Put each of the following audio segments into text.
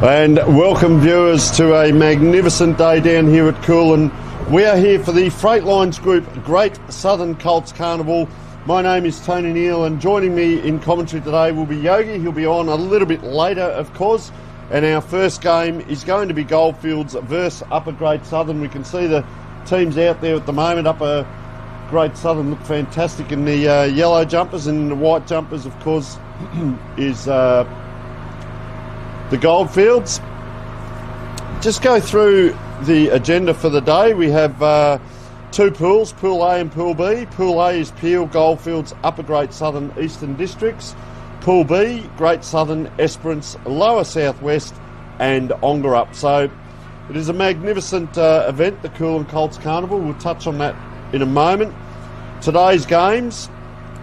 And welcome viewers to a magnificent day down here at Coolin. We are here for the Freightlines Group Great Southern Colts Carnival. My name is Tony Neal, and joining me in commentary today will be Yogi. He'll be on a little bit later, of course. And our first game is going to be Goldfields versus Upper Great Southern. We can see the teams out there at the moment. Upper Great Southern look fantastic in the yellow jumpers, and the white jumpers, of course, is the Goldfields. Just go through the agenda for the day. We have two pools, Pool A and Pool B. Pool A is Peel, Goldfields, Upper Great Southern, Eastern Districts. Pool B, Great Southern, Esperance, Lower Southwest and Ongerup. So it is a magnificent event, the Coolin Colts Carnival. We'll touch on that in a moment. Today's games,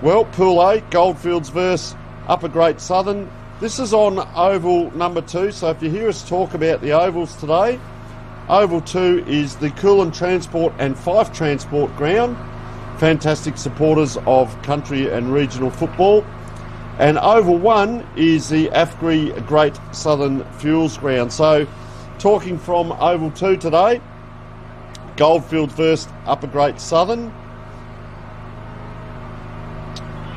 well, Pool A, Goldfields versus Upper Great Southern. This is on Oval number 2, so if you hear us talk about the ovals today, Oval 2 is the Coolin Transport and Fife Transport ground. Fantastic supporters of country and regional football. And Oval 1 is the AFGRI Great Southern Fuels ground. So talking from Oval 2 today, Goldfields versus Upper Great Southern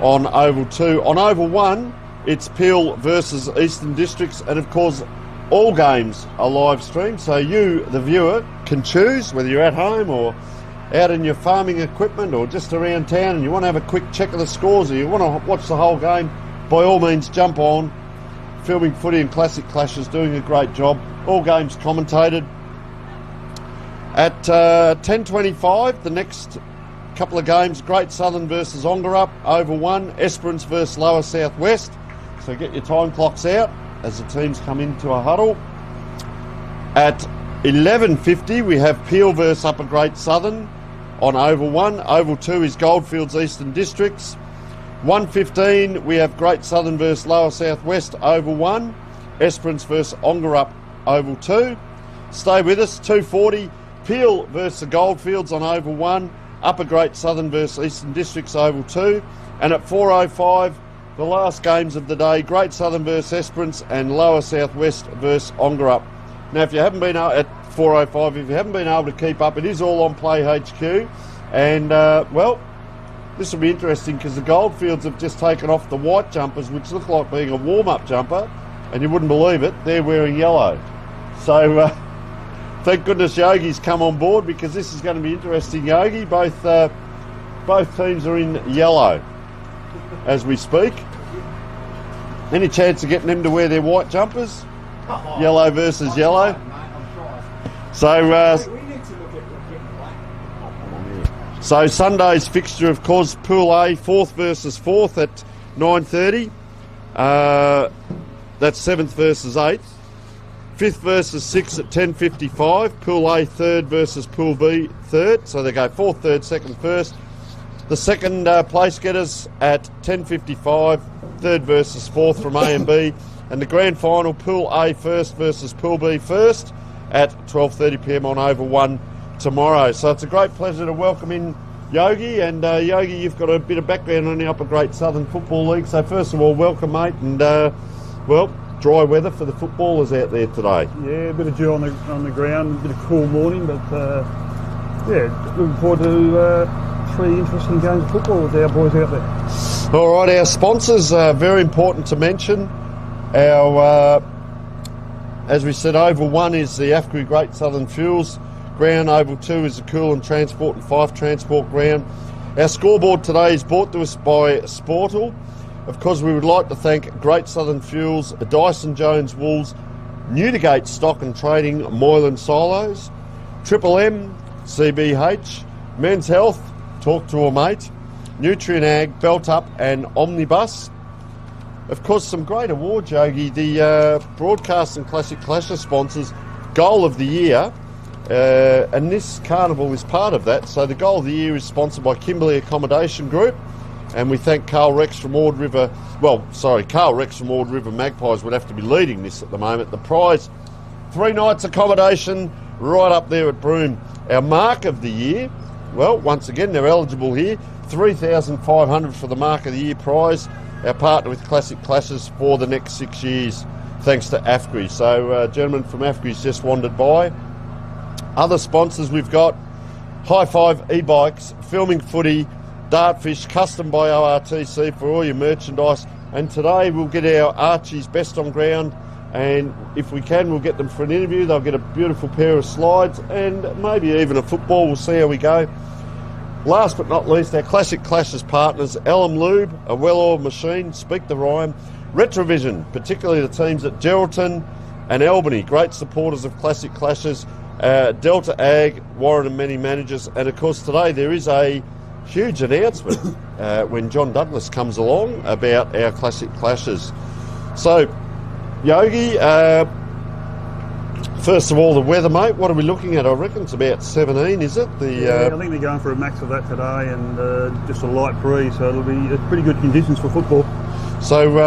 on Oval 2. On Oval 1, it's Peel versus Eastern Districts, and of course all games are live streamed, so you, the viewer, can choose whether you're at home or out in your farming equipment or just around town and you want to have a quick check of the scores or you want to watch the whole game. By all means, jump on. Filming Footy and Classic Clashes, doing a great job. All games commentated. At 10:25, the next couple of games, Great Southern versus Ongerup, Oval 1, Esperance versus Lower Southwest. So get your time clocks out as the teams come into a huddle. At 11:50, we have Peel versus Upper Great Southern on Oval 1. Oval 2 is Goldfields Eastern Districts. 1:15, we have Great Southern versus Lower Southwest, Oval 1. Esperance versus Ongerup, Oval 2. Stay with us. 2:40, Peel versus the Goldfields on Oval 1. Upper Great Southern versus Eastern Districts, Oval 2. And at 4:05, the last games of the day, Great Southern versus Esperance and Lower Southwest versus Ongerup. Now, if you haven't been at 4:05, if you haven't been able to keep up, it is all on Play HQ. And, well, this will be interesting because the Goldfields have just taken off the white jumpers, which look like being a warm-up jumper, and you wouldn't believe it, they're wearing yellow. So, thank goodness Yogi's come on board because this is going to be interesting, Yogi. Both teams are in yellow as we speak. Any chance of getting them to wear their white jumpers? Yellow versus yellow. So Sunday's fixture, of course, Pool A, 4th versus 4th at 9:30. That's 7th versus 8th. 5th versus 6th at 10:55. Pool A 3rd versus Pool B 3rd. So they go 4th, 3rd, 2nd, 1st. The second place getters at 10:55. 3rd versus 4th from A and B. And the grand final, Pool A 1st versus Pool B 1st at 12:30 p.m. on Oval 1 tomorrow. So it's a great pleasure to welcome in Yogi. And Yogi, you've got a bit of background on the Upper Great Southern Football League. So first of all, welcome, mate. And, well, dry weather for the footballers out there today. Yeah, a bit of dew on the ground, a bit of cool morning, but yeah, looking forward to 3 interesting games of football with our boys out there. All right, our sponsors are very important to mention. Our, as we said, Oval 1 is the AFGRI Great Southern Fuels ground. Oval 2 is the Coolin Transport and Fife Transport ground. Our scoreboard today is brought to us by Sportal. Of course, we would like to thank Great Southern Fuels, Dyson Jones Wools, Newdigate Stock and Trading, Moylan Silos, Triple M, CBH, Men's Health, Talk to a Mate, Nutrient Ag, Belt Up and Omnibus. Of course, some great awards, Yogi. The Broadcast and Classic Clashes sponsors, Goal of the Year, and this carnival is part of that. So the Goal of the Year is sponsored by Kimberley Accommodation Group. And we thank Carl Rex from Ord River. Carl Rex from Ord River Magpies would have to be leading this at the moment. The prize, 3 nights accommodation right up there at Broome. Our Mark of the Year, well, once again, they're eligible here. $3,500 for the Mark of the Year prize. Our partner with Classic Clashes for the next 6 years. thanks to AFGRI. So gentlemen from AFGRI's just wandered by. Other sponsors we've got: High Five e-bikes, Filming Footy, Dartfish, custom by ORTC for all your merchandise. And today we'll get our Archie's best on ground, and if we can, we'll get them for an interview. They'll get a beautiful pair of slides and maybe even a football. We'll see how we go. Last but not least, our Classic Clashes partners: Elam Lube, a well-oiled machine, speak the rhyme; Retrovision, particularly the teams at Geraldton and Albany, great supporters of Classic Clashes; Delta Ag, Warren and many managers. And of course today there is a huge announcement when John Douglas comes along about our Classic Clashes. So Yogi, first of all, the weather, mate. What are we looking at? I reckon it's about 17, is it? Yeah, I think they're going for a max of that today, and just a light breeze, so it'll be pretty good conditions for football. So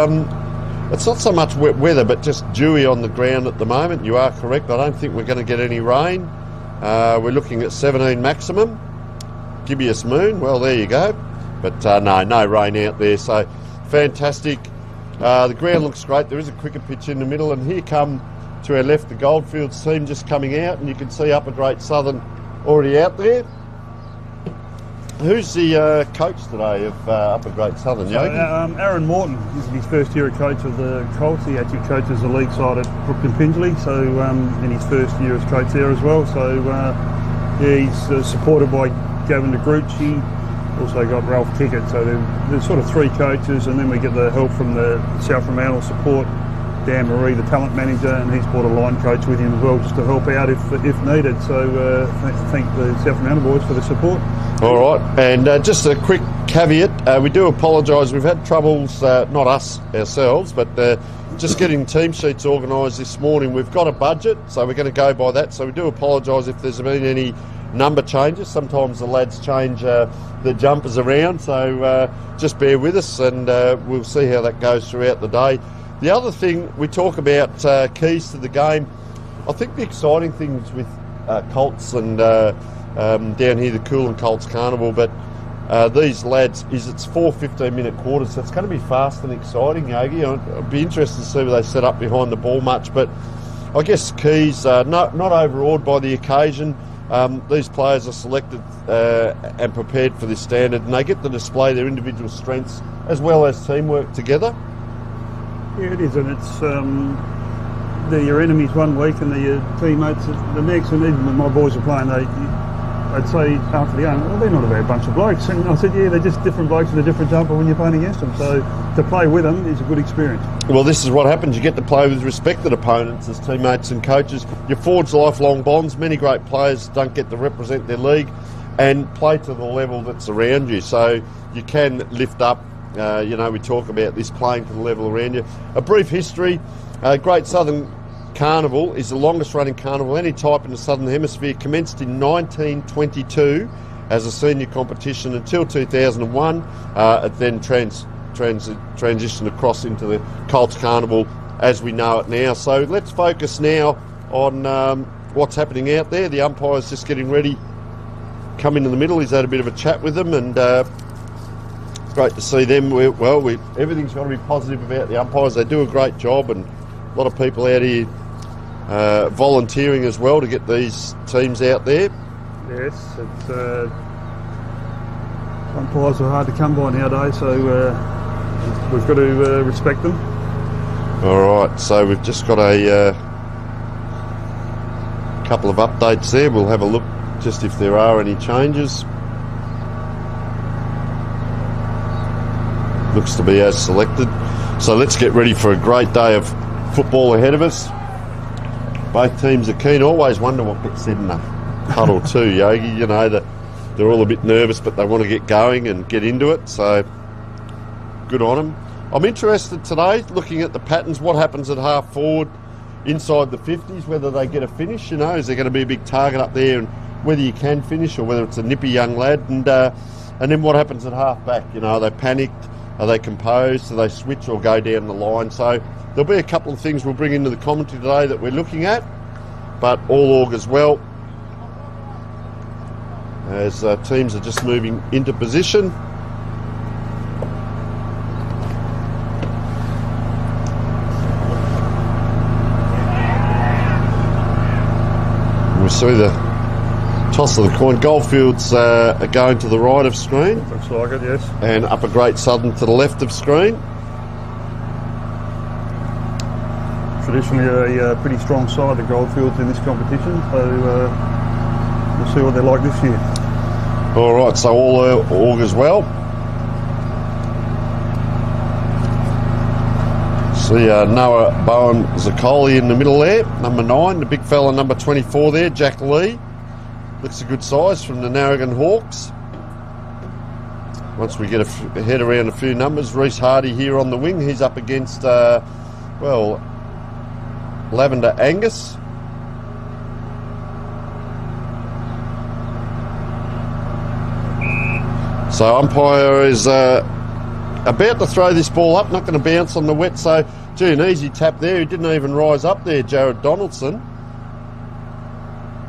it's not so much wet weather, but just dewy on the ground at the moment. You are correct. I don't think we're going to get any rain. We're looking at 17 maximum. Gibbous moon. Well, there you go. But no rain out there. So fantastic. The ground looks great. There is a cricket pitch in the middle, and here come to our left the Goldfields team just coming out, and you can see Upper Great Southern already out there. Who's the coach today of Upper Great Southern, Yogi? Aaron Morton. This is his first year as coach of the Colts. He actually coaches the league side at Brookton Pingelly, so in his first year as coach there as well. So he's supported by Gavin DeGrucci. Also got Ralph Tickett. So there's sort of three coaches, and then we get the help from the South Fremantle support. Dan Marie, the talent manager, and he's brought a line coach with him as well, just to help out if needed. So thank the South Fremantle boys for the support. All right, and just a quick caveat, we do apologise. We've had troubles, not us ourselves, but just getting team sheets organised this morning. We've got a budget, so we're going to go by that. So we do apologise if there's been any number changes. Sometimes the lads change the jumpers around, so just bear with us, and we'll see how that goes throughout the day. The other thing, we talk about keys to the game. I think the exciting things with Colts and down here, the Coolin Colts Carnival, but these lads is it's 4 15-minute quarters, so it's going to be fast and exciting, Yogi. I'd be interested to see where they set up behind the ball much, but I guess keys, not overawed by the occasion. These players are selected and prepared for this standard, and they get to display their individual strengths as well as teamwork together. Yeah, it is, and it's they're your enemies one week and they're your teammates the next. And even when my boys are playing, I'd say after the game, well, they're not a bad bunch of blokes. And I said, yeah, they're just different blokes with a different jumper when you're playing against them. So to play with them is a good experience. Well, this is what happens. You get to play with respected opponents as teammates and coaches. You forge lifelong bonds. Many great players don't get to represent their league and play to the level that's around you. So you can lift up. We talk about this playing to the level around you. A brief history. Great Southern Carnival is the longest running carnival any type in the Southern Hemisphere. Commenced in 1922 as a senior competition until 2001. It then transitioned across into the Colts Carnival as we know it now. So let's focus now on what's happening out there. The umpire's just getting ready. Come into the middle. He's had a bit of a chat with them, and great to see them. Everything's got to be positive about the umpires. They do a great job, and a lot of people out here volunteering as well to get these teams out there. Yes, it's umpires are hard to come by nowadays, so we've got to respect them. All right, so we've just got a couple of updates there. We'll have a look just if there are any changes. Looks to be as selected. So let's get ready for a great day of football ahead of us. Both teams are keen. I always wonder what gets said in a huddle too, Yogi. You know, they're all a bit nervous, but they want to get going and get into it. So good on them. I'm interested today, looking at the patterns, what happens at half forward inside the 50s, whether they get a finish. You know, is there going to be a big target up there, and whether you can finish or whether it's a nippy young lad. And then what happens at half back? You know, are they panicked? Are they composed? Do they switch or go down the line? So there'll be a couple of things we'll bring into the commentary today that we're looking at, but all augurs well as teams are just moving into position. see the toss of the coin. Goldfields are going to the right of screen. Looks like it, yes. And Upper Great Southern to the left of screen. Traditionally a pretty strong side, the Goldfields, in this competition, so we'll see what they're like this year. All right, so all augurs well. See Noah Bowen Zaccoli in the middle there, number 9. The big fella, number 24 there, Jack Lee. Looks a good size from the Narrogin Hawks. Once we get a head around a few numbers, Reece Hardy here on the wing. He's up against, Lavender Angus. So umpire is about to throw this ball up, not going to bounce on the wet, so gee, an easy tap there. He didn't even rise up there, Jared Donaldson.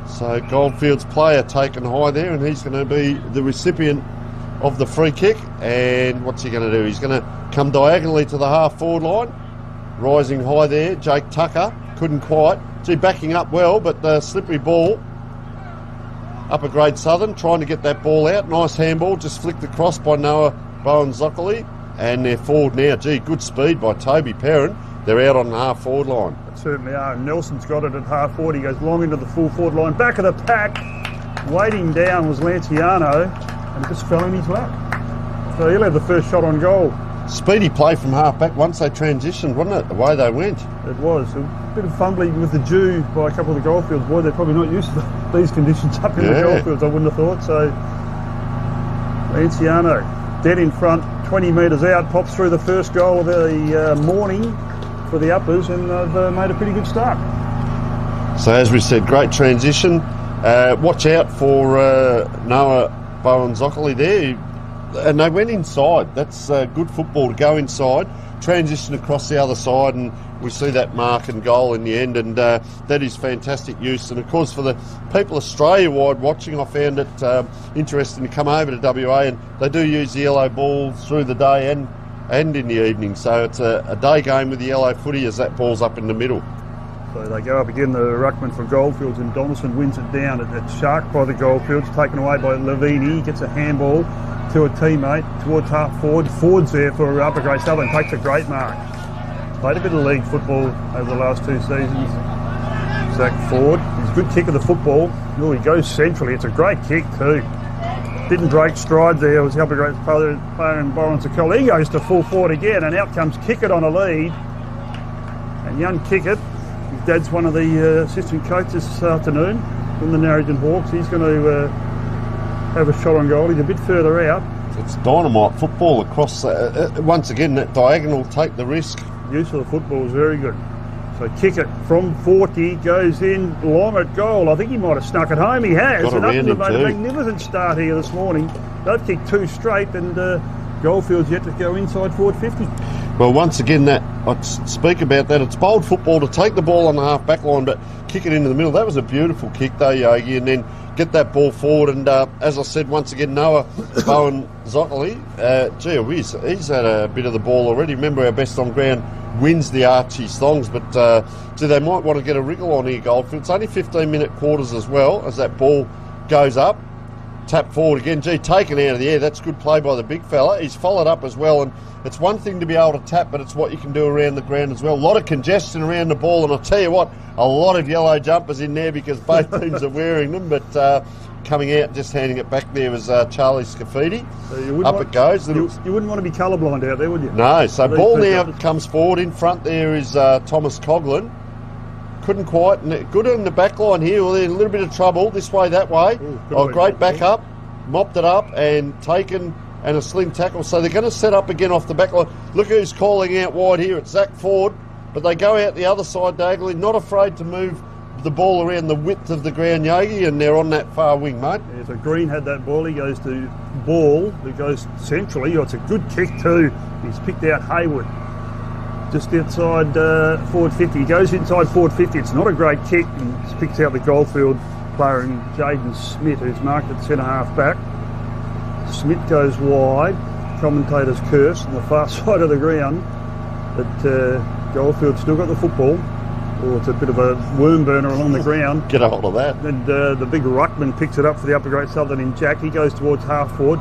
So Goldfields player taken high there, and he's going to be the recipient of the free kick. And what's he going to do? He's going to come diagonally to the half forward line. Rising high there, Jake Tucker. Couldn't quite. Gee, backing up well, but the slippery ball. Upper Grade Southern trying to get that ball out. Nice handball, just flicked across by Noah Bowen Zaccoli. And they're forward now. Gee, good speed by Toby Perrin. They're out on the half forward line. They certainly are. Nelson's got it at half forward. He goes long into the full forward line. Back of the pack. Waiting down was Lanciano, and it just fell in his lap. So he'll have the first shot on goal. Speedy play from half back once they transitioned, wasn't it? The way they went. It was. A bit of fumbling with the dew by a couple of the Goldfields. Boy, they're probably not used to these conditions up in the Goldfields, I wouldn't have thought. So Lanciano, dead in front, 20 metres out, pops through the first goal of the morning for the Uppers, and they've made a pretty good start. So as we said, great transition. Watch out for Noah Bowen Zaccoli there. And they went inside. That's good football to go inside, transition across the other side, and we see that mark and goal in the end, and that is fantastic use. And of course, for the people Australia-wide watching, I found it interesting to come over to WA, and they do use the yellow ball through the day and in the evening. So it's a day game with the yellow footy as that ball's up in the middle. So they go up again, the ruckman for Goldfields, and Donaldson wins it down. It's sharked by the Goldfields, taken away by Levini. He gets a handball to a teammate towards half forward. Ford's there for Upper Great Southern, takes a great mark. Played a bit of league football over the last 2 seasons. Zach Ford, he's a good kick of the football. Oh, he goes centrally. It's a great kick too. Didn't break stride there. It was the Upper Great player in Bowen Zaccoli. He goes to full forward again, and out comes Kickett on a lead. And young Kickett, his dad's one of the assistant coaches this afternoon from the Narrogin Hawks. He's going to have a shot on goal. He's a bit further out. It's dynamite football across. Once again, that diagonal, take the risk. Use of the football is very good. So Kickett from 40 goes in long at goal. I think he might have snuck it home. He has. Got And around him made a too. magnificent start here this morning. They've kicked 2 straight, and Goldfields yet to go inside forward 50. Well, once again, I speak about that. It's bold football to take the ball on the half back line, but kick it into the middle. That was a beautiful kick, though, Yogi, and then get that ball forward. And as I said, once again, Noah Bowen Zaccoli, gee whiz, he's had a bit of the ball already. Remember, our best on ground wins the Archie Thongs, but gee, they might want to get a wriggle on here, Goldfield. It's only 15-minute quarters as well, as that ball goes up. Tap forward again. Gee, taken out of the air. That's good play by the big fella. He's followed up as well, and it's one thing to be able to tap, but it's what you can do around the ground as well. A lot of congestion around the ball, and I'll tell you what, a lot of yellow jumpers in there because both teams are wearing them, but coming out, just handing it back there was Charlie Scafidi. So up it goes. You wouldn't want to be colourblind out there, would you? No, so These ball two now jumpers. comes forward. In front there is Thomas Coughlin. Couldn't quite. Good in the back line here. Well, they're in a little bit of trouble. This way, that way. Ooh, Great back up. Mopped it up and taken, and a sling tackle. So they're going to set up again off the back line. Look who's calling out wide here. It's Zach Ford. But they go out the other side diagonally, not afraid to move the ball around the width of the ground, Yogi, and they're on that far wing, mate. Yeah, so Green had that ball. He goes to ball. It goes centrally. Oh, it's a good kick too. He's picked out Hayward. Just outside forward 50. He goes inside forward 50. It's not a great kick. And he picks out the Goldfield player in Jaden Smith, who's marked at centre half back. Smith goes wide. Commentators curse on the far side of the ground. But Goldfield still got the football. or it's a bit of a worm burner along the ground. Get a hold of that. And the big ruckman picks it up for the Upper Great Southern in Jack. He goes towards half forward.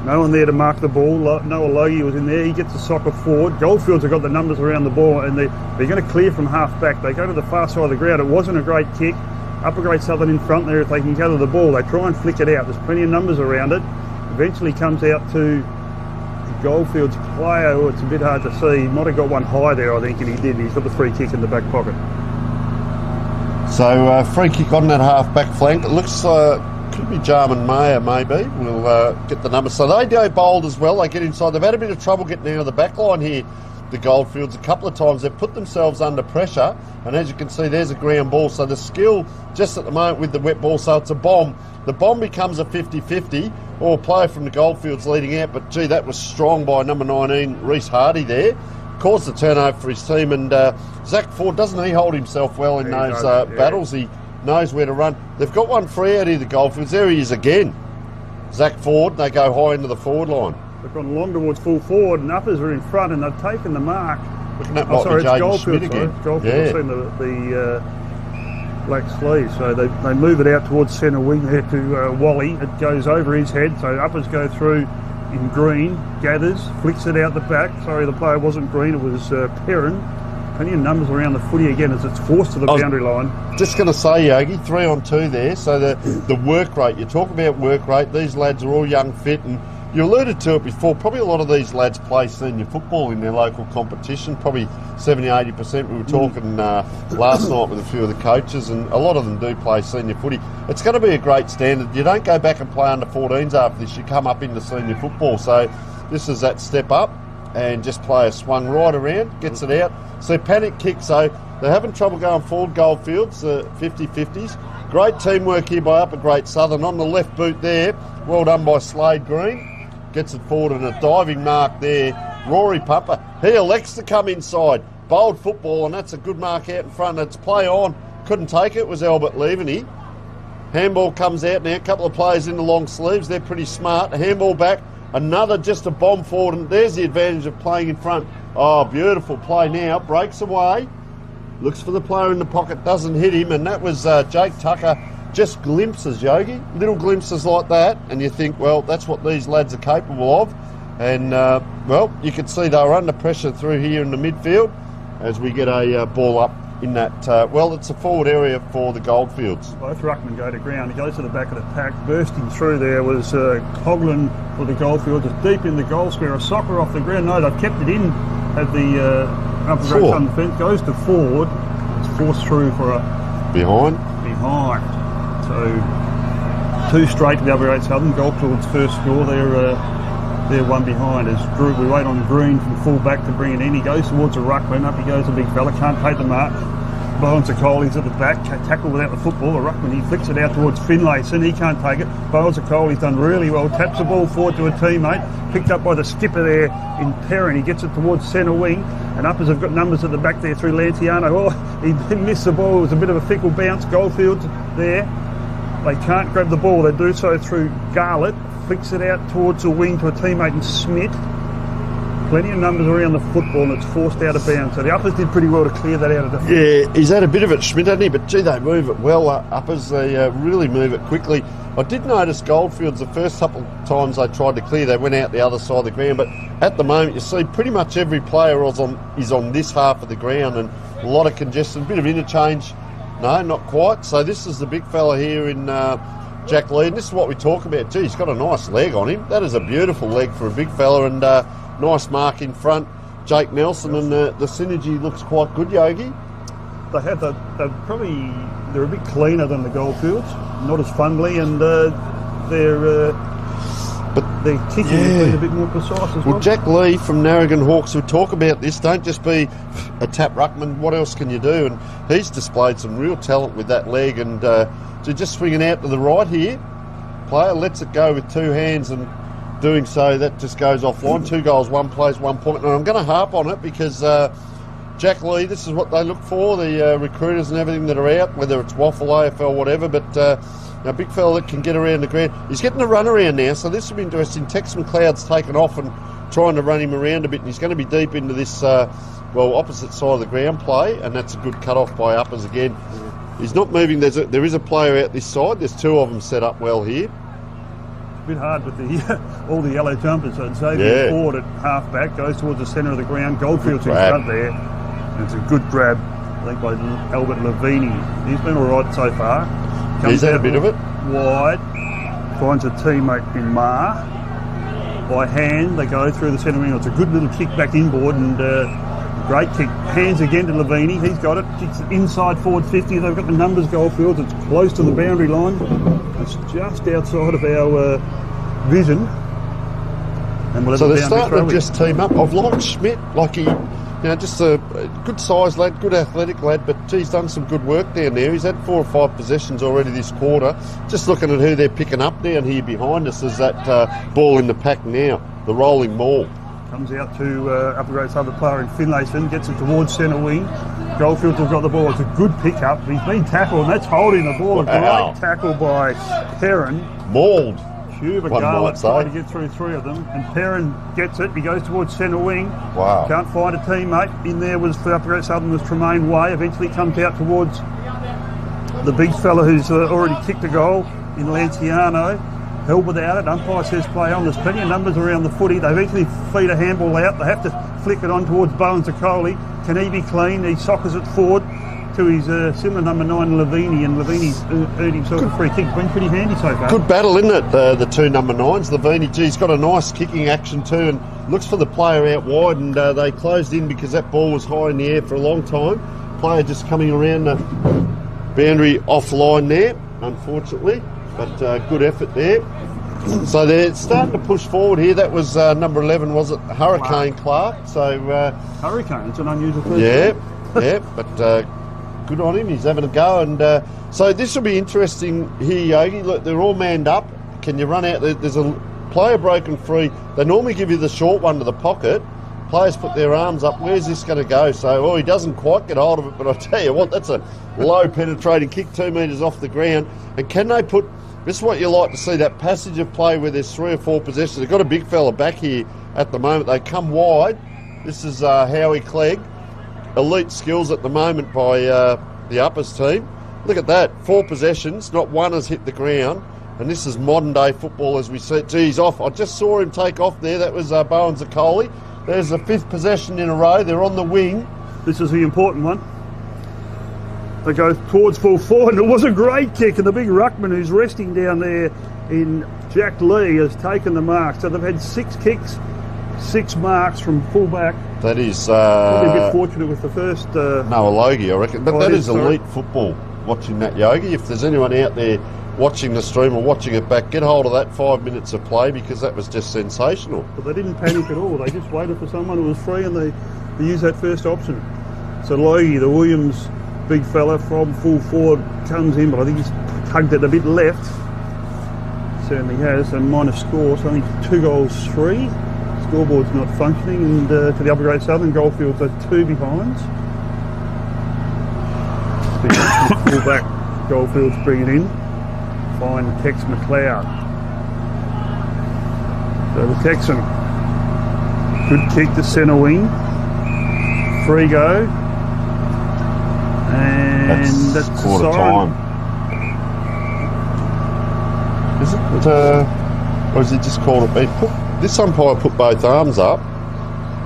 No one there to mark the ball. Noah Logie was in there. He gets the soccer forward. Goldfields have got the numbers around the ball, and they're going to clear from half back. They go to the far side of the ground. It wasn't a great kick. Upper Great Southern in front there. If they can go to the ball, they try and flick it out. There's plenty of numbers around it. Eventually comes out to the Goldfields player. Oh, it's a bit hard to see. He might have got one high there, I think, and he did. He's got the free kick in the back pocket. So free kick on that half-back flank. It looks could be Jarman Mayer maybe. We'll get the numbers. So they go bold as well. They get inside. They've had a bit of trouble getting out of the back line here, the Goldfields. A couple of times they've put themselves under pressure. And as you can see, there's a ground ball. So the skill just at the moment with the wet ball, so it's a bomb. The bomb becomes a 50-50 or a player from the Goldfields leading out. But, gee, that was strong by number 19, Reece Hardy there. Caused the turnover for his team. And Zach Ford, doesn't he hold himself well in those battles? He knows where to run. They've got one free out here, the Goldfields. There he is again. Zach Ford. They go high into the forward line. They've gone long towards full forward, and uppers are in front, and they've taken the mark. Looking at it's Goldfields again. Goldfields seen the black sleeve, so they move it out towards centre wing there to Wally. It goes over his head, so uppers go through in green, gathers, flicks it out the back. Sorry, the player wasn't green, it was Perrin. Plenty of numbers around the footy again as it's forced to the boundary line. Just going to say, Yogi, 3-on-2 there. So the work rate, you talk about work rate, these lads are all young, fit, and you alluded to it before, probably a lot of these lads play senior football in their local competition, probably 70-80%. We were talking last night with a few of the coaches, and a lot of them do play senior footy. It's going to be a great standard. You don't go back and play under 14s after this, you come up into senior football. So this is that step up, and just play a swung right around, gets it out. So panic kick, so they're having trouble going forward, Goldfields, 50-50s. Great teamwork here by Upper Great Southern. On the left boot there, well done by Slade Green. Gets it forward and a diving mark there. Rory Pupper, he elects to come inside. Bold football, and that's a good mark out in front. It's play on. Couldn't take it, it was Albert Leaveney. Handball comes out now, a couple of players in the long sleeves. They're pretty smart. Handball back, another just a bomb forward, and there's the advantage of playing in front. Oh, beautiful play now. Breaks away. Looks for the player in the pocket, doesn't hit him, and that was Jake Tucker. Just glimpses, Yogi. Little glimpses like that, and you think, well, that's what these lads are capable of. And, well, you can see they were under pressure through here in the midfield as we get a ball up in that, well, it's a forward area for the Goldfields. Both ruckmen go to ground. He goes to the back of the pack. Bursting through there was Coughlin for the Goldfields. It's deep in the goal square. A soccer off the ground. No, they've kept it in at the Upper Great Southern fence. Goes to forward. It's forced through for a... Behind. So 2 straight to the Upper Great Southern. Goldfields' first score. They're one behind. As Drew, we wait on Green from full back to bring it in. He goes towards a ruckman. Up he goes, a big fella. Can't take the mark. Bowen Sokoli's at the back. Tackle without the football. A ruckman, he flicks it out towards Finlayson. He can't take it. Bowen Sokoli's done really well. Taps the ball forward to a teammate. Picked up by the skipper there in Perrin. He gets it towards centre wing. And uppers have got numbers at the back there through Lanciano. Oh, he missed the ball. It was a bit of a fickle bounce. Goldfields there. They can't grab the ball. They do so through Garlett. Flicks it out towards the wing to a teammate in Smith. Plenty of numbers around the football, and it's forced out of bounds. So the uppers did pretty well to clear that out of defence. Yeah, he's had a bit of it, Schmidt, hasn't he? But gee, they move it well. Uppers, they really move it quickly. I did notice Goldfields, the first couple of times they tried to clear, they went out the other side of the ground. But at the moment, you see pretty much every player is on this half of the ground, and a lot of congestion, a bit of interchange. No, not quite. So this is the big fella here in Jack Lee. And this is what we talk about. Gee, he's got a nice leg on him. That is a beautiful leg for a big fella, and nice mark in front. Jake Nelson, and the synergy looks quite good, Yogi. They're a bit cleaner than the Goldfields. Not as fumbly, and their kicking has been a bit more precise as well. Well, Jack Lee from Narrogin Hawks would talk about this. Don't just be a tap ruckman. What else can you do? And he's displayed some real talent with that leg. And just swinging out to the right here, player lets it go with 2 hands, and doing so, that just goes offline. 2 goals, 1 place, 1 point. And I'm going to harp on it because Jack Lee, this is what they look for, the recruiters and everything that are out, whether it's Waffle, AFL, whatever. But a big fella that can get around the ground. He's getting a run around now, so this will be interesting. Tex McLeod's taken off and trying to run him around a bit, and he's going to be deep into this opposite side of the ground play, and that's a good cut-off by Uppers again. He's not moving. There is a player out this side. There's two of them set up well here. A bit hard with the all the yellow jumpers. So Xavier Ford at half-back goes towards the centre of the ground. Goldfields in front there. And it's a good grab, I think, by Albert Lavini. He's been all right so far. He's had a bit of it. Wide. Finds a teammate in Mar. By hand, they go through the centre wing. It's a good little kick back inboard and great kick. Hands again to Lavini. He's got it. Kicks inside forward 50. They've got the numbers, Goldfields. It's close to the boundary line. It's just outside of our vision. And we'll so they're starting to just team up. I've liked Schmidt, like he, just a good sized lad, good athletic lad, but he's done some good work down there. He's had 4 or 5 possessions already this quarter. Just looking at who they're picking up down here behind us is that ball in the pack now, the rolling ball. Comes out to upper grade other player in Finlayson, gets it towards centre wing. Goldfields have got the ball. It's a good pick-up. He's been tackled, and that's holding the ball. Wow. A great tackle by Perrin. Mauled. Cuba Garlett trying to get through 3 of them, and Perrin gets it. He goes towards centre wing. Wow. Can't find a teammate. In there was for upper grade Southern was Tremaine Way. Eventually comes out towards the big fella who's already kicked a goal in Lanciano. Held without it. Umpire says play on. There's plenty of numbers around the footy. They eventually feed a handball out. They have to flick it on towards Bowen Zakoli. Can he be clean? He sockers it forward to his similar number 9, Lavini, and Lavini's earned himself a free kick. Been pretty handy so far. Good battle, isn't it? The 2 number 9s. Lavini, he's got a nice kicking action too, and looks for the player out wide, and they closed in because that ball was high in the air for a long time. Player just coming around the boundary offline there, unfortunately, but good effort there. So they're starting to push forward here. That was number 11, was it? Hurricane Clark. So Hurricane, it's an unusual person. Yeah, but good on him. He's having a go. And so this will be interesting here, Yogi. Look, they're all manned up. Can you run out? There's a player broken free. They normally give you the short one to the pocket. Players put their arms up. Where's this going to go? So, he doesn't quite get hold of it, but I tell you what, that's a low penetrating kick, 2 metres off the ground. And can they put... This is what you like to see, that passage of play where there's 3 or 4 possessions. They've got a big fella back here at the moment. They come wide. This is Howie Clegg. Elite skills at the moment by the Uppers team. Look at that, 4 possessions, not one has hit the ground. And this is modern day football as we see. Geez, off. I just saw him take off there. That was Bowen Zakoli. There's the 5th possession in a row. They're on the wing. This is the important one. They go towards full forward, and it was a great kick, and the big ruckman who's resting down there in Jack Lee has taken the mark. So they've had 6 kicks, 6 marks from full back. That is... Probably a bit fortunate with the first... Noah Logie, I reckon. But that is elite football, watching that, Yogi. If there's anyone out there watching the stream or watching it back, get hold of that 5 minutes of play, because that was just sensational. But they didn't panic at all. They just waited for someone who was free, and they used that first option. So Logie, the Williams... big fella from full forward, comes in, but I think he's tugged it a bit left. Certainly has, and minus score, so only 2 goals 3. Scoreboard's not functioning, and to the upper grade Southern, Goldfields are 2 behinds. Full back, Goldfields bring it in. Find Tex McLeod. So the Texan, good kick to centre wing. Free go. And that's quarter time. Is it? Or is he just called it? This umpire put both arms up,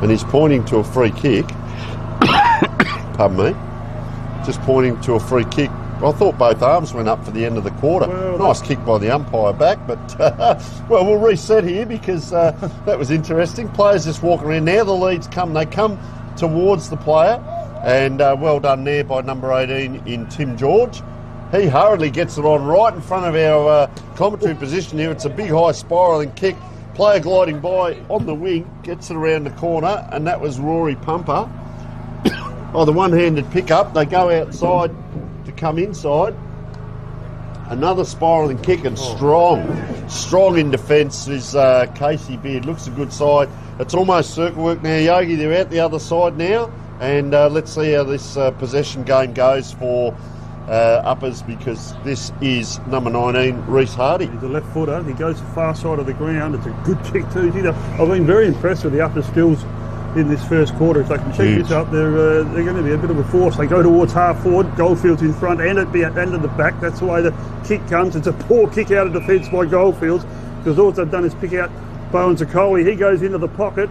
and he's pointing to a free kick. Pardon me. Just pointing to a free kick. I thought both arms went up for the end of the quarter. Well, nice kick by the umpire back, but well, we'll reset here because that was interesting. Players just walking around. Now the leads come. They come towards the player. And well done there by number 18 in Tim George. He hurriedly gets it on right in front of our commentary position here. It's a big high spiralling kick. Player gliding by on the wing, gets it around the corner, and that was Rory Pumper. The one-handed pick-up. They go outside to come inside. Another spiralling kick, and strong in defence is Casey Beard. Looks a good side. It's almost circle work now, Yogi. They're out the other side now. And let's see how this possession game goes for Uppers, because this is number 19, Reece Hardy. He's a left footer. He goes to the far side of the ground. It's a good kick too. I've been very impressed with the Uppers skills in this first quarter. If they can keep Huge. this up, they're going to be a bit of a force. They go towards half forward, Goldfields in front and at the end of the back. That's the way the kick comes. It's a poor kick out of defence by Goldfields, because all they've done is pick out Bowen Zakoli. He goes into the pocket.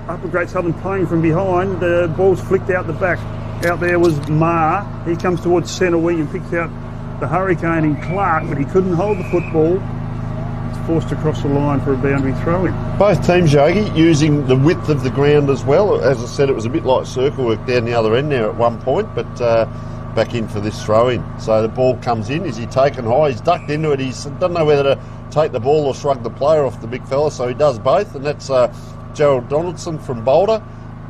Upper Great Southern playing from behind. The ball's flicked out the back. Out there was Ma. He comes towards centre wing and picks out the Hurricane in Clark, but he couldn't hold the football. It's forced across the line for a boundary throw-in. Both teams, Yogi, using the width of the ground as well. As I said, it was a bit like circle work down the other end there at one point, but back in for this throw-in. So the ball comes in. Is he taken high? He's ducked into it. He doesn't know whether to take the ball or shrug the player off, the big fella, so he does both, and that's Gerald Donaldson from Boulder.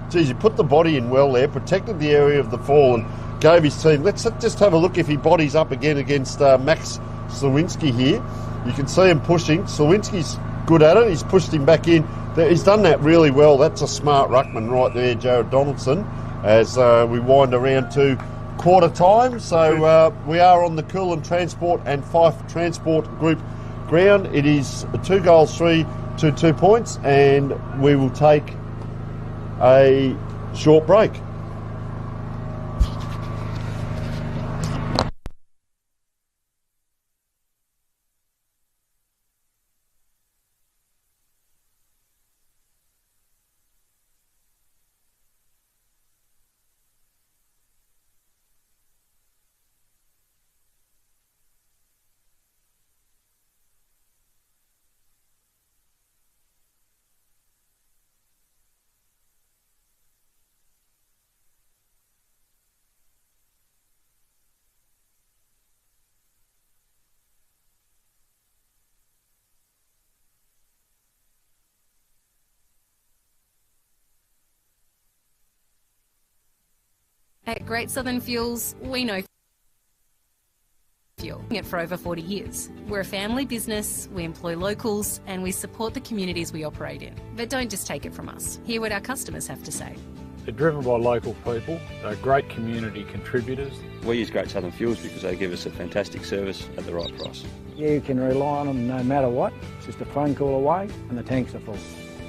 Geez, he put the body in well there, protected the area of the fall and gave his team. Let's just have a look if he bodies up again against Max Slawinski here. You can see him pushing. Slawinski's good at it. He's pushed him back in. He's done that really well. That's a smart ruckman right there, Jared Donaldson, as we wind around to quarter time. So we are on the Coolin Transport and Fife Transport Group ground. It is 2 goals, 3 to 2 points, and we will take a short break. At Great Southern Fuels, we know fuel. It for over 40 years. We're a family business, we employ locals, and we support the communities we operate in. But don't just take it from us. Hear what our customers have to say. They're driven by local people. They're great community contributors. We use Great Southern Fuels because they give us a fantastic service at the right price. You can rely on them no matter what. It's just a phone call away and the tanks are full.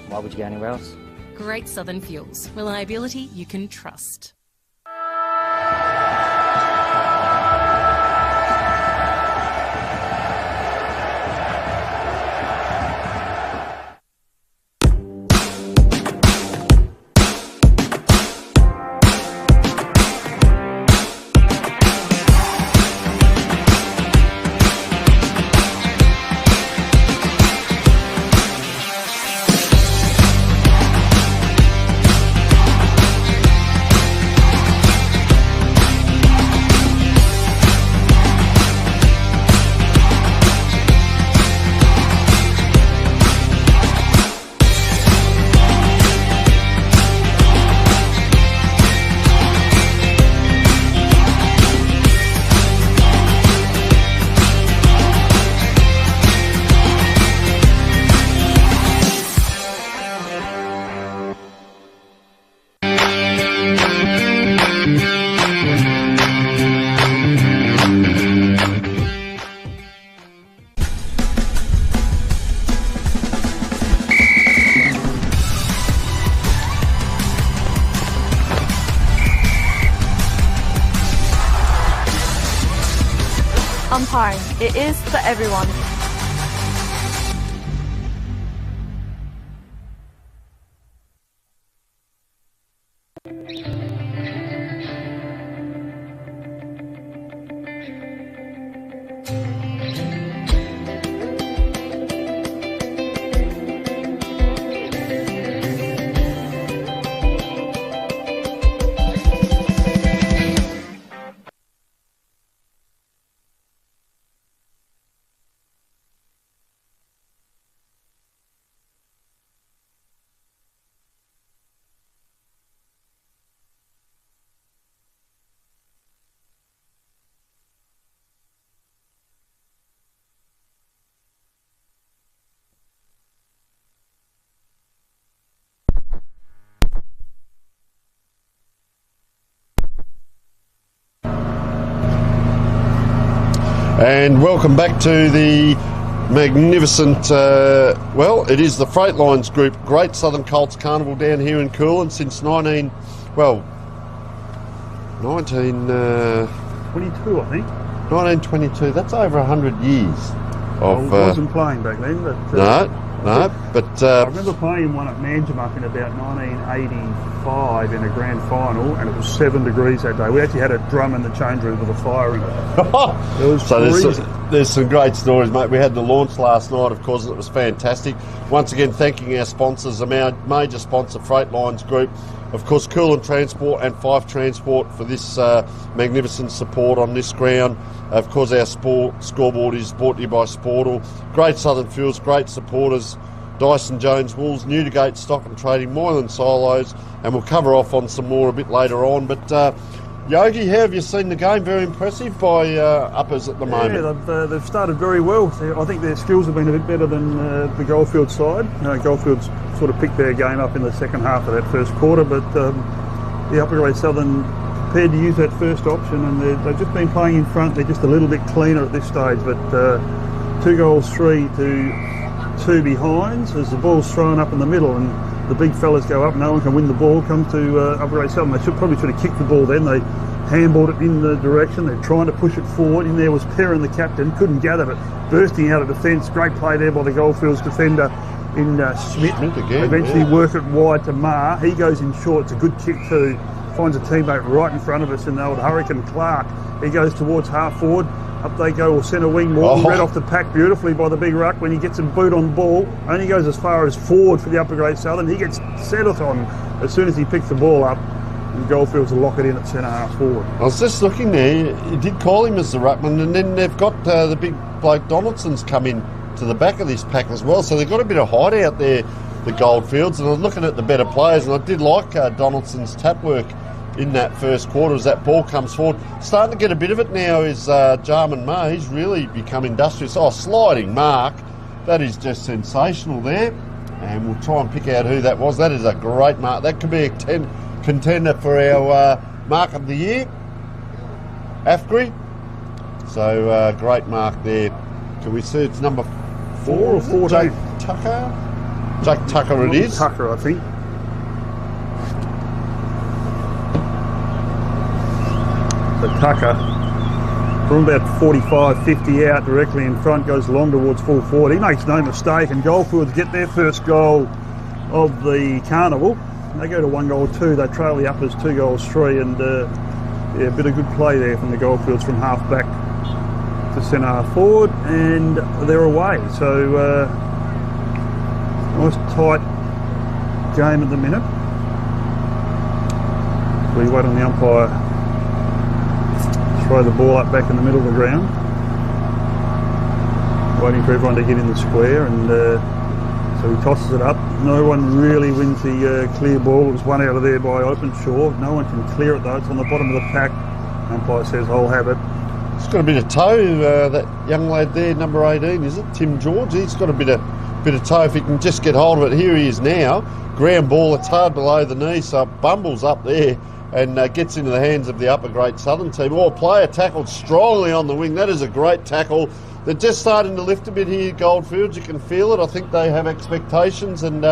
Why would you go anywhere else? Great Southern Fuels. Reliability you can trust. Umpiring. It is for everyone. And welcome back to the magnificent, well, it is the Freightlines Group Great Southern Colts Carnival down here in Coolin since 19... 22, I think. 1922. That's over 100 years. I wasn't playing back then, but... but... I remember playing one at Manjimup in about 1985 in a grand final, and it was 7 degrees that day. We actually had a drum in the change room with a fire in it. It was freezing. There's some great stories, mate. We had the launch last night, of course, and it was fantastic. Once again, thanking our sponsors, our major sponsor, Freightlines Group, of course, Coolin Transport and Fife Transport for this magnificent support on this ground. Of course, our scoreboard is brought to you by Sportal. Great Southern Fuels, great supporters, Dyson Jones Wools, Newdigate Stock and Trading, Moylan Silos, and we'll cover off on some more a bit later on. But Yogi, how have you seen the game? Very impressive by uppers at the moment. Yeah, they've started very well. I think their skills have been a bit better than the Goldfields side. Goldfields sort of picked their game up in the second half of that first quarter, but the Upper Grade Southern prepared to use that first option, and they've just been playing in front. They're just a little bit cleaner at this stage, but 2 goals 3 to 2 behinds as the ball's thrown up in the middle, and the big fellas go up, no one can win the ball, come to Upper Grade Southern. They probably should have kicked the ball then. They handballed it in the direction, they're trying to push it forward. In there was Perrin, the captain, couldn't gather it, bursting out of defence. Great play there by the Goldfields defender in Schmidt. Again, eventually work it wide to Marr. He goes in short, it's a good kick too. Finds a teammate right in front of us in the old Hurricane Clark. He goes towards half forward. Up they go, or centre wing. Morton read off the pack beautifully by the big ruck when he gets a boot on the ball. Only goes as far as forward for the Upper Grade Southern. He gets settled on as soon as he picks the ball up. And Goldfields will lock it in at centre half forward. I was just looking there. You did call him as the ruckman, and then they've got the big bloke Donaldson's come in to the back of this pack as well. So they've got a bit of height out there, the Goldfields. And I was looking at the better players, and I did like Donaldson's tap work in that first quarter as that ball comes forward. Starting to get a bit of it now is Jarman Maher. He's really become industrious. Sliding mark. That is just sensational there. And we'll try and pick out who that was. That is a great mark. That could be a contender for our mark of the year. Afgri. So great mark there. Can we see it's number 4 or 14? Jake Tucker? Jake Tucker it is. Tucker, I think. So Tucker, from about 45, 50 out directly in front, goes long towards full forward. He makes no mistake, and Goldfields get their first goal of the Carnival. They go to 1 goal 2. They trail the Uppers 2 goals 3, and a bit of good play there from the Goldfields from half back to centre half forward, and they're away. So nice tight game at the minute. We wait on the umpire. Throw the ball up back in the middle of the ground, waiting for everyone to get in the square, and so he tosses it up. No one really wins the clear ball. It was one out of there by Openshaw. No one can clear it though. It's on the bottom of the pack. Umpire says, "I'll have it." He's got a bit of toe. That young lad there, number 18, is it Tim George? He's got a bit of toe. If he can just get hold of it, here he is now. Ground ball. It's hard below the knee, so it bumbles up there and gets into the hands of the Upper Great Southern team. Player tackled strongly on the wing. That is a great tackle. They're just starting to lift a bit here, Goldfields. You can feel it. I think they have expectations and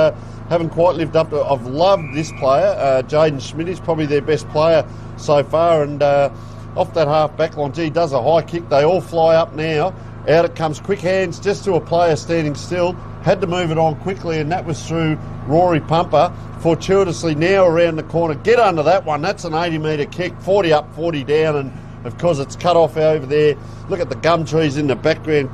haven't quite lived up to. I've loved this player. Jaden Schmidt is probably their best player so far. And off that half back line, he does a high kick. They all fly up now. Out it comes, quick hands just to a player standing still. Had to move it on quickly, and that was through Rory Pumper. Fortuitously now around the corner. Get under that one. That's an 80-metre kick. 40 up, 40 down, and of course it's cut off over there. Look at the gum trees in the background.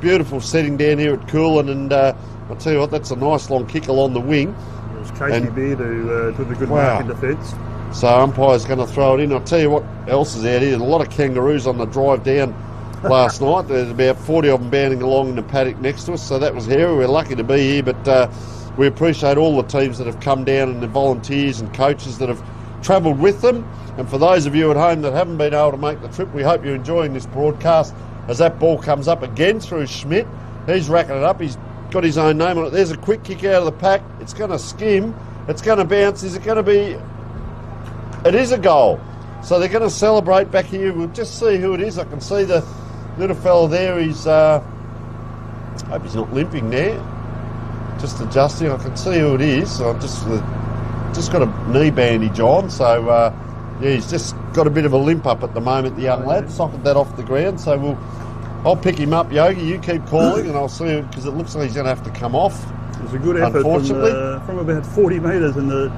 Beautiful setting down here at Coolin, and I'll tell you what, that's a nice long kick along the wing. It was Casey Beard who took the good mark in defence. So umpire's going to throw it in. I'll tell you what else is out here. A lot of kangaroos on the drive down last night. There's about 40 of them bounding along in the paddock next to us, so that was hairy. We're lucky to be here, but we appreciate all the teams that have come down and the volunteers and coaches that have travelled with them. And for those of you at home that haven't been able to make the trip, we hope you're enjoying this broadcast as that ball comes up again through Schmidt. He's racking it up. He's got his own name on it. There's a quick kick out of the pack. It's going to skim. It's going to bounce. Is it going to be... It is a goal. So they're going to celebrate back here. We'll just see who it is. I can see the little fella there. He's Hope he's not limping there. Just adjusting. I can see who it is. I've just got a knee bandage on, so yeah, he's just got a bit of a limp up at the moment, the young lad. Socketed that off the ground, so I'll pick him up, Yogi. You keep calling, and I'll see, because it looks like he's going to have to come off. It was a good effort from about 40 metres, and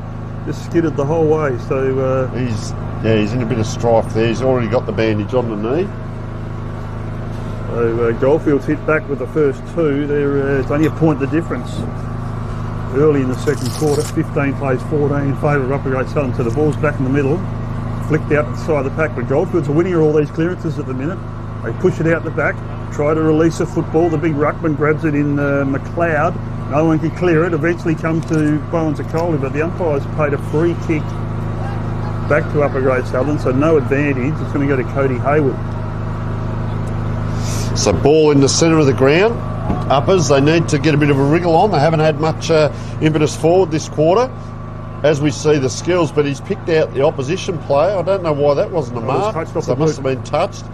just skidded the whole way. So he's in a bit of strife there. He's already got the bandage on the knee. So Goldfields hit back with the first two. It's only a point the difference. Early in the second quarter, 15 plays 14 in favour of Upper Great Southern. So the ball's back in the middle, flicked out to the side of the pack. But Goldfields are winning all these clearances at the minute. They push it out the back, try to release a football. The big ruckman grabs it in McLeod. No one can clear it. Eventually come to Bowens Acoli, but the umpires paid a free kick back to Upper Great Southern, so no advantage. It's going to go to Cody Hayward. So ball in the centre of the ground. Uppers, they need to get a bit of a wriggle on. They haven't had much impetus forward this quarter, as we see the skills, but he's picked out the opposition player. I don't know why that wasn't a mark. So it must have been touched.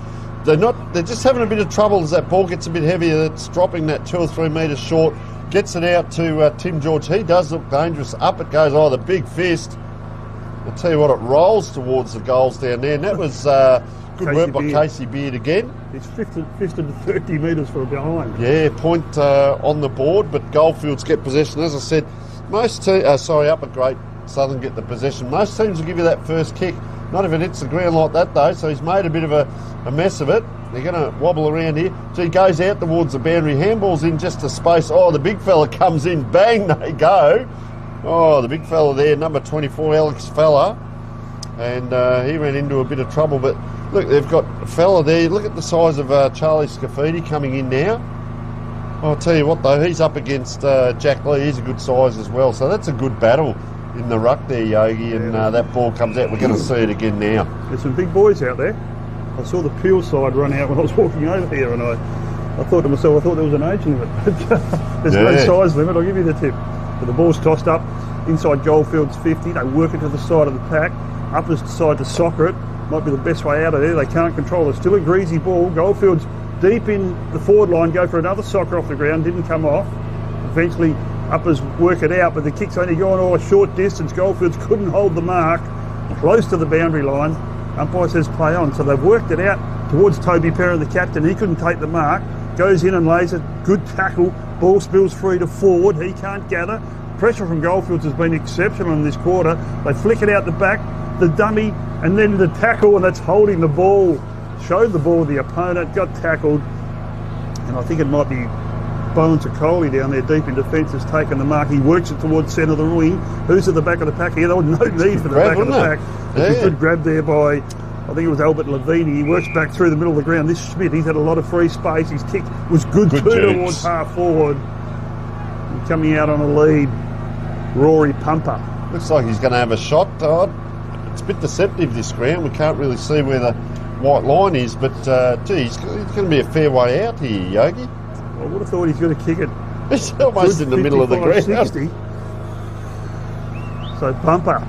They're just having a bit of trouble as that ball gets a bit heavier. It's dropping that 2 or 3 metres short. Gets it out to Tim George. He does look dangerous. Up it goes. Oh, the big fist. I'll tell you what, it rolls towards the goals down there. And that was good work by Casey Beard again. He's fisted 30 metres from behind. Yeah, point on the board, but Goldfields get possession. As I said, Upper Great Southern get the possession. Most teams will give you that first kick. Not if it hits the ground like that, though, so he's made a bit of a mess of it. They're going to wobble around here. So he goes out towards the boundary. Handball's in just a space. Oh, the big fella comes in. Bang, they go. Oh, the big fella there, number 24, Alex Fella. And he ran into a bit of trouble. But look, they've got a fella there. Look at the size of Charlie Scafidi coming in now. I'll tell you what, though, he's up against Jack Lee. He's a good size as well. So that's a good battle in the ruck there, Yogi. And that ball comes out. We're going to see it again now. There's some big boys out there. I saw the Peel side run out when I was walking over here, and I thought to myself, I thought there was an age limit. There's no size limit, I'll give you the tip. But the ball's tossed up inside Goldfields 50. They work it to the side of the pack. Uppers decide to soccer it. Might be the best way out of there. They can't control it. Still a greasy ball. Goldfields deep in the forward line, go for another soccer off the ground. Didn't come off. Eventually, Uppers work it out, but the kick's only gone a short distance. Goldfields couldn't hold the mark. Close to the boundary line. Umpire says play on. So they've worked it out towards Toby Perrin, the captain. He couldn't take the mark. Goes in and lays it. Good tackle. Ball spills free to forward. He can't gather. Pressure from Goldfields has been exceptional in this quarter. They flick it out the back. The dummy and then the tackle, and that's holding the ball. Showed the ball to the opponent. Got tackled. And I think it might be Bowens Acoli down there deep in defence has taken the mark. He works it towards centre of the wing. Who's at the back of the pack here? There was no need for the back of the pack. Yeah. A good grab there by, I think it was Albert Levini. He works back through the middle of the ground. This Schmidt, he's had a lot of free space. His kick was good too towards half forward. And coming out on a lead, Rory Pumper. Looks like he's going to have a shot. It's a bit deceptive, this ground. We can't really see where the white line is, but it's going to be a fair way out here, Yogi. I would have thought he's going to kick it. It's almost in the middle of the ground. 60. So Pumper,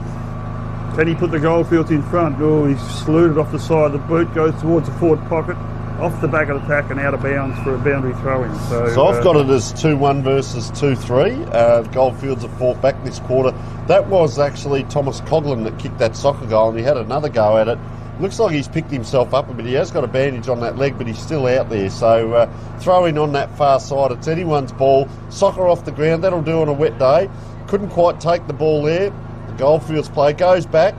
can he put the Goldfields in front? Oh, he's slewed it off the side of the boot, goes towards the forward pocket, off the back of the pack and out of bounds for a boundary throw-in. So I've got it as 2-1 versus 2-3. Goldfields have fought back this quarter. That was actually Thomas Coughlin that kicked that soccer goal, and he had another go at it. Looks like he's picked himself up a bit. He has got a bandage on that leg, but he's still out there. So throwing on that far side, it's anyone's ball. Soccer off the ground, that'll do on a wet day. Couldn't quite take the ball there. The Goldfields player goes back.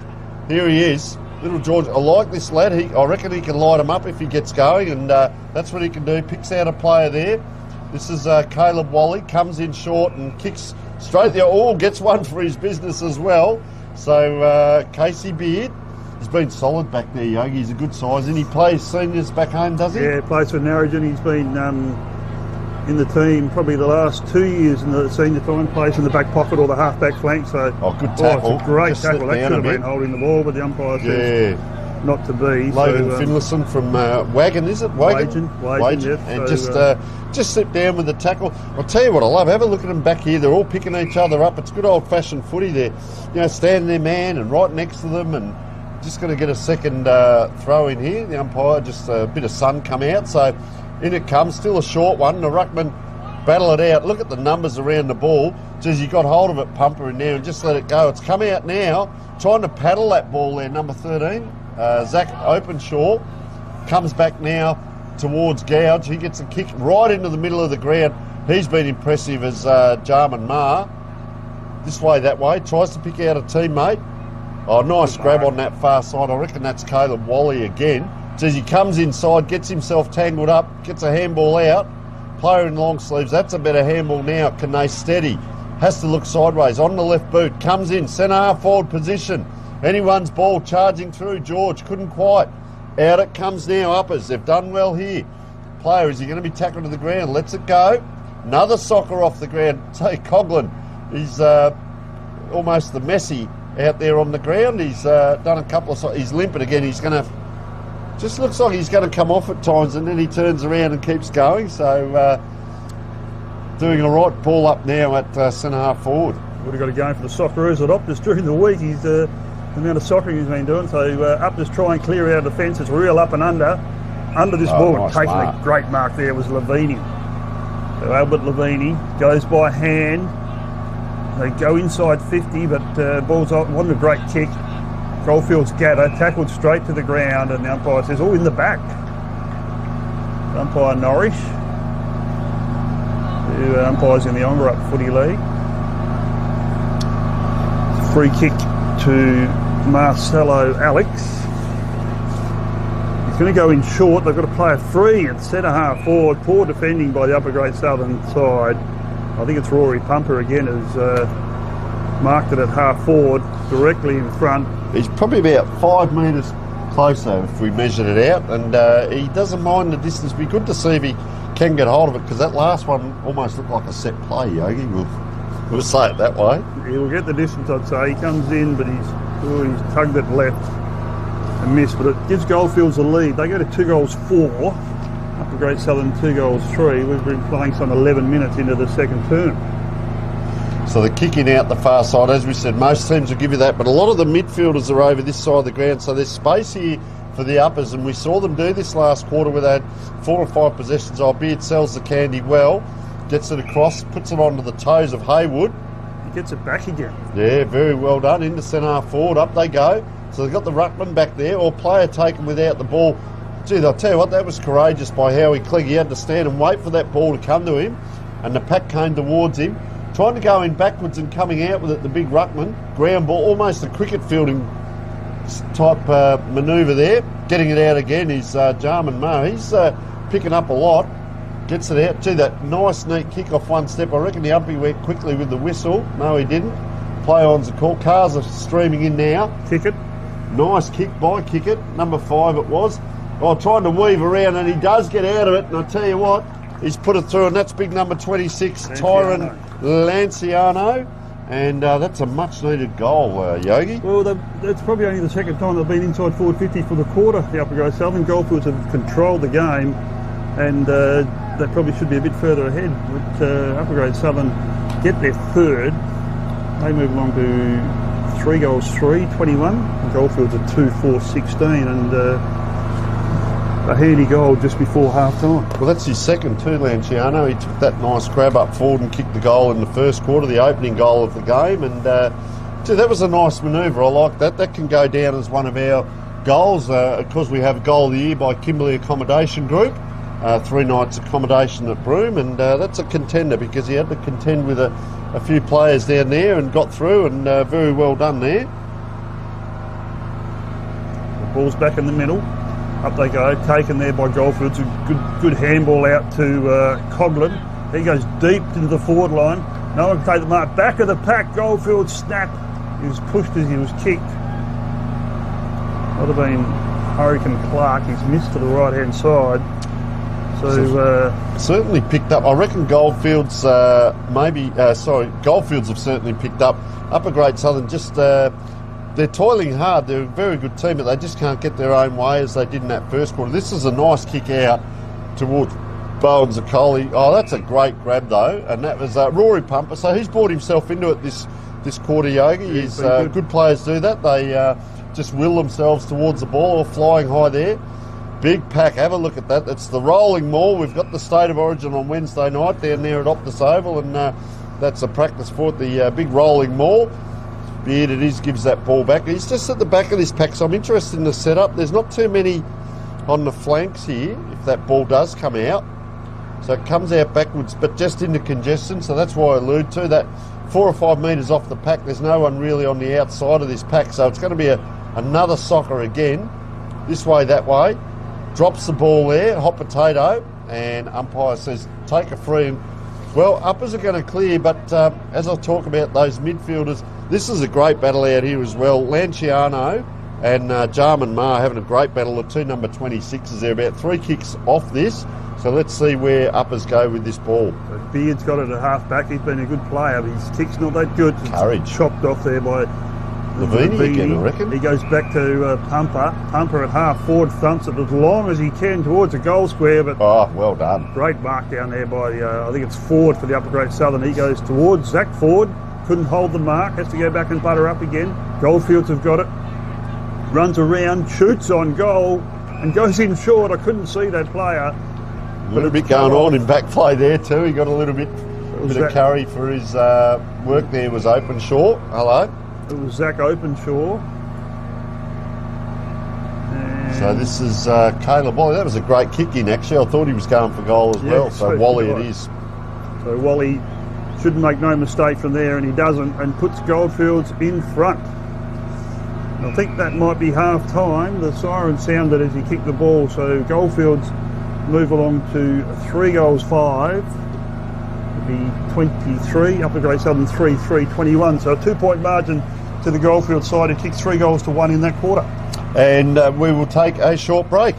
Here he is. Little George, I like this lad. I reckon he can light him up if he gets going, and that's what he can do. Picks out a player there. This is Caleb Wally, comes in short and kicks straight there. Oh, gets one for his business as well. So Casey Beard, he's been solid back there, Yogi. He's a good size, and he plays seniors back home, does he? Yeah, plays for Narrogin. He's been in the team probably the last 2 years in the senior time, plays in the back pocket or the half-back flank. So, good tackle. It's a great tackle. That could have been holding the ball, but the umpire says not to be. Logan Finlayson from Wagon, is it? Wagon, yes. And just sit down with the tackle. I'll tell you what I love. Have a look at them back here. They're all picking each other up. It's good old-fashioned footy there. You know, standing there, man, and right next to them, and just going to get a second throw in here. The umpire, just a bit of sun come out, so in it comes. Still a short one. The ruckman battle it out. Look at the numbers around the ball. Geez, you got hold of it, Pumper, in there and just let it go. It's come out now, trying to paddle that ball there, number 13. Zach Openshaw comes back now towards Gouge. He gets a kick right into the middle of the ground. He's been impressive as Jarman Ma. This way, that way. Tries to pick out a teammate. Oh, nice grab on that far side. I reckon that's Caleb Wally again. Says he comes inside, gets himself tangled up, gets a handball out. Player in long sleeves. That's a better handball now. Can they steady? Has to look sideways. On the left boot. Comes in. Centre half forward position. Anyone's ball charging through. George couldn't quite. Out it comes now. Uppers. They've done well here. Player, is he going to be tackled to the ground? Lets it go. Another soccer off the ground. Say Coughlin. He's almost the Messi out there on the ground. He's done a couple of... He's limping again. He's going to... Just looks like he's going to come off at times, and then he turns around and keeps going. So doing a right ball up now at centre half forward. Would have got a game for the Socceroos at Optus during the week. He's the amount of soccering he's been doing. So Optus try and clear out the fence. It's real up and under this ball. Nice Taking mark. a great mark there was Lavini. So Albert Lavini goes by hand. They go inside 50, but ball's on. Wasn't a great kick. Goldfields gather, tackled straight to the ground, and the umpire says, "Oh, in the back." The umpire Norrish, who umpires in the Ongerup Footy League. Free kick to Marcelo Alex. He's going to go in short. They've got to play a free at centre half forward. Poor defending by the upper grade southern side. I think it's Rory Pumper again has marked it at half forward, directly in front. He's probably about 5 metres closer if we measured it out, and he doesn't mind the distance. It'd be good to see if he can get hold of it, because that last one almost looked like a set play, Yogi. We'll say it that way. He'll get the distance, I'd say. He comes in, but he's tugged it left and missed, but it gives Goldfields a lead. They go to 2 goals 4, Upper Great Southern 2 goals 3. We've been playing some 11 minutes into the second term. So the kicking out the far side, as we said, most teams will give you that, but a lot of the midfielders are over this side of the ground, so there's space here for the uppers, and we saw them do this last quarter where they had 4 or 5 possessions. Beard sells the candy well, gets it across, puts it onto the toes of Haywood. He gets it back again. Yeah, very well done. Into centre half forward, up they go. So they've got the ruckman back there, or player taken without the ball. Gee, I'll tell you what, that was courageous by Howie Clegg. He had to stand and wait for that ball to come to him, and the pack came towards him. Trying to go in backwards and coming out with it, the big ruckman. Ground ball, almost a cricket fielding type manoeuvre there. Getting it out again is Jarman Ma. He's picking up a lot. Gets it out. Gee, that nice, neat kick off one step. I reckon the umpy went quickly with the whistle. No, he didn't. Play on's a call. Cars are streaming in now. Kick it. Nice kick by Kickett. Number 5 it was. Oh, trying to weave around, and he does get out of it. And I tell you what, he's put it through, and that's big number 26, Tyron Lanciano, and that's a much-needed goal, Yogi. Well, that's probably only the second time they've been inside forward 50 for the quarter, the Upper Grade Southern. Goldfields have controlled the game, and they probably should be a bit further ahead. But Upper Grade Southern get their third. They move along to 3 goals 3, 21. And Goldfields are 2, 4, 16, and a handy goal just before half-time. Well, that's his second too, Lanciano. He took that nice grab up forward and kicked the goal in the first quarter, the opening goal of the game. And, gee, that was a nice manoeuvre. I like that. That can go down as one of our goals, because we have Goal of the Year by Kimberley Accommodation Group. 3 nights accommodation at Broome, and that's a contender, because he had to contend with a few players down there and got through, and very well done there. The ball's back in the middle. Up they go, taken there by Goldfields. A good handball out to Coughlin. He goes deep into the forward line. No one can take the mark. Back of the pack, Goldfields snap. He was pushed as he was kicked. Might have been Hurricane Clark. He's missed to the right-hand side. So certainly picked up. I reckon Goldfields Goldfields have certainly picked up. Upper Great Southern just... they're toiling hard. They're a very good team, but they just can't get their own way as they did in that first quarter. This is a nice kick out towards Bowen Zaccoli. Oh, that's a great grab, though. And that was Rory Pumper. So he's brought himself into it this quarter, Yogi. Good players do that. They just will themselves towards the ball, or flying high there. Big pack. Have a look at that. It's the rolling maul. We've got the State of Origin on Wednesday night down there at Optus Oval, and that's a practice for it, the big rolling maul. Beard it is, gives that ball back. He's just at the back of this pack, so I'm interested in the setup. There's not too many on the flanks here, if that ball does come out. So it comes out backwards, but just into congestion, so that's why I allude to that 4 or 5 metres off the pack. There's no one really on the outside of this pack, so it's going to be another soccer again, this way, that way. Drops the ball there, hot potato, and umpire says take a free. Well, uppers are going to clear, but as I talk about those midfielders, this is a great battle out here as well. Lanciano and Jarman Ma having a great battle. The two number 26s there, about 3 kicks off this. So let's see where uppers go with this ball. Beard's got it at half back. He's been a good player, but his kick's not that good. Courage. It's chopped off there by Lavini again, I reckon. He goes back to Pumper. Pumper at half forward, thumps it as long as he can towards the goal square, but Oh, well done. great mark down there by I think it's Ford for the Upper Great Southern. He goes towards Zach Ford, couldn't hold the mark, has to go back and butter up again. Goldfields have got it, runs around, shoots on goal and goes in short. I couldn't see that player. A little bit going on in back play there too. He got a little bit of curry for his work there. Was Openshaw. Hello. It was Zach Openshaw. So this is Caleb Wally. That was a great kick in actually. I thought he was going for goal as well. So Wally it is. So Wally shouldn't make no mistake from there, and he doesn't, and puts Goldfields in front. I think that might be half time. The siren sounded as he kicked the ball, so Goldfields move along to 3 goals 5. It'll be 23, Upper Great Southern 3-3-21. So a 2-point margin to the Goldfields side, who kicked 3 goals to 1 in that quarter. And we will take a short break.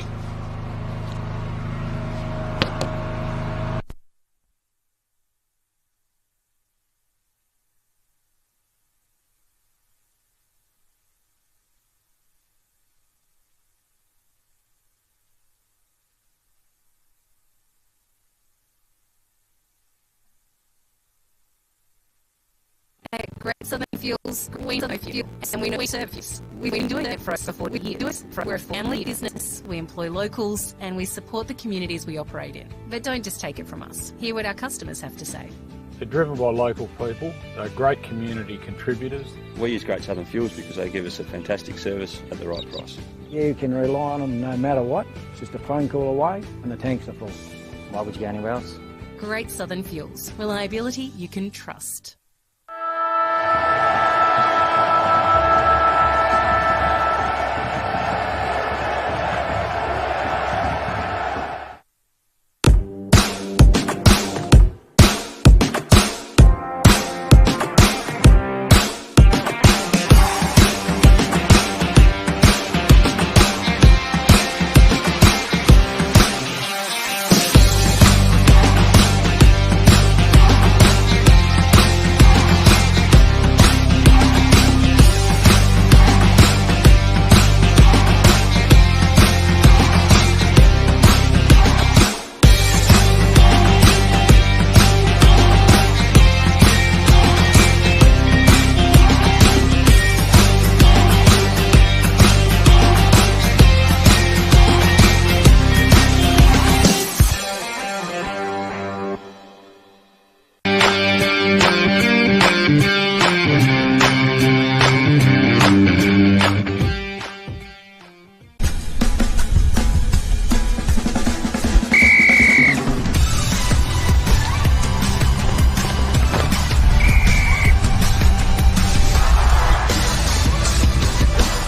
At Great Southern Fuels, we know fuel, and we know we serve you. We've been doing it for us before. We're a family business, we employ locals, and we support the communities we operate in. But don't just take it from us. Hear what our customers have to say. They're driven by local people, they're great community contributors. We use Great Southern Fuels because they give us a fantastic service at the right price. You can rely on them no matter what. It's just a phone call away and the tanks are full. Why would you go anywhere else? Great Southern Fuels. Reliability you can trust.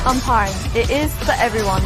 Umpiring. It is for everyone.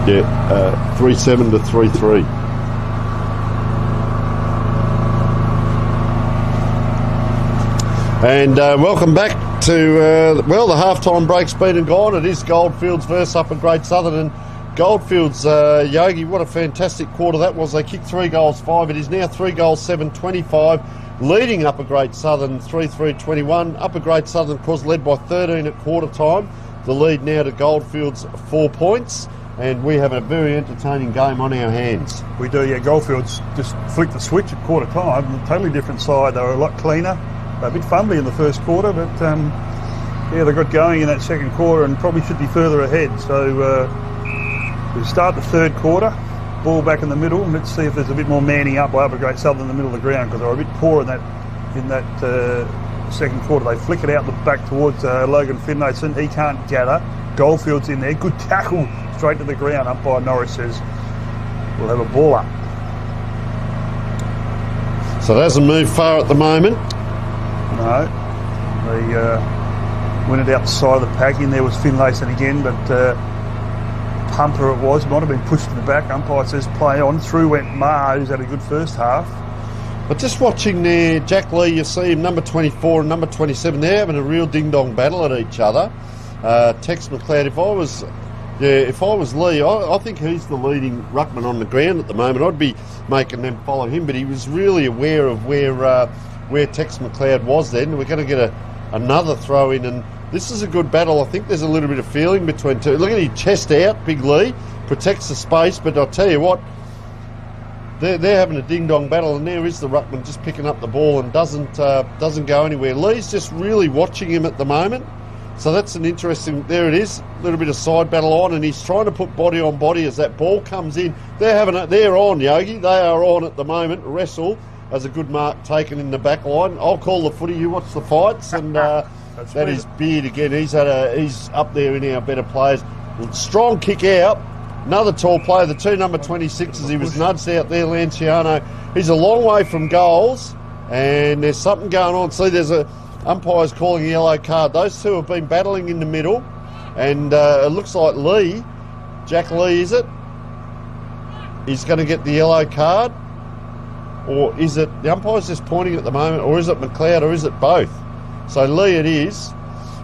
Yeah, 3-7 to 3-3. And welcome back to, well, the halftime break's been and gone. It is Goldfields versus Upper Great Southern. And Goldfields, Yogi, what a fantastic quarter that was. They kicked 3 goals 5. It is now 3 goals 7-25, leading Upper Great Southern 3-3-21. Upper Great Southern, of course, led by 13 at quarter time. The lead now to Goldfields 4 points. And we have a very entertaining game on our hands. We do, yeah. Goldfields just flicked the switch at quarter time. A totally different side. They were a lot cleaner. A bit fumbly in the first quarter, but yeah, they got going in that second quarter and probably should be further ahead. So we start the third quarter, ball back in the middle, and let's see if there's a bit more manning up by Upper Great Southern in the middle of the ground, because they were a bit poor in that second quarter. They flick it out the back towards Logan Finlayson. He can't gather. Goldfields in there. Good tackle straight to the ground. Umpire Norris says we'll have a ball up. So it hasn't moved far at the moment. No, they went it out the side of the pack. In there was Finlayson again, but Pumper it was. Might have been pushed to the back. Umpire says play on. Through went Ma, who's had a good first half. But just watching there, Jack Lee, you see him, number 24 and number 27, they're having a real ding-dong battle at each other. Tex McLeod, if I was Lee, I think he's the leading ruckman on the ground at the moment. I'd be making them follow him, but he was really aware of where Tex McLeod was then. We're going to get another throw in, and this is a good battle. I think there's a little bit of feeling between two. Look at his chest out, Big Lee, protects the space, but I'll tell you what, they're having a ding-dong battle, and there is the ruckman just picking up the ball and doesn't go anywhere. Lee's just really watching him at the moment. So that's an interesting, there it is, a little bit of side battle on, and he's trying to put body on body as that ball comes in. They're on, Yogi, they are on at the moment. Wrestle as a good mark taken in the back line. I'll call the footy, you watch the fights, and that is Beard again. He's up there in our better players. Strong kick out, another tall player, the 2 number 26s, he was nudged out there, Lanciano. He's a long way from goals, and there's something going on. See, there's umpire's calling a yellow card. Those two have been battling in the middle, and it looks like Lee, Jack Lee, is it? He's going to get the yellow card, or is it, the umpire's just pointing at the moment, or is it McLeod, or is it both? So Lee it is.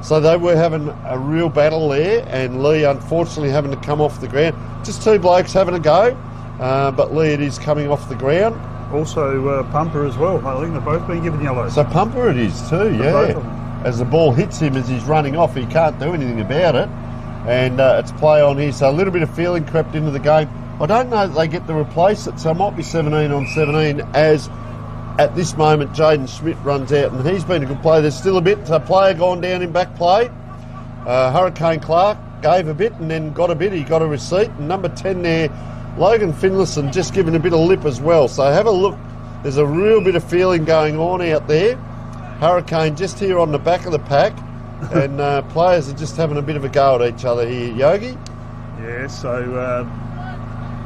So they were having a real battle there, and Lee unfortunately having to come off the ground. Just 2 blokes having a go, but Lee it is coming off the ground. Also Pumper as well. I think they've both been given yellows. So Pumper it is too, yeah. As the ball hits him as he's running off, he can't do anything about it. And it's play on here. So a little bit of feeling crept into the game. I don't know that they get to replace it, so it might be 17 on 17 as at this moment Jaden Schmidt runs out, and he's been a good player. There's still a bit, a player gone down in back play. Hurricane Clark gave a bit and then got a bit. He got a receipt. And number 10 there, Logan Finlayson, just giving a bit of lip as well. So have a look. There's a real bit of feeling going on out there. Hurricane just here on the back of the pack, and players are just having a bit of a go at each other here. Yogi? Yeah, so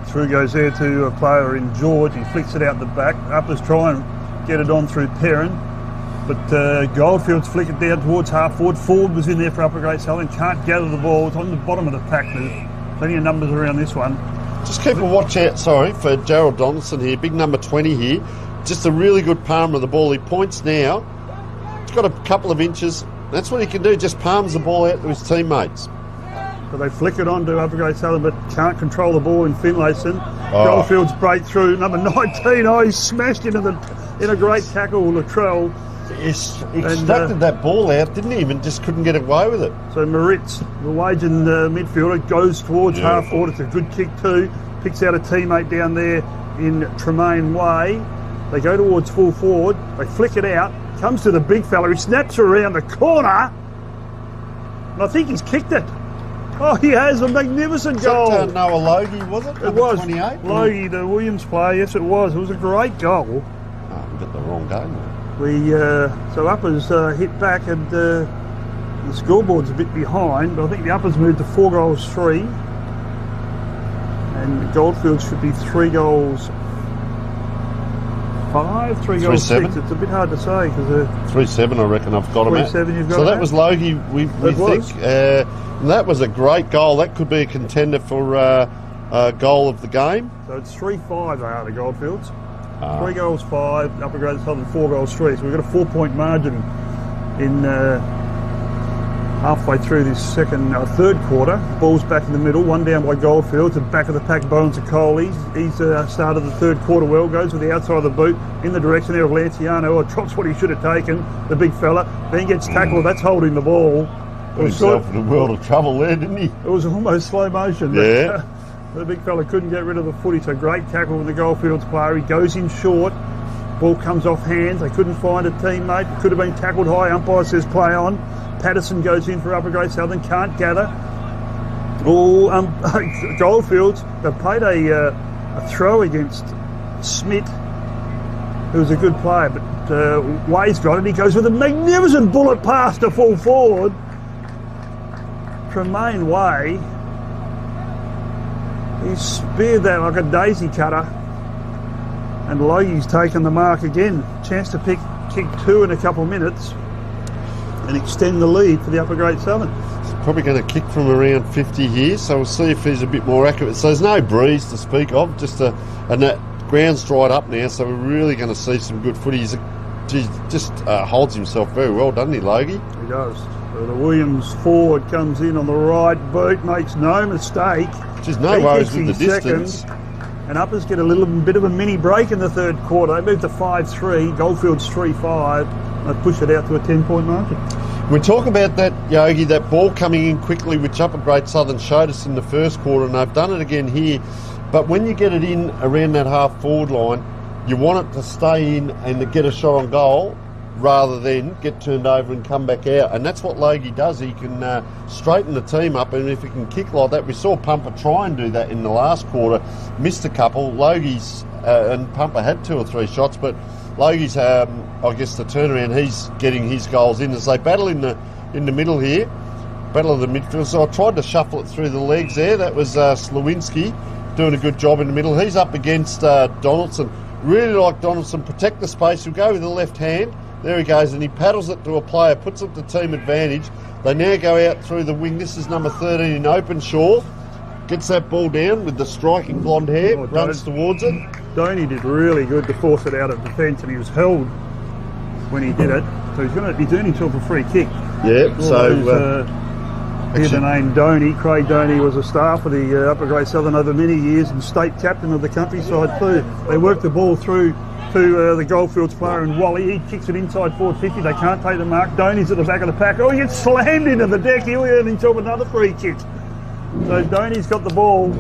through goes there to a player in George. He flicks it out the back. Uppers try and get it on through Perrin, but Goldfields flick it down towards half forward. Ford was in there for Upper Great Southern. Can't gather the ball. It's on the bottom of the pack. There's plenty of numbers around this one. Just keep a watch out, for Gerald Donaldson here, big number 20 here. Just a really good palm of the ball. He points now. He's got a couple of inches. That's what he can do, just palms the ball out to his teammates. So they flick it on to Upper Great Southern, but can't control the ball in Finlayson. Goldfields break through. Number 19, he's smashed into in a great tackle, Latrell. He extracted that ball out, didn't he? And just couldn't get away with it. So Moritz, the Wagen midfielder, goes towards half forward. It's a good kick too. Picks out a teammate down there in Tremaine Way. They go towards full forward. They flick it out. Comes to the big fella. He snaps around the corner. And I think he's kicked it. Oh, he has a magnificent goal. Was that Noah Logie, was it? It was. 28? Logie, the Williams player. Yes, it was. It was a great goal. Oh, we got the wrong game. So Uppers hit back, and the scoreboard's a bit behind, but I think the Uppers moved to 4 goals 3, and Goldfields should be 3 goals 5, 3 goals 6. It's a bit hard to say because 3-7, I reckon I've got them at. 3-7, you've got. So that was Logie. We think that was a great goal. That could be a contender for goal of the game. So it's 3-5 they are, the Goldfields. 3 goals 5, Upper Great Southern 4 goals 3. So we've got a 4-point margin in halfway through this third quarter. Ball's back in the middle, 1 down by Goldfields. The back of the pack, Bones of Cole. He's started the third quarter well, goes with the outside of the boot in the direction there of Lanciano. Drops what he should have taken, the big fella. Then gets tackled, that's holding the ball. Put himself in a world of trouble there, didn't he? It was almost slow motion. Yeah. But, the big fella couldn't get rid of the footy, so great tackle with the Goldfields player. He goes in short. Ball comes off hands. They couldn't find a teammate. Could have been tackled high. Umpire says play on. Patterson goes in for Upper Great Southern. Can't gather. Goldfields, they played a throw against Smith, who was a good player, but Way's got it. He goes with a magnificent bullet pass to full forward. Tremaine Way, he speared that like a daisy cutter, and Logi's taken the mark again. Chance to kick 2 in a couple of minutes and extend the lead for the Upper Great Southern. He's probably going to kick from around 50 here, so we'll see if he's a bit more accurate. So there's no breeze to speak of, and that ground's dried up now, so we're really going to see some good footy. He just holds himself very well, doesn't he, Logie? He does. So the Williams forward comes in on the right boot, makes no mistake. Just no worries with the distance. And Uppers get a little bit of a mini break in the third quarter. They move to 5-3, Goldfields 3-5. They push it out to a 10-point margin. We talk about that, Yogi, that ball coming in quickly, which Upper Great Southern showed us in the first quarter, and they've done it again here. But when you get it in around that half-forward line, you want it to stay in and to get a shot on goal rather than get turned over and come back out. And that's what Logie does. He can straighten the team up, and if he can kick like that, we saw Pumper try and do that in the last quarter, missed a couple. Logie's and Pumper had 2 or 3 shots, but Logie's, I guess, the turnaround, he's getting his goals in as they battle in the middle here, battle of the midfield. So I tried to shuffle it through the legs there. That was Slawinski doing a good job in the middle. He's up against Donaldson. Really like Donaldson, protect the space. He'll go with the left hand. There he goes, and he paddles it to a player, puts it to team advantage. They now go out through the wing. This is number 13 in Openshaw. Gets that ball down with the striking blonde hair, runs towards it. Donny did really good to force it out of defence, and he was held when he did it. So he's earned himself a free kick. Yeah, so... here's the name Donny. Craig Donny was a star for the Upper Great Southern over many years and state captain of the countryside too. They worked the ball through to the Goldfields player and Wally. He kicks it inside forward 50. They can't take the mark. Donny's at the back of the pack. Oh, he gets slammed into the deck. He'll earn himself another free kick. So Donny's got the ball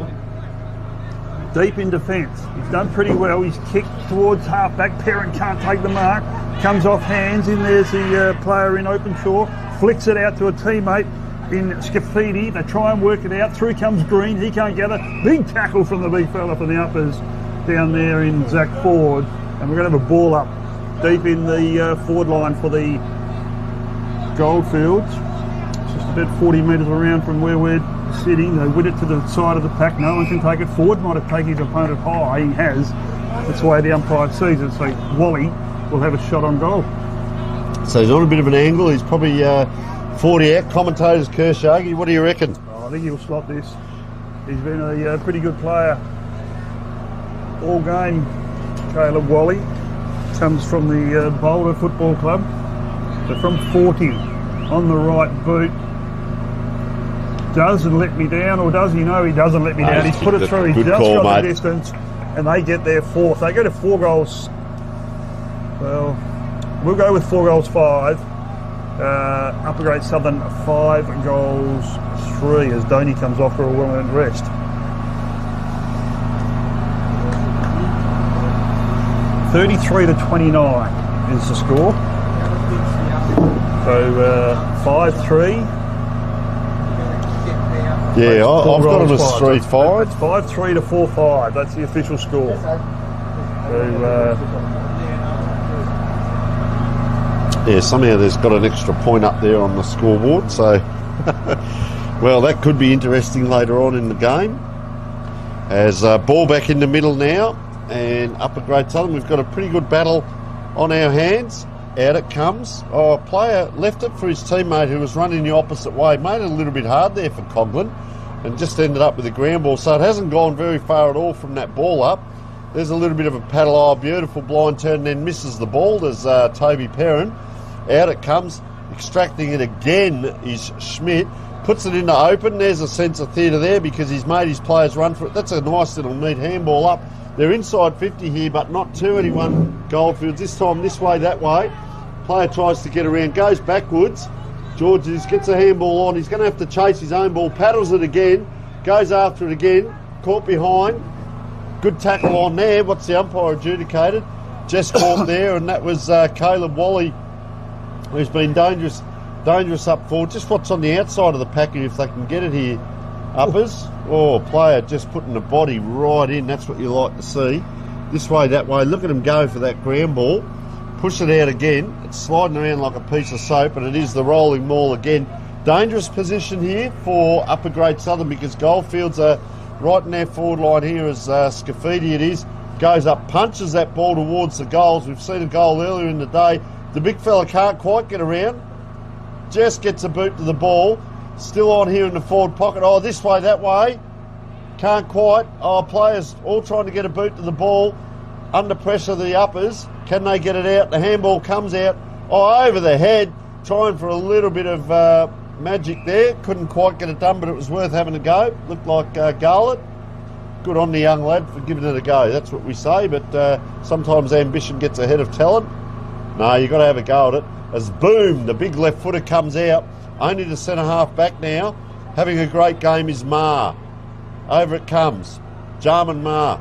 deep in defence. He's done pretty well. He's kicked towards half-back. Parent can't take the mark. Comes off hands. In there's the player in Openshaw. Flicks it out to a teammate in Scafidi. They try and work it out. Through comes Green. He can't get it. Big tackle from the big fella for the Uppers down there in Zach Ford. And we're going to have a ball up deep in the forward line for the Goldfields. It's just about 40 metres around from where we're sitting. They win it to the side of the pack. No one can take it forward. Might have taken his opponent high. He has. That's the way the umpire sees it. So Wally will have a shot on goal. So he's on a bit of an angle. He's probably 40 out. Commentators Kershagi, what do you reckon? I think he'll slot this. He's been a pretty good player all game. Caleb Wally comes from the Boulder Football Club. So from 40 on the right boot. Doesn't let me down, or does he? No, he doesn't let me down. He's put it through. He's just got the distance, and they get their fourth. They go to 4 goals. Well, we'll go with 4 goals 5. Upper Great Southern 5 goals 3 as Donny comes off for a well-earned rest. (33-29) is the score. So 5-3. Yeah, I've got it as 3-5. It's 5-3 to 4-5. That's the official score. So, yeah, somehow there's got an extra point up there on the scoreboard. So, well, that could be interesting later on in the game. As ball back in the middle now, and Upper Great Southern, we've got a pretty good battle on our hands. Out it comes. Oh, a player left it for his teammate who was running the opposite way. Made it a little bit hard there for Coughlin. and just ended up with a ground ball. So it hasn't gone very far at all from that ball up. There's a little bit of a paddle, beautiful blind turn, and then misses the ball. There's Toby Perrin. Out it comes, extracting it again is Schmidt. Puts it into open. There's a sense of theatre there because he's made his players run for it. That's a nice little neat handball up. They're inside 50 here, but not to anyone, Goldfields. This time this way, that way. Player tries to get around, goes backwards. Georges gets a handball on. He's going to have to chase his own ball. Paddles it again. Goes after it again. Caught behind. Good tackle on there. What's the umpire adjudicated? Just caught there, and that was Caleb Wally, who's been dangerous up forward. Just what's on the outside of the pack if they can get it here. Uppers. Oh, player just putting the body right in. That's what you like to see. This way, that way. Look at him go for that ground ball. Push it out again. It's sliding around like a piece of soap, and it is the rolling maul again. Dangerous position here for Upper Great Southern because Goldfields are right in their forward line here as Scafidi it is. Goes up, punches that ball towards the goals. We've seen a goal earlier in the day. The big fella can't quite get around. Just gets a boot to the ball. Still on here in the forward pocket. Oh, this way, that way. Can't quite. Oh, players all trying to get a boot to the ball. Under pressure, the uppers. Can they get it out? The handball comes out. Oh, over the head. Trying for a little bit of magic there. Couldn't quite get it done, but it was worth having a go. Looked like Garlett. Good on the young lad for giving it a go. That's what we say, but sometimes ambition gets ahead of talent. No, you've got to have a go at it. As boom, the big left footer comes out. Only the centre half back now. Having a great game is Ma. Over it comes. Jarman Ma.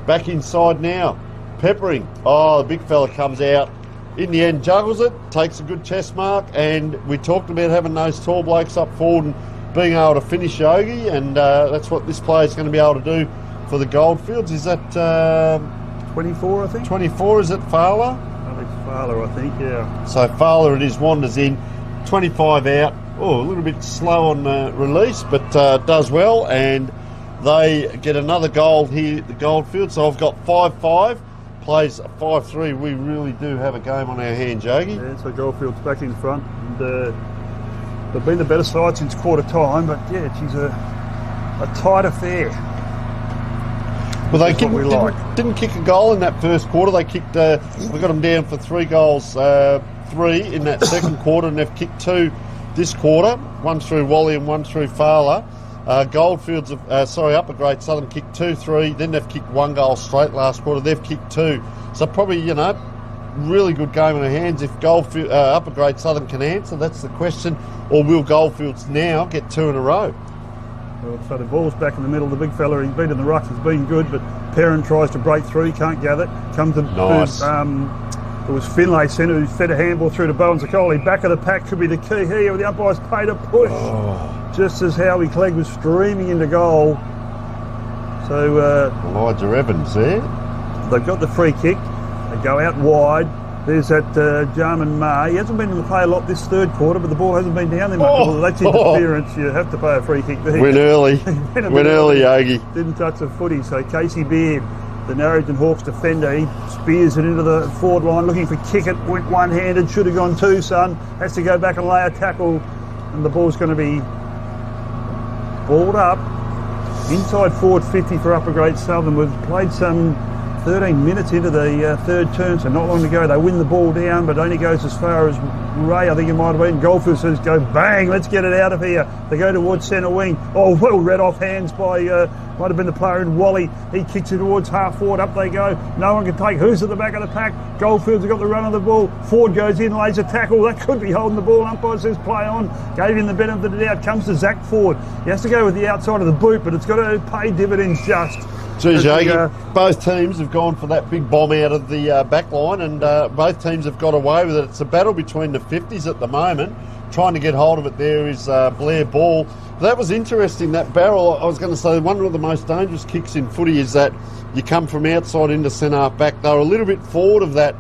Back inside now. Peppering. Oh, the big fella comes out. In the end, juggles it. Takes a good chest mark. And we talked about having those tall blokes up forward and being able to finish Yogi. And that's what this player's going to be able to do for the Goldfields. Is that 24, I think. 24, is it Fowler? Alex Fowler, I think, yeah. So Fowler it is, wanders in. 25 out. Oh, a little bit slow on release, but does well. And they get another goal here, the Goldfields. So I've got 5-5. Plays 5-3. We really do have a game on our hands, Yogi. Yeah, so Goldfields back in front. And they've been the better side since quarter time, but yeah, she's a tight affair. Well, they didn't kick a goal in that first quarter. They kicked. We got them down for 3 goals, 3 in that second quarter, and they've kicked 2 this quarter. 1 through Wally and 1 through Fowler. Goldfields, Upper Great Southern kicked 2-3. Then they've kicked 1 goal straight last quarter. They've kicked 2. So probably, really good game in their hands. If Upper Great Southern can answer, that's the question. Or will Goldfields now get 2 in a row? Well, so the ball's back in the middle. The big fella, he's been in the ruck, has been good, but Perrin tries to break through, can't gather. Comes to nice. It was Finlay centre who fed a handball through to Bowen Zakoli. Back of the pack could be the key here. The umpires paid a push. Just as Howie Clegg was streaming into goal. So Elijah Evans there. They've got the free kick. They go out wide. There's that Jarman Ma. He hasn't been in the play a lot this third quarter, but the ball hasn't been down there much. Well, that's interference. You have to pay a free kick there. Went early. Went early, Yogi. Didn't touch the footy. So Casey Beard, the Narrogin Hawks defender, he spears it into the forward line, looking for kick it. Went one-handed. Should have gone 2, son. Has to go back and lay a tackle. And the ball's going to be balled up. Inside forward 50 for Upper Great Southern. We've played some 13 minutes into the third term, so not long to go. They win the ball down, but only goes as far as Ray, I think it might have been. Goldfield says, go bang, let's get it out of here. They go towards centre wing. Oh, well read off hands by, might have been the player in Wally. He kicks it towards half forward, up they go. No one can take. Who's at the back of the pack? Goldfields have got the run of the ball. Ford goes in, lays a tackle. That could be holding the ball. Umpire says play on. Gave him the benefit of the doubt. Comes to Zach Ford. He has to go with the outside of the boot, but it's got to pay dividends just. Geez, Yogi, both teams have gone for that big bomb out of the back line, and both teams have got away with it. It's a battle between the 50s at the moment. Trying to get hold of it there is Blair Ball. That was interesting, that barrel. I was going to say one of the most dangerous kicks in footy is that you come from outside into centre-half back. They were a little bit forward of that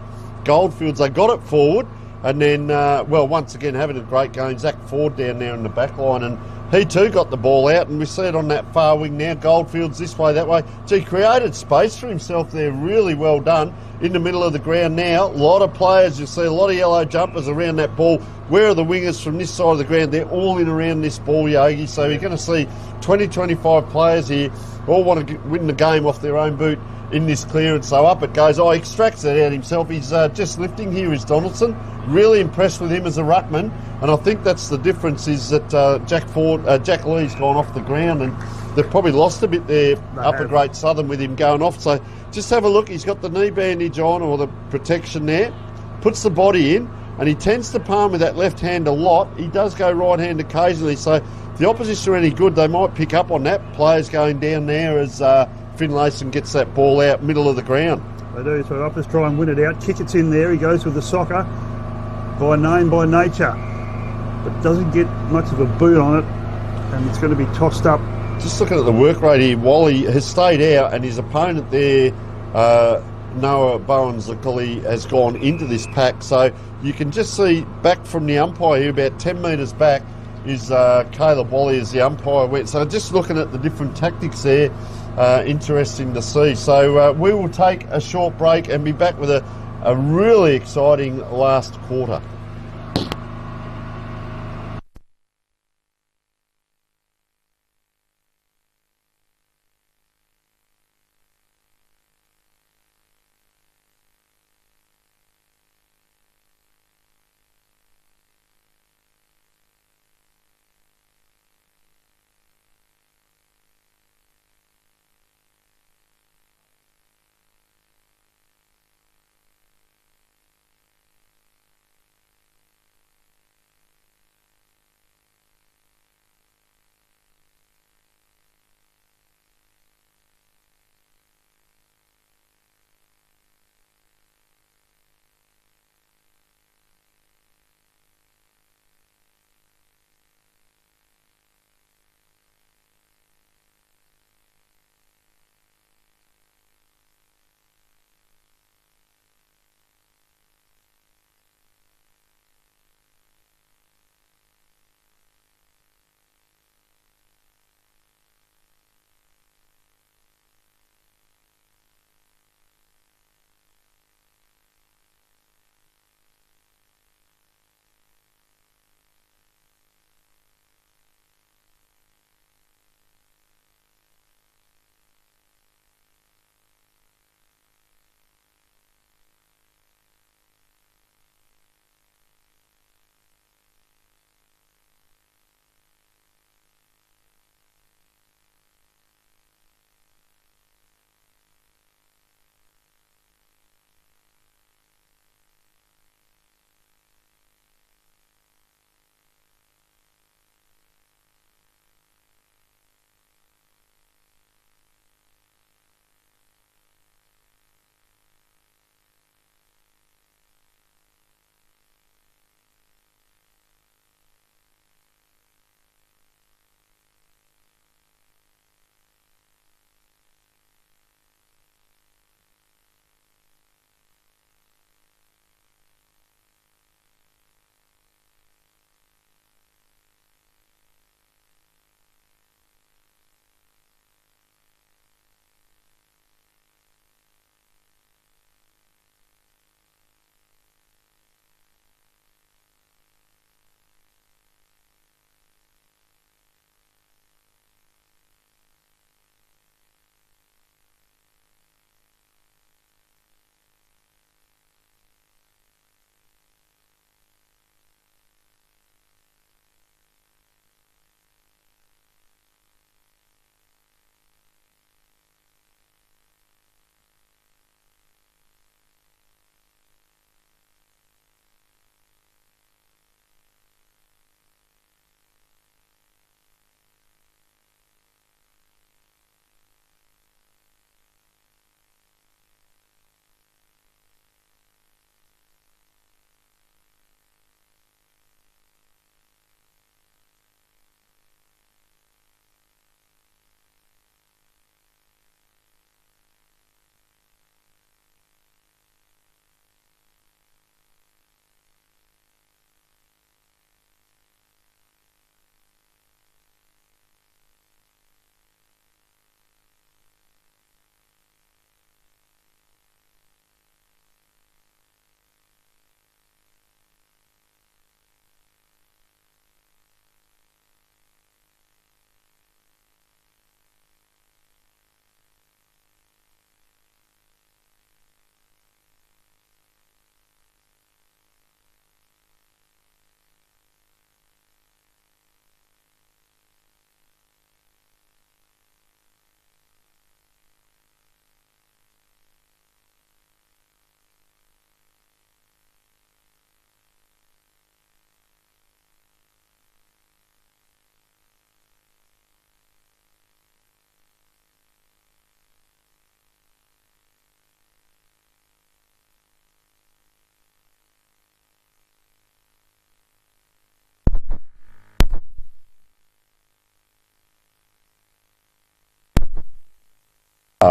Goldfields. They got it forward, and then, once again, having a great game. Zach Ford down there in the back line, and He too got the ball out, and we see it on that far wing now. Goldfields this way, that way. So he created space for himself there. Really well done. In the middle of the ground now. A lot of players. You'll see a lot of yellow jumpers around that ball. Where are the wingers from this side of the ground? They're all in around this ball, Yogi. So you're going to see 20, 25 players here all want to win the game off their own boot in this clearance. So up it goes. Oh, he extracts it out himself. He's just lifting here is Donaldson. Really impressed with him as a ruckman. And I think that's the difference is that Jack Lee's gone off the ground, and they've probably lost a bit there up at Great Southern with him going off. So just have a look. He's got the knee bandage on, or the protection there. Puts the body in, and he tends to palm with that left hand a lot. He does go right hand occasionally. So if the opposition are any good, they might pick up on that. Players going down there as Finlayson gets that ball out middle of the ground. They do. So uppers try and win it out. Kickett's in there. He goes with the soccer by name, by nature, but doesn't get much of a boot on it, and it's going to be tossed up. Just looking at the work rate here, Wally has stayed out, and his opponent there, Noah Bowens-Lickley, has gone into this pack. So you can just see back from the umpire here, about 10 metres back, is Caleb Wally as the umpire went. So just looking at the different tactics there, interesting to see. So we will take a short break and be back with a really exciting last quarter.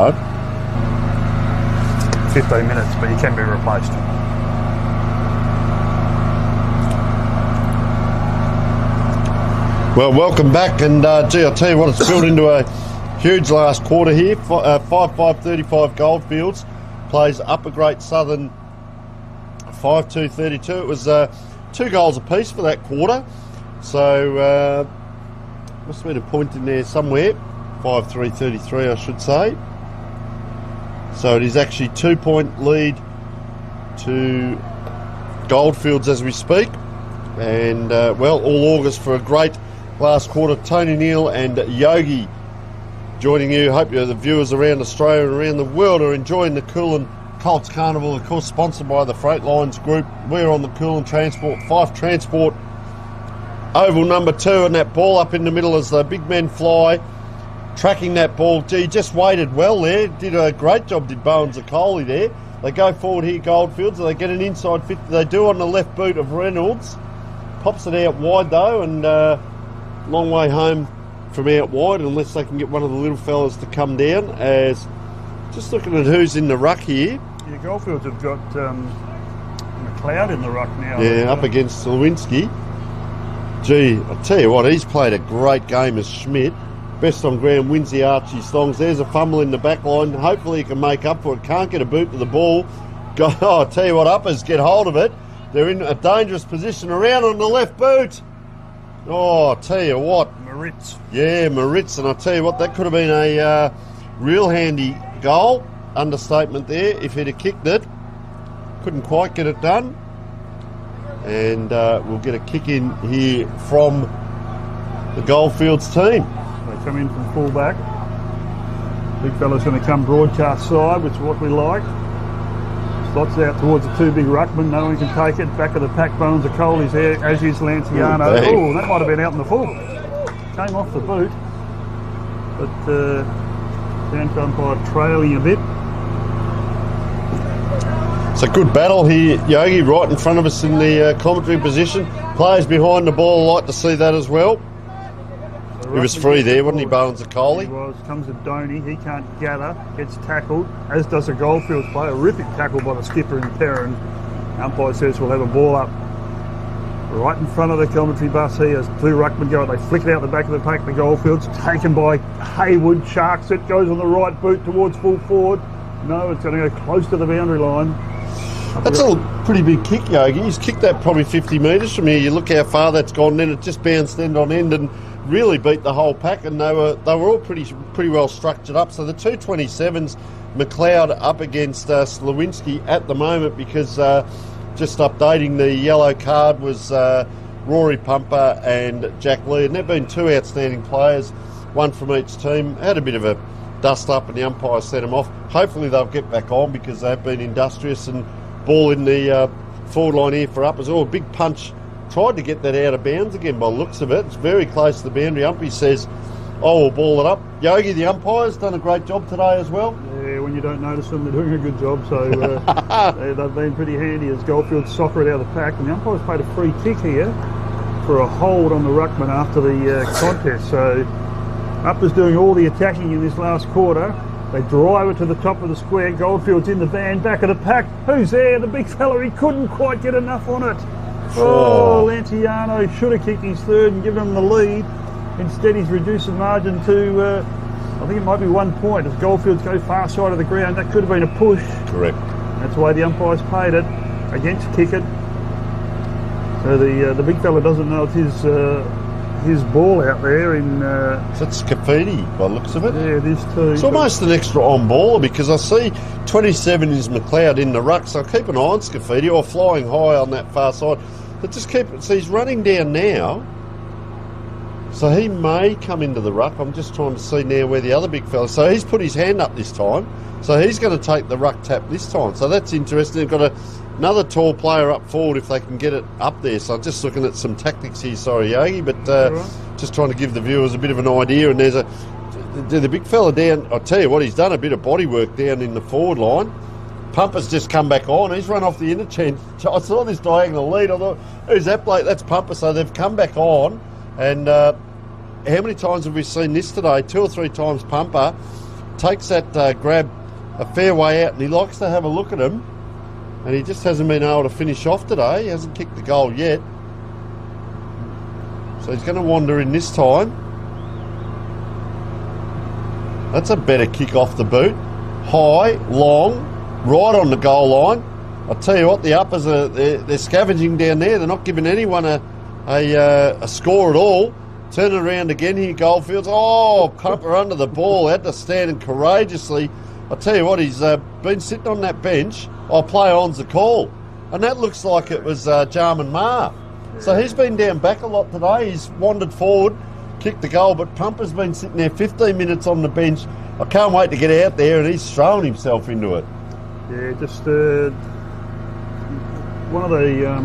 So, 15 minutes, but he can be replaced. well, welcome back, and gee, I'll tell you what, it's built into a huge last quarter here. 5-5-35 Goldfields plays Upper Great Southern 5-2-32. It was 2 goals apiece for that quarter, so must have been a point in there somewhere. 5-3-33, I should say. So it is actually 2-point lead to Goldfields as we speak. And, well, all August for a great last quarter. Tony Neal and Yogi joining you. Hope the viewers around Australia and around the world are enjoying the Coolin Colts Carnival, of course, sponsored by the Freight Lines Group. We're on the Coolin Transport, Fife Transport. Oval number 2, and that ball up in the middle as the big men fly. Tracking that ball, gee, just waited well there. Did a great job, did Bowen Zakoli there. They go forward here, Goldfields, and they get an inside 50. They do on the left boot of Reynolds. Pops it out wide though, and long way home from out wide, unless they can get one of the little fellas to come down. As just looking at who's in the ruck here. Yeah, Goldfields have got McLeod in the ruck now. Yeah, up against Lewinsky. Gee, I'll tell you what, he's played a great game as Schmidt. Best on ground, wins the Archie Slongs. There's a fumble in the back line. Hopefully he can make up for it. Can't get a boot to the ball. I'll tell you what, uppers get hold of it. They're in a dangerous position around on the left boot. Oh, I'll tell you what. Moritz. Yeah, Moritz. And I'll tell you what, that could have been a real handy goal. Understatement there. If he'd have kicked it, couldn't quite get it done. And we'll get a kick in here from the Goldfields team. They come in from full-back. Big fella's going to come broadcast side, which is what we like. Slots out towards the 2 big ruckmen. No one can take it. Back of the pack, Bones of Cole is there, as is Lanciano. Oh, that might have been out in the full. Came off the boot. But sound umpire trailing a bit. It's a good battle here, Yogi, right in front of us in the commentary position. Players behind the ball, like to see that as well. He was free there, wasn't he, Bowen Zakoli? He was. Comes to Doney. He can't gather. Gets tackled, as does a Goldfields player. Horrific tackle by the skipper in Perrin. Umpire says we'll have a ball up right in front of the commentary bus here as 2 ruckmen go. They flick it out the back of the pack. The Goldfields taken by Haywood. Sharks it. Goes on the right boot towards full forward. No, it's going to go close to the boundary line. That's a pretty big kick, Yogi. He's kicked that probably 50 metres from here. You look how far that's gone, then it just bounced end on end and really beat the whole pack, and they were all pretty well structured up. So the 227s, McLeod up against Slawinski at the moment, because just updating the yellow card was Rory Pumper and Jack Lee, and they've been 2 outstanding players, one from each team. Had a bit of a dust up and the umpire set them off. Hopefully they'll get back on, because they've been industrious. And ball in the forward line here for uppers. Oh, a big punch. Tried to get that out of bounds again by the looks of it. It's very close to the boundary. Umpy says, oh, we'll ball it up. Yogi, the umpire's done a great job today as well. Yeah, when you don't notice them, they're doing a good job. So they've been pretty handy as Goldfields soccer it out of the pack. And the umpire's played a free kick here for a hold on the ruckman after the contest. So uppers doing all the attacking in this last quarter. They drive it to the top of the square. Goldfields in the van, back of the pack. Who's there? The big fella. He couldn't quite get enough on it. Oh, Lanciano should have kicked his 3rd and given him the lead. Instead, he's reduced the margin to, I think it might be 1 point. As Goldfields go far side of the ground, that could have been a push. Correct. That's why the umpires played it against kick it. So the big fella doesn't know it's his ball out there in... That's Scafidi by the looks of it. Yeah, it is too. It's almost an extra on-baller, because I see 27 is McLeod in the ruck, so I'll keep an eye on Scafidi, or flying high on that far side. But just keep it. So he's running down now, so he may come into the ruck. I'm just trying to see now where the other big fella... So he's put his hand up this time, so he's going to take the ruck tap this time. So that's interesting. They've got another tall player up forward if they can get it up there. So I'm just looking at some tactics here, sorry Yogi, but just trying to give the viewers a bit of an idea. And there's the big fella down, I'll tell you what, he's done a bit of body work down in the forward line. Pumper's just come back on. He's run off the interchange. I saw this diagonal lead. I thought, who's that bloke? That's Pumper. So they've come back on. And how many times have we seen this today? 2 or 3 times Pumper takes that grab a fair way out, and he likes to have a look at him, and he just hasn't been able to finish off today. He hasn't kicked the goal yet. So he's going to wander in this time. That's a better kick off the boot. High, long, right on the goal line. I'll tell you what, the uppers they're scavenging down there. They're not giving anyone a score at all. Turn it around again here, Goldfields. Oh, pumper under the ball. Had to stand and courageously. I'll tell you what, he's been sitting on that bench. Play on's the call. And that looks like it was Jarman Marr. So he's been down back a lot today. He's wandered forward, kicked the goal, but Pumper's been sitting there 15 minutes on the bench. I can't wait to get out there, and he's thrown himself into it. Yeah, just one of the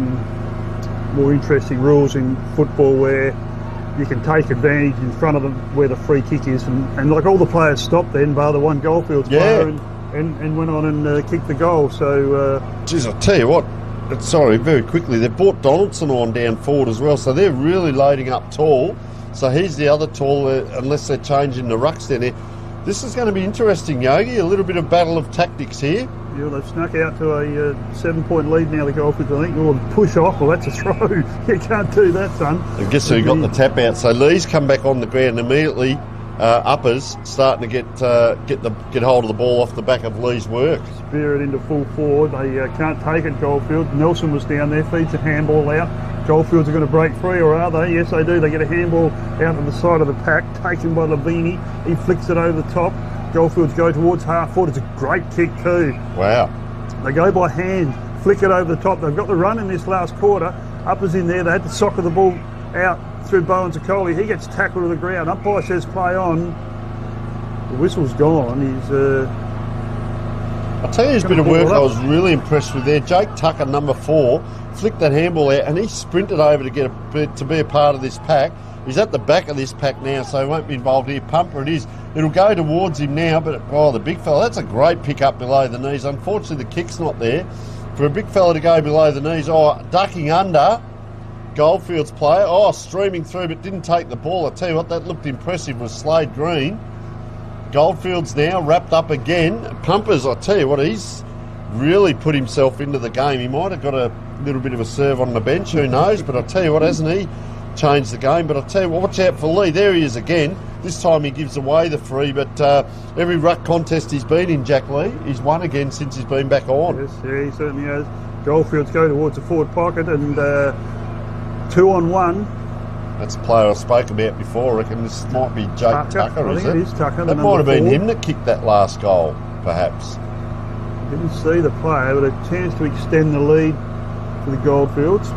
more interesting rules in football where you can take advantage in front of them where the free kick is, and like all the players stopped then, bar the one Goldfields player, and went on and kicked the goal. So, geez, I'll tell you what. Sorry, very quickly, they've brought Donaldson on down forward as well, so they're really loading up tall. So he's the other tall, unless they're changing the rucks down there. This is going to be interesting, Yogi. A little bit of battle of tactics here. Yeah, they've snuck out to a 7-point lead now, the Goldfields, I think. Or push off, well, that's a throw. You can't do that, son. I guess who got the tap out. So Lee's come back on the ground immediately. Uppers starting to get hold of the ball off the back of Lee's work. Spear it into full forward. They can't take it, Goldfield. Nelson was down there, feeds a handball out. Goldfields are going to break free, or are they? Yes, they do. They get a handball out to the side of the pack, taken by Lavini. He flicks it over the top. Goldfields go towards half forward. It's a great kick too. Wow. They go by hand, flick it over the top. They've got the run in this last quarter. Uppers in there. They had to soccer the ball out through Bowen Zakoli. He gets tackled to the ground. Umpire says play on. The whistle's gone. He's I'll tell you his bit of work I was really impressed with there. Jake Tucker, number 4, flicked that handball out, and he sprinted over to be a part of this pack. He's at the back of this pack now, so he won't be involved here. Pumper it is. It'll go towards him now, but the big fella, that's a great pick up below the knees. Unfortunately, the kick's not there. For a big fella to go below the knees, ducking under. Goldfields player, streaming through, but didn't take the ball. I tell you what, that looked impressive with Slade Green. Goldfields now wrapped up again. Pumpers, I tell you what, he's really put himself into the game. He might have got a little bit of a serve on the bench, who knows, but I tell you what, hasn't he changed the game? But I tell you what, watch out for Lee. There he is again. This time he gives away the free, but every ruck contest he's been in, Jack Lee, he's won again since he's been back on. Yes, yeah, he certainly has. Goldfields go towards the forward pocket, and 2-on-1. That's a player I spoke about before. I reckon this might be Jake Tucker, is it? It is Tucker. That might have been him that kicked that last goal, perhaps. Didn't see the player, but a chance to extend the lead for the Goldfields.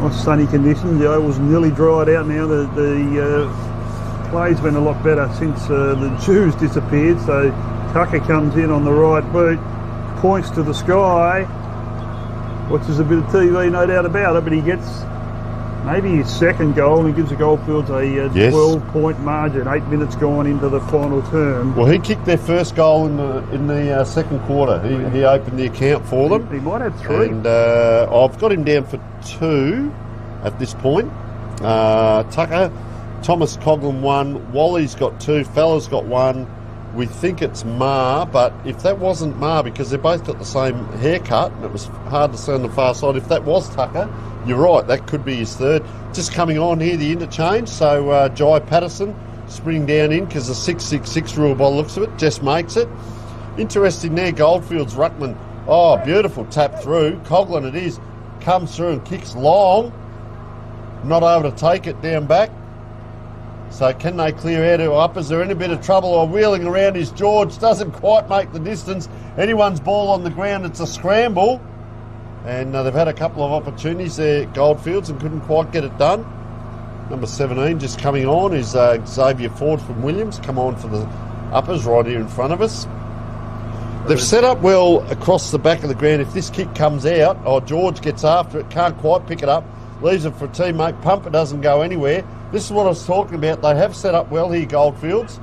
Nice sunny conditions. The oval's nearly dried out now. The play's been a lot better since the Jews disappeared. So Tucker comes in on the right boot, points to the sky, watches a bit of TV, no doubt about it, but he gets maybe his second goal, and he gives the Goldfields a 12-point margin. 8 minutes gone into the final term. Well, he kicked their first goal in the second quarter. He opened the account for them. He might have 3. And I've got him down for 2 at this point. Tucker, Thomas Coughlin 1, Wally's got 2, Fella's got 1. We think it's Marr, but if that wasn't Marr, because they both got the same haircut, and it was hard to see on the far side, if that was Tucker, you're right, that could be his third. Just coming on here, the interchange, so Jai Patterson springing down in, because the 6-6-6 rule by the looks of it, just makes it. Interesting there, Goldfields Ruckman. Oh, beautiful tap through. Coughlin it is, comes through and kicks long. Not able to take it down back. So can they clear out? Uppers are in a bit of trouble, or wheeling around is George. Doesn't quite make the distance. Anyone's ball on the ground, it's a scramble. And they've had a couple of opportunities there, Goldfields, and couldn't quite get it done. Number 17 just coming on is Xavier Ford from Williams. Come on for the Uppers right here in front of us. They've set up well across the back of the ground. If this kick comes out, George gets after it, can't quite pick it up, leaves it for a teammate. Pumper doesn't go anywhere. This is what I was talking about. They have set up well here, Goldfields.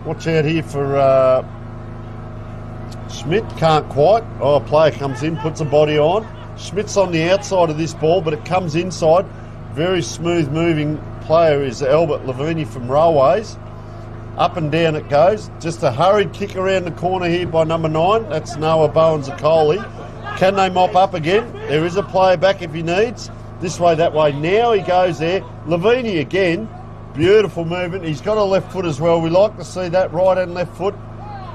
Watch out here for Schmidt. Can't quite. A player comes in, puts a body on. Schmidt's on the outside of this ball, but it comes inside. Very smooth moving player is Albert Lavini from Railways. Up and down it goes. Just a hurried kick around the corner here by number 9. That's Noah Bowens-Akoli. Can they mop up again? There is a player back if he needs. This way, that way. Now he goes there. Lavini again. Beautiful movement. He's got a left foot as well. We like to see that right and left foot.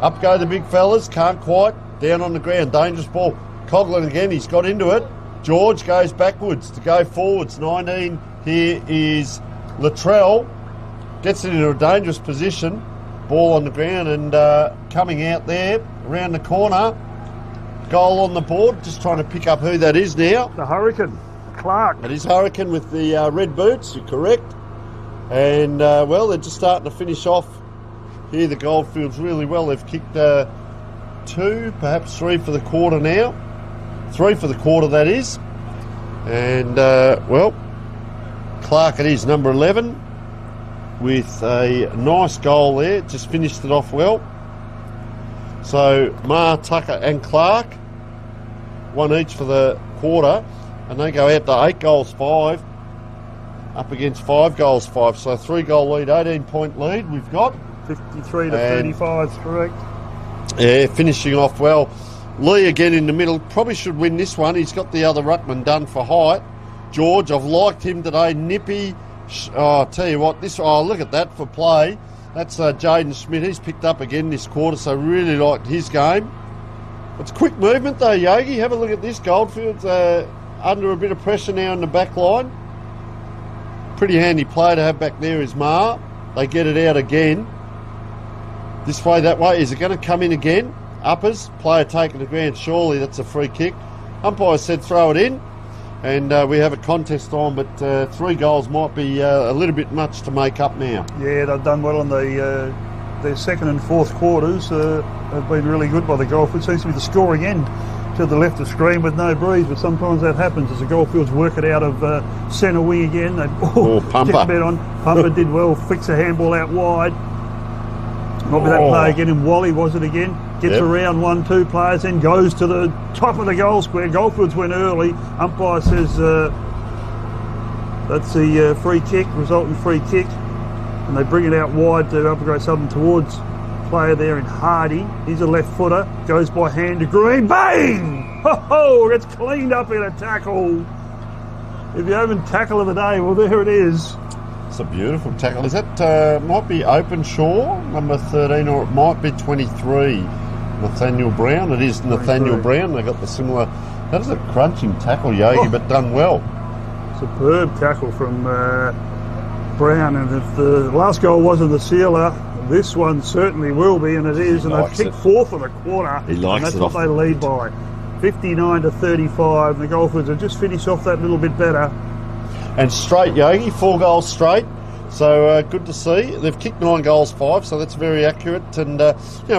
Up go the big fellas. Can't quite. Down on the ground. Dangerous ball. Coughlin again. He's got into it. George goes backwards to go forwards. 19 here is Latrell. Gets it into a dangerous position. Ball on the ground and coming out there around the corner. Goal on the board. Just trying to pick up who that is now. The Hurricane, Clark. It is Hurricane with the red boots. You're correct. And, well, they're just starting to finish off here, the Goldfields, really well. They've kicked 2, perhaps 3 for the quarter now. 3 for the quarter, that is. And, well, Clark it is, number 11, with a nice goal there. Just finished it off well. So, Ma, Tucker and Clark, 1 each for the quarter. And they go out to 8 goals 5. Up against 5 goals 5, so 3-goal lead, 18-point lead we've got. 53 to 35, correct. Yeah, finishing off well. Lee again in the middle, probably should win this one. He's got the other ruckman done for height. George, I've liked him today. Nippy, I'll tell you what, look at that for play. That's Jaden Schmidt. He's picked up again this quarter, so really liked his game. It's quick movement though, Yogi. Have a look at this. Goldfields under a bit of pressure now in the back line. Pretty handy play to have back there is Ma. They get it out again. This way, that way. Is it going to come in again? Uppers. Player taking the ground. Surely that's a free kick. Umpire said throw it in. And we have a contest on, but 3 goals might be a little bit much to make up now. Yeah, they've done well on their second and fourth quarters. Have been really good by the Goldfields. Seems to be the scoring end to the left of screen with no breeze, but sometimes that happens as the Goldfields work it out of centre wing again. They Pumper. Bet on. Pumper did well, flicks a handball out wide. Might be that play again, and Wally was it again. Gets around 1-2 players, then goes to the top of the goal square. Goldfields went early. Umpire says that's the free kick, resultant free kick. And they bring it out wide to Upper Southern towards player there in Hardy. He's a left footer, goes by hand to Green, bang! Ho, gets cleaned up in a tackle. If you haven't tackle of the day, well there it is. It's a beautiful tackle. Is that might be Openshaw, number 13, or it might be 23, Nathaniel Brown. It is Nathaniel Brown. They got the similar. That is a crunching tackle, Yogi, but done well. Superb tackle from Brown, and if the last goal wasn't the sealer, this one certainly will be, and it is. And they've kicked 4th for the quarter. He likes and that's it what they lead by. 59 to 35. The Goldfields have just finished off that little bit better. And straight, Yogi, 4 goals straight. So good to see. They've kicked 9 goals 5, so that's very accurate. And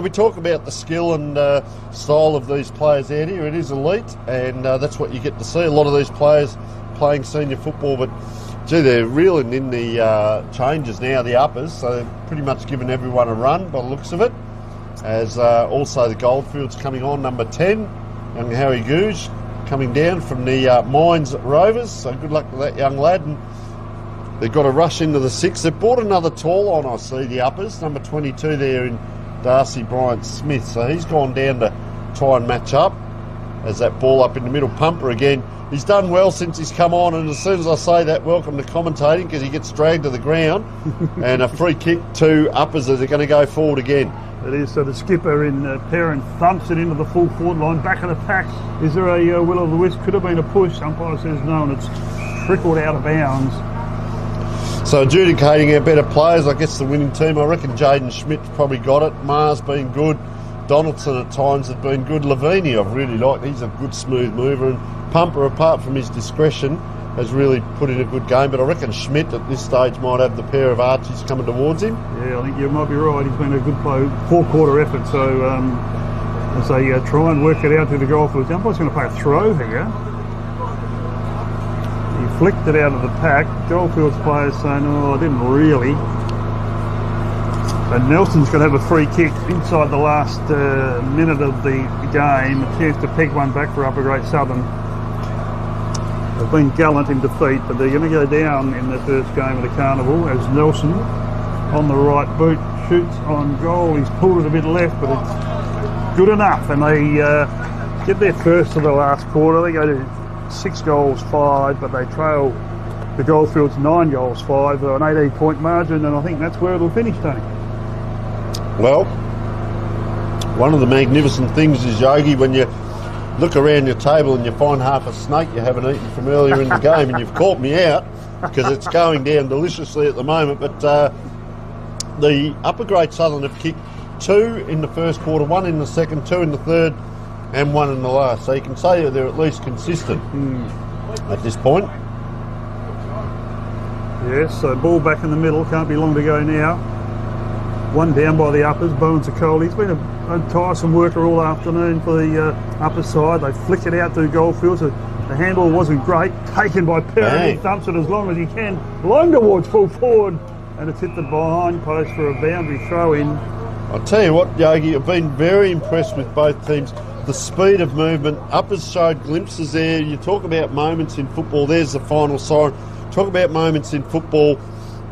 we talk about the skill and style of these players out here. It is elite, and that's what you get to see. A lot of these players playing senior football, but gee, they're reeling in the changes now, the uppers. So they're pretty much giving everyone a run by the looks of it. As also the Goldfields coming on, number 10, young Harry Gouge, coming down from the Mines Rovers. So good luck to that young lad. And they've got to rush into the 6. They've brought another tall on, I see, the uppers. Number 22 there in Darcy Bryant Smith. So he's gone down to try and match up. As that ball up in the middle, Pumper again. He's done well since he's come on, and as soon as I say that, welcome to commentating, because he gets dragged to the ground. And a free kick to uppers as they're going to go forward again. It is. So the skipper in Perrin thumps it into the full forward line, back of the pack. Is there a will o' the wisp? Could have been a push. Umpire says no, and it's trickled out of bounds. So adjudicating our better players, I guess the winning team, I reckon Jaden Schmidt's probably got it. Ma's been good. Donaldson at times has been good. Lavini I've really liked. He's a good smooth mover. And Pumper, apart from his discretion, has really put in a good game. But I reckon Schmidt at this stage might have the pair of Archies coming towards him. Yeah, I think you might be right. He's been a good play, 4-quarter effort. So as they try and work it out through the Goldfields, the umpire's going to play a throw here. He flicked it out of the pack. Goldfields players saying, oh, I didn't really. And Nelson's going to have a free kick inside the last minute of the game. A chance to peg one back for Upper Great Southern. They've been gallant in defeat, but they're going to go down in the first game of the Carnival as Nelson on the right boot shoots on goal. He's pulled it a bit left, but it's good enough. And they get their first of the last quarter. They go to 6 goals, 5, but they trail the Goldfields 9 goals, 5, an 18-point margin, and I think that's where it'll finish, Tony. Well, one of the magnificent things is, Yogi, when you look around your table and you find half a snake you haven't eaten from earlier in the game, and you've caught me out because it's going down deliciously at the moment. But the upper grade Southern have kicked 2 in the first quarter, 1 in the second, 2 in the third, and 1 in the last. So you can say that they're at least consistent at this point. Yes, so ball back in the middle, can't be long to go now. 1 down by the uppers, Bowen's a Cole. He's been a tiresome worker all afternoon for the upper side. They flick it out to Goldfields. The handball wasn't great, taken by Perry. He thumps it as long as he can, long towards full forward, and it's hit the behind post for a boundary throw in. I'll tell you what, Yogi, I've been very impressed with both teams. The speed of movement, uppers showed glimpses there. You talk about moments in football, there's the final siren. Talk about moments in football,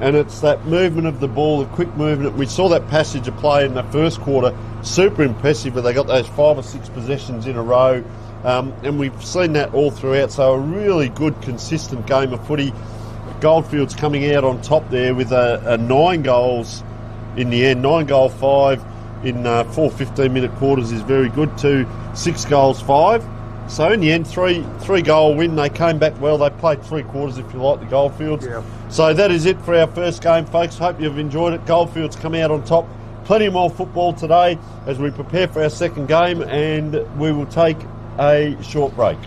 and it's that movement of the ball, the quick movement. We saw that passage of play in the first quarter, super impressive, where they got those 5 or 6 possessions in a row, and we've seen that all throughout. So a really good, consistent game of footy. Goldfields coming out on top there with a 9 goals in the end, 9 goal 5 in 4 15-minute quarters is very good, to 6 goals 5. So in the end, three goal win. They came back well. They played 3 quarters, if you like, the Goldfields. Yeah. So that is it for our first game, folks. Hope you've enjoyed it. Goldfields come out on top. Plenty more football today as we prepare for our second game, and we will take a short break.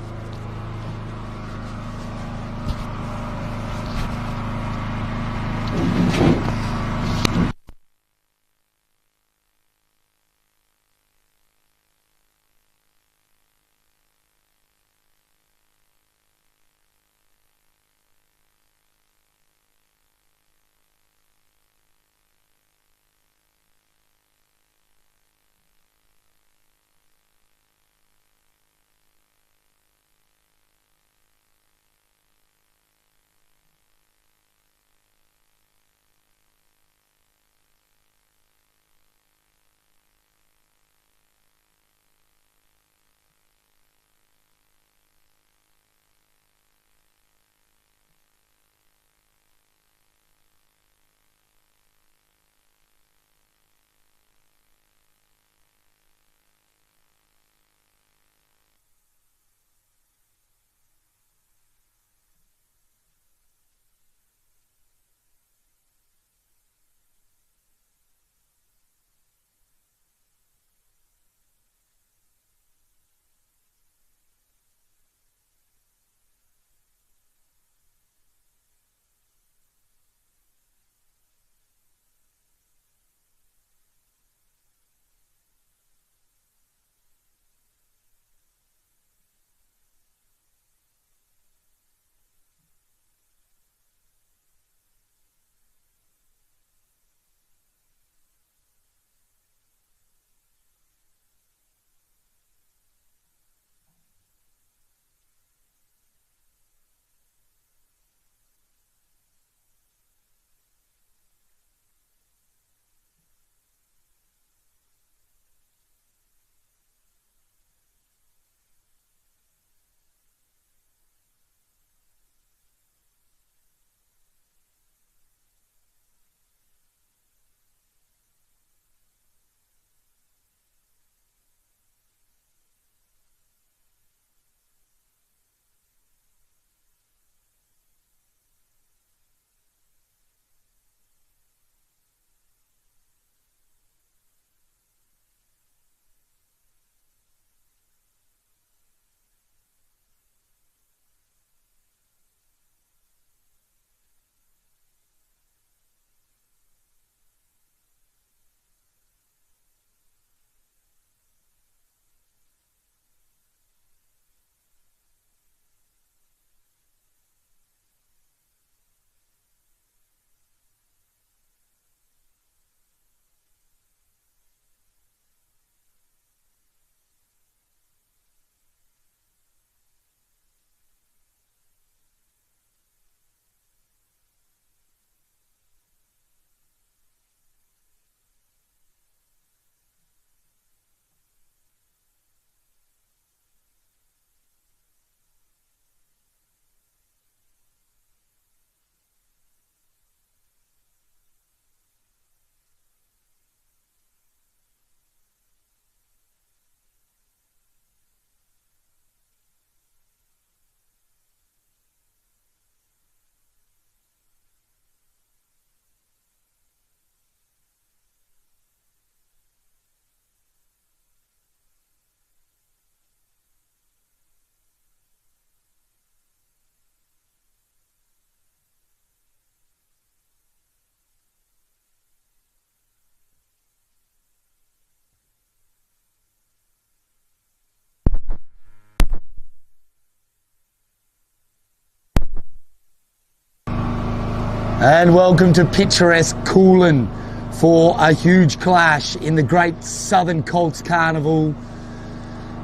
And welcome to picturesque Coolin for a huge clash in the Great Southern Colts Carnival.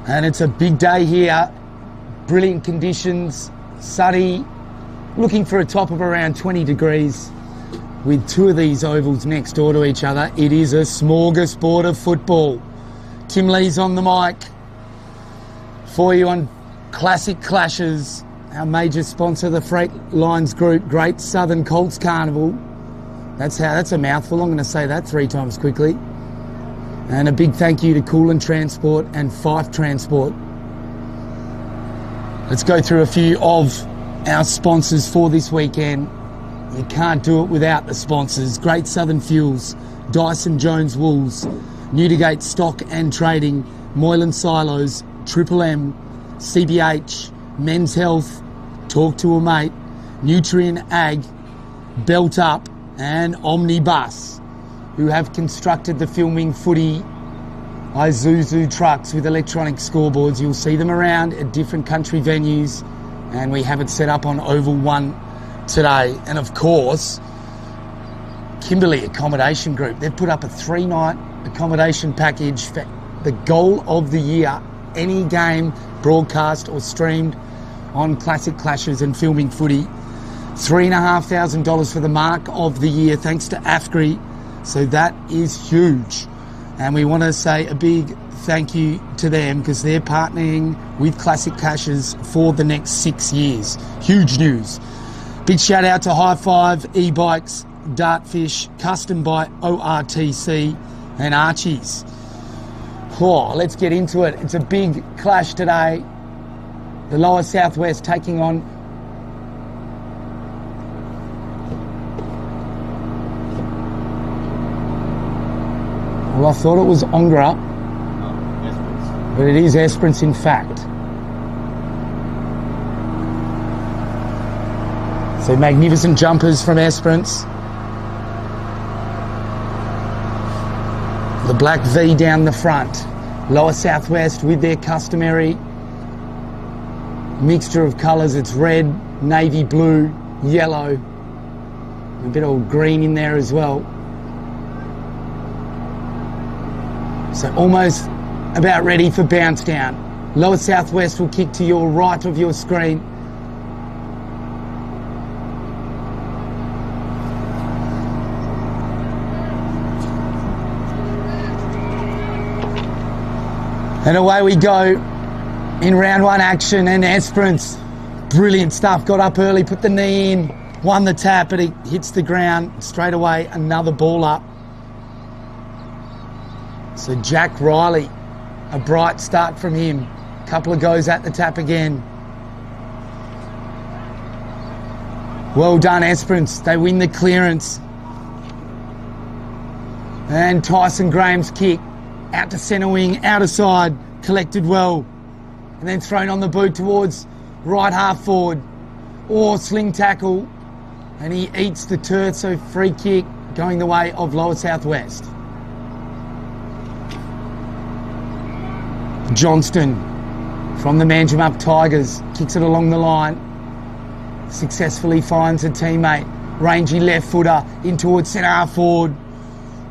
And it's a big day here. Brilliant conditions, sunny, looking for a top of around 20 degrees with two of these ovals next door to each other. It is a smorgasbord of football. Tim Lee's on the mic for you on Classic Clashes. Our major sponsor, the Freight Lines Group, Great Southern Colts Carnival. That's a mouthful. I'm going to say that 3 times quickly. And a big thank you to Coolin Transport and Fife Transport. Let's go through a few of our sponsors for this weekend. You can't do it without the sponsors. Great Southern Fuels, Dyson Jones Wools, Newdigate Stock and Trading, Moylan Silos, Triple M, CBH, Men's Health, Talk to a Mate, Nutrien Ag, Belt Up and Omnibus, who have constructed the filming footy Isuzu trucks with electronic scoreboards. You'll see them around at different country venues, and we have it set up on Oval 1 today. And of course, Kimberley Accommodation Group, they've put up a 3-night accommodation package for the goal of the year, any game broadcast or streamed on Classic Clashes and filming footy. $3,500 for the mark of the year, thanks to AFGRI. So that is huge. And we want to say a big thank you to them because they're partnering with Classic Clashes for the next 6 years. Huge news. Big shout out to High Five, E-Bikes, Dartfish, Custom by ORTC and Archie's. Oh, let's get into it. It's a big clash today. The Lower Southwest taking on well, I thought it was Ongerup, but it is Esperance in fact. So magnificent jumpers from Esperance. The black V down the front. Lower Southwest with their customary mixture of colours. It's red, navy blue, yellow, a bit of green in there as well. So almost about ready for bounce down. Lower Southwest will kick to your right of your screen. And away we go in round 1 action, and Esperance, brilliant stuff, got up early, put the knee in, won the tap, but it hits the ground straight away, another ball up. So Jack Riley, a bright start from him, couple of goes at the tap again. Well done Esperance, they win the clearance. And Tyson Graham's kick, out to centre wing, out of side, collected well, and then thrown on the boot towards right half forward. Or sling tackle, and he eats the turf, so free kick going the way of Lower Southwest. Johnston from the Manjimup Tigers kicks it along the line, successfully finds a teammate, rangy left footer in towards centre half forward,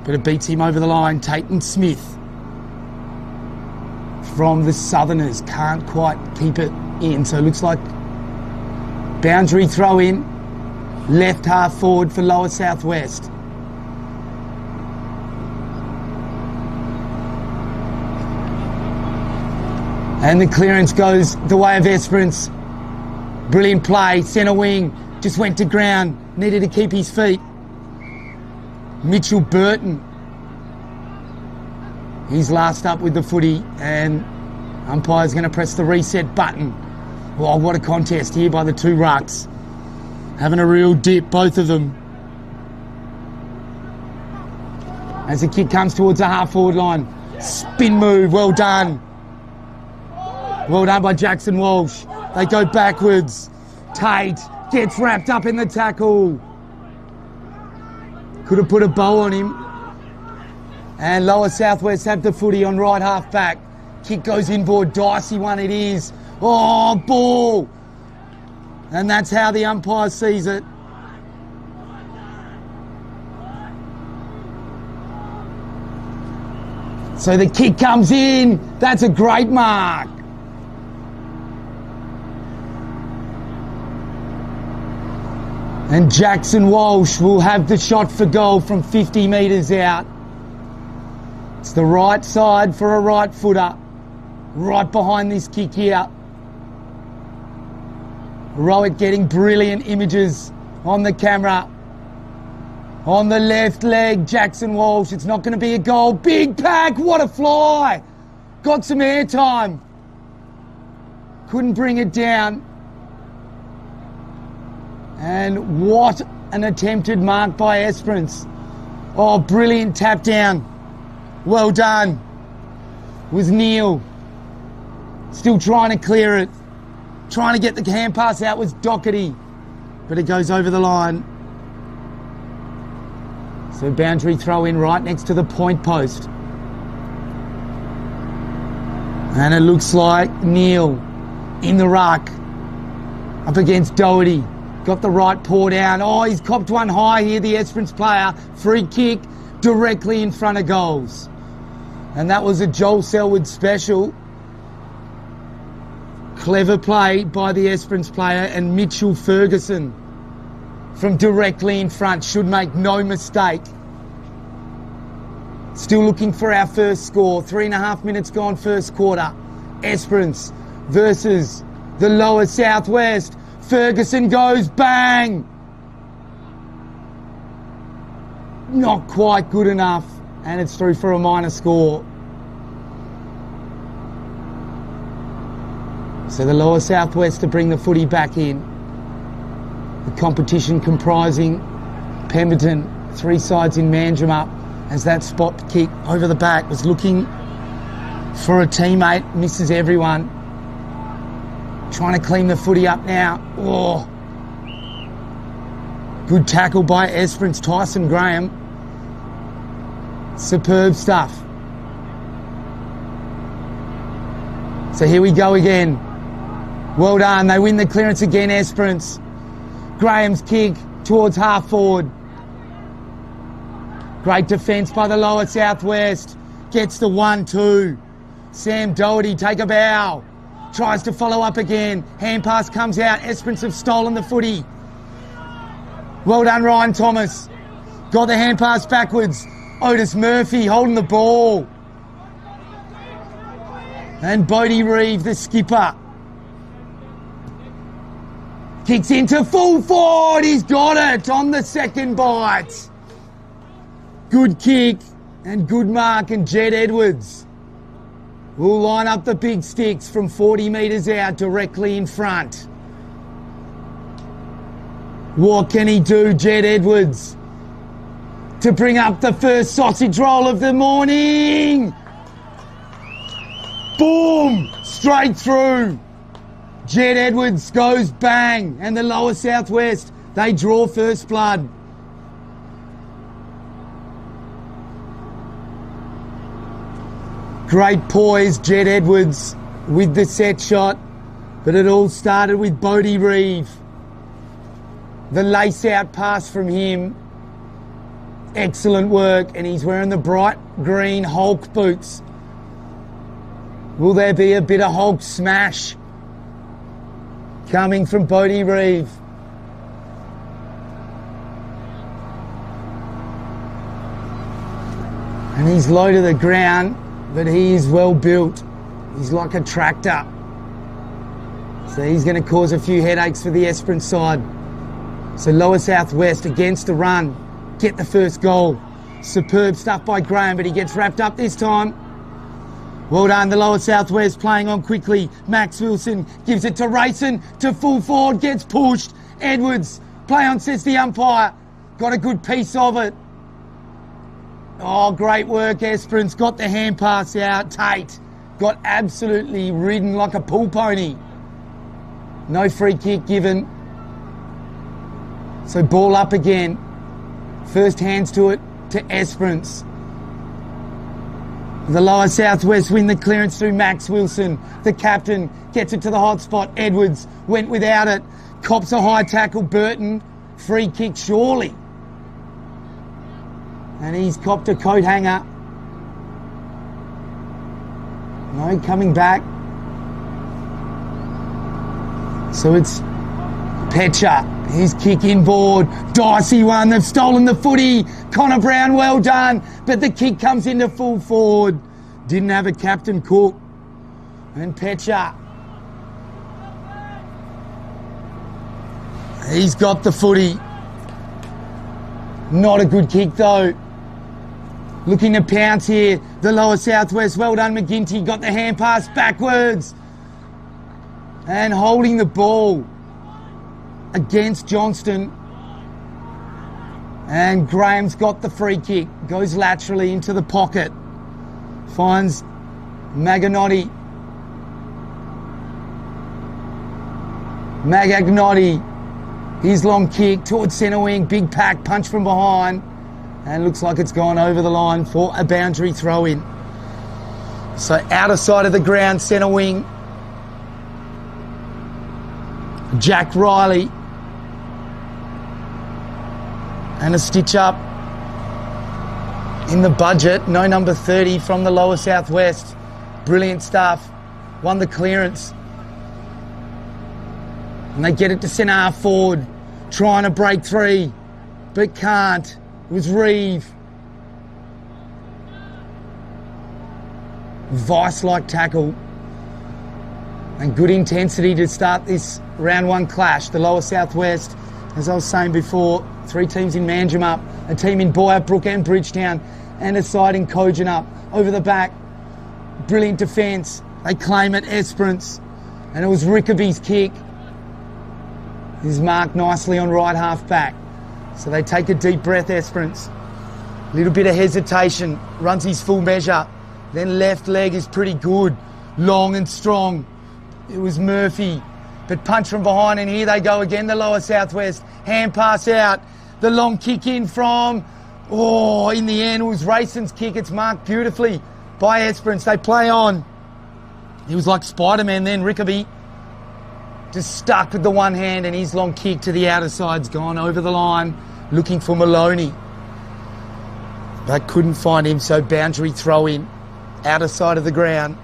but it beats him over the line. Tayton Smith from the Southerners can't quite keep it in, so it looks like boundary throw in, left half forward for Lower Southwest. And the clearance goes the way of Esperance. Brilliant play, centre wing, just went to ground, needed to keep his feet. Mitchell Burton, he's last up with the footy, and umpire's going to press the reset button. Oh, what a contest here by the two rucks. Having a real dip, both of them. As the kick comes towards the half-forward line. Spin move, well done. Well done by Jackson Walsh. They go backwards. Tate gets wrapped up in the tackle. Could have put a bow on him. And Lower Southwest have the footy on right half back. Kick goes inboard, dicey one it is. Oh, ball! And that's how the umpire sees it. So the kick comes in. That's a great mark. And Jackson Walsh will have the shot for goal from 50 metres out. It's the right side for a right footer. Right behind this kick here. Rowett getting brilliant images on the camera. On the left leg, Jackson Walsh. It's not going to be a goal. Big pack. What a fly. Got some airtime. Couldn't bring it down. And what an attempted mark by Esperance. Oh, brilliant tap down. Well done. Was Neil. Still trying to clear it. Trying to get the hand pass out was Doherty. But it goes over the line. So boundary throw in right next to the point post. And it looks like Neil in the ruck. Up against Doherty. Got the right paw down. Oh, he's copped one high here, the Esperance player. Free kick directly in front of goals. And that was a Joel Selwood special. Clever play by the Esperance player, and Mitchell Ferguson from directly in front should make no mistake. Still looking for our first score. 3.5 minutes gone first quarter. Esperance versus the Lower Southwest. Ferguson goes, bang! Not quite good enough, and it's through for a minor score. So the Lower Southwest to bring the footy back in. The competition comprising Pemberton, 3 sides in Mandurah, as that spot kick over the back was looking for a teammate, misses everyone. Trying to clean the footy up now. Oh. Good tackle by Esperance, Tyson Graham. Superb stuff. So here we go again. Well done. They win the clearance again, Esperance. Graham's kick towards half forward. Great defence by the Lower Southwest. Gets the 1-2. Sam Doherty take a bow. Tries to follow up again. Hand pass comes out. Esperance have stolen the footy. Well done, Ryan Thomas. Got the hand pass backwards. Otis Murphy holding the ball. And Bodie Reeve, the skipper. Kicks into full forward. He's got it on the second bite. Good kick and good mark, and Jed Edwards will line up the big sticks from 40 metres out directly in front. What can he do, Jed Edwards, to bring up the first sausage roll of the morning? Boom! Straight through. Jed Edwards goes bang, and the Lower Southwest, they draw first blood. Great poise, Jed Edwards with the set shot, but it all started with Bodie Reeve. The lace-out pass from him. Excellent work, and he's wearing the bright green Hulk boots. Will there be a bit of Hulk smash coming from Bodie Reeve? And he's low to the ground, but he is well built. He's like a tractor. So he's going to cause a few headaches for the Esperance side. So Lower Southwest against the run. Get the first goal. Superb stuff by Graham, but he gets wrapped up this time. Well done, the Lower Southwest playing on quickly. Max Wilson gives it to Rayson, to full forward, gets pushed. Edwards, play on, says the umpire. Got a good piece of it. Oh, great work, Esperance. Got the hand pass out. Tate got absolutely ridden like a pool pony. No free kick given. So ball up again. First hands to it to Esperance. The Lower Southwest win the clearance through Max Wilson. The captain gets it to the hot spot. Edwards went without it. Cops a high tackle. Burton, free kick surely. And he's copped a coat hanger. No, coming back. So it's Petcher. His kick inboard. Dicey one. They've stolen the footy. Connor Brown, well done. But the kick comes into full forward. Didn't have a Captain Cook. And Petcher. He's got the footy. Not a good kick though. Looking to pounce here. The Lower Southwest. Well done, McGinty. Got the hand pass backwards. And holding the ball against Johnston. And Graham's got the free kick. Goes laterally into the pocket. Finds Magagnotti. His long kick towards centre wing. Big pack, punch from behind. And looks like it's gone over the line for a boundary throw in. So outer side of the ground, centre wing. Jack Riley. And a stitch up in the budget. No number 30 from the Lower Southwest. Brilliant stuff. Won the clearance. And they get it to centre half forward. Trying to break three, but can't. It was Reeve. Vice-like tackle. And good intensity to start this round one clash. The Lower Southwest, as I was saying before, 3 teams in Manjimup, a team in Boyabrook and Bridgetown, and a side in Kojonup. Over the back, brilliant defence. They claim it, Esperance. And it was Rickaby's kick. He's marked nicely on right half back. So they take a deep breath, Esperance. Little bit of hesitation, runs his full measure. Then left leg is pretty good, long and strong. It was Murphy, but punch from behind, and here they go again, the Lower Southwest. Hand pass out, the long kick in from, in the end it was Rayson's kick. It's marked beautifully by Esperance. They play on. He was like Spider-Man then, Rickaby. Just stuck with the one hand, and his long kick to the outer side's gone over the line, looking for Maloney. But couldn't find him, so boundary throw in, outer side of the ground.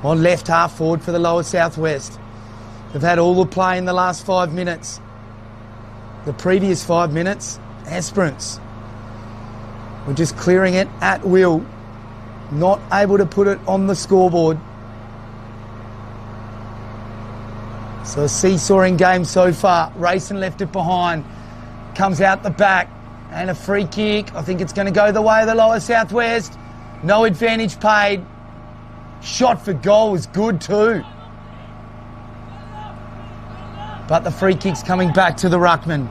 On left half forward for the Lower Southwest. They've had all the play in the last 5 minutes. The previous 5 minutes, Esperance were just clearing it at will, not able to put it on the scoreboard. So a seesawing game so far. Rayson left it behind. Comes out the back. And a free kick. I think it's going to go the way of the Lower Southwest. No advantage paid. Shot for goal was good too. But the free kick's coming back to the ruckman.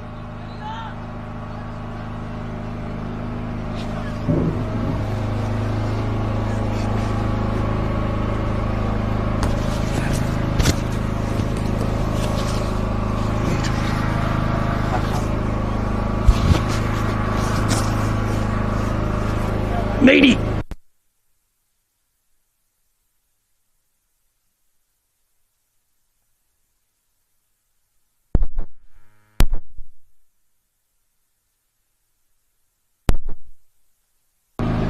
Needy.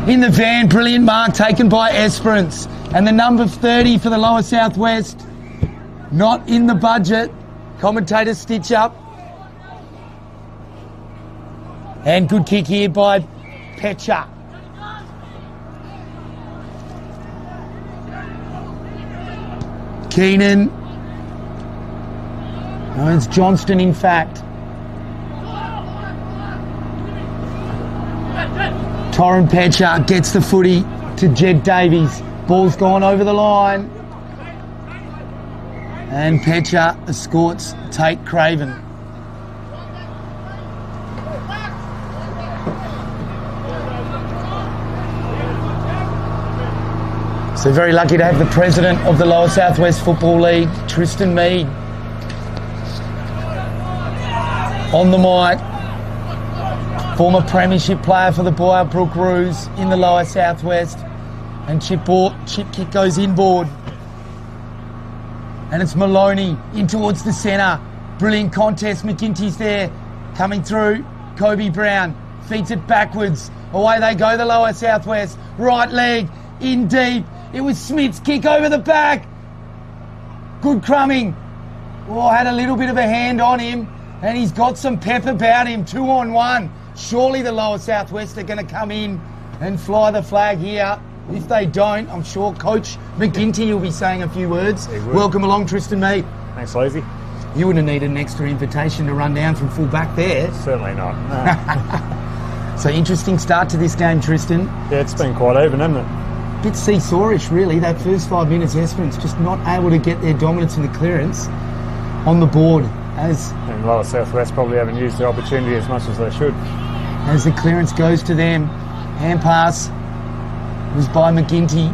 In the van, brilliant mark taken by Esperance. And the number 30 for the Lower Southwest, not in the budget. Commentator stitch up. And good kick here by Petcher. Keenan. No, it's Johnston, in fact. Torrin Petcher gets the footy to Jed Davies. Ball's gone over the line. And Petcher escorts Tate Craven. So very lucky to have the president of the Lower Southwest Football League, Tristan Mead, on the mic. Former premiership player for the Boyabrook Roos in the Lower Southwest. And chip kick goes inboard. And it's Maloney in towards the centre. Brilliant contest. McGinty's there. Coming through. Kobe Brown feeds it backwards. Away they go, the Lower Southwest. Right leg in deep. It was Smith's kick over the back. Good crumbing. Oh, had a little bit of a hand on him, and he's got some pep about him. 2-on-1. Surely the Lower Southwest are going to come in and fly the flag here. If they don't, I'm sure Coach McGinty will be saying a few words. Welcome along, Tristan Mead. Thanks, Lazy. You wouldn't need an extra invitation to run down from full back there. Certainly not. No. So interesting start to this game, Tristan. Yeah, it's been quite even, hasn't it? Bit seesawish, really. That first 5 minutes, Esperance just not able to get their dominance in the clearance on the board. And Lower Southwest probably haven't used the opportunity as much as they should. As the clearance goes to them, hand pass was by McGinty.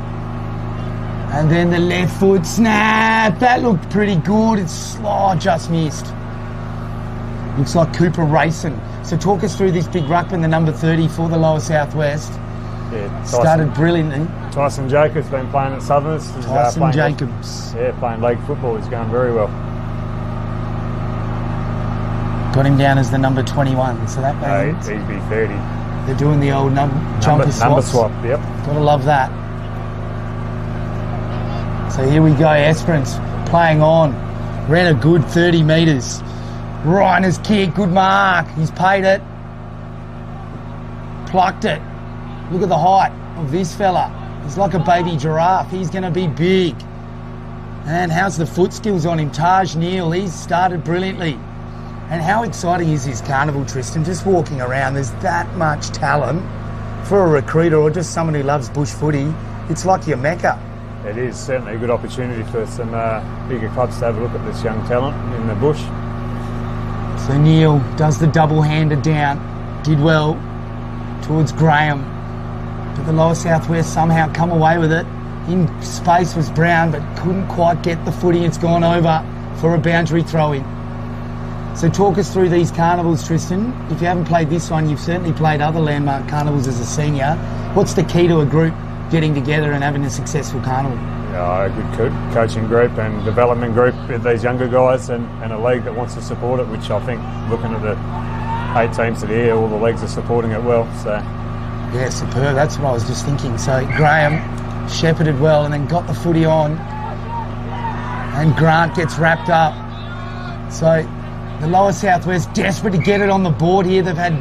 And then the left foot snap. That looked pretty good. It's just missed. Looks like Cooper racing. So talk us through this big ruckman, the number 30 for the Lower Southwest. Yeah, started brilliantly. Tyson Jacobs been playing at Southerners. Tyson Jacobs. Playing league football. He's going very well. Got him down as the number 21. So that means he'd be 30. They're doing the old jumper swaps. Number swap, yep. Gotta love that. So here we go, Esperance playing on. Ran a good 30 metres. Reiner's kick, good mark. He's paid it. Plucked it. Look at the height of this fella. He's like a baby giraffe. He's going to be big. And how's the foot skills on him? Taj Neal, he's started brilliantly. And how exciting is this Carnival, Tristan? Just walking around, there's that much talent for a recruiter or just someone who loves bush footy. It's like your mecca. It is certainly a good opportunity for some bigger clubs to have a look at this young talent in the bush. So Neal does the double-hander down. Did well towards Graham. But the Lower Southwest somehow come away with it. In space was Brown, but couldn't quite get the footy. It's gone over for a boundary throw-in. So talk us through these carnivals, Tristan. If you haven't played this one, you've certainly played other landmark carnivals as a senior. What's the key to a group getting together and having a successful carnival? Yeah, a good coaching group and development group with these younger guys and a league that wants to support it, which I think, looking at the 8 teams that are here, all the leagues are supporting it well. So yeah, superb. That's what I was just thinking. So Graham shepherded well and then got the footy on, and Grant gets wrapped up. So the Lower Southwest desperate to get it on the board here. They've had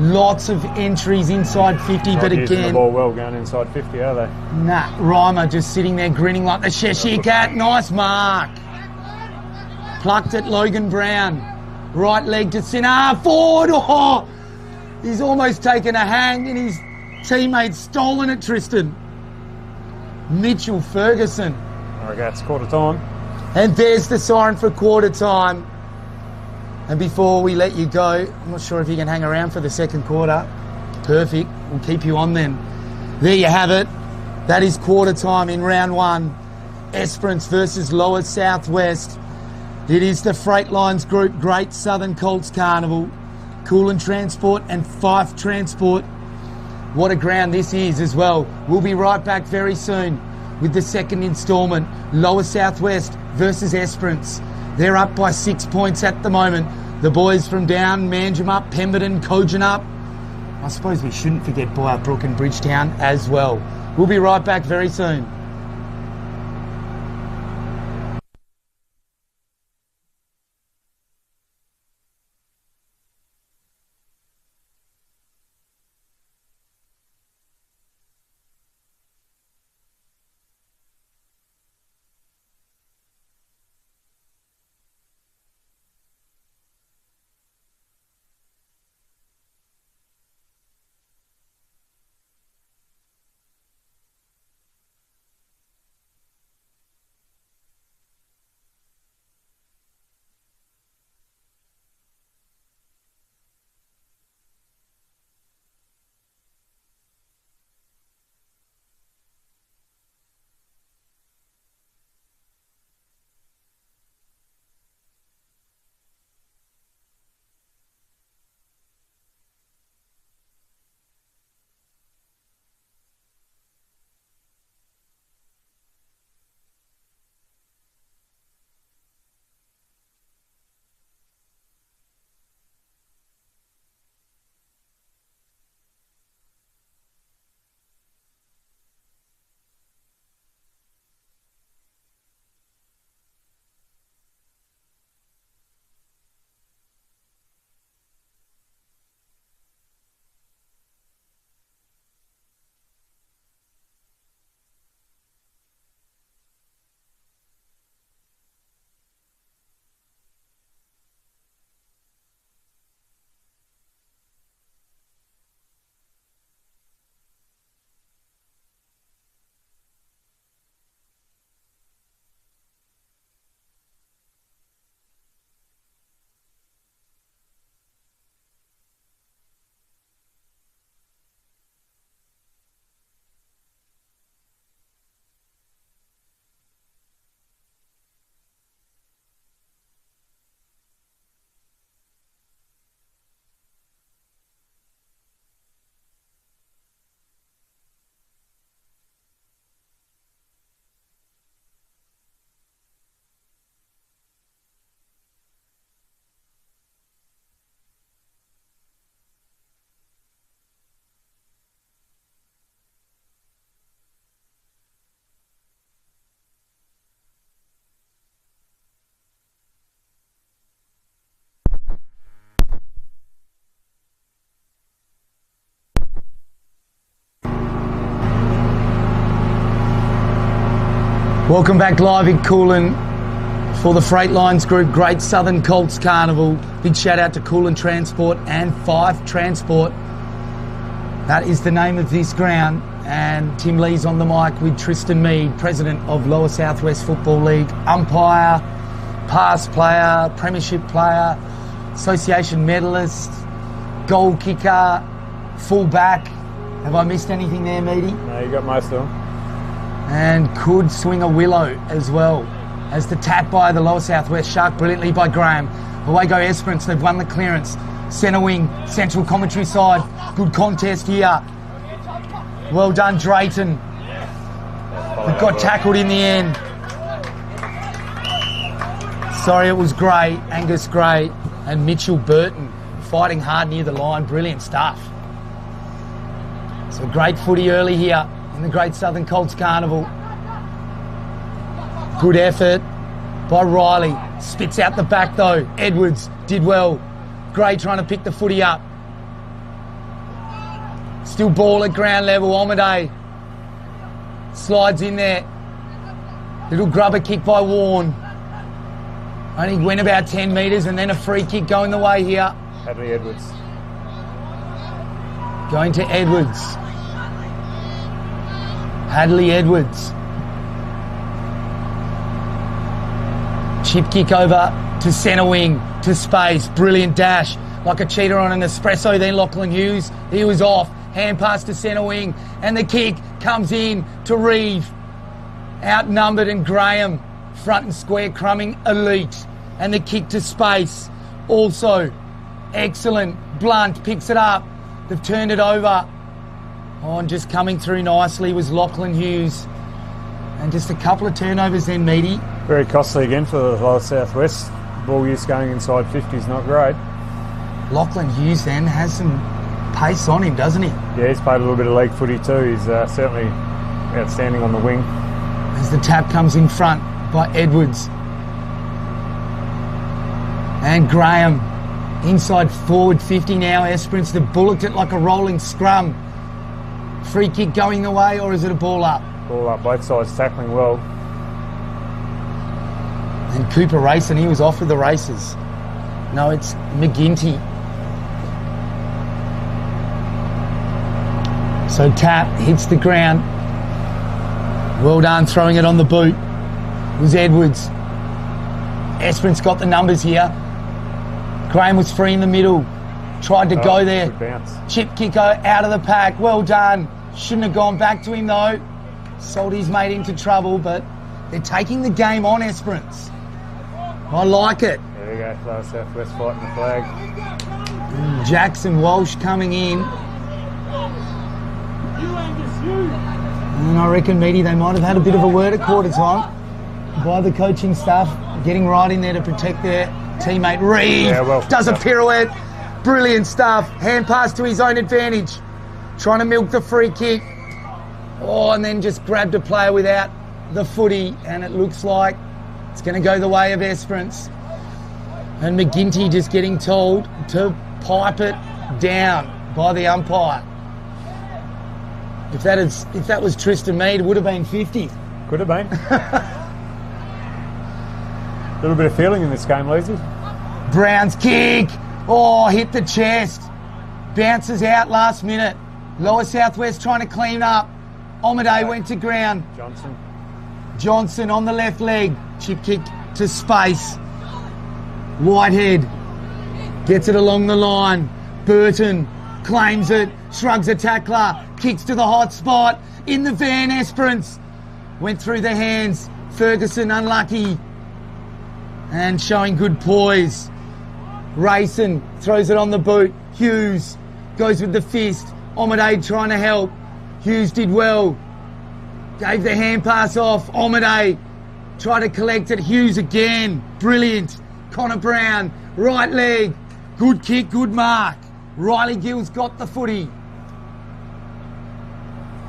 lots of entries inside 50, but again, the ball well going inside 50, are they? Nah, Reimer just sitting there grinning like the Cheshire Cat. Nice mark. Plucked it, Logan Brown. Right leg to centre. Forward. Oh, he's almost taken a hang and his teammate's stolen it, Tristan. Mitchell Ferguson. Okay, it's quarter time. And there's the siren for quarter time. And before we let you go, I'm not sure if you can hang around for the second quarter. Perfect. We'll keep you on then. There you have it. That is quarter time in round 1. Esperance versus Lower Southwest. It is the Freight Lines Group Great Southern Colts Carnival. Coolin Transport and Fife Transport. What a ground this is as well. We'll be right back very soon with the second instalment. Lower Southwest versus Esperance. They're up by 6 points at the moment. The boys from down, Manjimup, Pemberton, Kojonup. I suppose we shouldn't forget Boyarbrook and Bridgetown as well. We'll be right back very soon. Welcome back live in Coolin for the Freight Lines Group Great Southern Colts Carnival. Big shout out to Coolin Transport and Fife Transport. That is the name of this ground. And Tim Lee's on the mic with Tristan Mead, President of Lower Southwest Football League, umpire, past player, premiership player, association medalist, goal kicker, full back. Have I missed anything there, Meady? No, you got most of them. And could swing a willow as well. As the tap by the Lower Southwest Shark brilliantly by Graham. Away go Esperance, they've won the clearance. Centre wing, central commentary side. Good contest here. Well done, Drayton. But got tackled in the end. Sorry, it was Gray, Angus Gray and Mitchell Burton fighting hard near the line. Brilliant stuff. So great footy early here in the Great Southern Colts Carnival. Good effort by Riley. Spits out the back though. Edwards did well. Gray trying to pick the footy up. Still ball at ground level. Omaday slides in there. Little grubber kick by Warren. Only went about 10 metres and then a free kick going the way here. Hadley Edwards. Going to Edwards. Hadley Edwards. Chip kick over to centre wing, to space. Brilliant dash. Like a cheater on an espresso. Then Lachlan Hughes. He was off. Hand pass to centre wing. And the kick comes in to Reeve. Outnumbered and Graham. Front and square crumbing elite. And the kick to space. Also excellent. Blunt picks it up. They've turned it over. Oh, and just coming through nicely was Lachlan Hughes. And just a couple of turnovers then, Meaty. Very costly again for the Lower Southwest. Ball use going inside 50 is not great. Lachlan Hughes then has some pace on him, doesn't he? Yeah, he's played a little bit of leg footy too. He's certainly outstanding on the wing. As the tap comes in front by Edwards. And Graham, inside forward 50 now. Esperance, they've bullocked it like a rolling scrum. Free kick going the way, or is it a ball up? Ball up, both sides tackling well. And Cooper racing, he was off with the races. No, it's McGinty. So tap hits the ground. Well done, throwing it on the boot. It was Edwards. Esperance got the numbers here. Graham was free in the middle. Tried to go there. Good bounce. Chip kicker out of the pack. Well done. Shouldn't have gone back to him though. Sold his mate into trouble, but they're taking the game on, Esperance. I like it. There you go, Lower Southwest fighting the flag. And Jackson Walsh coming in. And I reckon, Meaty, they might have had a bit of a word at quarter time by the coaching staff, getting right in there to protect their teammate. Reeve does a pirouette. Brilliant stuff. Hand pass to his own advantage. Trying to milk the free kick. Oh, and then just grabbed a player without the footy. And it looks like it's going to go the way of Esperance. And McGinty just getting told to pipe it down by the umpire. If that was Tristan Mead, it would have been 50. Could have been. A little bit of feeling in this game, Leesy. Brown's kick. Oh, hit the chest. Bounces out last minute. Lower Southwest trying to clean up. Omaday went to ground. Johnson on the left leg. Chip kick to space. Whitehead gets it along the line. Burton claims it. Shrugs a tackler. Kicks to the hot spot. In the van, Esperance. Went through the hands. Ferguson unlucky. And showing good poise. Rayson throws it on the boot. Hughes goes with the fist. Omaday trying to help. Hughes did well. Gave the hand pass off. Omaday tried to collect it. Hughes again. Brilliant. Connor Brown. Right leg. Good kick, good mark. Riley Gills got the footy.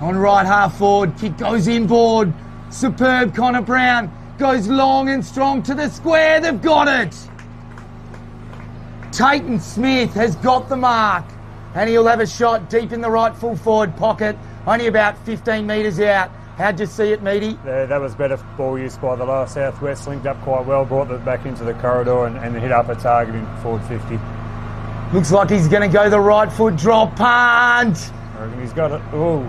On right half forward. Kick goes inboard. Superb Connor Brown. Goes long and strong to the square. They've got it. Tayton Smith has got the mark. And he'll have a shot deep in the right full forward pocket. Only about 15 metres out. How'd you see it, Meaty? That was better ball use by the Lower South West. Linked up quite well, brought it back into the corridor and hit up a target in forward 50. Looks like he's going to go the right foot drop punt. I reckon he's got it. Ooh.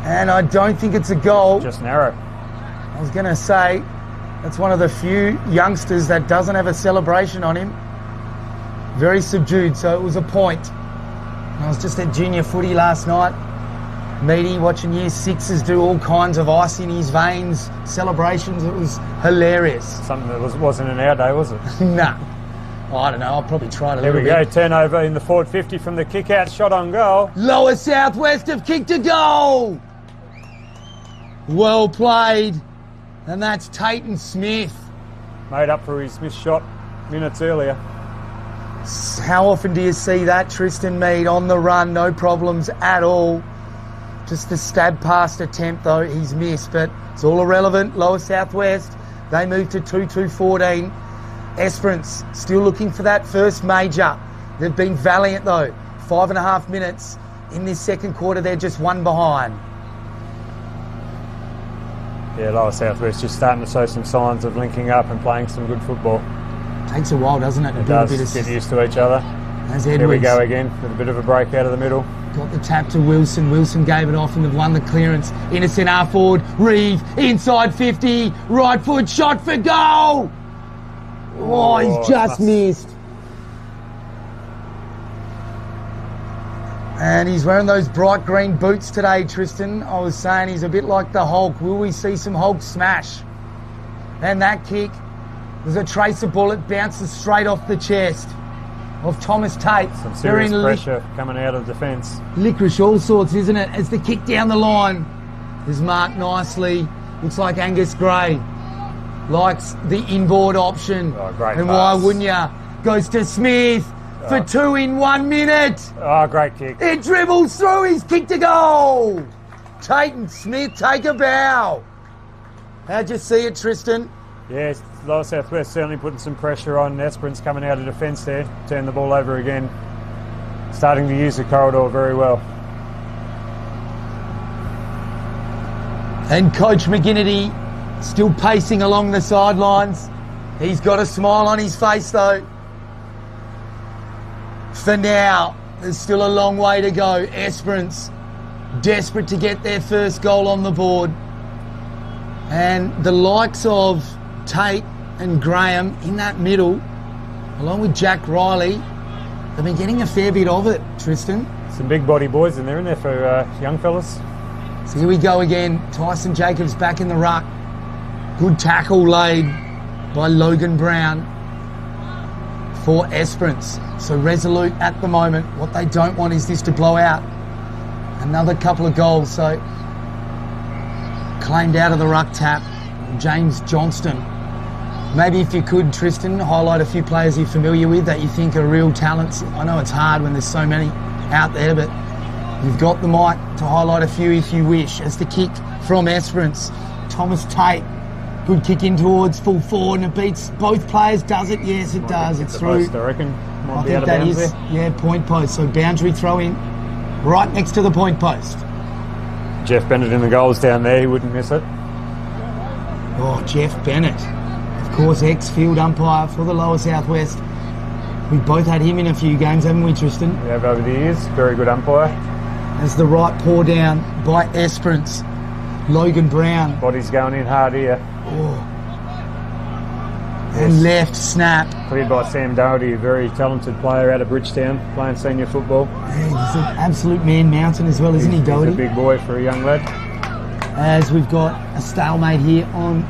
And I don't think it's a goal. Just narrow. I was going to say, that's one of the few youngsters that doesn't have a celebration on him. Very subdued, so it was a point. I was just at junior footy last night. Meaty watching year sixes do all kinds of ice in his veins, celebrations. It was hilarious. Something that wasn't in our day, was it? Nah. I don't know. I'll probably try it a Here little we bit. go. Turnover in the forward 50 from the kick out. Shot on goal. Lower Southwest have kicked a goal. Well played. And that's Tayton Smith. Made up for his missed shot minutes earlier. How often do you see that, Tristan Mead, on the run, no problems at all? Just the stab past attempt, though, he's missed, but it's all irrelevant. Lower Southwest, they move to 2-2-14. Esperance still looking for that first major. They've been valiant, though. 5.5 minutes in this second quarter, they're just one behind. Yeah, Lower Southwest just starting to show some signs of linking up and playing some good football. Takes a while, doesn't it? It does get used to each other. As Here we Edwards go again with a bit of a break out of the middle. got the tap to Wilson. Wilson gave it off and they've won the clearance. Innocent half forward. Reeve inside 50. Right foot shot for goal. Oh, he's just missed. And he's wearing those bright green boots today, Tristan. I was saying he's a bit like the Hulk. Will we see some Hulk smash? And that kick, there's a tracer bullet, bounces straight off the chest of Thomas Tate. Some serious pressure coming out of defence. Licorice all sorts, isn't it? As the kick down the line is marked nicely. Looks like Angus Gray likes the inboard option. Oh, great and pass. why wouldn't you? Goes to Smith for 2 in 1 minute. Oh, great kick. It dribbles through. He's kicked a goal. Tate and Smith take a bow. How'd you see it, Tristan? Yes, Lower Southwest certainly putting some pressure on. Esperance coming out of defence there. Turn the ball over again. Starting to use the corridor very well. And Coach McGinnity still pacing along the sidelines. He's got a smile on his face though. For now, there's still a long way to go. Esperance desperate to get their first goal on the board. And the likes of Tate and Graham in that middle, along with Jack Riley, they've been getting a fair bit of it, Tristan. Some big body boys in there for young fellas. So here we go again. Tyson Jacobs back in the ruck. Good tackle laid by Logan Brown for Esperance. So resolute at the moment. What they don't want is this to blow out. Another couple of goals. So claimed out of the ruck tap, James Johnston. Maybe if you could, Tristan, highlight a few players you're familiar with that you think are real talents. I know it's hard when there's so many out there, but you've got the mic to highlight a few if you wish. As the kick from Esperance, Thomas Tate. Good kick in towards full forward and it beats both players. Does it? Yes, it does. It's through. Post, I reckon. I think that is, yeah, point post. So boundary throw in right next to the point post. Jeff Bennett in the goals down there. He wouldn't miss it. Oh, Jeff Bennett. Of course, ex-field umpire for the Lower Southwest. We've both had him in a few games, haven't we, Tristan? We have over the years. Very good umpire. As the right paw down by Esperance. Logan Brown. Body's going in hard here. Oh. And left snap. Cleared by Sam Doherty, a very talented player out of Bridgetown, playing senior football. Yeah, he's an absolute man mountain as well, isn't he, Doherty? He's a big boy for a young lad. As we've got a stalemate here on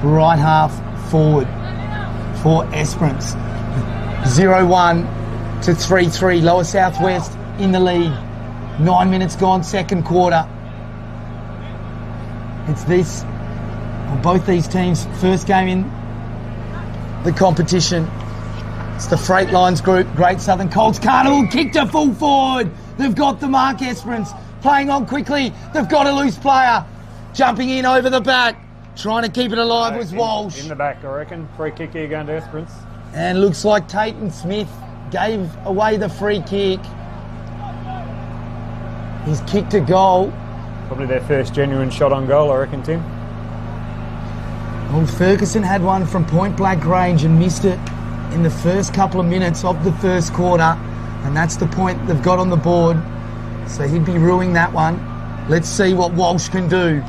right half forward for Esperance. 0-1 to 3-3. Lower Southwest in the lead. 9 minutes gone, second quarter. It's this, or both these teams' first game in the competition. It's the Freight Lines group. Great Southern Colts. Carnival kick to full forward. They've got the mark. Esperance playing on quickly. They've got a loose player. Jumping in over the back. Trying to keep it alive was Walsh. In the back, I reckon. Free kick here going to Esperance. And looks like Tayton Smith gave away the free kick. He's kicked a goal. Probably their first genuine shot on goal, I reckon, Tim. Well, Ferguson had one from point blank range and missed it in the first couple of minutes of the first quarter, and that's the point they've got on the board. So he'd be ruining that one. Let's see what Walsh can do.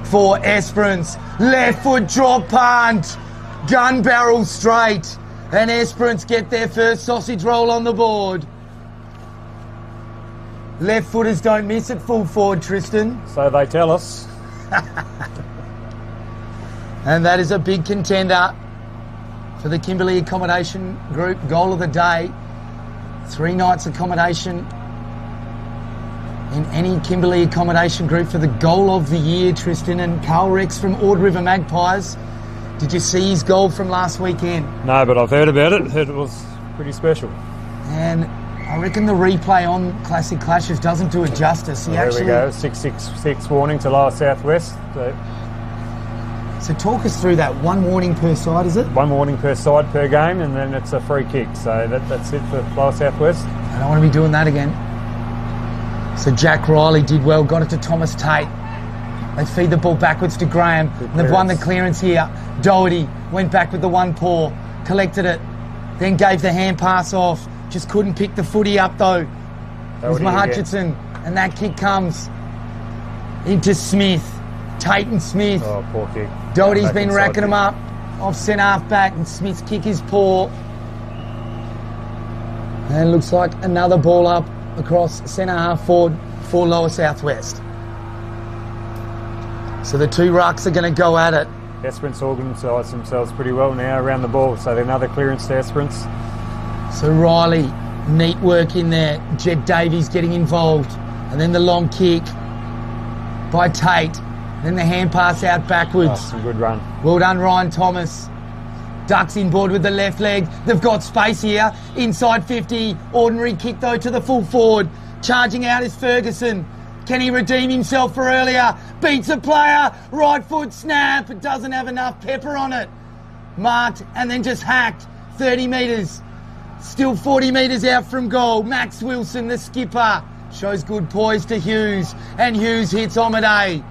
For Esperance, left foot drop punt, gun barrel straight, and Esperance get their first sausage roll on the board. Left footers don't miss at full forward, Tristan. So they tell us. And that is a big contender for the Kimberley Accommodation Group goal of the day. 3 nights accommodation in any Kimberley Accommodation Group for the goal of the year, Tristan. And Carl Rex from Ord River Magpies. Did you see his goal from last weekend? No, but I've heard about it. Heard it was pretty special. And I reckon the replay on Classic Clashes doesn't do it justice. There we go, 666 warning to Lower Southwest. So talk us through that. 1 warning per side, is it? 1 warning per side per game, and then it's a free kick. So that's it for Lower Southwest. I don't want to be doing that again. So Jack Riley did well, got it to Thomas Tate. They feed the ball backwards to Graham. And they've won the clearance here. Doherty went back with the 1 paw, collected it, then gave the hand pass off. Just couldn't pick the footy up though. It was Hutchinson, and that kick comes into Smith. Tate and Smith. Oh, poor kick. Doherty's been racking them up off centre half back, and Smith's kick is poor. And it looks like another ball up across centre half forward for Lower Southwest. So the 2 rucks are going to go at it. Esperance organised themselves pretty well now around the ball, so another clearance to Esperance. So Riley, neat work in there. Jed Davies getting involved. And then the long kick by Tate. Then the hand pass out backwards. Oh, some good run. Well done, Ryan Thomas. Ducks inboard with the left leg. They've got space here. Inside 50. Ordinary kick, though, to the full forward. Charging out is Ferguson. Can he redeem himself for earlier? Beats a player. Right foot snap. It doesn't have enough pepper on it. Marked and then just hacked. 30 metres. Still 40 metres out from goal. Max Wilson, the skipper, shows good poise to Hughes. And Hughes hits Omaday.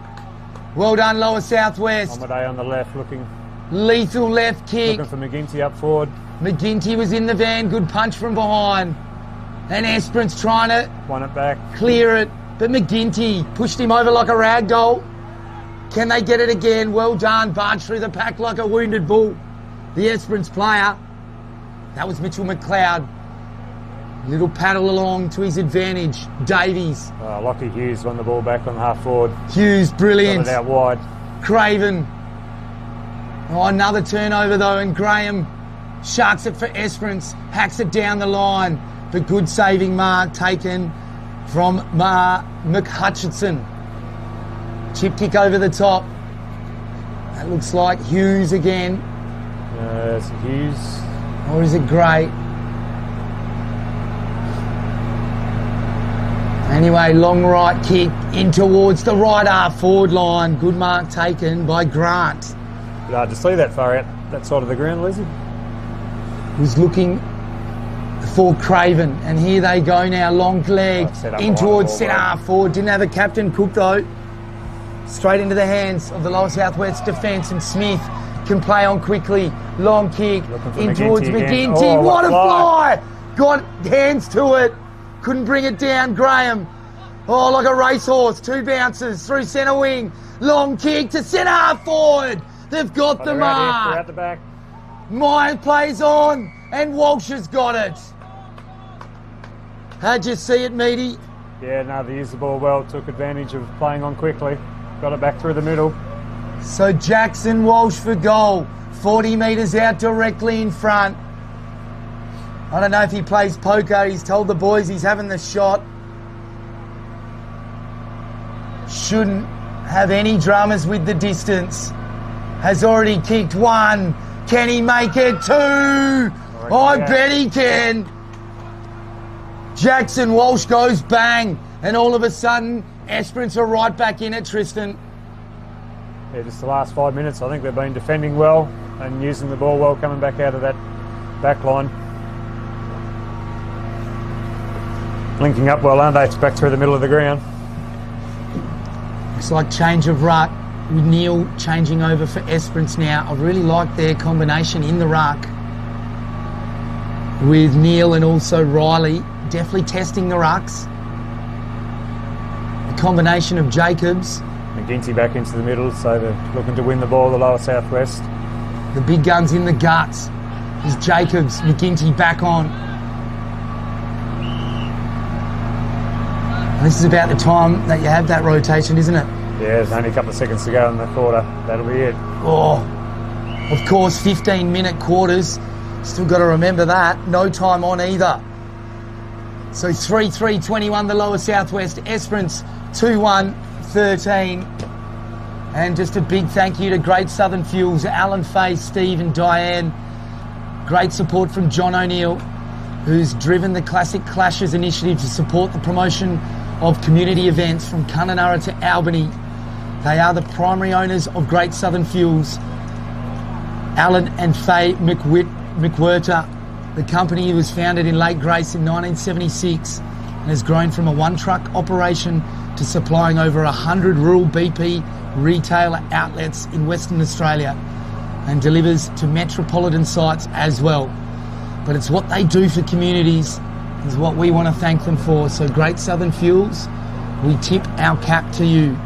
Well done, Lower Southwest. Omaday on the left, looking lethal left kick. Looking for McGinty up forward. McGinty was in the van. Good punch from behind. And Esperance trying to won it back, clear it. But McGinty pushed him over like a rag doll. Can they get it again? Well done. Barged through the pack like a wounded bull. The Esperance player. That was Mitchell McLeod. Little paddle along to his advantage. Davies. Lockie Hughes won the ball back on the half forward. Hughes, brilliant. Got it out wide. Craven. Oh, another turnover though, and Graham sharks it for Esperance. Hacks it down the line. But good saving mark taken from McHutchinson. Chip kick over the top. That looks like Hughes again. It's Hughes. Or is it Gray? Anyway, long right kick in towards the right half forward line. Good mark taken by Grant. Hard to see that far out that side of the ground, Lizzie. Was looking for Craven, and here they go now. Long leg in towards centre half forward. Didn't have a captain Cook though. Straight into the hands of the Lower Southwest defence, and Smith can play on quickly. Long kick in towards McGinty. Oh, what a fly! Got hands to it. Couldn't bring it down, Graham. Oh, like a racehorse. 2 bounces through centre wing. Long kick to centre half forward. They've got the mark. Out the back. Meyer plays on, and Walsh has got it. How'd you see it, Meaty? Yeah, no, they used the ball well. Took advantage of playing on quickly. Got it back through the middle. So Jackson Walsh for goal. 40 metres out directly in front. I don't know if he plays poker. He's told the boys he's having the shot. Shouldn't have any dramas with the distance. Has already kicked 1. Can he make it 2? I bet he can. Jackson Walsh goes bang. And all of a sudden, Esperance are right back in it, Tristan. Yeah, just the last 5 minutes. I think they've been defending well and using the ball well, coming back out of that back line. Linking up well, aren't they? It's back through the middle of the ground. Looks like change of ruck with Neil changing over for Esperance now. I really like their combination in the ruck with Neil and also Riley. Definitely testing the rucks. The combination of Jacobs. McGinty back into the middle, so they're looking to win the ball, the lower southwest. The big guns in the guts is Jacobs. McGinty back on. This is about the time that you have that rotation, isn't it? Yeah, there's only a couple of seconds to go in the quarter. That'll be it. Oh, of course, 15-minute quarters. Still got to remember that. No time on either. So 3-3-21, the lower southwest. Esperance 2-1-13. And just a big thank you to Great Southern Fuels, Alan, Faye, Steve and Diane. Great support from John O'Neill, who's driven the Classic Clashes initiative to support the promotion of community events from Kununurra to Albany. They are the primary owners of Great Southern Fuels. Alan and Faye McWhirter. The company was founded in Lake Grace in 1976 and has grown from a one-truck operation to supplying over 100 rural BP retailer outlets in Western Australia and delivers to metropolitan sites as well. But it's what they do for communities is what we want to thank them for. So Great Southern Fuels, we tip our cap to you.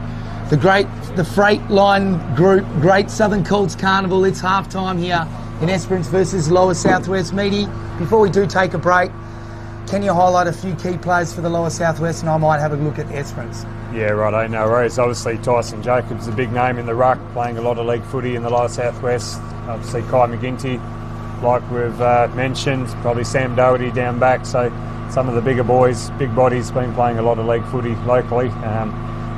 The freight line group, Great Southern Colts Carnival, it's half time here in Esperance versus Lower Southwest. Meaty, before we do take a break, can you highlight a few key players for the Lower Southwest, and I might have a look at Esperance? Yeah, right, no worries. Obviously Tyson Jacobs, a big name in the ruck, playing a lot of league footy in the Lower Southwest. Obviously Kai McGinty, like we've mentioned, probably Sam Doherty down back, so some of the bigger boys, big bodies, been playing a lot of league footy locally.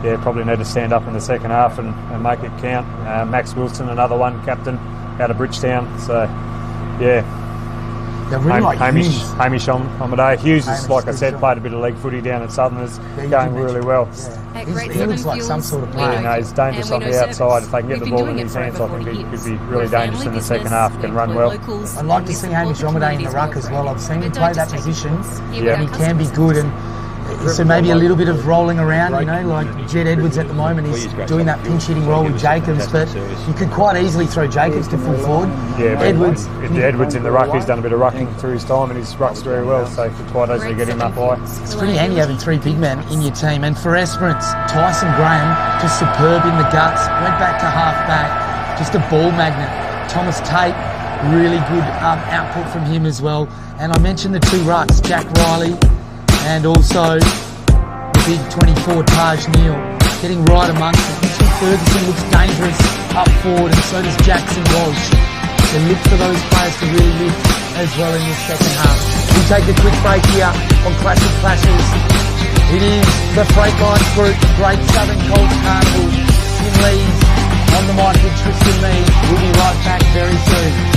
Yeah, probably need to stand up in the second half and make it count. Max Wilson, another one, captain out of Bridgetown. So, yeah. They really like Hamish on the day. Hughes is, like I said, played a bit of league footy down at Southerners, going really well. Yeah. He looks like some sort of player. Yeah, he's dangerous on the outside. If they can get the ball in his hands, I think he could be really dangerous in the second half, can run well. I'd like to see Hamish Omade in the ruck as well. I've seen him play that position, and he can be good. And so maybe a little bit of rolling around, you know, like Jed Edwards at the moment is doing that pinch hitting role with Jacobs, but you could quite easily throw Jacobs to full forward. Yeah, Edwards in the ruck, he's done a bit of rucking through his time and he's rucks very well, so you could quite easily get him up high. It's pretty handy having three big men in your team. And for Esperance, Tyson Graham, just superb in the guts, went back to half back, just a ball magnet. Thomas Tate, really good output from him as well. And I mentioned the two rucks, Jack Riley and also the big 24 Taj Neal, getting right amongst it. Mitchell Ferguson looks dangerous up forward, and so does Jackson Walsh. So look for those players to really lift as well in this second half. We take a quick break here on Classic Clashes. It is the Freight Line Group, Great Southern Colts Carnival. Tim Lees on the mic with Tristan Mead. We'll be right back very soon.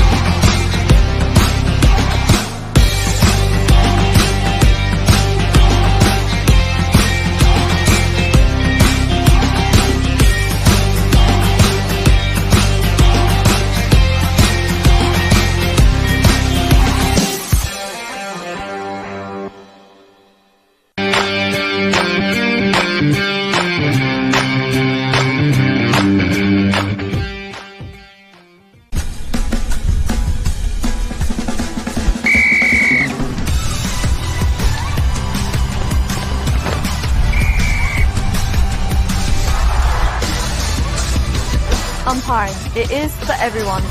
Umpiring. It is for everyone.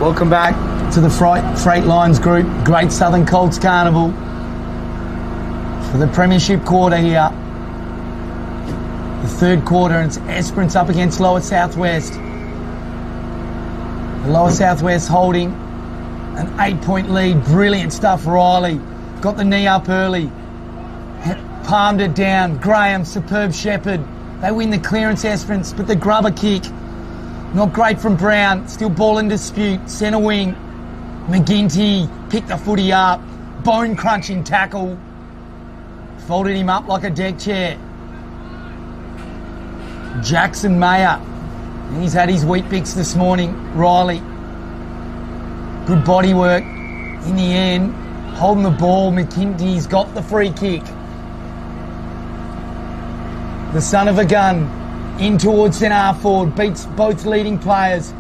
Welcome back to the Freight Lines Group Great Southern Colts Carnival for the Premiership quarter here. The third quarter, and it's Esperance up against Lower Southwest. The Lower Southwest holding an 8-point lead. Brilliant stuff, Riley. Got the knee up early. Palmed it down. Graham, superb shepherd. They win the clearance, Esperance, but the grubber kick, not great from Brown. Still ball in dispute. Centre wing. McGinty picked the footy up. Bone-crunching tackle. Folded him up like a deck chair. Jackson Mayer. He's had his wheat bix this morning. Riley. Good body work. In the end, holding the ball. McGinty's got the free kick. The son of a gun. In towards centre half forward. Beats both leading players.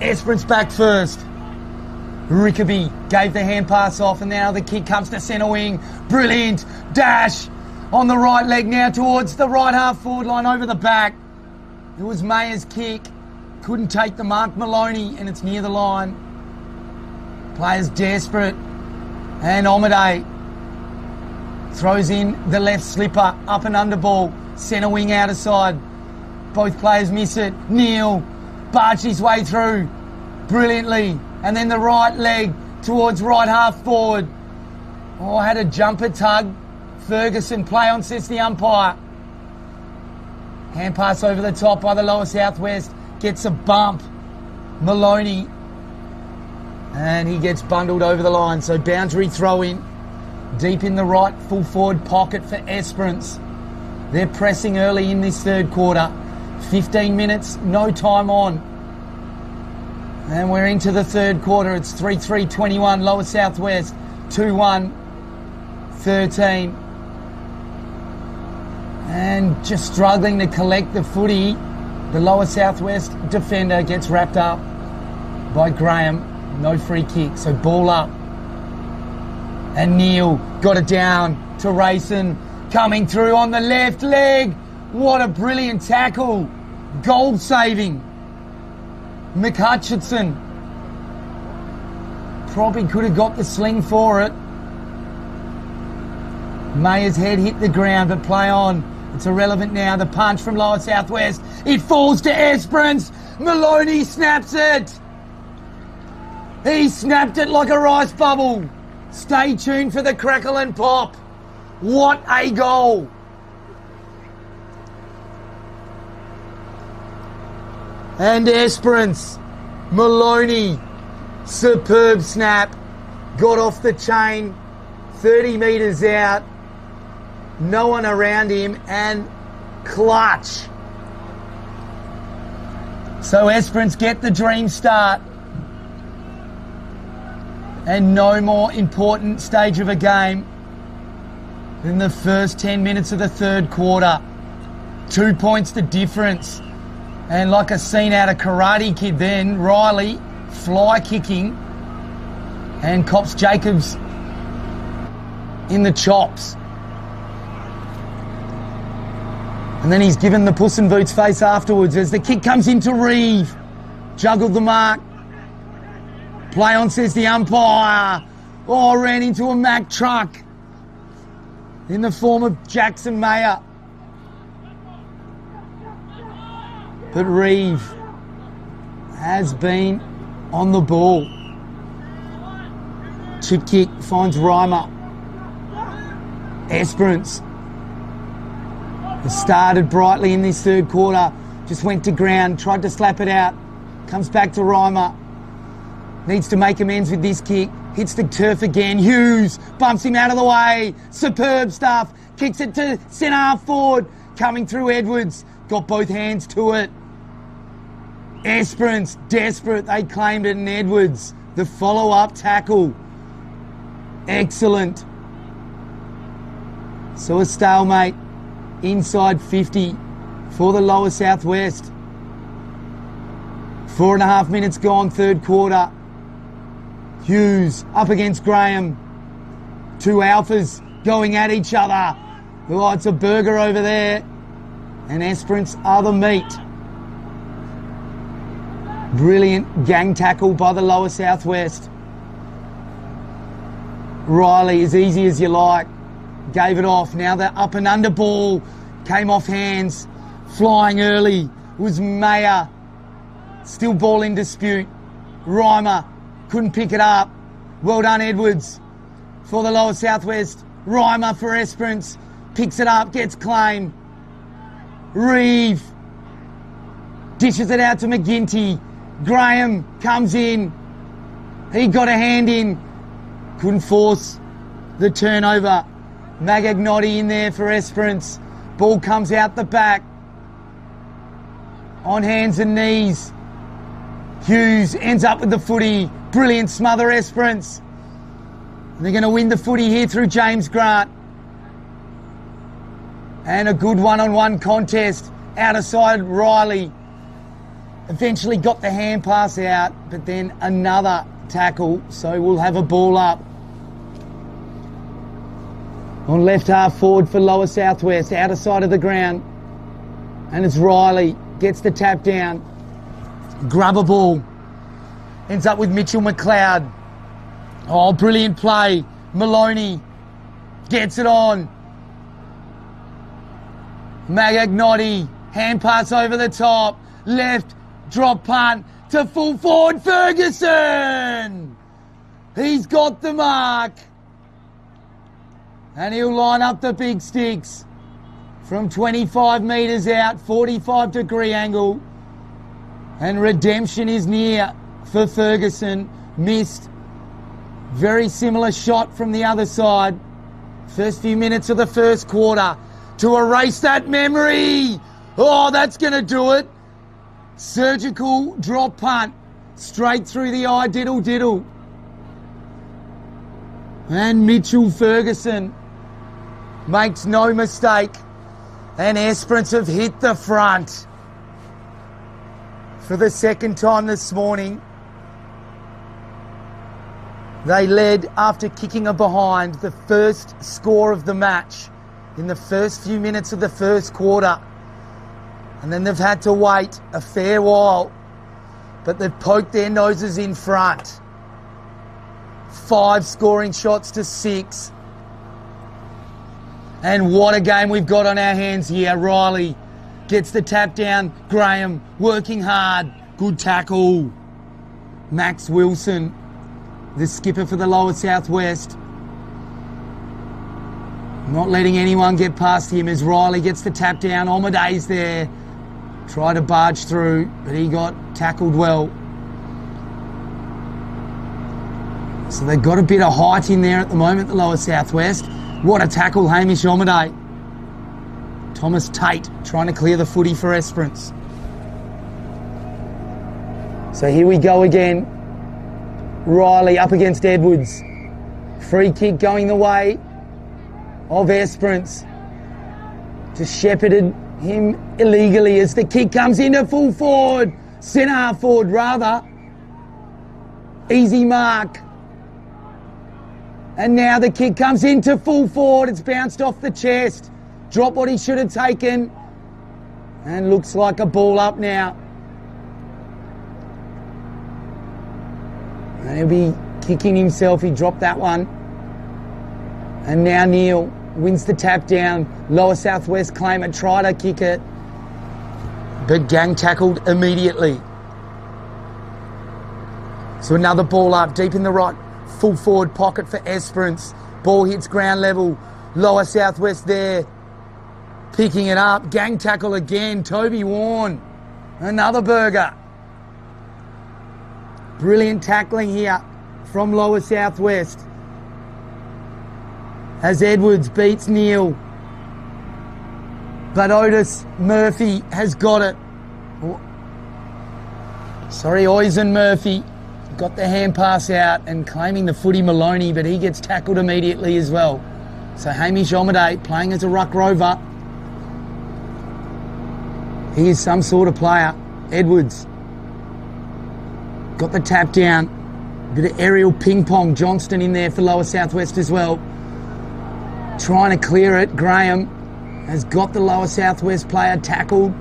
Esperance back first. Rickaby gave the hand pass off, and now the kick comes to centre wing. Brilliant dash on the right leg now towards the right half forward line over the back. It was Mayer's kick. Couldn't take the mark. Maloney, and it's near the line. Players desperate. And Omade throws in the left slipper. Up and under ball. Centre wing out of side. Both players miss it. Neil barged his way through brilliantly. And then the right leg towards right half forward. Oh, had a jumper tug. Ferguson, play on, says the umpire. Hand pass over the top by the Lower Southwest. Gets a bump. Maloney. And he gets bundled over the line. So boundary throw in. Deep in the right full forward pocket for Esperance. They're pressing early in this third quarter. 15 minutes, no time on. And we're into the third quarter. It's 3-3-21, Lower Southwest. 2-1-13. And just struggling to collect the footy. The Lower Southwest defender gets wrapped up by Graham. No free kick, so ball up. And Neil got it down to Rayson. Coming through on the left leg. What a brilliant tackle. Goal saving. McHutchinson probably could have got the sling for it. Mayer's head hit the ground, but play on. It's irrelevant now. The punch from Lower Southwest. It falls to Esperance. Maloney snaps it. He snapped it like a rice bubble. Stay tuned for the crackle and pop. What a goal. And Esperance, Maloney, superb snap, got off the chain, 30 metres out, no one around him, and clutch. So Esperance get the dream start. And no more important stage of a game than the first 10 minutes of the third quarter. 2 points the difference. And like a scene out of Karate Kid then, Riley fly kicking and cops Jacobs in the chops. And then he's given the Puss in Boots face afterwards as the kick comes into Reeve. Juggled the mark. Play on, says the umpire. Oh, ran into a Mack truck in the form of Jackson Mayer. But Reeve has been on the ball. Chip kick finds Reimer. Esperance has started brightly in this third quarter. Just went to ground, tried to slap it out. Comes back to Reimer. Needs to make amends with this kick. Hits the turf again. Hughes bumps him out of the way. Superb stuff. Kicks it to centre half forward. Coming through Edwards. Got both hands to it. Esperance, desperate. They claimed it, and Edwards, the follow-up tackle. Excellent. So a stalemate inside 50 for the Lower Southwest. 4.5 minutes gone, third quarter. Hughes up against Graham. Two alphas going at each other. Oh, it's a burger over there. And Esperance are the meat. Brilliant gang tackle by the Lower Southwest. Riley, as easy as you like, gave it off. Now the up and under ball came off hands. Flying early was Mayer. Still ball in dispute. Reimer couldn't pick it up. Well done, Edwards, for the Lower Southwest. Reimer for Esperance. Picks it up, gets claim. Reeve dishes it out to McGinty. Graham comes in. He got a hand in. Couldn't force the turnover. Magagnotti in there for Esperance. Ball comes out the back. On hands and knees. Hughes ends up with the footy. Brilliant smother, Esperance. And they're going to win the footy here through James Grant. And a good one-on-one contest. Out of side, Riley eventually got the hand pass out, but then another tackle, so we'll have a ball up. On left half forward for Lower Southwest, out of sight of the ground. And it's Riley, gets the tap down. Grubber ball. Ends up with Mitchell McLeod. Oh, brilliant play. Maloney gets it on. Magagnotti, hand pass over the top. Left, drop punt to full forward Ferguson. He's got the mark. And he'll line up the big sticks from 25 metres out, 45-degree angle. And redemption is near for Ferguson. Missed. Very similar shot from the other side. First few minutes of the first quarter to erase that memory. Oh, that's going to do it. Surgical drop punt. Straight through the eye, diddle diddle. And Mitchell Ferguson makes no mistake. And Esperance have hit the front for the second time this morning. They led after kicking a behind, the first score of the match in the first few minutes of the first quarter. And then they've had to wait a fair while, but they've poked their noses in front. 5 scoring shots to 6. And what a game we've got on our hands here. Riley gets the tap down. Graham working hard. Good tackle. Max Wilson, the skipper for the Lower Southwest, not letting anyone get past him as Riley gets the tap down. Omaday's there. Tried to barge through, but he got tackled well. So they've got a bit of height in there at the moment, the Lower Southwest. What a tackle, Hamish Omaday. Thomas Tate trying to clear the footy for Esperance. So here we go again. Riley up against Edwards. Free kick going the way of Esperance. Just shepherded him illegally as the kick comes into full forward. Centre half forward rather. Easy mark. And now the kick comes into full forward. It's bounced off the chest. Dropped what he should have taken. And looks like a ball up now. And he'll be kicking himself. He dropped that one. And now Neil wins the tap down. Lower Southwest claim it. Try to kick it. But gang tackled immediately. So another ball up deep in the right full forward pocket for Esperance. Ball hits ground level. Lower Southwest there. Picking it up. Gang tackle again. Toby Warren. Another burger. Brilliant tackling here from Lower Southwest. As Edwards beats Neil. But Otis Murphy has got it. Oisin Murphy got the hand pass out and claiming the footy Maloney, but he gets tackled immediately as well. So Hamish Omaday playing as a ruck rover. He is some sort of player. Edwards got the tap down. Bit of aerial ping pong. Johnston in there for Lower Southwest as well. Trying to clear it. Graham has got the Lower Southwest player tackled,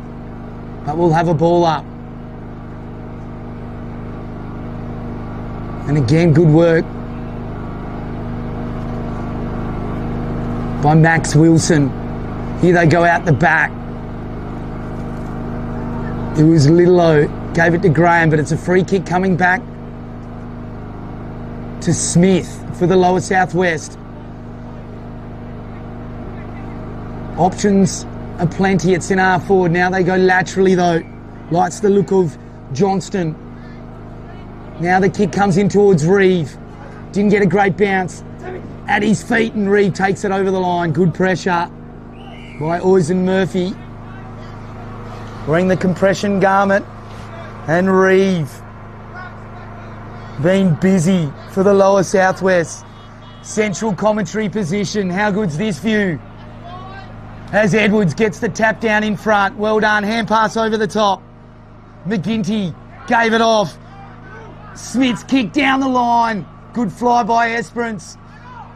but we'll have a ball up. And again, good work by Max Wilson. Here they go out the back. It was Lidlow, gave it to Graham, but it's a free kick coming back to Smith for the Lower Southwest. Options are plenty at centre half forward. Now they go laterally though. Likes the look of Johnston. Now the kick comes in towards Reeve. Didn't get a great bounce. At his feet, and Reeve takes it over the line. Good pressure by Oisin Murphy. Wearing the compression garment. And Reeve being busy for the Lower Southwest. Central commentary position. How good's this view? As Edwards gets the tap down in front. Well done. Hand pass over the top. McGinty gave it off. Smith's kick down the line. Good fly by Esperance.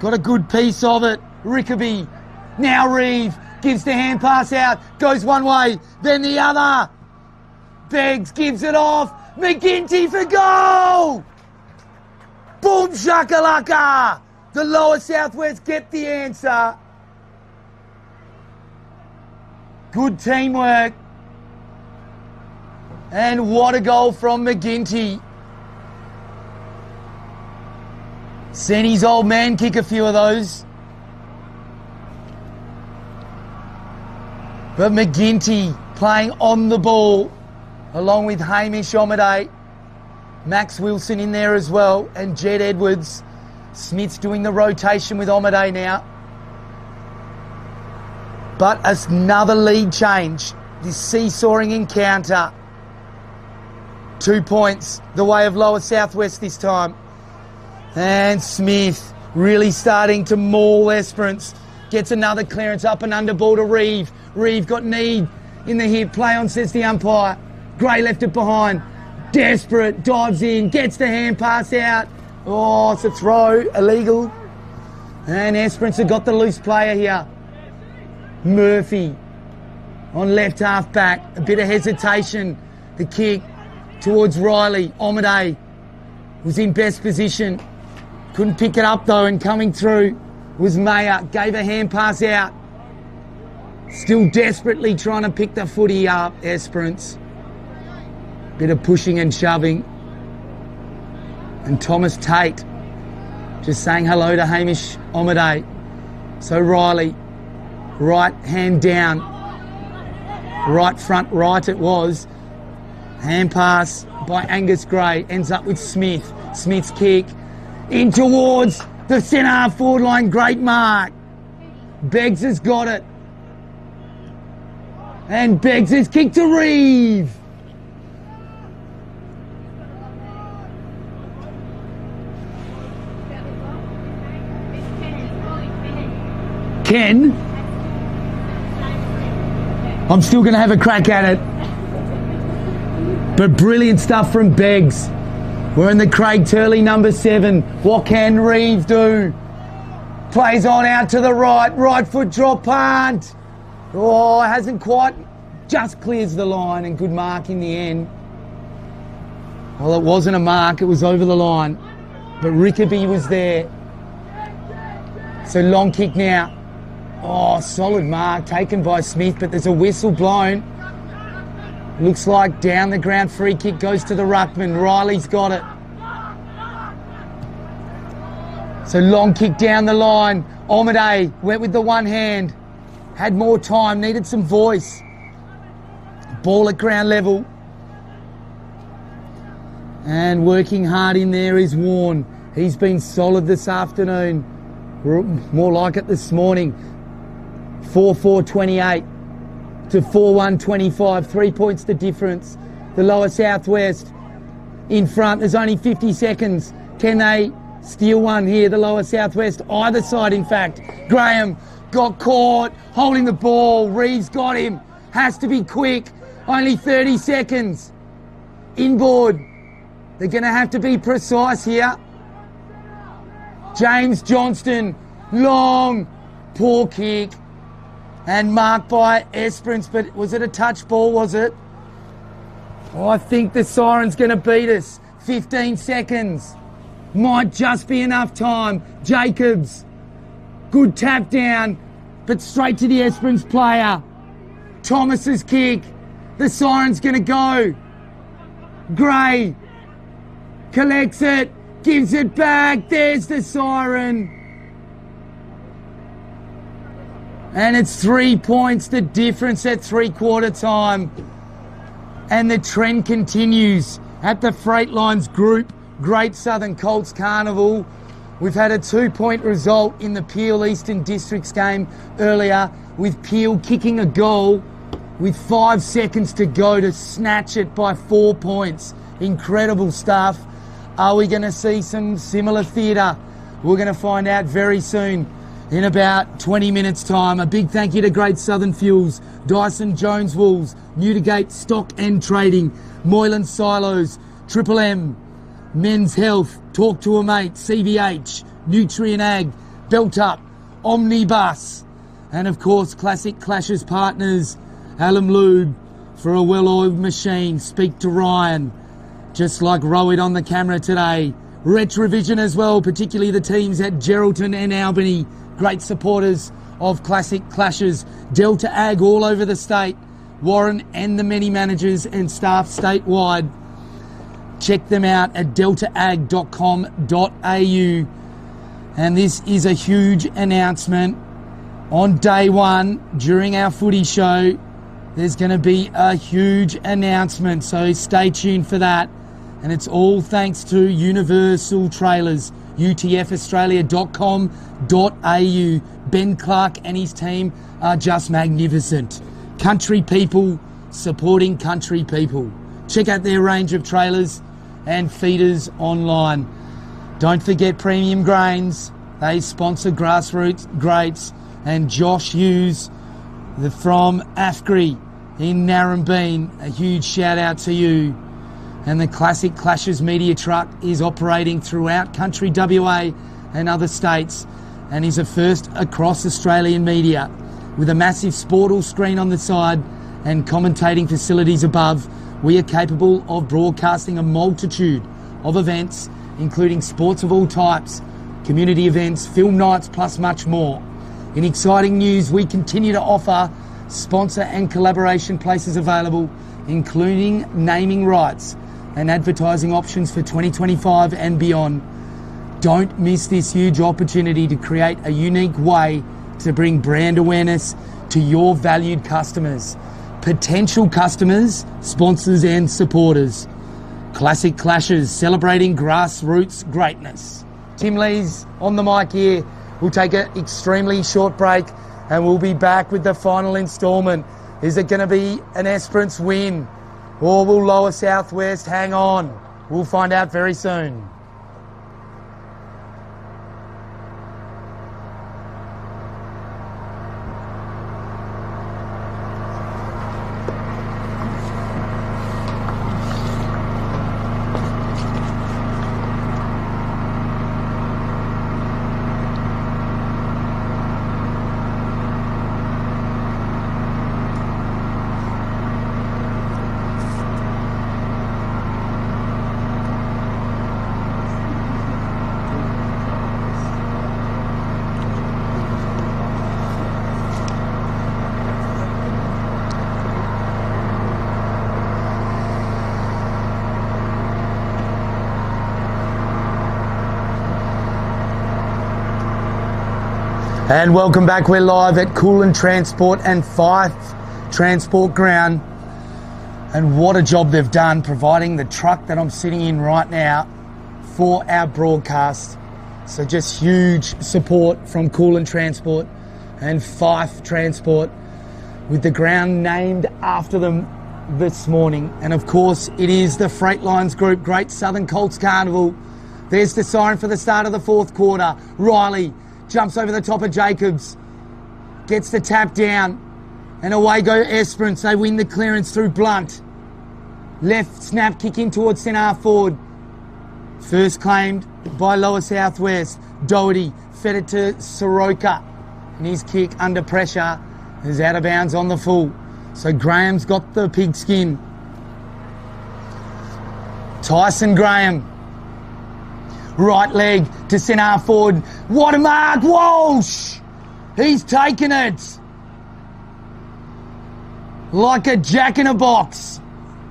Got a good piece of it. Rickaby. Now Reeve gives the hand pass out. Goes one way, then the other. Beggs gives it off. McGinty for goal! Boom shakalaka! The Lower Southwest get the answer. Good teamwork. And what a goal from McGinty. Seen his old man kick a few of those. But McGinty playing on the ball along with Hamish Omaday. Max Wilson in there as well, and Jed Edwards. Smith's doing the rotation with Omaday now. But another lead change. This seesawing encounter. 2 points the way of Lower Southwest this time. And Smith really starting to maul Esperance. Gets another clearance up and under ball to Reeve. Reeve got knee in the hip. Play on, says the umpire. Gray left it behind. Desperate, dives in, gets the hand pass out. Oh, it's a throw, illegal. And Esperance have got the loose player here. Murphy on left half back. A bit of hesitation. The kick towards Riley. Omaday was in best position. Couldn't pick it up though, and coming through was Mayer. Gave a hand pass out. Still desperately trying to pick the footy up, Esperance. Bit of pushing and shoving. And Thomas Tate just saying hello to Hamish Omaday. So Riley, right hand down. Right front right it was. Hand pass by Angus Gray. Ends up with Smith. Smith's kick in towards the centre half forward line. Great mark. Beggs has got it. And Beggs has kicked to Reeve. Ken, I'm still going to have a crack at it. But brilliant stuff from Beggs. We're in the Craig Turley number 7. What can Reeve do? Plays on out to the right. Right foot drop punt. Oh, hasn't quite. Just clears the line, and good mark in the end. Well, it wasn't a mark. It was over the line. But Rickaby was there. So long kick now. Oh, solid mark taken by Smith, but there's a whistle blown. Looks like down the ground free kick goes to the ruckman. Riley's got it. So long kick down the line. Omaday went with the one hand. Had more time, needed some voice. Ball at ground level. And working hard in there is Warren. He's been solid this afternoon. More like it this morning. 4-4-28 to 4-1-25. 3 points the difference. The Lower Southwest in front. There's only 50 seconds. Can they steal one here? The Lower Southwest, either side in fact. Graham got caught holding the ball. Reeves got him. Has to be quick. Only 30 seconds. Inboard. They're going to have to be precise here. James Johnston. Long. Poor kick. And marked by Esperance, but was it a touch ball, was it? Oh, I think the siren's going to beat us. 15 seconds. Might just be enough time. Jacobs. Good tap down, but straight to the Esperance player. Thomas's kick. The siren's going to go. Gray collects it, gives it back. There's the siren. And it's 3 points, the difference at three-quarter time. And the trend continues at the Freightlines Group Great Southern Colts Carnival. We've had a 2-point result in the Peel Eastern Districts game earlier, with Peel kicking a goal with 5 seconds to go to snatch it by 4 points. Incredible stuff. Are we going to see some similar theatre? We're going to find out very soon, in about 20 minutes' time. A big thank you to Great Southern Fuels, Dyson Jones Wools, Newdigate Stock and Trading, Moylan Silos, Triple M, Men's Health, Talk to a Mate, CBH, Nutrient Ag, Belt Up, Omnibus, and of course Classic Clashes partners, Alum Lube for a well-oiled machine. Speak to Ryan, just like Row It on the camera today. Retrovision as well, particularly the teams at Geraldton and Albany, great supporters of Classic Clashes. Delta Ag all over the state, Warren and the many managers and staff statewide. Check them out at deltaag.com.au. And this is a huge announcement. On day one, during our footy show, there's going to be a huge announcement, so stay tuned for that. And it's all thanks to Universal Trailers, utfaustralia.com.au. Ben Clark and his team are just magnificent. Country people supporting country people. Check out their range of trailers and feeders online. Don't forget Premium Grains. They sponsor Grassroots Grapes. And Josh Hughes from AFGRI in Narrabeen, a huge shout out to you. And the Classic Clashes media truck is operating throughout country WA and other states, and is a first across Australian media, with a massive Sportal screen on the side and commentating facilities above. We are capable of broadcasting a multitude of events, including sports of all types, community events, film nights, plus much more. In exciting news, we continue to offer sponsor and collaboration places available, including naming rights and advertising options for 2025 and beyond. Don't miss this huge opportunity to create a unique way to bring brand awareness to your valued customers, potential customers, sponsors and supporters. Classic Clashes, celebrating grassroots greatness. Tim Lee's on the mic here. We'll take an extremely short break and we'll be back with the final instalment. Is it going to be an Esperance win, or will Lower Southwest hang on? We'll find out very soon. And welcome back. We're live at Coolin Transport and Fife Transport Ground. And what a job they've done providing the truck that I'm sitting in right now for our broadcast. So just huge support from Coolin Transport and Fife Transport, with the ground named after them this morning. And of course, it is the Freightlines Group Great Southern Colts Carnival. There's the siren for the start of the fourth quarter. Riley jumps over the top of Jacobs, gets the tap down, and away go Esperance. They win the clearance through Blunt. Left snap kick in towards centre half forward. First claimed by Lower Southwest. Doherty fed it to Soroka, and his kick under pressure is out of bounds on the full. So Graham's got the pigskin. Tyson Graham Right leg to centre forward. What a mark, Walsh! He's taken it. Like a jack in a box.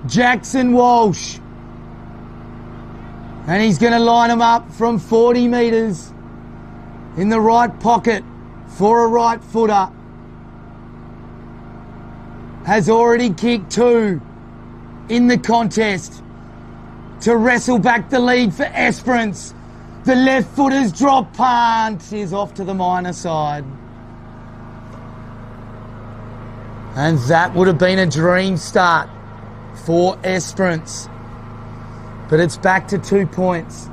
Jackson Walsh. And he's going to line him up from 40 metres in the right pocket for a right footer. Has already kicked 2 in the contest to wrestle back the lead for Esperance. The left footer's drop punt is off to the minor side. And that would have been a dream start for Esperance. But it's back to 2 points.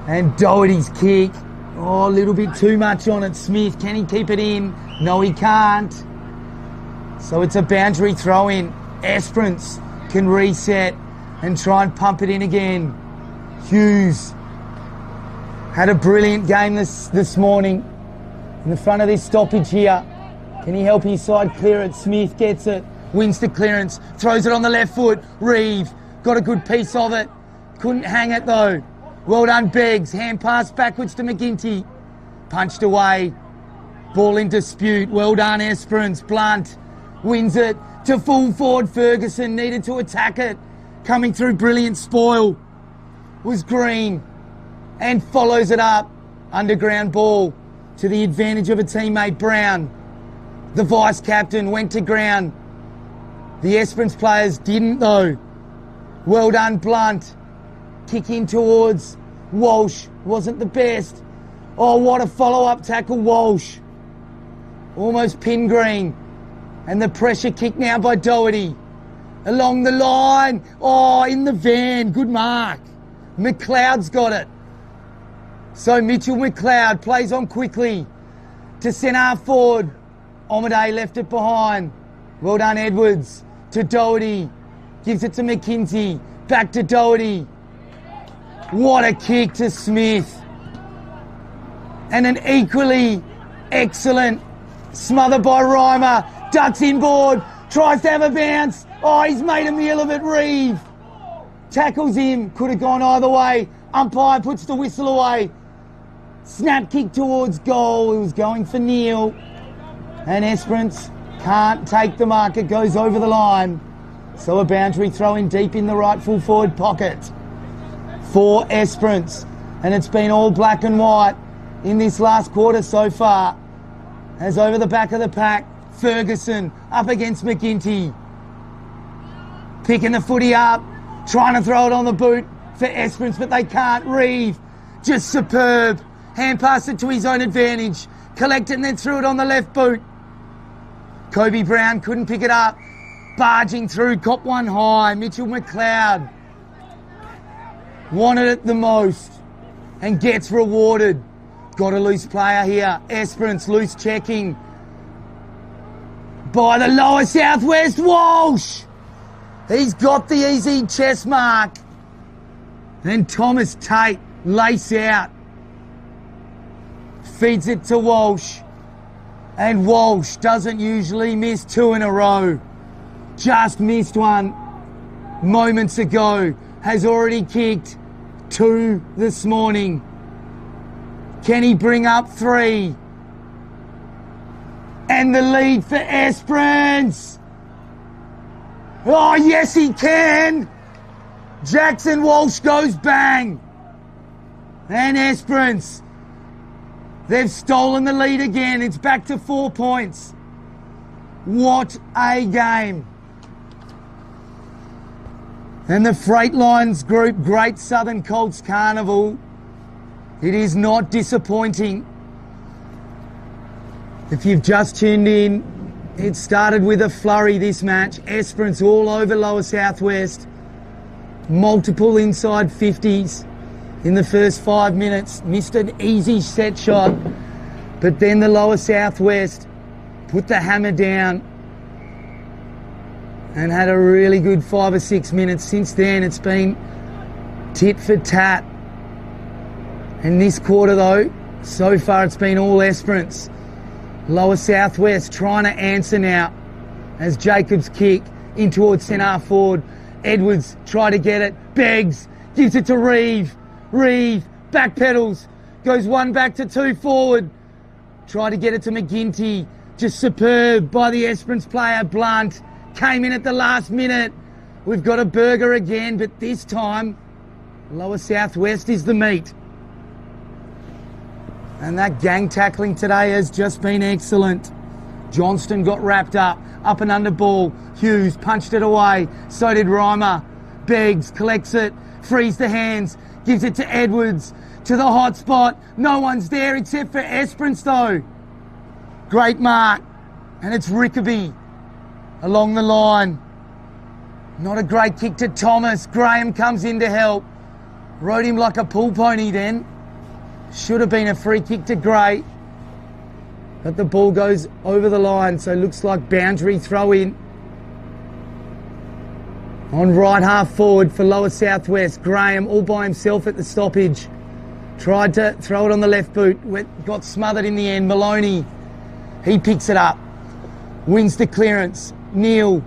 And Doherty's kick. Oh, a little bit too much on it. Smith, can he keep it in? No, he can't. So it's a boundary throw in. Esperance can reset and try and pump it in again. Hughes had a brilliant game this morning in the front of this stoppage here. Can he help his side clear it? Smith gets it, wins the clearance, throws it on the left foot. Reeve got a good piece of it. Couldn't hang it though. Well done, Beggs. Hand pass backwards to McGinty. Punched away. Ball in dispute. Well done, Esperance. Blunt wins it to full forward. Ferguson needed to attack it. Coming through, brilliant spoil was Green and follows it up. Underground ball to the advantage of a teammate, Brown. The vice captain went to ground. The Esperance players didn't though. Well done, Blunt. Kick in towards Walsh. Wasn't the best. Oh, what a follow-up tackle, Walsh. Almost pinned Green. And the pressure kick now by Doherty. Along the line. Oh, in the van. Good mark. McLeod's got it. So Mitchell McLeod plays on quickly to centre forward. Omaday left it behind. Well done, Edwards. To Doherty. Gives it to McKenzie. Back to Doherty. What a kick to Smith. And an equally excellent smother by Reimer. Ducks inboard. Tries to have a bounce. Oh, he's made a meal of it, Reeve. Tackles him. Could have gone either way. Umpire puts the whistle away. Snap kick towards goal. It was going for Neil. And Esperance can't take the mark. It goes over the line. So a boundary throw in deep in the right full forward pocket for Esperance. And it's been all black and white in this last quarter so far. As over the back of the pack, Ferguson up against McGinty. Picking the footy up, trying to throw it on the boot for Esperance, but they can't. Reeve, just superb. Hand passed it to his own advantage. Collected and then threw it on the left boot. Kobe Brown couldn't pick it up. Barging through, cop one high. Mitchell McLeod wanted it the most and gets rewarded. Got a loose player here. Esperance loose checking by the lower southwest. Walsh! He's got the easy chest mark. Then Thomas Tate, lace out. Feeds it to Walsh. And Walsh doesn't usually miss 2 in a row. Just missed one moments ago. Has already kicked 2 this morning. Can he bring up 3? And the lead for Esperance. Oh, yes, he can. Jackson Walsh goes bang. And Esperance, they've stolen the lead again. It's back to 4 points. What a game. And the Freightlines group, Great Southern Colts Carnival. It is not disappointing. If you've just tuned in, it started with a flurry this match. Esperance all over Lower Southwest. Multiple inside 50s in the first 5 minutes. Missed an easy set shot. But then the Lower Southwest put the hammer down and had a really good 5 or 6 minutes. Since then, it's been tit for tat. And this quarter, though, so far it's been all Esperance. Lower Southwest trying to answer now as Jacobs kick in towards centre forward. Edwards try to get it. Beggs gives it to Reeve. Reeve, back pedals, goes 1 back to 2 forward. Try to get it to McGinty. Just superb by the Esperance player, Blunt. Came in at the last minute. We've got a burger again, but this time, Lower Southwest is the meat. And that gang tackling today has just been excellent. Johnston got wrapped up and under ball. Hughes punched it away. So did Reimer. Beggs collects it, frees the hands, gives it to Edwards, to the hot spot. No one's there except for Esperance though. Great mark. And it's Rickaby along the line. Not a great kick to Thomas. Graham comes in to help. Rode him like a pool pony then. Should have been a free kick to Gray. But the ball goes over the line, so looks like boundary throw in. On right half forward for Lower Southwest. Graham all by himself at the stoppage. Tried to throw it on the left boot. Got smothered in the end. Maloney, he picks it up. Wins the clearance. Neil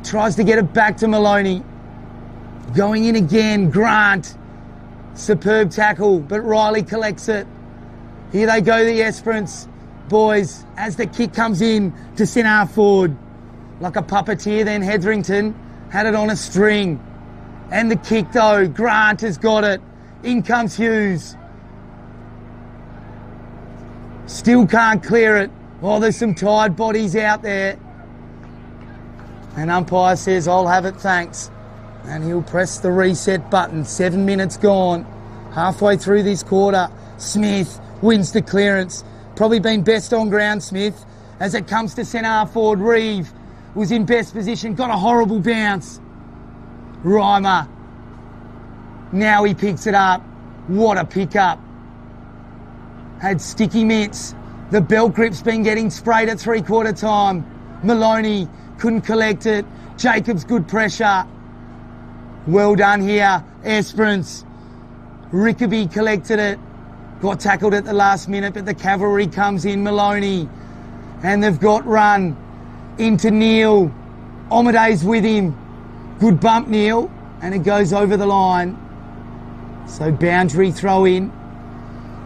tries to get it back to Maloney. Going in again. Grant. Superb tackle, but Riley collects it. Here they go, the Esperance boys, as the kick comes in to centre half forward. Like a puppeteer then, Hetherington had it on a string. And the kick though, Grant has got it. In comes Hughes. Still can't clear it. Oh, there's some tired bodies out there. And umpire says, I'll have it, thanks. And he'll press the reset button. 7 minutes gone. Halfway through this quarter. Smith wins the clearance. Probably been best on ground, Smith. As it comes to centre half forward, Reeve was in best position. Got a horrible bounce. Reimer. Now he picks it up. What a pickup. Had sticky mitts. The belt grip's been getting sprayed at 3/4 time. Maloney couldn't collect it. Jacobs, good pressure. Well done here, Esperance. Rickaby collected it. Got tackled at the last minute, but the cavalry comes in. Maloney. And they've got run into Neil. Omaday's with him. Good bump, Neil. And it goes over the line. So boundary throw in.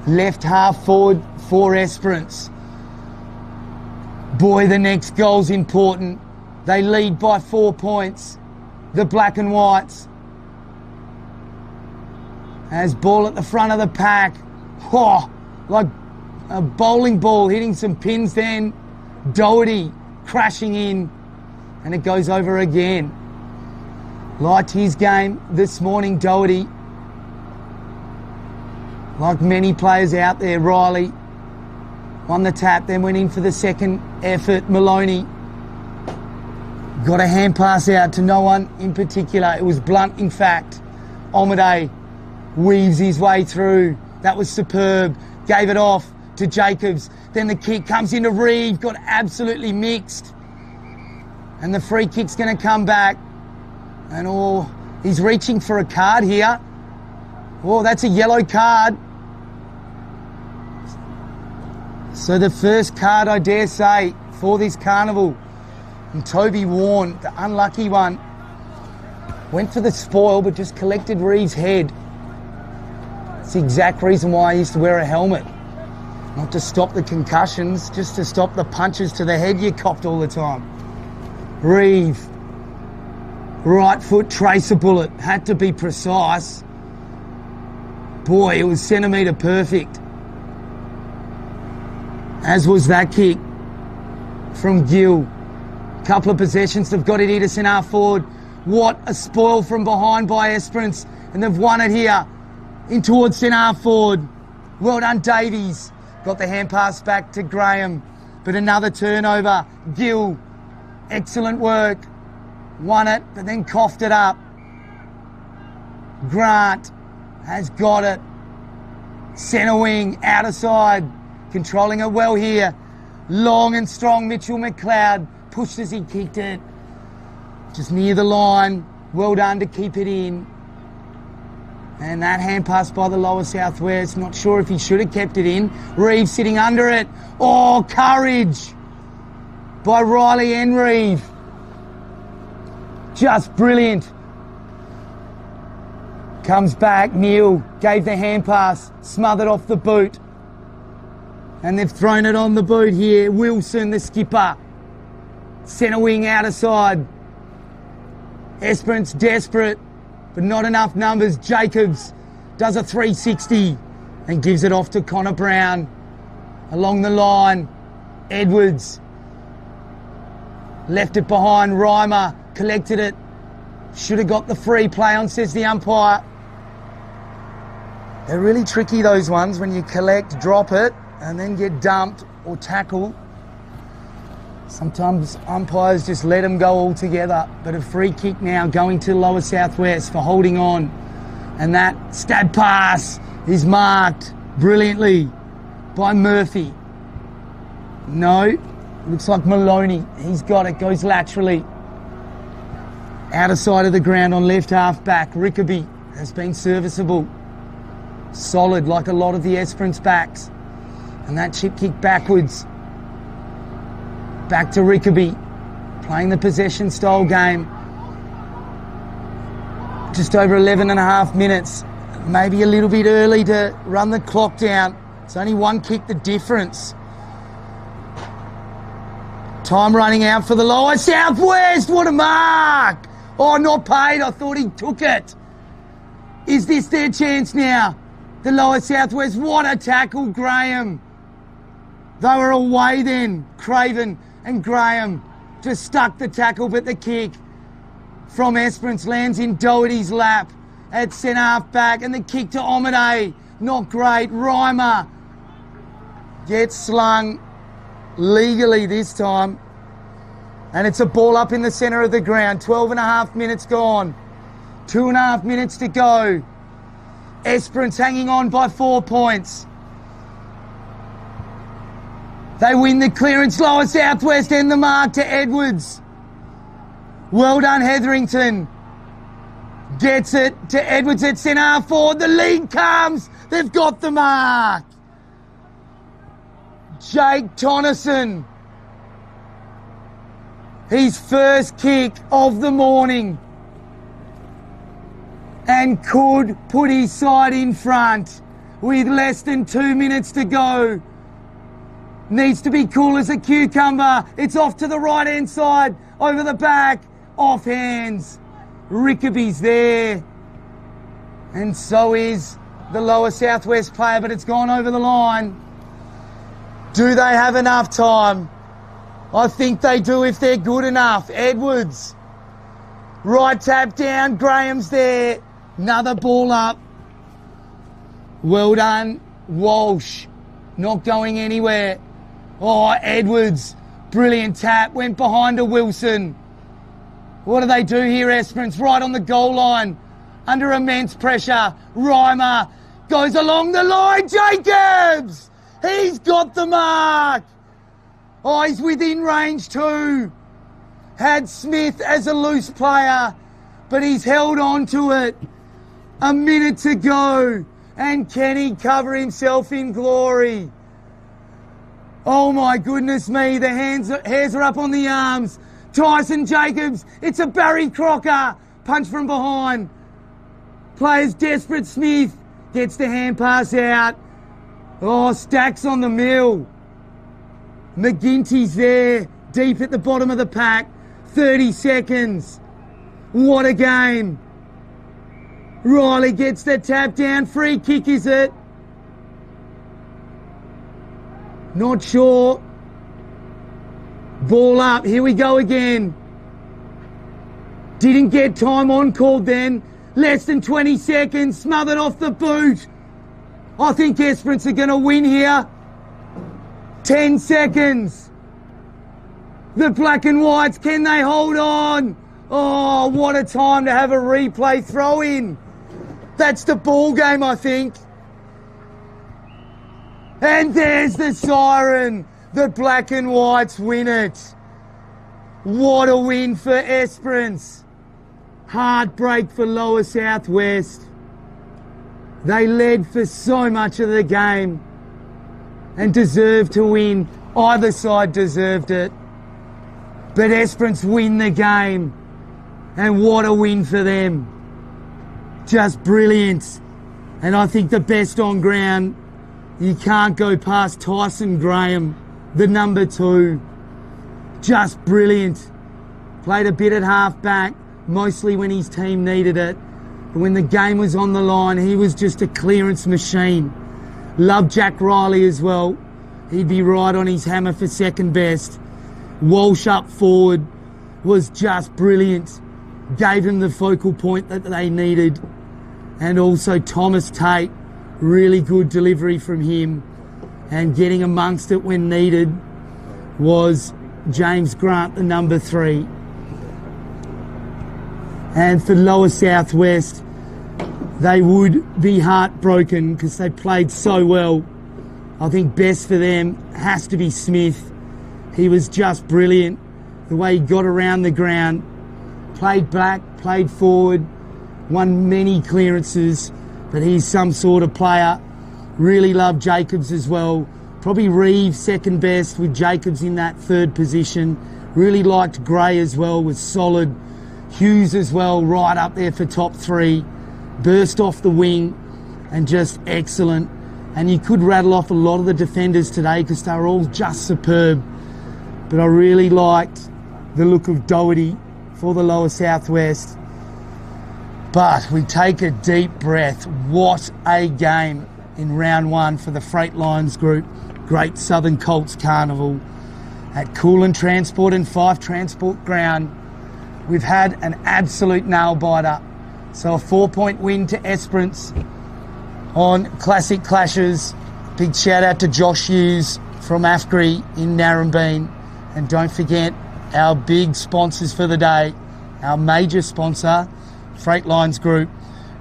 Left half forward for Esperance. Boy, the next goal's important. They lead by 4 points. The black and whites. Has ball at the front of the pack. Oh, like a bowling ball hitting some pins then. Doherty crashing in. And it goes over again. Liked his game this morning, Doherty. Like many players out there, Riley won the tap, then went in for the second effort. Maloney got a hand pass out to no one in particular. It was Blunt, in fact. Omaday weaves his way through. That was superb. Gave it off to Jacobs. Then the kick comes into Reeve. Got absolutely mixed. And the free kick's going to come back. And he's reaching for a card here. Oh, that's a yellow card. So the first card, I dare say, for this carnival. And Toby Warren, the unlucky one, went for the spoil but just collected Reeve's head. It's the exact reason why I used to wear a helmet. Not to stop the concussions, just to stop the punches to the head you copped all the time. Reeve, right foot tracer bullet, had to be precise. Boy, it was centimetre perfect. As was that kick from Gill. Couple of possessions, they've got it here to centre half forward. What a spoil from behind by Esperance. And they've won it here in towards centre half forward. Well done, Davies. Got the hand pass back to Graham. But another turnover. Gill, excellent work. Won it, but then coughed it up. Grant has got it. Centre wing, outer side. Controlling it well here. Long and strong Mitchell McLeod. Pushed as he kicked it. Just near the line. Well done to keep it in. And that hand pass by the Lower Southwest. Not sure if he should have kept it in. Reeve sitting under it. Oh, courage by Riley and Reeve. Just brilliant. Comes back, Neil gave the hand pass, smothered off the boot. And they've thrown it on the boot here. Wilson, the skipper. Centre wing outer side. Esperance desperate, but not enough numbers. Jacobs does a 360 and gives it off to Connor Brown. Along the line, Edwards left it behind. Reimer collected it. Should have got the free play on, says the umpire. They're really tricky, those ones, when you collect, drop it, and then get dumped or tackled. Sometimes umpires just let them go altogether. But a free kick now going to Lower Southwest for holding on. And that stab pass is marked brilliantly by Murphy. No, looks like Maloney. He's got it, goes laterally. Outer side of the ground on left half back. Rickaby has been serviceable. Solid like a lot of the Esperance backs. And that chip kick backwards. Back to Rickaby, playing the possession style game. Just over 11 and a half minutes. Maybe a little bit early to run the clock down. It's only one kick the difference. Time running out for the Lower Southwest. What a mark! Oh, not paid. I thought he took it. Is this their chance now? The Lower Southwest. What a tackle, Graham. They were away then. Craven and Graham just stuck the tackle, but the kick from Esperance lands in Doherty's lap at centre half back, and the kick to Omade. Not great. Reimer gets slung legally this time. And it's a ball up in the centre of the ground. 12 and a half minutes gone. 2.5 minutes to go. Esperance hanging on by 4 points. They win the clearance. Lower Southwest end the mark to Edwards. Well done, Hetherington. Gets it to Edwards at centre half forward. The lead comes. They've got the mark. Jake Tonneson. His first kick of the morning. And could put his side in front with less than 2 minutes to go. Needs to be cool as a cucumber. It's off to the right-hand side, over the back, off hands. Rickaby's there. And so is the Lower Southwest player, but it's gone over the line. Do they have enough time? I think they do if they're good enough. Edwards. Right tap down. Graham's there. Another ball up. Well done, Walsh. Not going anywhere. Oh, Edwards. Brilliant tap. Went behind to Wilson. What do they do here, Esperance? Right on the goal line. Under immense pressure. Reimer goes along the line. Jacobs! He's got the mark. Oh, he's within range too. Had Smith as a loose player, but he's held on to it. A minute to go. And can he cover himself in glory? Oh my goodness me, the hairs are up on the arms. Tyson Jacobs, it's a Barry Crocker. Punch from behind. Players desperate. Smith gets the hand pass out. Oh, Stacks on the mill. McGinty's there, deep at the bottom of the pack. 30 seconds. What a game. Riley gets the tap down. Free kick, is it? Not sure. Ball up. Here we go again. Didn't get time on called then. Less than 20 seconds. Smothered off the boot. I think Esperance are going to win here. 10 seconds. The black and whites, can they hold on? Oh, what a time to have a replay throw in. That's the ball game, I think. And there's the siren. The black and whites win it. What a win for Esperance. Heartbreak for Lower Southwest. They led for so much of the game and deserved to win. Either side deserved it. But Esperance win the game. And what a win for them. just brilliant. And I think the best on ground, you can't go past Tyson Graham, the number 2. Just brilliant. Played a bit at half back, mostly when his team needed it. But when the game was on the line, he was just a clearance machine. Loved Jack Riley as well. He'd be right on his hammer for second best. Walsh up forward was just brilliant. Gave him the focal point that they needed. And also Thomas Tate, really good delivery from him. And getting amongst it when needed was James Grant, the number 3. And for Lower Southwest, they would be heartbroken because they played so well. I think best for them has to be Smith. He was just brilliant. The way he got around the ground, played back, played forward, won many clearances, but he's some sort of player. Really loved Jacobs as well. Probably Reeves second best with Jacobs in that third position. Really liked Gray as well, was solid. Hughes as well, right up there for top 3. Burst off the wing and just excellent. And you could rattle off a lot of the defenders today because they were all just superb. But I really liked the look of Doherty for the Lower Southwest. But we take a deep breath. What a game in round 1 for the Freight Lions group. Great Southern Colts Carnival at Coolin Transport and Fife Transport Ground. We've had an absolute nail-biter. So a 4-point win to Esperance on Classic Clashes. Big shout out to Josh Hughes from Afgri in Narrabeen. And don't forget our big sponsors for the day. Our major sponsor, Freight Lines Group,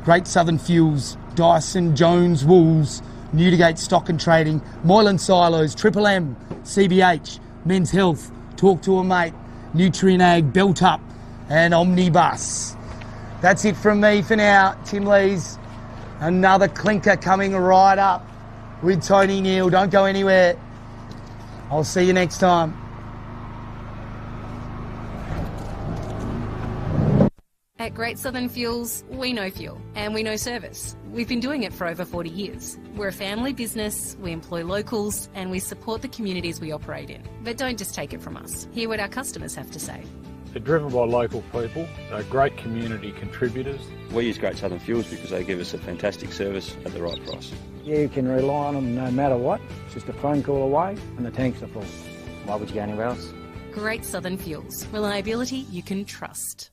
Great Southern Fuels, Dyson Jones Wools, Newdigate Stock and Trading, Moylan Silos, Triple M, CBH, Men's Health, Talk to a Mate, Nutrien Ag, Belt Up and Omnibus. That's it from me for now. Tim Lees, another clinker coming right up with Tony Neal. Don't go anywhere. I'll see you next time. At Great Southern Fuels, we know fuel and we know service. We've been doing it for over 40 years. We're a family business, we employ locals and we support the communities we operate in. But don't just take it from us. Hear what our customers have to say. They're driven by local people, they're great community contributors. We use Great Southern Fuels because they give us a fantastic service at the right price. You can rely on them no matter what. It's just a phone call away and the tanks are full. Why would you go anywhere else? Great Southern Fuels. Reliability you can trust.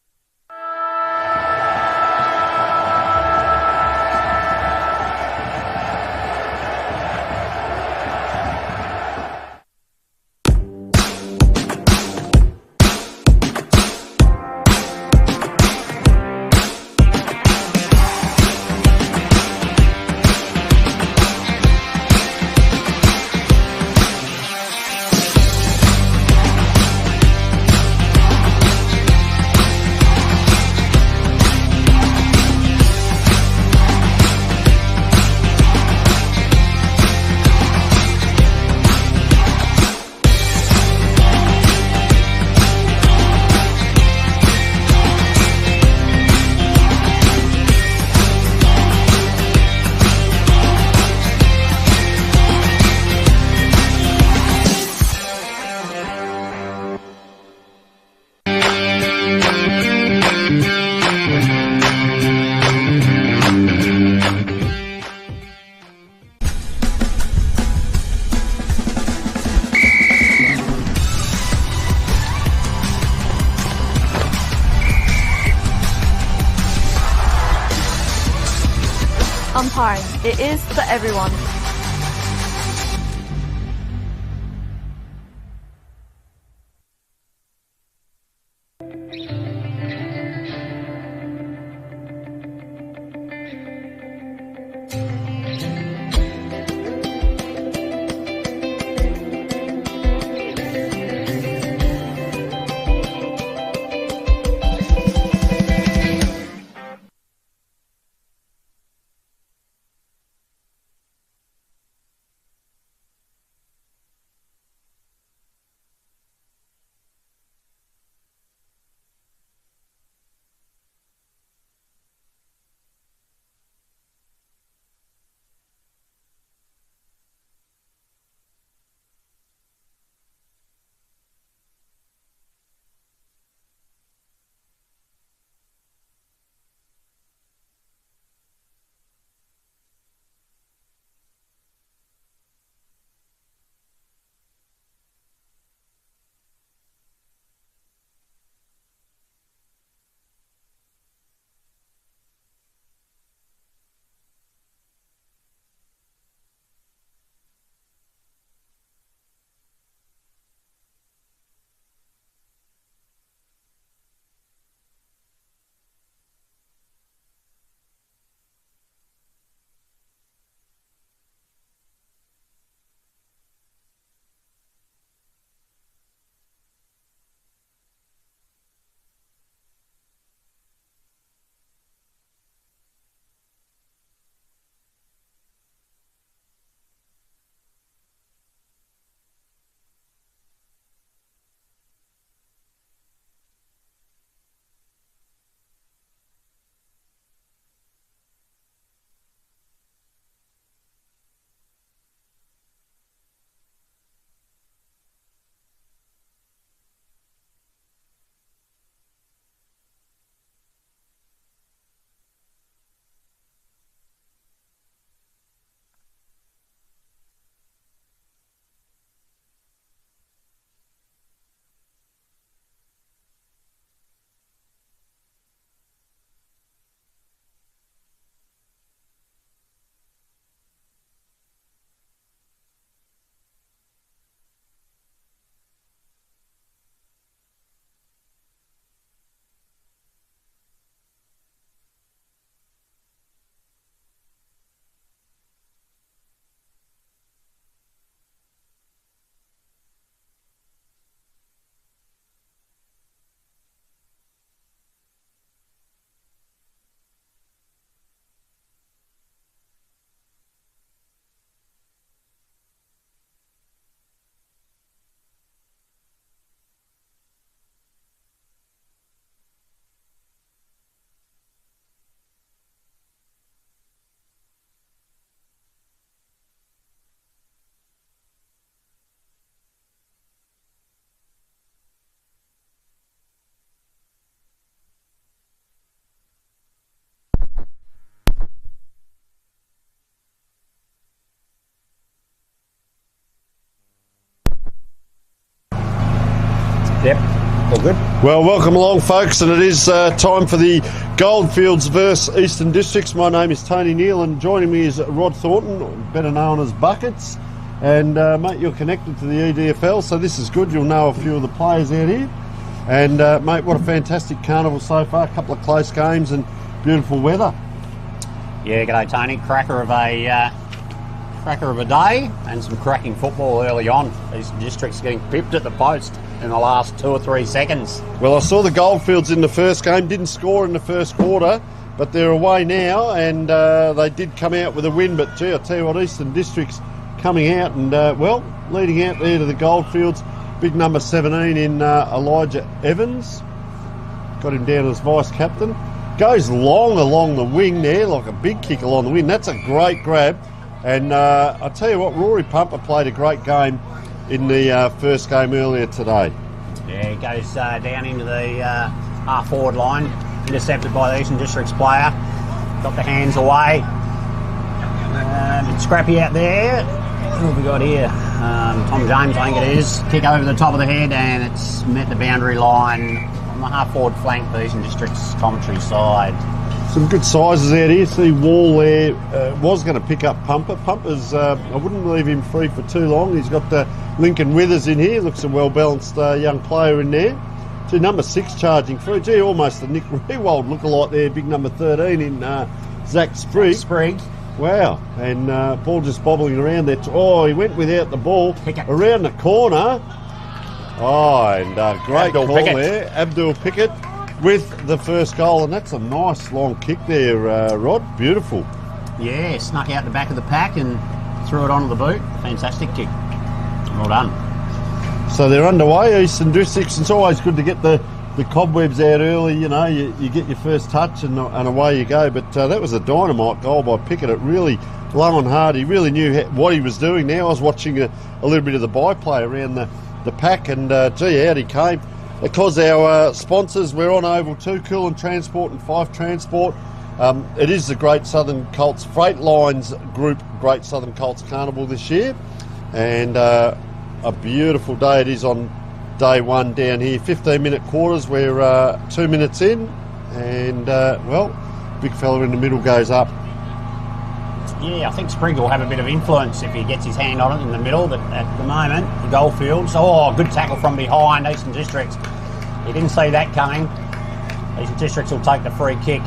Umpiring. It is for everyone. Yep, all good. Well, welcome along, folks, and it is time for the Goldfields versus Eastern Districts. My name is Tony Neal, and joining me is Rod Thornton, better known as Buckets. And, mate, you're connected to the EDFL, so this is good. You'll know a few of the players out here. And, mate, what a fantastic carnival so far. A couple of close games and beautiful weather. Yeah, g'day, Tony. Cracker of a day and some cracking football early on. These districts getting pipped at the post in the last 2 or 3 seconds. Well, I saw the Goldfields in the first game, didn't score in the first quarter, but they're away now, and they did come out with a win. But, gee, I tell you what, Eastern Districts coming out and, leading out there to the Goldfields. Big number 17 in Elijah Evans. Got him down as vice-captain. Goes long along the wing there, like a big kick along the wing. That's a great grab. And I tell you what, Rory Pumper played a great game in the first game earlier today. Yeah, he goes down into the half-forward line, intercepted by the Eastern Districts player. Got the hands away. Scrappy out there. Who have we got here? Tom James, I think it is. Kick over the top of the head, and it's met the boundary line on the half-forward flank, the Eastern Districts commentary side. Some good sizes out here. See Wall there was going to pick up Pumper. Pumper's, I wouldn't leave him free for too long. He's got Lincoln Withers in here. Looks a well-balanced young player in there. To number 6 charging through. Gee, almost a Nick Rewald lookalike there. Big number 13 in Zach Sprigg. Wow. And ball just bobbling around there. Oh, he went without the ball. Around the corner. Oh, and great Abdul call Pickett there. Abdul Pickett with the first goal, and that's a nice long kick there, Rod. Beautiful. Yeah, snuck out the back of the pack and threw it onto the boot. Fantastic kick. Well done. So they're underway, Eastern Districts. It's always good to get the cobwebs out early. You know, you get your first touch and away you go. But that was a dynamite goal by Pickett. It really low and hard. He really knew what he was doing now. I was watching a little bit of the byplay around the pack, and gee, out he came. Because our sponsors, we're on Oval 2, Cool and Transport and Fife Transport. It is the Great Southern Colts Freight Lines Group Great Southern Colts Carnival this year. And a beautiful day it is on day one down here. 15-minute quarters, we're 2 minutes in. And, big fella in the middle goes up. Yeah, I think Sprigg will have a bit of influence if he gets his hand on it in the middle, but at the moment, the Goldfields, good tackle from behind, Eastern Districts. He didn't see that coming. Eastern Districts will take the free kick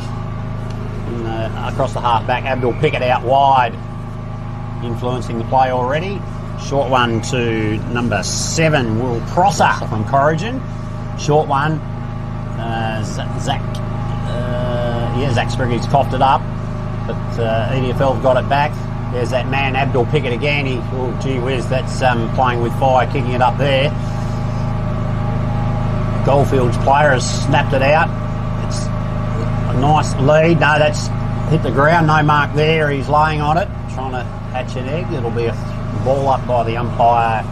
across the half-back. Abdul Pickett out wide, influencing the play already. Short one to number 7, Will Prosser from Corrigan. Short one, Zach Sprigg, he's coughed it up. But EDFL got it back. There's that man, Abdul Pickett again. Gee whiz, that's playing with fire, kicking it up there. Goldfields player has snapped it out. It's a nice lead. No, that's hit the ground. No mark there. He's laying on it, trying to hatch an egg. It'll be a ball up by the umpire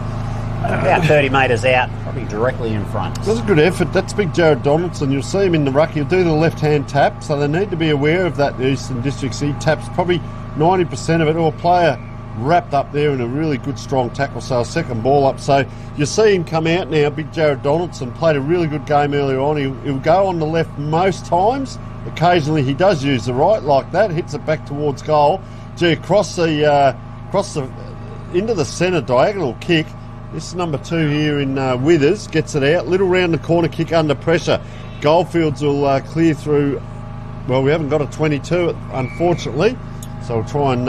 about 30 metres out, probably directly in front. That's a good effort. That's big Jared Donaldson. You'll see him in the ruck. He'll do the left-hand tap, so they need to be aware of that. The Eastern Districts, he taps probably 90% of it, or a player wrapped up there in a really good, strong tackle, so a second ball up. So you see him come out now. Big Jared Donaldson played a really good game earlier on. He'll go on the left most times. Occasionally he does use the right like that, hits it back towards goal. Gee, across the into the centre diagonal kick. This is number 2 here in Withers, gets it out. Little round the corner kick under pressure. Goldfields will clear through. Well, we haven't got a 22, unfortunately. So we'll try and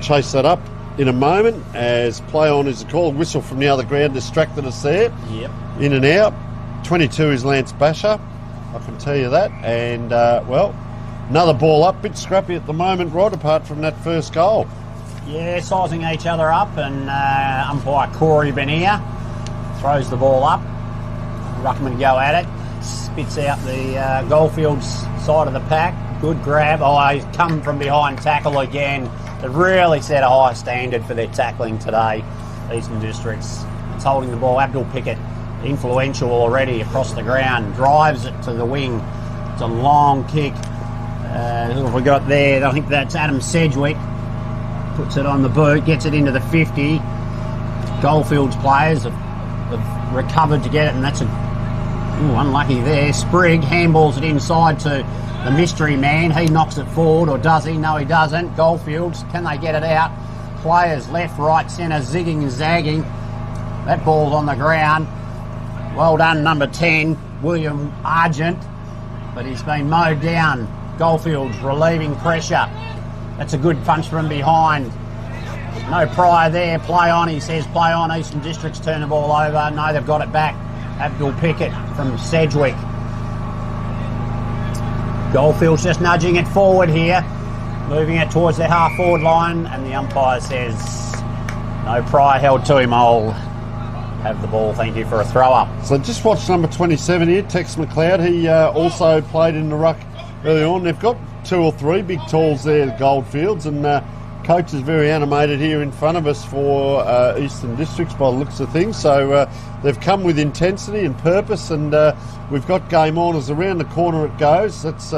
chase that up in a moment as play on is called. Whistle from the other ground distracted us there. Yep. In and out. 22 is Lance Basher, I can tell you that. And, another ball up. Bit scrappy at the moment, Rod, apart from that first goal. Yeah, sizing each other up, and umpire Corey Benier throws the ball up. Ruckman go at it, spits out the Goldfields side of the pack. Good grab. He's come from behind tackle again. They've really set a high standard for their tackling today, Eastern Districts. It's holding the ball. Abdul Pickett, influential already across the ground, drives it to the wing. It's a long kick. Who have we got there? I think that's Adam Sedgwick. Puts it on the boot, gets it into the 50. Goldfields players have recovered to get it, and that's a Ooh, unlucky there. Sprigg handballs it inside to the mystery man. He knocks it forward, or does he? No, he doesn't. Goldfields, can they get it out? Players left, right, centre, zigging and zagging. That ball's on the ground. Well done, number 10, William Argent. But he's been mowed down. Goldfields relieving pressure. That's a good punch from behind. No Pryor there. Play on, he says. Play on. Eastern Districts turn the ball over. No, they've got it back. Abdul Pickett from Sedgwick. Goldfields just nudging it forward here. Moving it towards their half-forward line. And the umpire says, no Pryor held to him. I'll have the ball, thank you, for a throw-up. So just watch number 27 here, Tex McLeod. He also played in the ruck early on. They've got 2 or 3 big talls there, Goldfields, and coach is very animated here in front of us for Eastern Districts by the looks of things. So they've come with intensity and purpose, and we've got game on as around the corner it goes. That's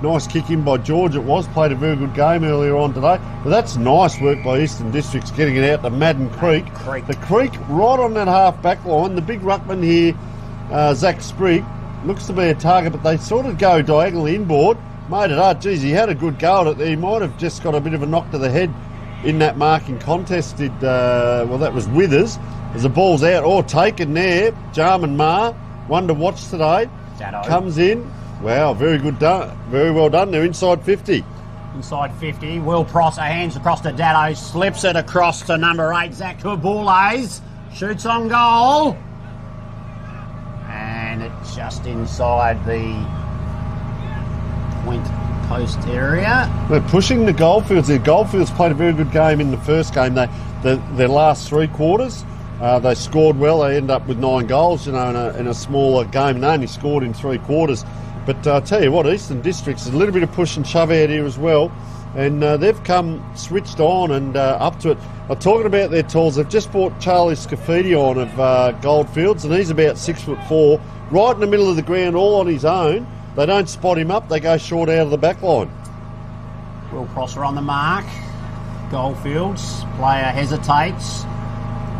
nice kick in by George it was. Played a very good game earlier on today. But that's nice work by Eastern Districts getting it out to Madden Creek. The Creek right on that half back line. The big ruckman here, Zach Sprigg, looks to be a target, but they sort of go diagonally inboard. Made it hard. Geez, he had a good go at it. He might have just got a bit of a knock to the head in that marking contest. Well, that was Withers. As the ball's out or taken there. Jarman Marr, one to watch today. Dado comes in. Wow, very good done. Very well done. They're inside 50. Inside 50. Will Prosser hands across to Dado. Slips it across to number 8, Zach Kabules. Shoots on goal. And it's just inside the point post area. They're pushing the Goldfields. The Goldfields played a very good game in the first game. Their last 3 quarters, they scored well. They end up with 9 goals, in a smaller game, and only scored in 3 quarters. But I tell you what, Eastern Districts is a little bit of push and shove out here as well, and they've come switched on and up to it. Talking about their tools, they've just brought Charlie Scafidi on of Goldfields, and he's about 6'4", right in the middle of the ground, all on his own. They don't spot him up, they go short out of the back line. Will Prosser on the mark. Goldfields, player hesitates.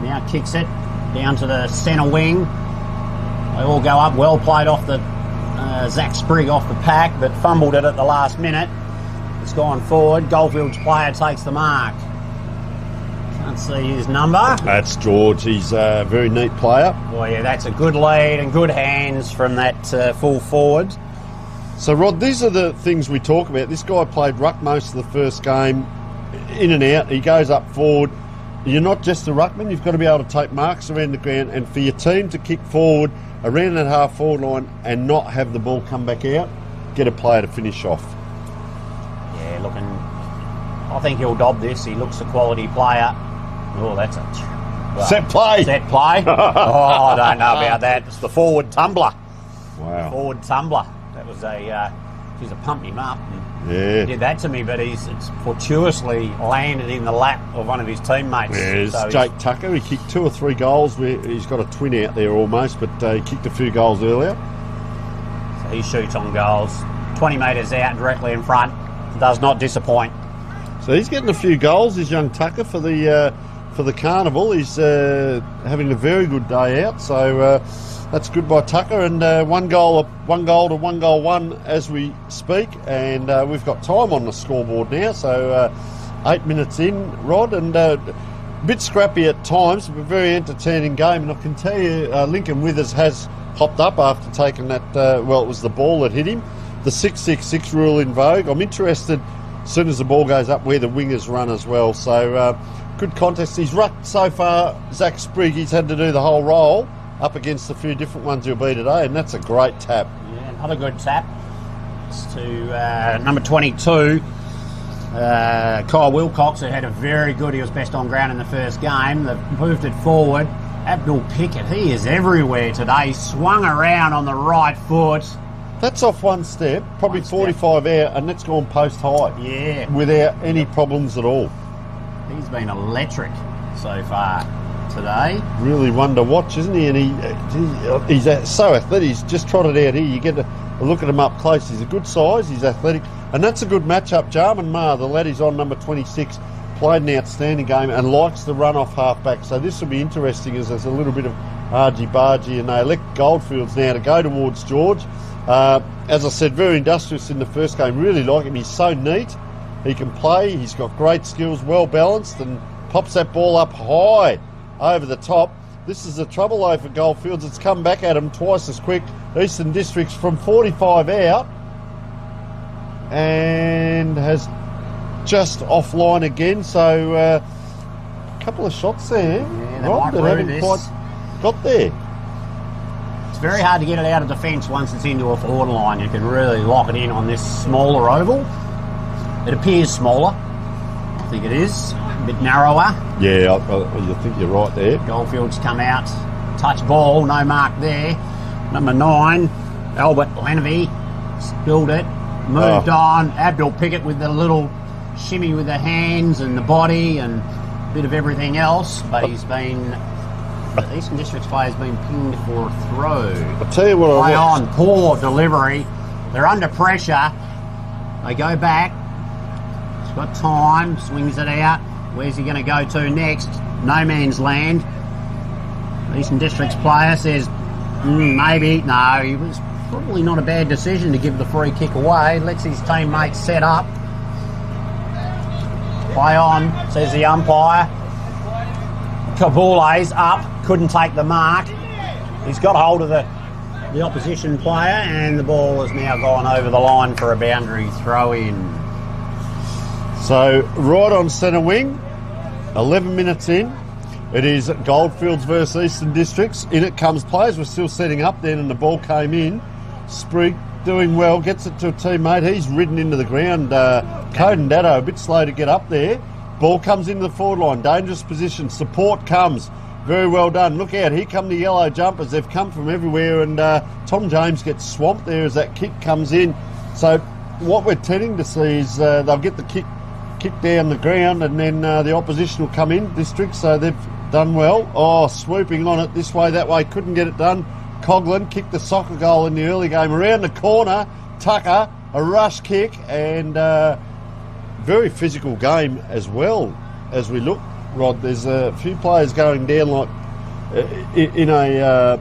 Now kicks it down to the centre wing. They all go up, well played off the Zach Sprigg off the pack, but fumbled it at the last minute. It's gone forward. Goldfields player takes the mark. Can't see his number. That's George. He's a very neat player. Well, yeah, that's a good lead and good hands from that full forward. So, Rod, these are the things we talk about. This guy played ruck most of the first game, in and out. He goes up forward. You're not just a ruckman. You've got to be able to take marks around the ground, and for your team to kick forward around that half-forward line and not have the ball come back out, get a player to finish off. Yeah, looking... I think he'll dob this. He looks a quality player. Oh, that's a... Set play! Set play? Oh, I don't know about that. It's the forward tumbler. Wow. Forward tumbler. That was he's a pump him up. Yeah. He did that to me, but it's fortuitously landed in the lap of one of his teammates. Yeah, it's Jake Tucker. He kicked 2 or 3 goals. He's got a twin out there almost, but he kicked a few goals earlier. So he shoots on goals. 20 metres out, directly in front. Does not disappoint. So he's getting a few goals, this young Tucker, for the Carnival. He's having a very good day out, so that's good by Tucker. And one goal to 1 goal 1 as we speak, and we've got time on the scoreboard now, so 8 minutes in, Rod, and a bit scrappy at times, but a very entertaining game. And I can tell you, Lincoln Withers has hopped up after taking that, it was the ball that hit him. The 6-6-6 rule in vogue. I'm interested, as soon as the ball goes up, where the wingers run as well. So good contest. He's rucked so far, Zach Sprigg. He's had to do the whole roll up against a few different ones he'll be today, and that's a great tap. Yeah, another good tap. It's to number 22, Kyle Wilcox, who had a very good, he was best on ground in the first game. They've moved it forward. Abdul Pickett, he is everywhere today. Swung around on the right foot. That's off one step, probably 45 out, and that's gone post high. Yeah. Without any problems at all. He's been electric so far today. Really one to watch, isn't he? And he's so athletic. He's just trotted out here. You get a look at him up close. He's a good size. He's athletic. And that's a good matchup. Jarman Marr, the lad, is on number 26. played an outstanding game and likes to run off half-back. So this will be interesting as there's a little bit of argy-bargy, and they elect Goldfields now to go towards George. As I said, very industrious in the first game. Really like him. He's so neat. He can play. He's got great skills, well balanced, and pops that ball up high over the top. This is the trouble though for Goldfields. It's come back at him twice as quick. Eastern Districts from 45 out and has just offline again. So a couple of shots there. Yeah, they might haven't quite got there. It's very hard to get it out of defence once it's into a forward line. You can really lock it in on this smaller oval. It appears smaller. I think it is. A bit narrower. Yeah, I think you're right there. Goldfields come out. Touch ball. No mark there. Number 9, Albert Lenevy. Spilled it. Moved on. Abdul Pickett with the little shimmy with the hands and the body and a bit of everything else. But he's been... The Eastern District's player's been pinged for a throw. I'll tell you what Play on. Poor delivery. They're under pressure. They go back. He's got time. Swings it out. Where's he going to go to next? No man's land. The Eastern District's player says, maybe. No, it was probably not a bad decision to give the free kick away. Lets his teammates set up. Play on, says the umpire. Kabule's up. Couldn't take the mark. He's got hold of the opposition player, and the ball has now gone over the line for a boundary throw in. So right on centre wing, 11 minutes in. It is Goldfields versus Eastern Districts. In it comes players. We're still setting up then, and the ball came in. Sprigg doing well, gets it to a teammate. He's ridden into the ground. Coden Datto a bit slow to get up there. Ball comes into the forward line. Dangerous position. Support comes. Very well done. Look out. Here come the yellow jumpers. They've come from everywhere, and Tom James gets swamped there as that kick comes in. So what we're tending to see is they'll get the kick down the ground, and then the opposition will come in, District, so they've done well. Oh, swooping on it this way, that way, couldn't get it done. Coghlan kicked the soccer goal in the early game. Around the corner, Tucker, a rush kick, and very physical game as well as we look, Rod. There's a few players going down like in a...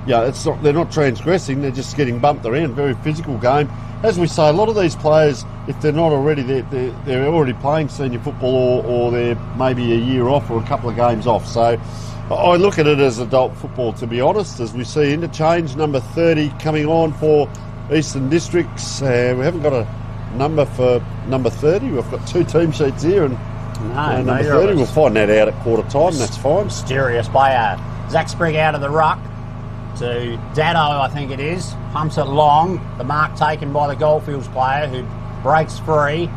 they're not transgressing, they're just getting bumped around. Very physical game. As we say, a lot of these players, if they're not already, they're already playing senior football, or they're maybe a year off or a couple of games off. So I look at it as adult football, to be honest, as we see interchange. Number 30 coming on for Eastern Districts. We haven't got a number for number 30. We've got 2 team sheets here, and number 30, we'll find that out at quarter time. That's fine. Mysterious player. Zach Sprigg out of the ruck to Datto, I think it is. Pumps it long. The mark taken by the Goldfields player, who breaks free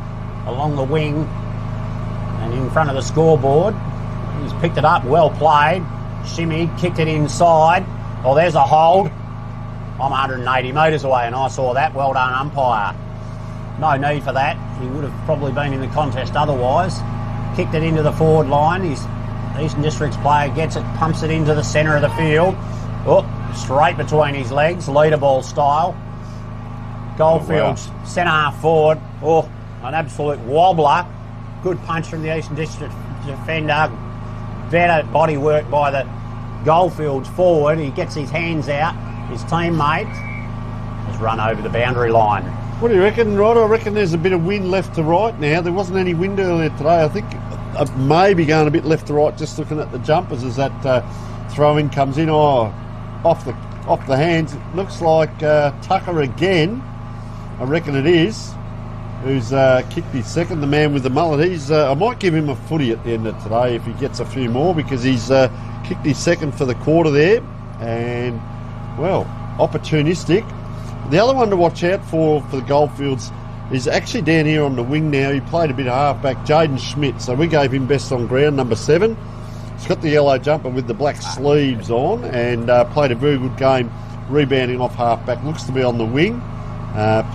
along the wing and in front of the scoreboard. He's picked it up, well played. Shimmied, kicked it inside. Oh, there's a hold. I'm 180 metres away and I saw that. Well done, umpire. No need for that. He would have probably been in the contest otherwise. Kicked it into the forward line. His Eastern Districts player gets it, pumps it into the centre of the field. Oh, straight between his legs, leader ball style. Goldfields, centre half forward. Oh, an absolute wobbler. Good punch from the Eastern District defender. Better body work by the Goldfields forward. He gets his hands out. His teammate has run over the boundary line. What do you reckon, Rod? I reckon there's a bit of wind left to right now. There wasn't any wind earlier today. I think maybe going a bit left to right, just looking at the jumpers as that throw-in comes in. Oh, off the hands. It looks like Tucker again. I reckon it is. Who's kicked his second, the man with the mullet. He's I might give him a footy at the end of today if he gets a few more, because he's kicked his second for the quarter there. And, well, opportunistic. The other one to watch out for the Goldfields is actually down here on the wing now. He played a bit of halfback, Jaden Schmidt. So we gave him best on ground, number 7. He's got the yellow jumper with the black sleeves on, and played a very good game rebounding off halfback. Looks to be on the wing.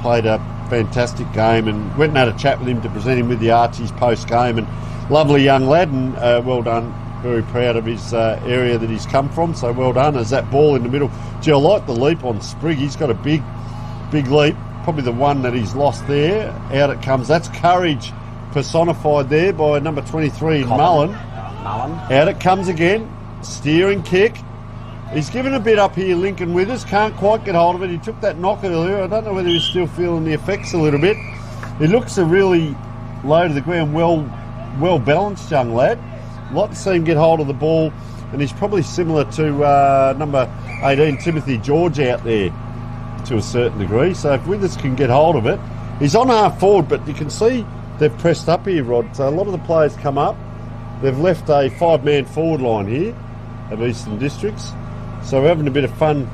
Played a fantastic game, and went and had a chat with him to present him with the Archies post-game. And lovely young lad, and well done. Very proud of his area that he's come from, so well done. As that ball in the middle. Gee, I like the leap on Sprigg. He's got a big leap. Probably the one that he's lost there. Out it comes. That's courage personified there by number 23, Mullen. Out it comes again. Steering kick. He's given a bit up here, Lincoln Withers. Can't quite get hold of it. He took that knock earlier. I don't know whether he's still feeling the effects a little bit. He looks a really low to the ground, well balanced young lad. Like to see him get hold of the ball, and he's probably similar to number 18, Timothy George, out there to a certain degree. So if Withers can get hold of it, he's on half forward, but you can see they've pressed up here, Rod. So a lot of the players come up. They've left a 5-man forward line here of Eastern Districts. So we're having a bit of fun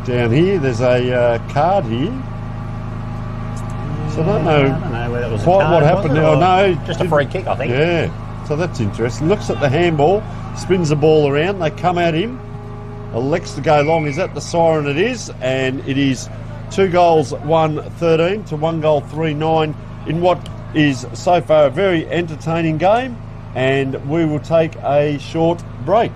down here. There's a card here. So I don't know whether it was quite what happened there. No, just a free kick, I think. Yeah, so that's interesting. Looks at the handball, spins the ball around. They come at him. Elects to go long. Is that the siren? It is, and it is 2 goals, 1-13 to 1 goal, 3-9 in what is so far a very entertaining game. And we will take a short break.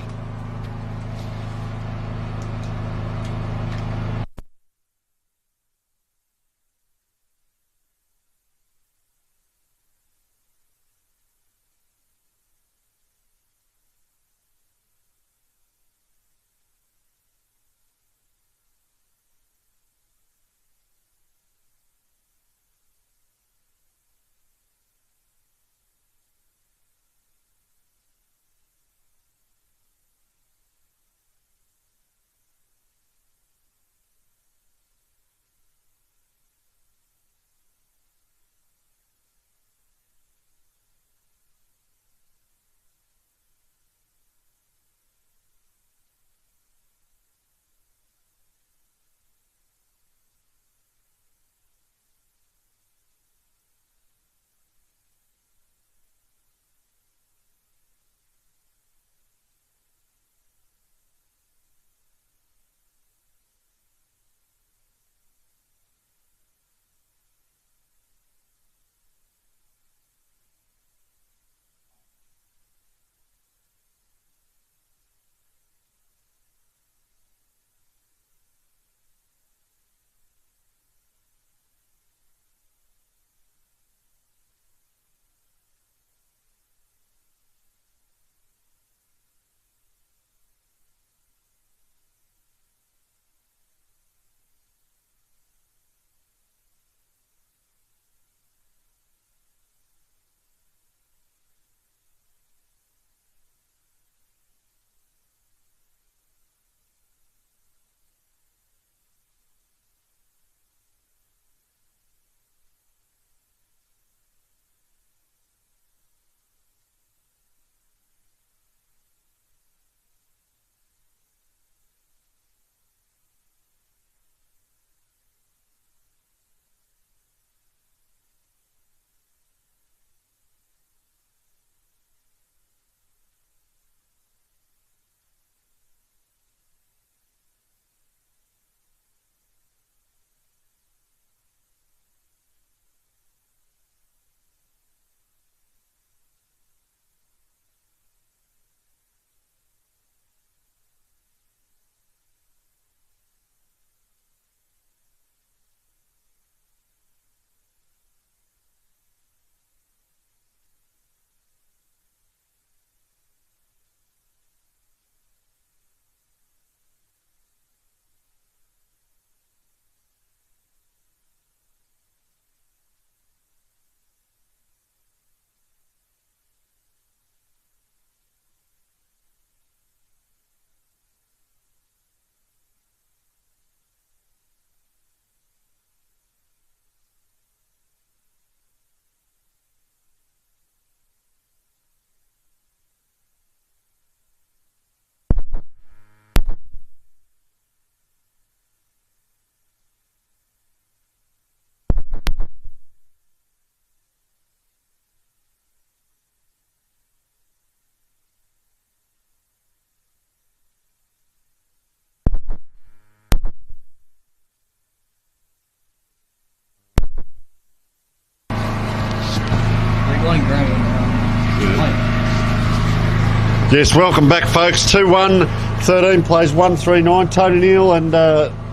Yes, welcome back, folks. 2-1, 13 plays 1-3-9. Tony Neal and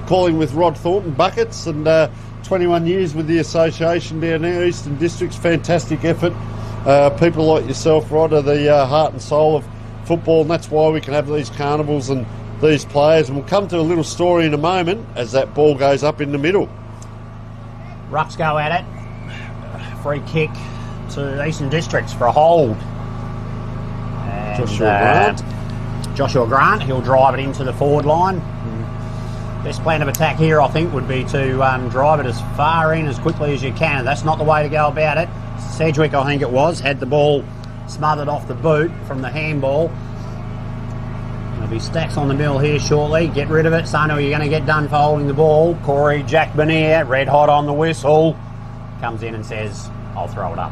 calling with Rod Thornton, buckets, and 21 years with the association down there, Eastern Districts. Fantastic effort. People like yourself, Rod, are the heart and soul of football, and that's why we can have these carnivals and these players. And we'll come to a little story in a moment as that ball goes up in the middle. Rucks go at it. Free kick to Eastern Districts for a hold. And, Joshua Grant, he'll drive it into the forward line. Best plan of attack here, I think, would be to drive it as far in as quickly as you can. That's not the way to go about it. Sedgwick, I think it was, had the ball smothered off the boot from the handball. There'll be stacks on the mill here shortly. Get rid of it. Sano, you're going to get done for holding the ball. Corey, Jack Bernier, red hot on the whistle. Comes in and says, I'll throw it up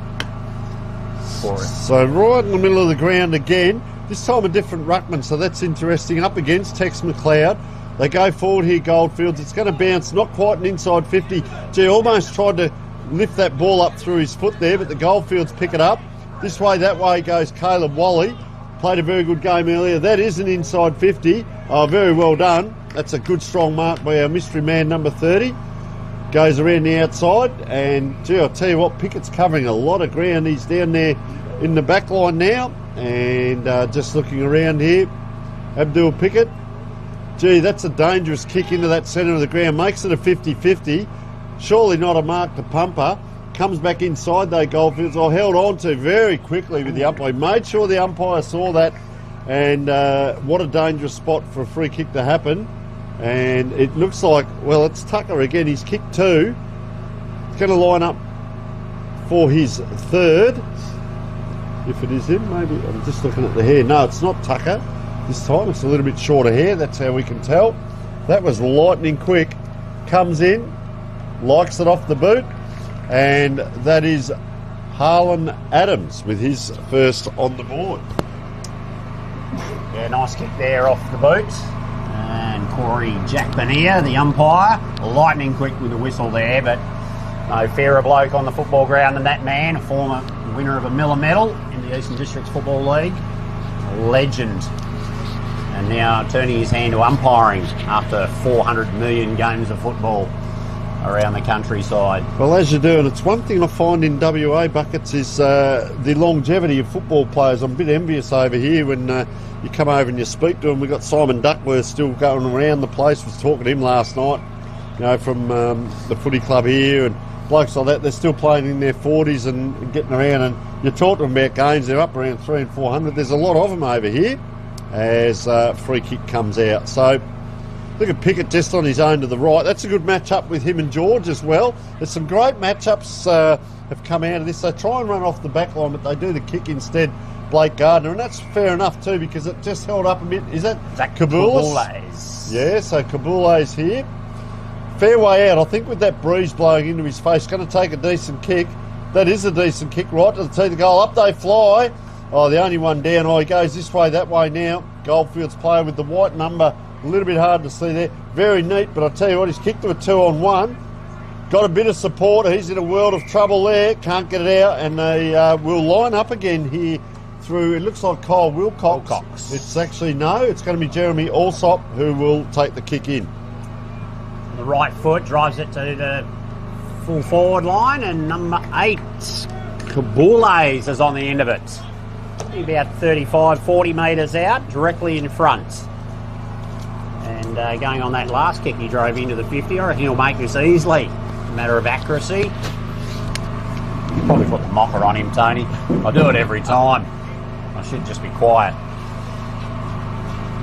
for it. So right in the middle of the ground again. This time a different ruckman, so that's interesting. Up against Tex McLeod. They go forward here, Goldfields. It's going to bounce, not quite an inside 50. Gee, almost tried to lift that ball up through his foot there, but the Goldfields pick it up. This way, that way goes Caleb Wally. Played a very good game earlier. That is an inside 50. Oh, very well done. That's a good, strong mark by our mystery man, number 30. Goes around the outside, and gee, I'll tell you what, Pickett's covering a lot of ground. He's down there in the back line now, and just looking around here. Abdul Pickett. Gee, that's a dangerous kick into that centre of the ground. Makes it a 50-50. Surely not a mark to Pumper. Comes back inside though, Goldfields. I held on to very quickly with the umpire. Made sure the umpire saw that. And what a dangerous spot for a free kick to happen. And it looks like, well, it's Tucker again. He's kicked two. He's going to line up for his third. If it is him, maybe. I'm just looking at the hair. No, it's not Tucker. This time it's a little bit shorter hair, that's how we can tell. That was lightning quick. Comes in, likes it off the boot, and that is Harlan Adams with his first on the board. Yeah, nice kick there off the boot. And Corey Jack Bernier, the umpire, lightning quick with the whistle there, but no fairer bloke on the football ground than that man, a former winner of a Miller medal in the Eastern Districts Football League. A legend. And now turning his hand to umpiring after 400 million games of football around the countryside. Well, as you do, and it's one thing I find in WA buckets is the longevity of football players. I'm a bit envious over here when you come over and you speak to them. We've got Simon Duckworth still going around the place. Was talking to him last night, you know, from the footy club here, and blokes like that. They're still playing in their 40s and getting around, and you talk to them about games. They're up around 300 and 400. There's a lot of them over here as free kick comes out. So look at Pickett just on his own to the right. That's a good match-up with him and George as well. There's some great match-ups have come out of this. They try and run off the back line, but they do the kick instead, Blake Gardner, and that's fair enough too because it just held up a bit. Is that Kabulis? Yeah, so Kabulis here. Fair way out. I think with that breeze blowing into his face, going to take a decent kick. That is a decent kick, right to the tee of the goal. Up they fly. Oh, the only one down. Oh, he goes this way, that way now. Goldfields player with the white number. A little bit hard to see there. Very neat, but I'll tell you what, he's kicked to a 2-on-1. Got a bit of support. He's in a world of trouble there. Can't get it out, and they will line up again here through, it looks like Kyle Wilcox. It's actually, no, it's going to be Jeremy Alsop who will take the kick in. The right foot drives it to the full forward line, and number 8, Kabulis, is on the end of it. About 35, 40 metres out, directly in front. And going on that last kick he drove into the 50, I reckon he'll make this easily. A matter of accuracy. Probably put the mocker on him, Tony. I do it every time. I should just be quiet.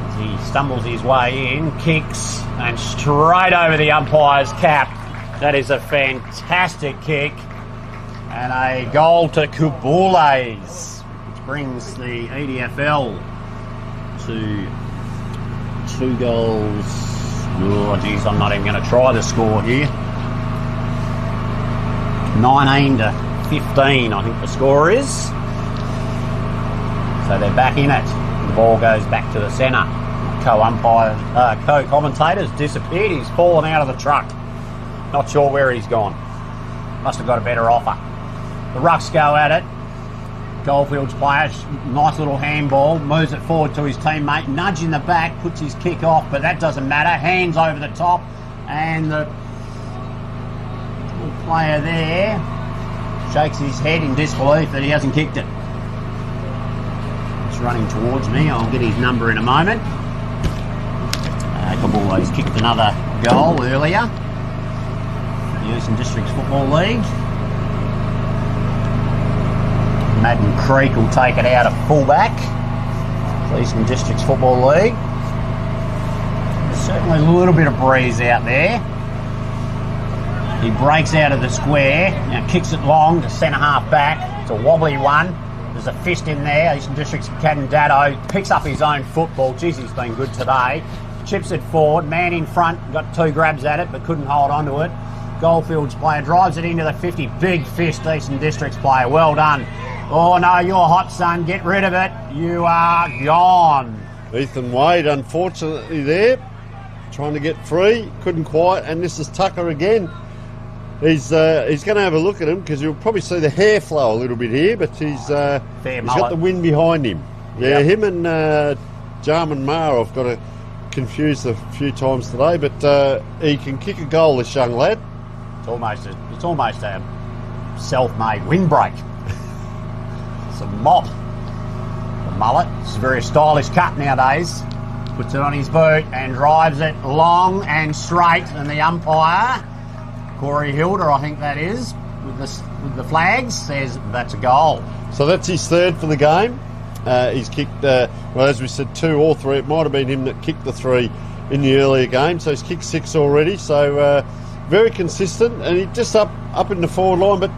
As he stumbles his way in, kicks, and straight over the umpire's cap. That is a fantastic kick. And a goal to Kabulis, which brings the EDFL to 2 goals. Oh, geez, I'm not even going to try the score here. 19 to 15, I think the score is. So they're back in it. The ball goes back to the centre. Co-commentator's disappeared. He's fallen out of the truck. Not sure where he's gone. Must have got a better offer. The Rucks go at it. Goldfields player, nice little handball, moves it forward to his teammate, nudge in the back, puts his kick off, but that doesn't matter. Hands over the top, and the player there shakes his head in disbelief that he hasn't kicked it. It's running towards me. I'll get his number in a moment. Bulldogs kicked another goal earlier. The Eastern Districts Football League. Madden Creek will take it out of fullback. The Eastern Districts Football League. There's certainly a little bit of breeze out there. He breaks out of the square, now kicks it long to centre half back. It's a wobbly one. There's a fist in there. Eastern Districts Cadden Dado picks up his own football. Jeez, he's been good today. Chips it forward. Man in front, got 2 grabs at it but couldn't hold on to it. Goldfields player drives it into the 50. Big fist, Eastern Districts player. Well done. Oh no, you're hot, son. Get rid of it. You are gone. Ethan Wade, unfortunately, there, trying to get free. Couldn't quite. And this is Tucker again. He's going to have a look at him because you'll probably see the hair flow a little bit here, but he's got the wind behind him. Yeah, yep. Him and Jarman Maher I've got to confuse a few times today, but he can kick a goal, this young lad. It's almost a self-made windbreak. It's a mop. The mullet. It's a very stylish cut nowadays. Puts it on his boot and drives it long and straight, and the umpire, Corey Hilder, I think that is, with the flags, says that's a goal. So that's his third for the game. He's kicked, well, as we said, 2 or 3. It might have been him that kicked the 3 in the earlier game. So he's kicked 6 already. So very consistent, and he's just up in the forward line. But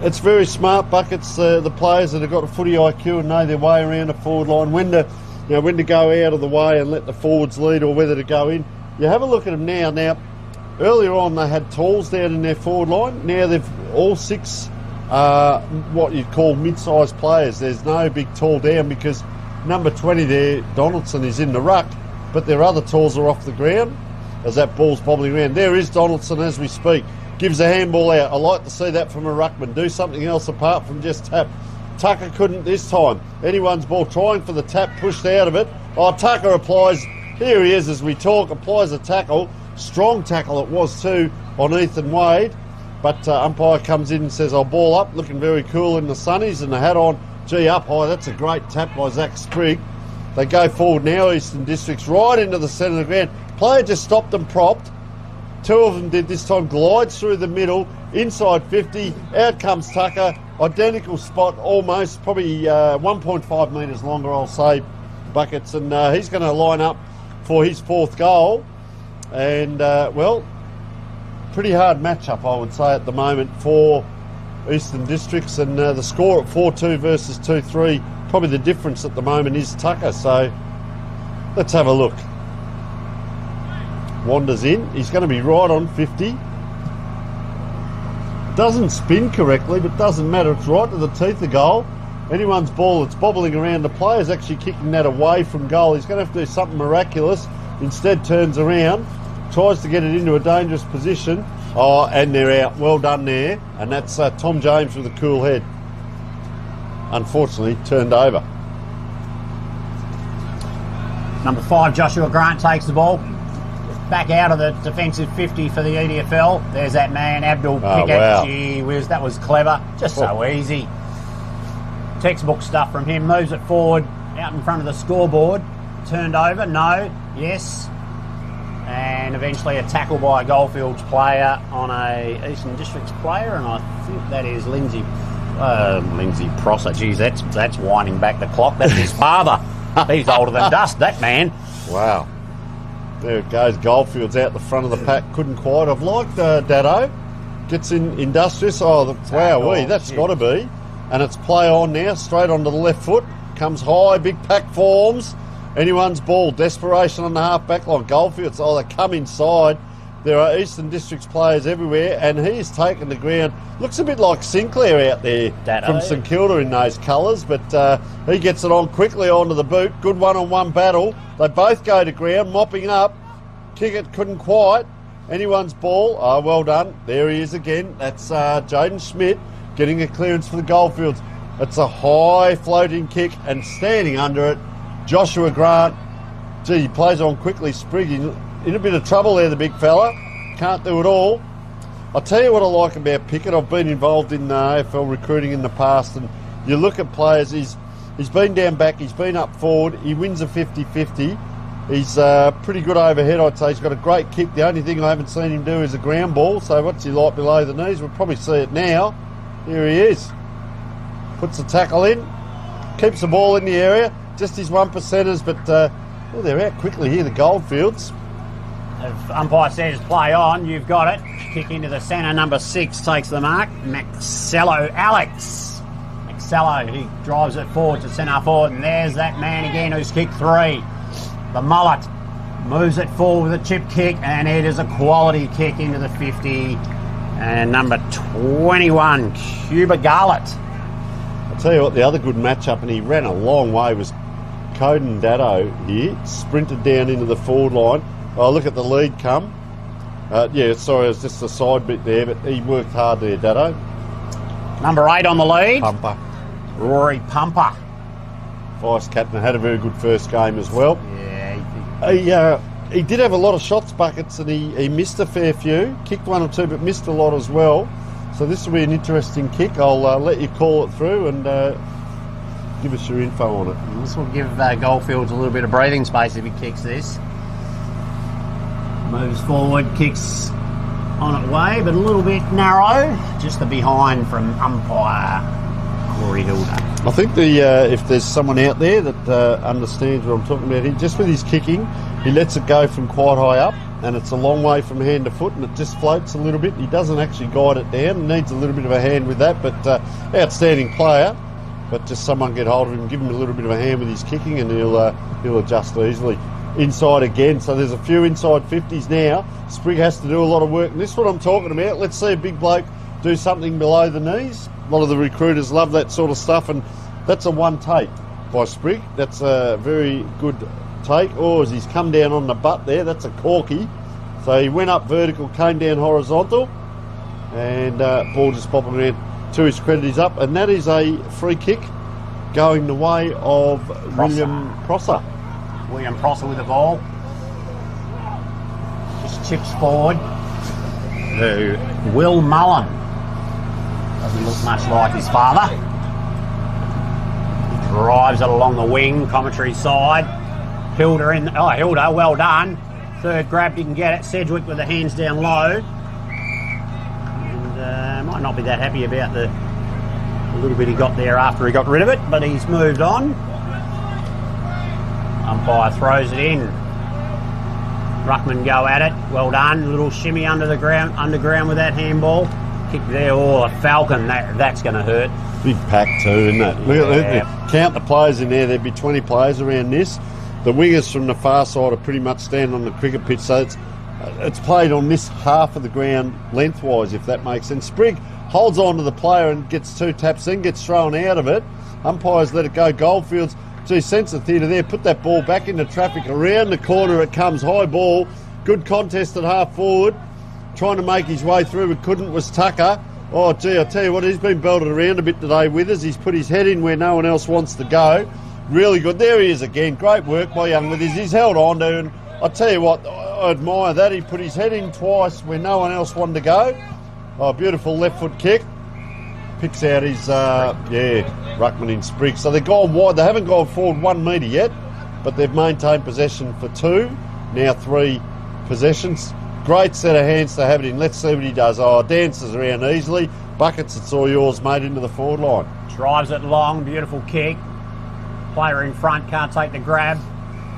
it's very smart, Buckets, the players that have got a footy IQ and know their way around the forward line, when to go out of the way and let the forwards lead, or whether to go in. You have a look at them now. Now, earlier on they had talls down in their forward line. Now they've all 6 what you'd call mid-sized players. There's no big tall down because number 20 there, Donaldson, is in the ruck, but their other talls are off the ground as that ball's bobbling around. There is Donaldson as we speak. Gives a handball out. I like to see that from a ruckman. Do something else apart from just tap. Tucker couldn't this time. Anyone's ball, trying for the tap, pushed out of it. Oh, Tucker applies. Here he is as we talk. Applies a tackle. Strong tackle it was too on Ethan Wade. But umpire comes in and says, I'll ball up. Looking very cool in the sunnies and the hat on. Gee, up high. That's a great tap by Zach Sprigg. They go forward now, Eastern Districts, right into the centre of the ground. Player just stopped them propped. 2 of them did this time. Glides through the middle, inside 50. Out comes Tucker. Identical spot almost. Probably 1.5 metres longer, I'll say, Buckets. And he's going to line up for his 4th goal. And, well, pretty hard matchup, I would say, at the moment for Eastern Districts. And the score at 4-2 versus 2-3, probably the difference at the moment is Tucker. So let's have a look. Wanders in. He's going to be right on 50. Doesn't spin correctly, but doesn't matter. It's right to the teeth of goal. Anyone's ball that's bobbling around. The player's actually kicking that away from goal. He's going to have to do something miraculous. Instead turns around, tries to get it into a dangerous position. Oh, and they're out. Well done there. And that's Tom James with a cool head. Unfortunately, turned over. Number 5, Joshua Grant takes the ball. Back out of the defensive 50 for the EDFL. There's that man, Abdul Pickett. Wow. Gee whiz, that was clever. Just so easy. Textbook stuff from him. Moves it forward, out in front of the scoreboard. Turned over, no, yes. And eventually a tackle by a Goldfields player on a Eastern Districts player, and I think that is Lindsay Prosser. Geez, that's winding back the clock. That's his father. He's older than dust, that man. Wow. There it goes. Goldfields out the front of the pack. Couldn't quite. I've liked Dado. Gets in industrious. Oh, wowee. That's got to be. And it's play on now. Straight onto the left foot. Comes high. Big pack forms. Anyone's ball. Desperation on the half-back line. Goldfields. Oh, they come inside. There are Eastern Districts players everywhere. And he's taken the ground. Looks a bit like Sinclair out there from St Kilda in those colours. But he gets it on quickly onto the boot. Good one-on-one battle. They both go to ground, mopping up. Kick it, couldn't quite. Anyone's ball. Oh, well done. There he is again. That's Jaden Schmidt getting a clearance for the Goldfields. It's a high floating kick, and standing under it, Joshua Grant. Gee, he plays on quickly. Sprigg in a bit of trouble there, the big fella. Can't do it all. I'll tell you what I like about Pickett. I've been involved in AFL recruiting in the past, and you look at players, he's been down back, he's been up forward, he wins a 50-50. He's pretty good overhead, I'd say. He's got a great kick. The only thing I haven't seen him do is a ground ball, so what's he like below the knees? We'll probably see it now. Here he is. Puts the tackle in, keeps the ball in the area, just his 1%ers, but they're out quickly here, the Goldfields. If umpire says play on, you've got it. Kick into the centre, number 6 takes the mark. Alex Maxello, he drives it forward to centre forward, and there's that man again who's kicked 3. The mullet moves it forward with a chip kick, and it is a quality kick into the 50. And number 21, Cuba Garlett. I'll tell you what, the other good matchup, and he ran a long way, was Coden Datto here. Sprinted down into the forward line. Oh, look at the lead come. It was just a side bit there, but he worked hard there, Datto. Number 8 on the lead. Pumper. Rory Pumper. Vice captain, had a very good first game as well. Yeah, he did have a lot of shots buckets, and he missed a fair few. Kicked 1 or 2, but missed a lot as well. So this will be an interesting kick. I'll let you call it through and give us your info on it. This will give Goldfields a little bit of breathing space if he kicks this. Moves forward, kicks on it way, but a little bit narrow. Just the behind from umpire Corey Hilda. I think if there's someone out there that understands what I'm talking about here, just with his kicking, he lets it go from quite high up, and it's a long way from hand to foot, and it just floats a little bit. He doesn't actually guide it down. Needs a little bit of a hand with that, but outstanding player. But just someone get hold of him, give him a little bit of a hand with his kicking, and he'll adjust easily. Inside again, so there's a few inside 50s now. Sprigg has to do a lot of work, and this is what I'm talking about. Let's see a big bloke do something below the knees. A lot of the recruiters love that sort of stuff, and that's a one take by Sprigg. That's a very good take. Or as he's come down on the butt there, that's a corky. So he went up vertical, came down horizontal, and ball just popping around. To his credit, he's up, and that is a free kick going the way of William Prosser. William Prosser with the ball. Just chips forward to Will Mullen. Doesn't look much like his father. Drives it along the wing, commentary side. Hilda in. Oh, Hilda, well done. Third grab, didn't get it. Sedgwick with the hands down low. And might not be that happy about the little bit he got there after he got rid of it, but he's moved on. Umpire throws it in. Ruckman go at it. Well done. A little shimmy underground with that handball. Kick there. Oh, a Falcon. That's going to hurt. Big pack too, isn't it? Look at count the players in there. There'd be 20 players around this. The wingers from the far side are pretty much standing on the cricket pitch, so it's played on this half of the ground lengthwise, if that makes sense. Sprigg holds on to the player and gets 2 taps, then gets thrown out of it. Umpires let it go. Goldfields, gee, sense of theatre there. Put that ball back into traffic. Around the corner it comes. High ball. Good contest at half forward. Trying to make his way through, but couldn't, was Tucker. Oh, gee, I tell you what, he's been belted around a bit today with us. He's put his head in where no one else wants to go. Really good. There he is again. Great work by young Withers. He's held on to, and I tell you what, I admire that. He put his head in twice where no one else wanted to go. Oh, beautiful left foot kick. Picks out his, ruckman in Sprigg. So they've gone wide. They haven't gone forward 1 metre yet, but they've maintained possession for 2. Now 3 possessions. Great set of hands to have it in. Let's see what he does. Oh, dances around easily. Buckets, it's all yours, mate, into the forward line. Drives it long. Beautiful kick. Player in front can't take the grab,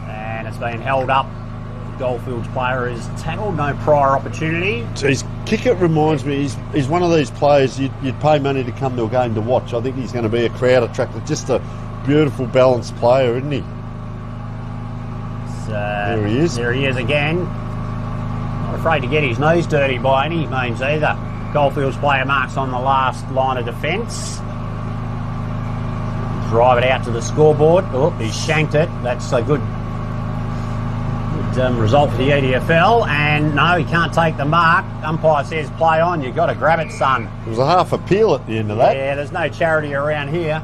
and it's been held up. The Goldfields player is tackled, no prior opportunity. His kicker reminds me, he's one of these players you'd pay money to come to a game to watch. I think he's going to be a crowd attractor. Just a beautiful, balanced player, isn't he? There he is. There he is again. Not afraid to get his knees dirty by any means either. Goldfields player marks on the last line of defence. Drive it out to the scoreboard. Oh, he shanked it. That's a good result for the EDFL. And no, he can't take the mark. Umpire says play on. You've got to grab it, son. It was a half appeal at the end of that. Yeah, there's no charity around here.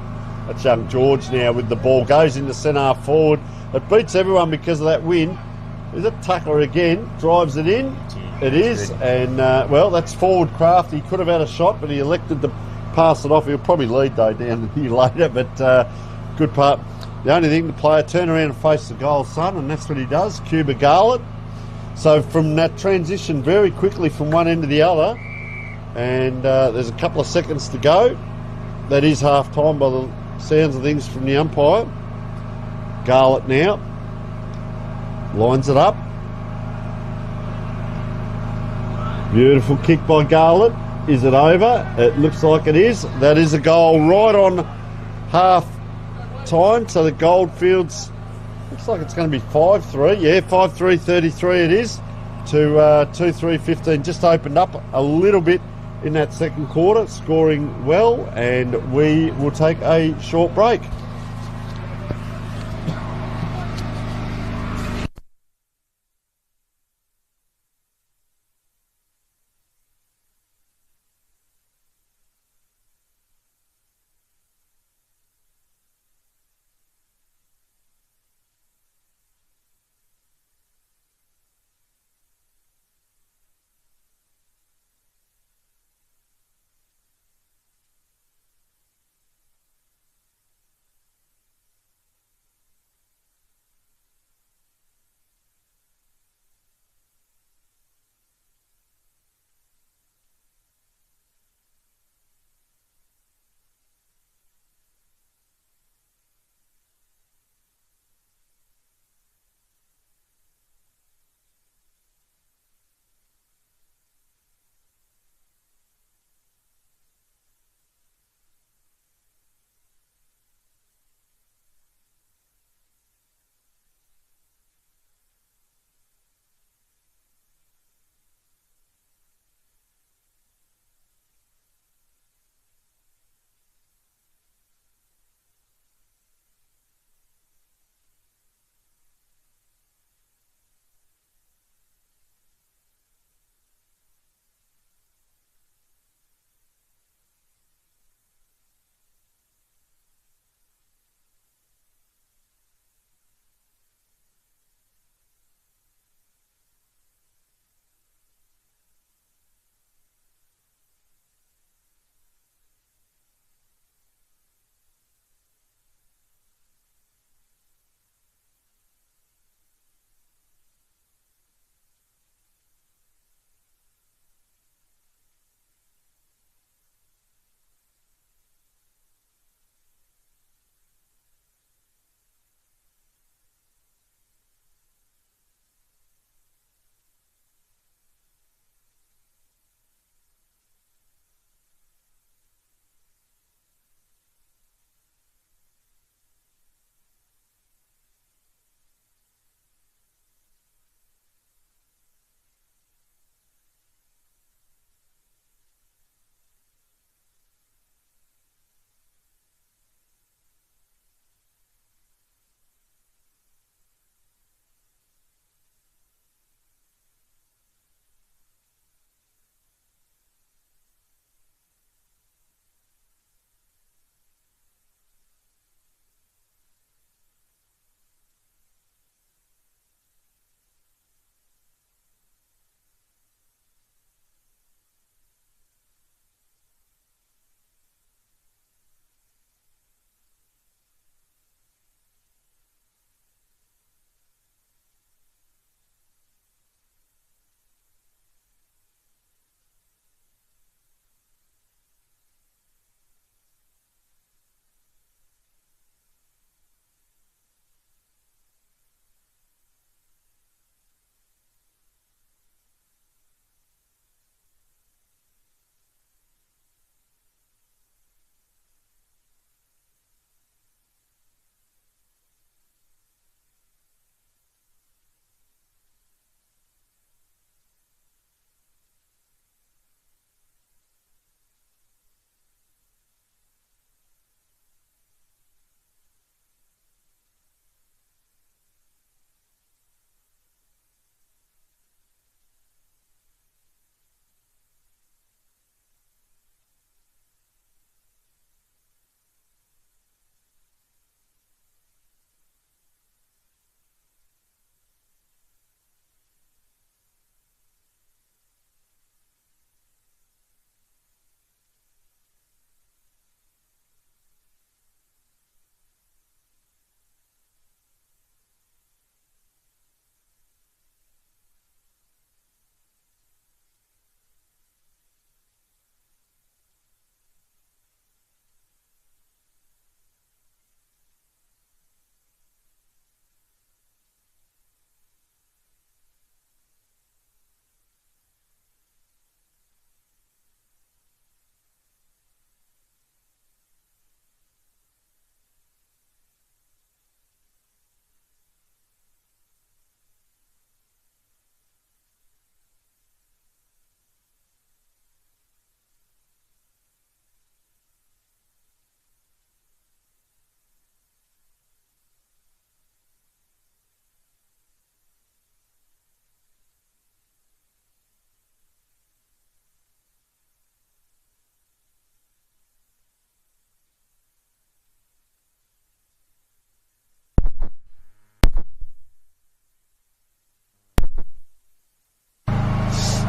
That's young George now with the ball. Goes into centre half forward. It beats everyone because of that win. Is it Tucker again? Drives it in. It is. And, well, that's forward craft. He could have had a shot, but he elected to pass it off. He'll probably lead, though, down here later. But good part. The only thing, the player turn around and face the goal, son, and that's what he does. Cuba Garlett. So from that transition very quickly from one end to the other, and there's a couple of seconds to go. That is half time by the sounds of things from the umpire. Garlett now lines it up. Beautiful kick by Garlett. Is it over? It looks like it is. That is a goal right on half time. So the Goldfields, looks like it's going to be 5-3. Yeah, 5-3, 33 it is to 2-3-15. Just opened up a little bit in that second quarter, scoring well, and we will take a short break.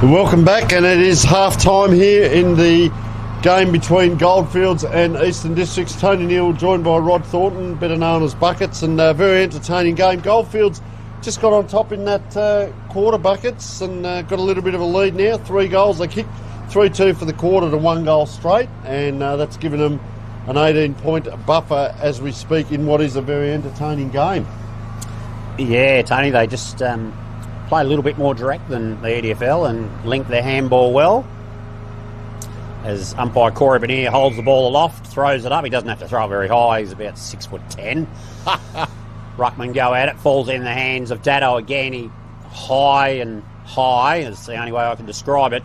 Welcome back, and it is half time here in the game between Goldfields and Eastern Districts. Tony Neal joined by Rod Thornton, better known as Buckets, and a very entertaining game. Goldfields just got on top in that quarter, Buckets, and got a little bit of a lead now. 3 goals. They kicked 3-2 for the quarter to 1 goal straight, and that's given them an 18-point buffer as we speak in what is a very entertaining game. Yeah, Tony, they just play a little bit more direct than the EDFL and link their handball well. As umpire Corey Benier holds the ball aloft, throws it up. He doesn't have to throw it very high. He's about 6'10". Ruckman go at it, falls in the hands of Dado again. He high, is the only way I can describe it.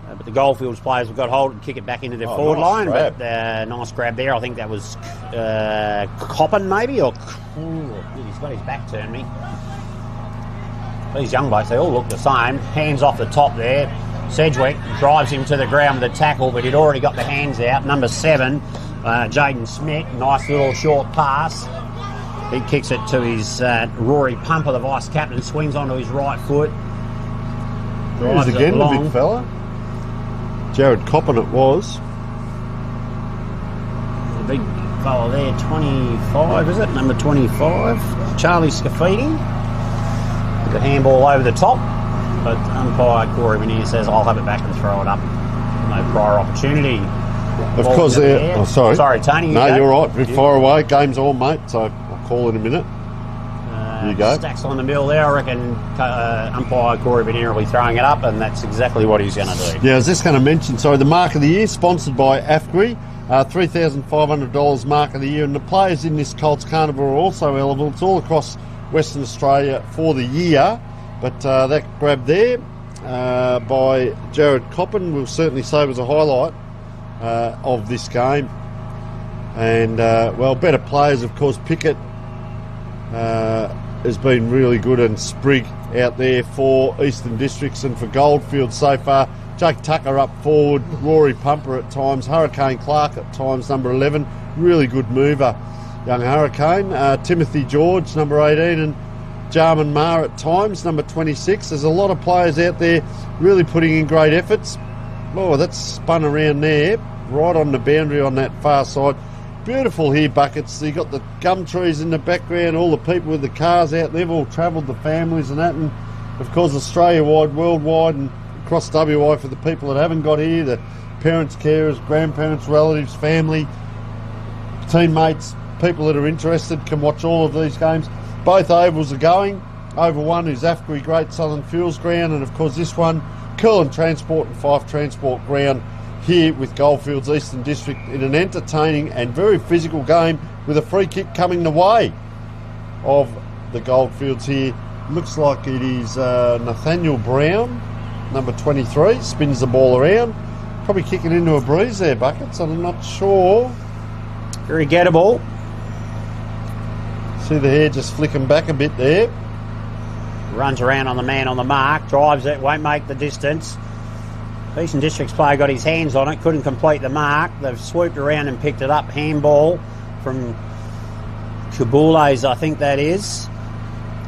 But the Goldfields players have got hold and kick it back into their forward line. Grab. But nice grab there. I think that was Coppin maybe, or he's got his back turned me. These young blokes, they all look the same. Hands off the top there. Sedgwick drives him to the ground with a tackle, but he'd already got the hands out. Number 7, Jaden Smith, nice little short pass. He kicks it to his Rory Pumper, the vice captain, swings onto his right foot. Drives again, the big fella. Jared Coppin it was. The big fella there, 25, is it? Number 25, Charlie Scafidi. The handball over the top, but umpire Corey Benier says, I'll have it back and throw it up. No prior opportunity. Of course, sorry. Sorry, Tony. No, you're right. A bit far away. Game's on, mate, so I'll call in a minute. You go. Stacks on the middle there. I reckon umpire Corey Benier will be throwing it up, and that's exactly what he's going to do. Yeah, I was just going to mention, the Mark of the Year, sponsored by AFGRI, $3,500 Mark of the Year, and the players in this Colts Carnival are also eligible. It's all across Western Australia for the year, but that grab there by Jared Coppin will certainly say was a highlight of this game. And better players, of course. Pickett has been really good, and Sprigg out there for Eastern Districts, and for Goldfields so far. Jake Tucker up forward, Rory Pumper at times, Hurricane Clark at times, number 11, really good mover. Young Hurricane, Timothy George, number 18, and Jarman Marr at times, number 26. There's a lot of players out there really putting in great efforts. Oh, that's spun around there, right on the boundary on that far side. Beautiful here, Buckets. You got the gum trees in the background, all the people with the cars out. They've all travelled, the families and that, and of course Australia-wide, worldwide, and across WA for the people that haven't got here, the parents, carers, grandparents, relatives, family, teammates. People that are interested can watch all of these games. Both ovals are going. Oval 1 is AFGRI Great Southern Fuels Ground, and of course this one, Curlin Transport and Fife Transport Ground, here with Goldfields Eastern District in an entertaining and very physical game, with a free kick coming the way of the Goldfields here. Looks like it is Nathaniel Brown, number 23, spins the ball around. Probably kicking into a breeze there, Buckets. I'm not sure. Very gettable. See the hair just flicking back a bit there. Runs around on the man on the mark, drives it, won't make the distance. Eastern District's player got his hands on it, couldn't complete the mark. They've swooped around and picked it up. Handball from Kabules, I think that is.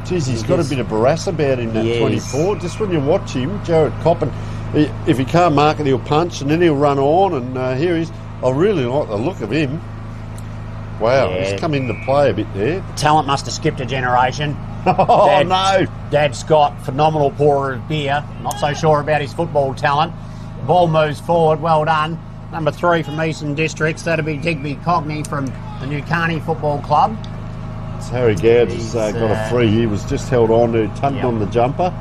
Jeez, he's got a bit of barrass about him, that 24. Just when you watch him, Jared Coppin, if he can't mark it, he'll punch, and then he'll run on, and here he is. I really like the look of him. Wow, he's come into play a bit there. Talent must have skipped a generation. Oh, no. Dad Scott, phenomenal pourer of beer. Not so sure about his football talent. Ball moves forward, well done. Number 3 from Eastern Districts, that'll be Digby Cogney from the New Carney Football Club. It's Harry Gowd has got a free. He was just held on to, tugged on the jumper.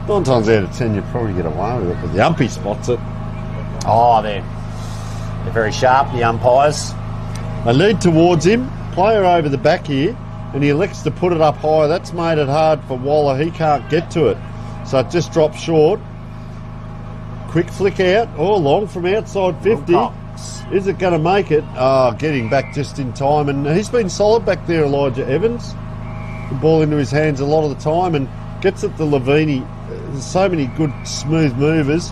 9 times out of 10 you probably get away with it, but the umpy spots it. Oh, they're very sharp, the umpires. They lead towards him, player over the back here, and he elects to put it up high. That's made it hard for Waller. He can't get to it, so it just drops short. Quick flick out, long from outside 50. Is it going to make it? Getting back just in time, and he's been solid back there, Elijah Evans. The ball into his hands a lot of the time, and gets it to Lavini. There's so many good smooth movers.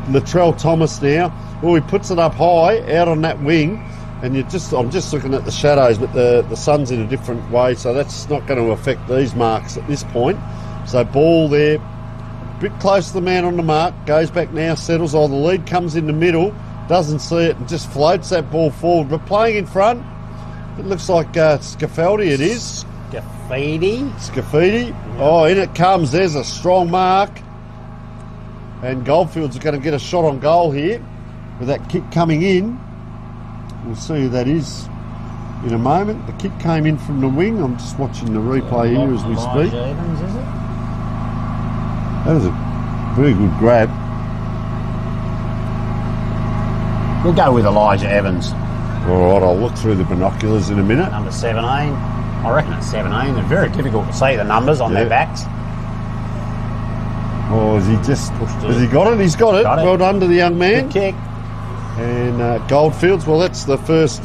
Latrell Thomas now. He puts it up high out on that wing. And I'm just looking at the shadows, but the sun's in a different way, so that's not going to affect these marks at this point. So ball there, bit close to the man on the mark, goes back now, settles. Oh, the lead comes in the middle, doesn't see it and just floats that ball forward. But playing in front, it looks like Scafaldi it is. Scafidi. Oh, in it comes. There's a strong mark. And Goldfields are going to get a shot on goal here with that kick coming in. We'll see who that is in a moment. The kick came in from the wing. I'm just watching the replay here as we speak. Evans, is it? That was a very good grab. We'll go with Elijah Evans. All right, I'll look through the binoculars in a minute. Number 17. I reckon it's 17. They're very difficult to see the numbers on their backs. Oh, has he got it? He's got it. Well done to the young man. Good kick. And Goldfields, well, that's the first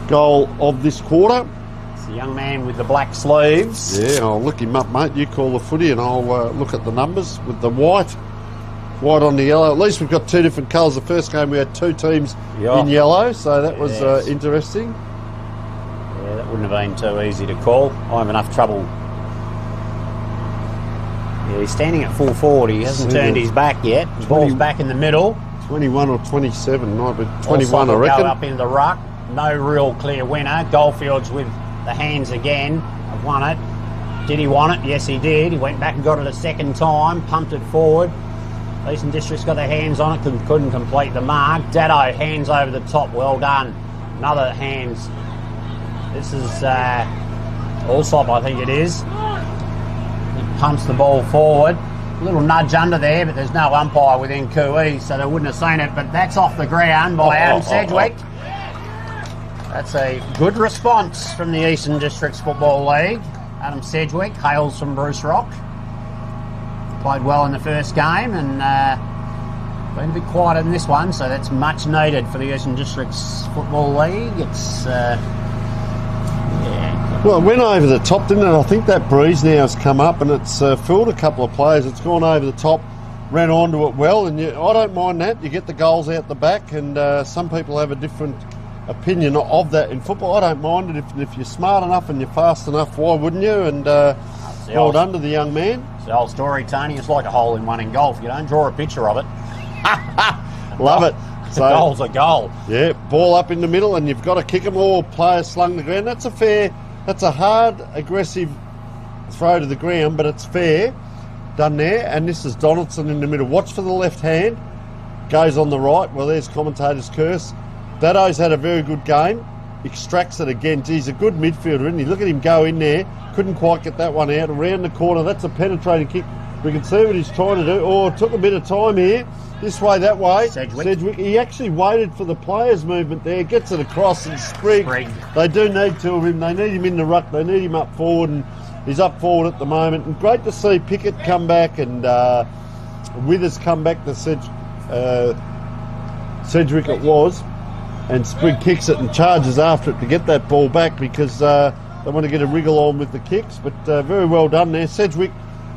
goal of this quarter. It's the young man with the black sleeves. Yeah, I'll look him up, mate. You call the footy and I'll look at the numbers with the white on the yellow. At least we've got two different colours. The first game we had two teams in yellow, so that was interesting. Yeah, that wouldn't have been too easy to call. I have enough trouble. Yeah, he's standing at full forward. He hasn't turned his back yet. The ball's back in the middle. 21 or 27, might be 21, I reckon. Go up into the ruck. No real clear winner. Goldfields with the hands again. Have won it. Did he want it? Yes, he did. He went back and got it a second time. Pumped it forward. Eastern District's got their hands on it. Couldn't complete the mark. Dado, hands over the top. Well done. Another hands. This is Allsop, I think it is. He pumps the ball forward. A little nudge under there, but there's no umpire within Cooee, so they wouldn't have seen it. But that's off the ground by Adam Sedgwick. That's a good response from the Eastern Districts Football League. Adam Sedgwick hails from Bruce Rock. Played well in the first game and been a bit quiet in this one, so that's much needed for the Eastern Districts Football League. It's Well, it went over the top, didn't it? I think that breeze now has come up and it's fooled a couple of players. It's gone over the top, ran onto it well, and I don't mind that. You get the goals out the back, and some people have a different opinion of that in football. I don't mind it if you're smart enough and you're fast enough. Why wouldn't you? And well done to the young man. It's the old story, Tony. It's like a hole-in-one in golf. You don't draw a picture of it. Love it. So, a goal's a goal. Yeah, ball up in the middle, and you've got to kick them all. Players slung the ground. That's a hard, aggressive throw to the ground, but it's fair. Done there. And this is Donaldson in the middle. Watch for the left hand. Goes on the right. Well, there's commentator's curse. Dado's had a very good game. Extracts it again. He's a good midfielder, isn't he? Look at him go in there. Couldn't quite get that one out. Around the corner. That's a penetrating kick. We can see what he's trying to do. Oh, it took a bit of time here. This way, that way. Sedgwick. He actually waited for the players' movement there. Gets it across and Sprigg. They do need two of him. They need him in the ruck. They need him up forward, and he's up forward at the moment. And great to see Pickett come back and Withers come back to Sedgwick it was. And Sprigg kicks it and charges after it to get that ball back because they want to get a wriggle on with the kicks. But very well done there. Sedgwick,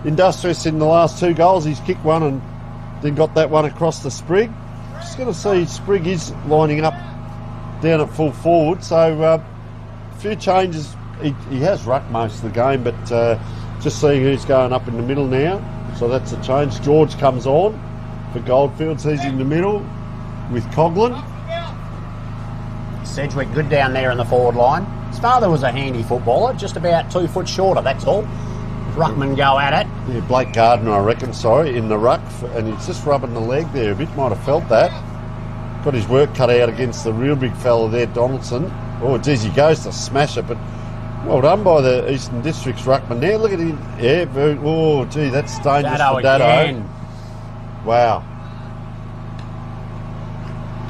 industrious in the last two goals. He's kicked one and then got that one across to Sprigg. Just going to see Sprigg is lining up down at full forward. So a few changes. He has rucked most of the game, but just seeing who's going up in the middle now. So that's a change. George comes on for Goldfields. He's in the middle with Coughlin. Sedgwick good down there in the forward line. His father was a handy footballer, just about 2 foot shorter, that's all. Ruckman go at it. Yeah, Blake Gardner, I reckon, in the ruck, and he's just rubbing the leg there a bit. Might have felt that. Got his work cut out against the real big fella there, Donaldson. Oh, geez, he goes to smash it, but well done by the Eastern District's ruckman there. Look at him. Yeah, oh, gee, that's dangerous for Dado. Again. Wow.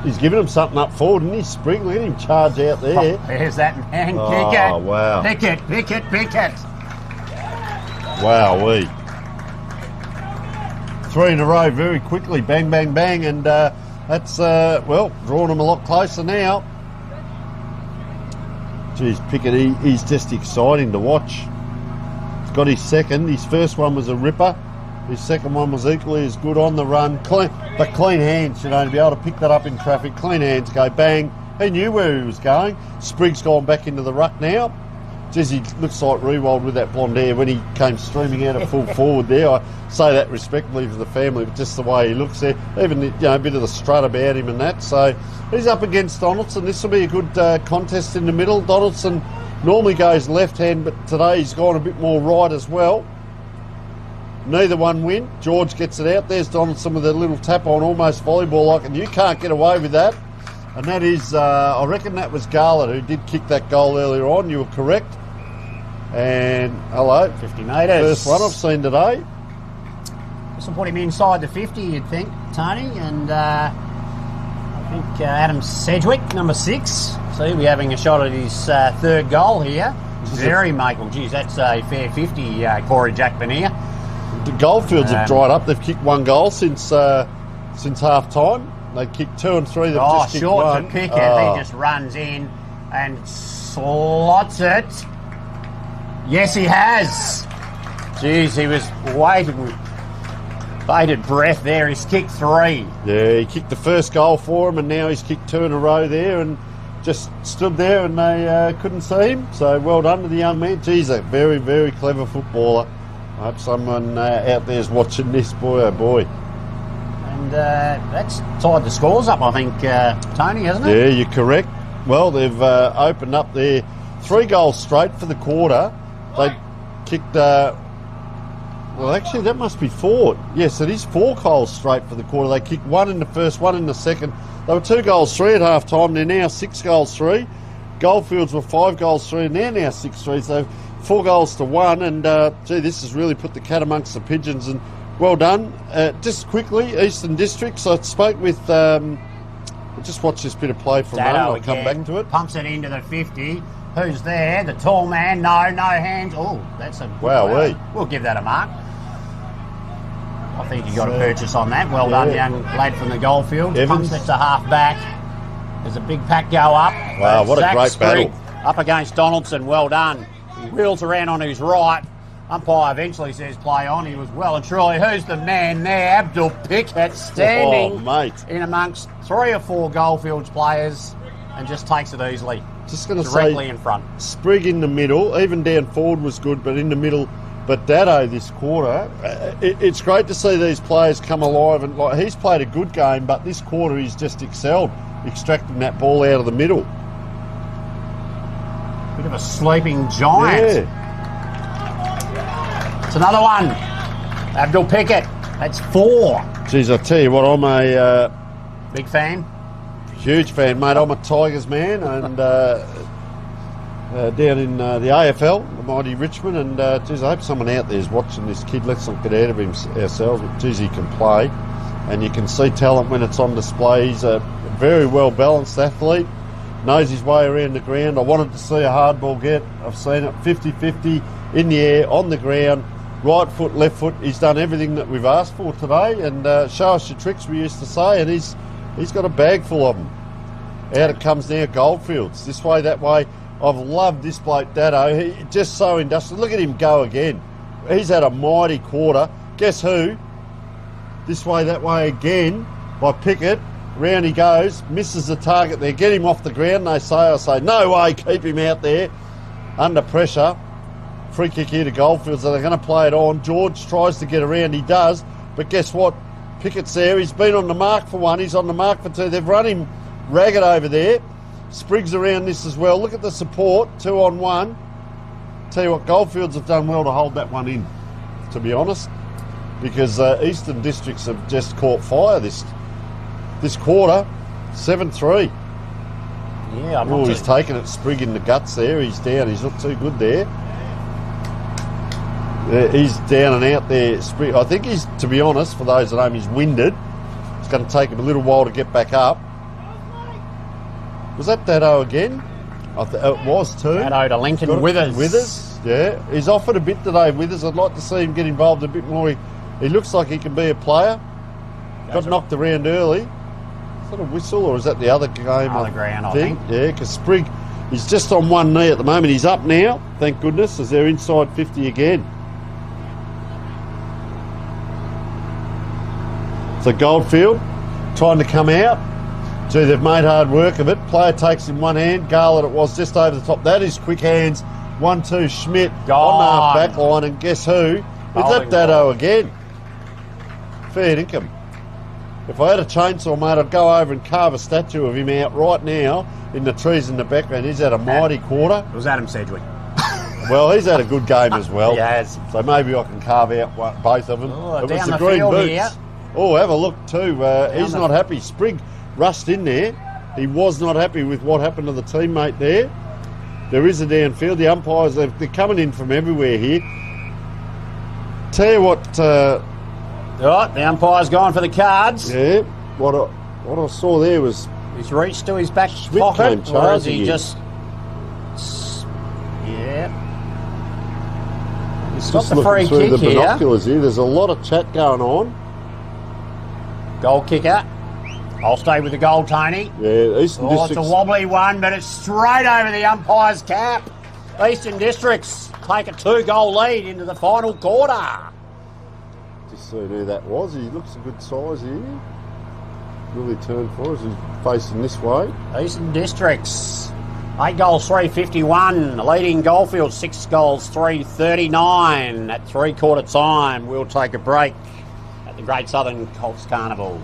He's giving him something up forward, and he's Sprigg. Look at him charge out there. Oh, there's that man. Oh, wow. Pick it. Wowee. 3 in a row very quickly. Bang, bang, bang. And that's, drawing them a lot closer now. Geez, Pickett, he's just exciting to watch. He's got his second. His first one was a ripper. His second one was equally as good on the run. Clean hands, to be able to pick that up in traffic. Clean hands, go bang. He knew where he was going. Sprigg's gone back into the ruck now. geez, he looks like Rewald with that blonde hair when he came streaming out at full forward there. I say that respectfully for the family, but just the way he looks there, even a bit of the strut about him and that. So he's up against Donaldson. This will be a good contest in the middle. Donaldson normally goes left hand, but today he's gone a bit more right as well. Neither one win. George gets it out. There's Donaldson with a little tap on, almost volleyball-like, and you can't get away with that. And that is, I reckon that was Garland who did kick that goal earlier on. You were correct. And, hello. 50 metres. First one I've seen today. This will put him inside the 50, you'd think, Tony. And I think Adam Sedgwick, number 6. See, we're having a shot at his third goal here. Very makeable. Geez, that's a fair 50, Corey Jack Benier. The Goldfields have dried up. They've kicked 1 goal since half-time. They kicked 2 and 3. They've just kicked short 1. To Pickett. He just runs in and slots it. Yes, he has. Jeez, he was waiting with bated breath there. He's kicked 3. Yeah, he kicked the first goal for him, and now he's kicked 2 in a row there, and just stood there and they couldn't see him. So well done to the young man. Geez, a very, very clever footballer. I hope someone out there is watching this, boy, oh boy. And that's tied the scores up, I think, Tony, hasn't it? Yeah, you're correct. Well, they've opened up there 3 goals straight for the quarter. They kicked, well, actually, that must be 4. Yes, it is 4 goals straight for the quarter. They kicked 1 in the first, 1 in the second. They were 2 goals 3 at half time. They're now 6 goals 3. Goldfields were 5 goals 3, and they're now 6-3. So 4 goals to 1. And, gee, this has really put the cat amongst the pigeons. And well done. Just quickly, Eastern Districts. I spoke with, just watch this bit of play for a moment. I'll come back to it. Pumps it into the 50. Who's there? The tall man. No hands. Oh, that's a good wow. We'll give that a mark. I think you got a purchase on that. Well done, young lad from the Goldfield. Pumps it to half back. There's a big pack go up. Wow, what a great battle. Up against Donaldson. Well done. He wheels around on his right. Umpire eventually says play on. He was well and truly. Who's the man there? Abdul Pickett standing in amongst 3 or 4 Goldfields players and just takes it easily. Just going to directly in front. Sprigg in the middle, even down forward was good, but in the middle. But Dado this quarter, it's great to see these players come alive, and like he's played a good game, but this quarter he's just excelled, extracting that ball out of the middle. Bit of a sleeping giant. Yeah. It's another one. Abdul Pickett. That's 4. Jeez, I tell you what, I'm a big fan. Huge fan, mate. I'm a Tigers man, and down in the AFL, the mighty Richmond, and geez, I hope someone out there is watching this kid. Let's not get out of him ourselves, but geez, he can play, and you can see talent when it's on display. He's a very well balanced athlete, knows his way around the ground. I wanted to see a hard ball get. I've seen it 50-50 in the air, on the ground, right foot, left foot. He's done everything that we've asked for today, and show us your tricks, we used to say, and he's got a bag full of them. Out it comes now, Goldfields. This way, that way. I've loved this bloke, Dado. He just so industrial. Look at him go again. He's had a mighty quarter. Guess who? This way, that way again by Pickett. Round he goes. Misses the target there. Get him off the ground, they say. I say, no way, keep him out there. Under pressure. Free kick here to Goldfields. So they're going to play it on. George tries to get around. He does. But guess what? Pickett's there. He's been on the mark for 1. He's on the mark for 2. They've run him ragged over there. Spriggs around this as well. Look at the support. 2 on 1. Tell you what, Goldfields have done well to hold that one in, to be honest, because Eastern Districts have just caught fire this quarter. 7-3. Yeah, I'm he's taken it, Sprigg in the guts there. He's down. He's not too good there. He's down and out there. Sprigg. I think he's, to be honest, for those at home, he's winded. It's going to take him a little while to get back up. Was that Dado again? It was too. Dado to Lincoln Withers, yeah. He's offered a bit today, Withers. I'd like to see him get involved a bit more. He looks like he can be a player. Got knocked around early. Is that a whistle or is that the other game? Other ground, I think. Yeah, because Sprigg, he's just on one knee at the moment. He's up now, thank goodness, as they're inside 50 again. So Goldfield trying to come out. Gee, they've made hard work of it. Player takes in one hand. Garland it was just over the top. That is quick hands. 1-2 Schmidt Gone. on the half back line, and guess who? It's Bowling that Dado ball. again. Fair income. If I had a chainsaw, mate, I'd go over and carve a statue of him out right now in the trees in the background. He's had a mighty quarter. It was Adam Sedgwick. Well, he's had a good game as well. He has. So maybe I can carve out both of them. Oh, it was down the the green field boots. here. Oh, have a look too. He's the- not happy. Sprigg rushed in there. He was not happy with what happened to the teammate there. There is a downfield. The umpires, they're coming in from everywhere here. Tell you what, Right, the umpire's gone for the cards. yeah, what I saw there was He's reached to his back Schmidt pocket, came or is charging he in. just... Yeah. He's got just the looking free through kick the here. binoculars here. There's a lot of chat going on. Goal kicker. I'll stay with the goal, Tony. Yeah, Eastern Oh, it's a Districts. wobbly one, but it's straight over the umpire's cap. Eastern Districts take a 2-goal lead into the final quarter. Just seeing who that was. He looks a good size here. Will he turn for us? He's facing this way. Eastern Districts, 8 goals, 351. Leading Goldfields, 6 goals, 339. At 3-quarter time, we'll take a break at the Great Southern Colts Carnival.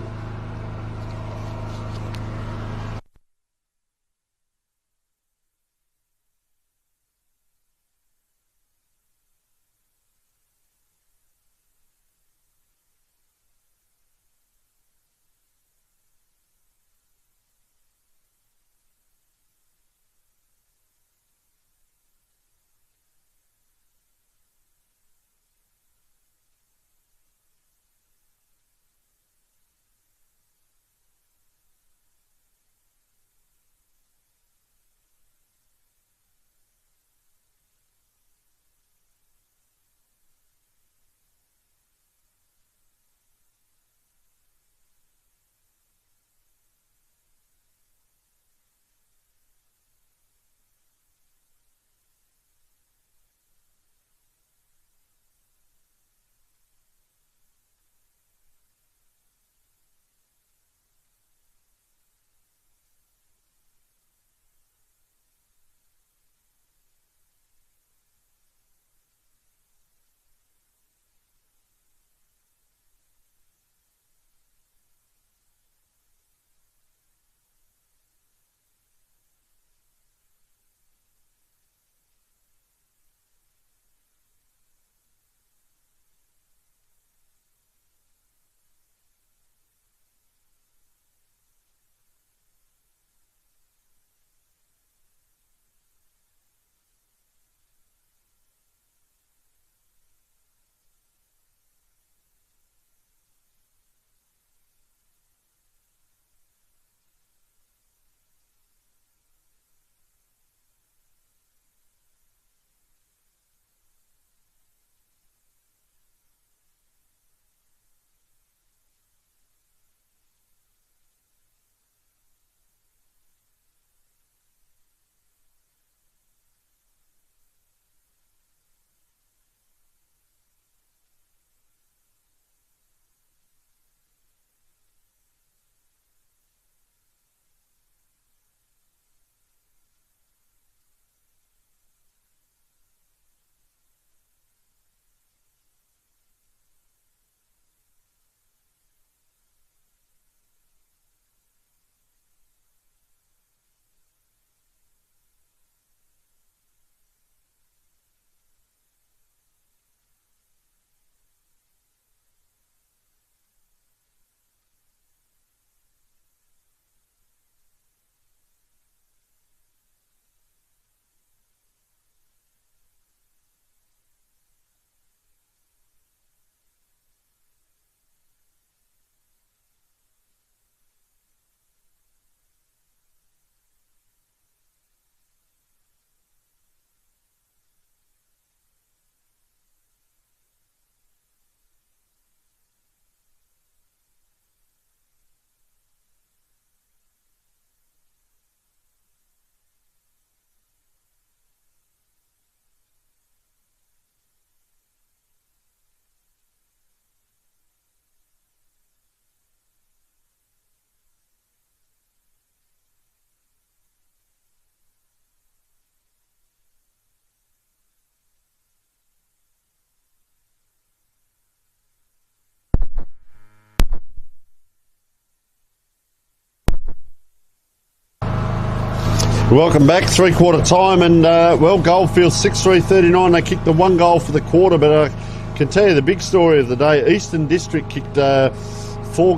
Welcome back, three-quarter time, and Goldfields 6-3-39. They kicked the 1 goal for the quarter, but I can tell you the big story of the day. Eastern District kicked 4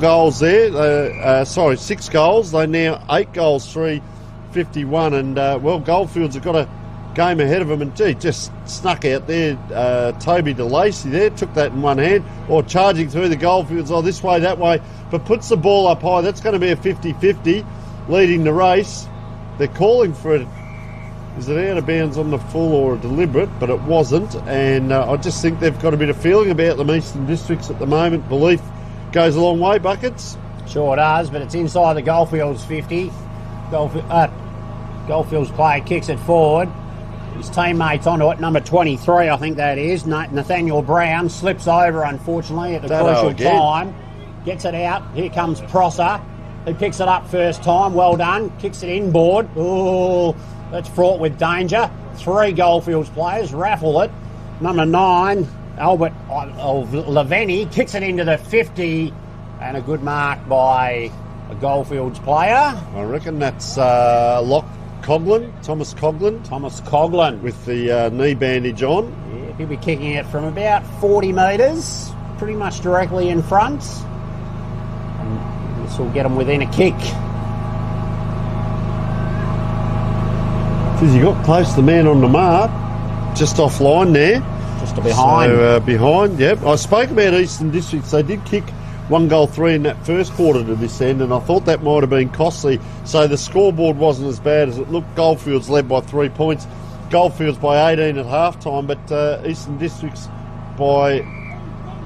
goals there. 6 goals. They now 8 goals, 3-51, and Goldfields have got a game ahead of them, and just snuck out there. Toby DeLacy there took that in one hand, or charging through the Goldfields, this way, that way, but puts the ball up high. That's going to be a 50-50, leading the race. They're calling for it. Is it out of bounds on the full or a deliberate? But it wasn't. And I just think they've got a bit of feeling about them Eastern Districts at the moment. Belief goes a long way, Buckets. Sure does, but it's inside the Goldfields 50. Goldfields player kicks it forward. His teammates onto it, number 23, I think that is. Nathaniel Brown slips over, unfortunately, at the crucial time. Gets it out. Here comes Prosser. He picks it up first time. Well done. Kicks it inboard. Oh, that's fraught with danger. 3 Goldfields players raffle it. Number 9, Albert Leveni, kicks it into the 50, and a good mark by a Goldfields player. I reckon that's Thomas Coughlin. Thomas Coughlin. With the knee bandage on. Yeah, he'll be kicking it from about 40 metres, pretty much directly in front. This will get them within a kick. Geez, you got close to the man on the mark, just offline there. Just to behind. So, behind, yep. I spoke about Eastern Districts. They did kick 1 goal 3 in that first quarter to this end, and I thought that might have been costly. So the scoreboard wasn't as bad as it looked. Goldfields led by 3 points. Goldfields by 18 at half time, but Eastern Districts by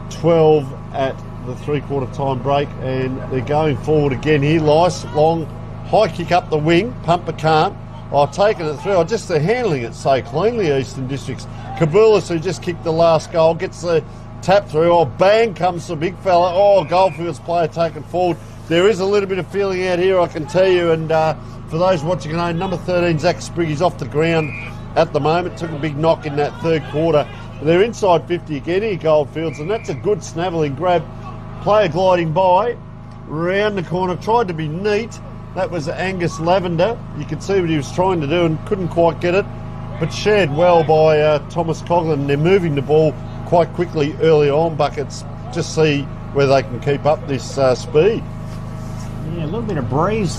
12 at the three-quarter time break, and they're going forward again here. Lice, long, high kick up the wing, Pumper can't. Taking it through. They're handling it so cleanly, Eastern Districts. Kabulis, who just kicked the last goal, gets the tap through. Bang comes the big fella. Goldfields player taken forward. There is a little bit of feeling out here, I can tell you, and for those watching at home, number 13, Zach Sprigg, is off the ground at the moment. Took a big knock in that third quarter. They're inside 50 again here, Goldfields, and that's a good snaveling grab. Player gliding by, round the corner, tried to be neat. That was Angus Lavender. You could see what he was trying to do and couldn't quite get it, but shared well by Thomas Coughlin. They're moving the ball quite quickly early on, Buckets. Just see where they can keep up this speed. Yeah, a little bit of breeze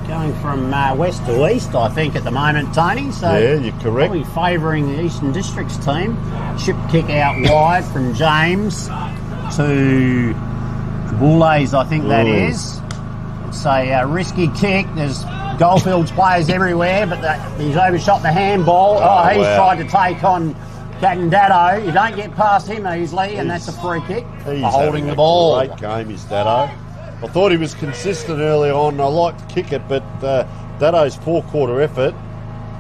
going from west to east, I think, at the moment, Tony. So yeah, you're correct. Probably favouring the Eastern Districts team. Chip kick out wide from James to Boulays, I think that is. It's a risky kick. There's Goldfields players everywhere, but he's overshot the handball. He's tried to take on Captain Dado. You don't get past him easily, and that's a free kick for holding the ball. Great game is Dado. I thought he was consistent early on. I liked to kick it, but Dado's four-quarter effort.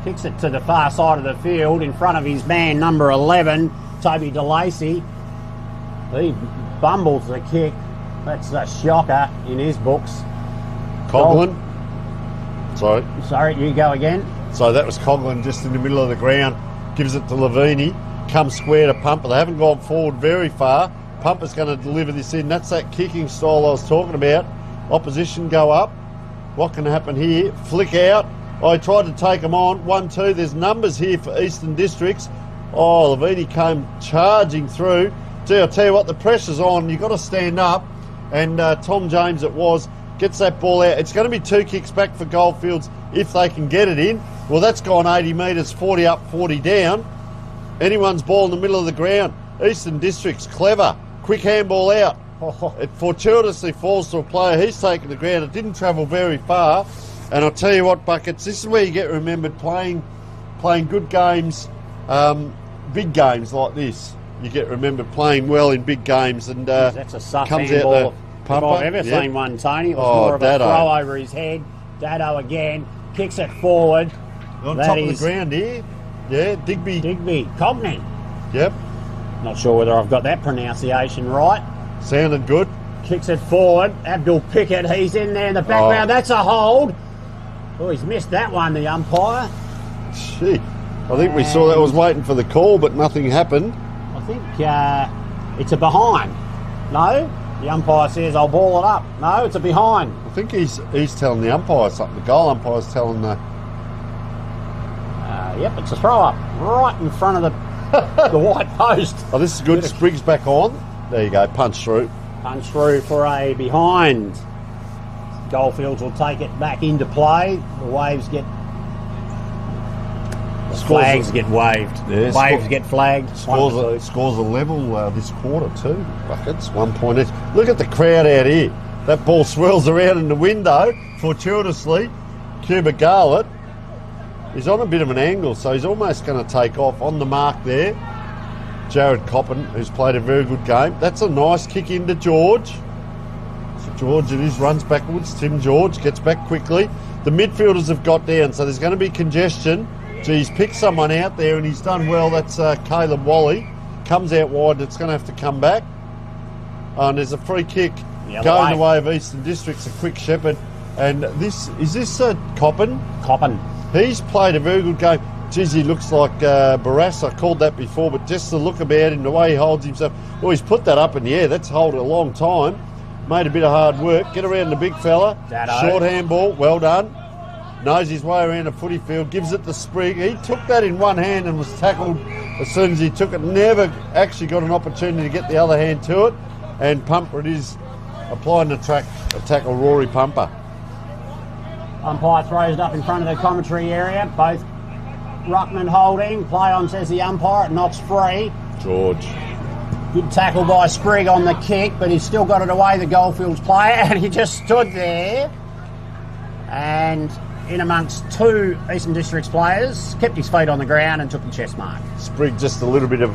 Kicks it to the far side of the field in front of his man, number 11, Toby DeLacy. He bumbles the kick. That's a shocker in his books. Coughlin. Sorry, you go again. So that was Coughlin just in the middle of the ground. Gives it to Leveni. Comes square to Pumper. They haven't gone forward very far. Pumper's going to deliver this in. That's that kicking style I was talking about. Opposition go up. What can happen here? Flick out. I tried to take them on. 1-2. There's numbers here for Eastern Districts. Leveni came charging through. I'll tell you what, the pressure's on. You've got to stand up. And Tom James, it was, gets that ball out. It's going to be 2 kicks back for Goldfields if they can get it in. Well, that's gone 80 metres, 40 up, 40 down. Anyone's ball in the middle of the ground. Eastern Districts, clever. Quick handball out. It fortuitously falls to a player. He's taken the ground. It didn't travel very far. And I'll tell you what, Buckets, this is where you get remembered playing good games, big games like this. You get remembered playing well in big games. And that's a soft comes handball. out the pumper. I've ever seen one, Tony. It was more of a throw over his head. Dado again. Kicks it forward. On top of the ground here. Yeah, Digby. Cogni. Yep. Not sure whether I've got that pronunciation right. Sounded good. Kicks it forward. Abdul Pickett, he's in there in the background. That's a hold. Oh, he's missed that one, the umpire. Gee, I think we saw that was waiting for the call, but nothing happened. I think it's a behind. No? The umpire says, I'll ball it up. No, it's a behind. I think he's telling the umpire something. The goal umpire's telling the Yep, it's a throw up right in front of the white post. Oh, this is good. Spriggs back on. There you go. Punch through. Punch through for a behind. Goldfields will take it back into play. The waves get... Flags get waved. Yeah, Waves get flagged. Scores a level this quarter too. Buckets, 1 point each. Look at the crowd out here. That ball swirls around in the window fortuitously. Cuba Garlett is on a bit of an angle, so he's almost going to take off. On the mark there, Jared Coppin, who's played a very good game. That's a nice kick into George. So George, it is, runs backwards. Tim George gets back quickly. The midfielders have got down, so there's going to be congestion. He's picked someone out there and he's done well. That's Caleb Wally. Comes out wide and it's going to have to come back. And there's a free kick going the way of Eastern Districts, a quick shepherd. And is this Coppin? Coppin. He's played a very good game. Geez, he looks like Barras. I called that before, but just the look about him, the way he holds himself. Oh, he's put that up in the air. That's holding a long time. Made a bit of hard work. Get around the big fella. Short handball. Well done. Knows his way around a footy field, gives it to Sprigg. He took that in one hand and was tackled as soon as he took it. Never actually got an opportunity to get the other hand to it. And Pumper it is, applying the tackle, Rory Pumper. Umpire throws it up in front of the commentary area. Both ruckman holding. Play on, says the umpire. It knocks free. George. Good tackle by Sprigg on the kick, but he's still got it away, the Goldfields player, and he just stood there. And in amongst two Eastern Districts players, kept his feet on the ground and took the chest mark. Sprigg just a little bit of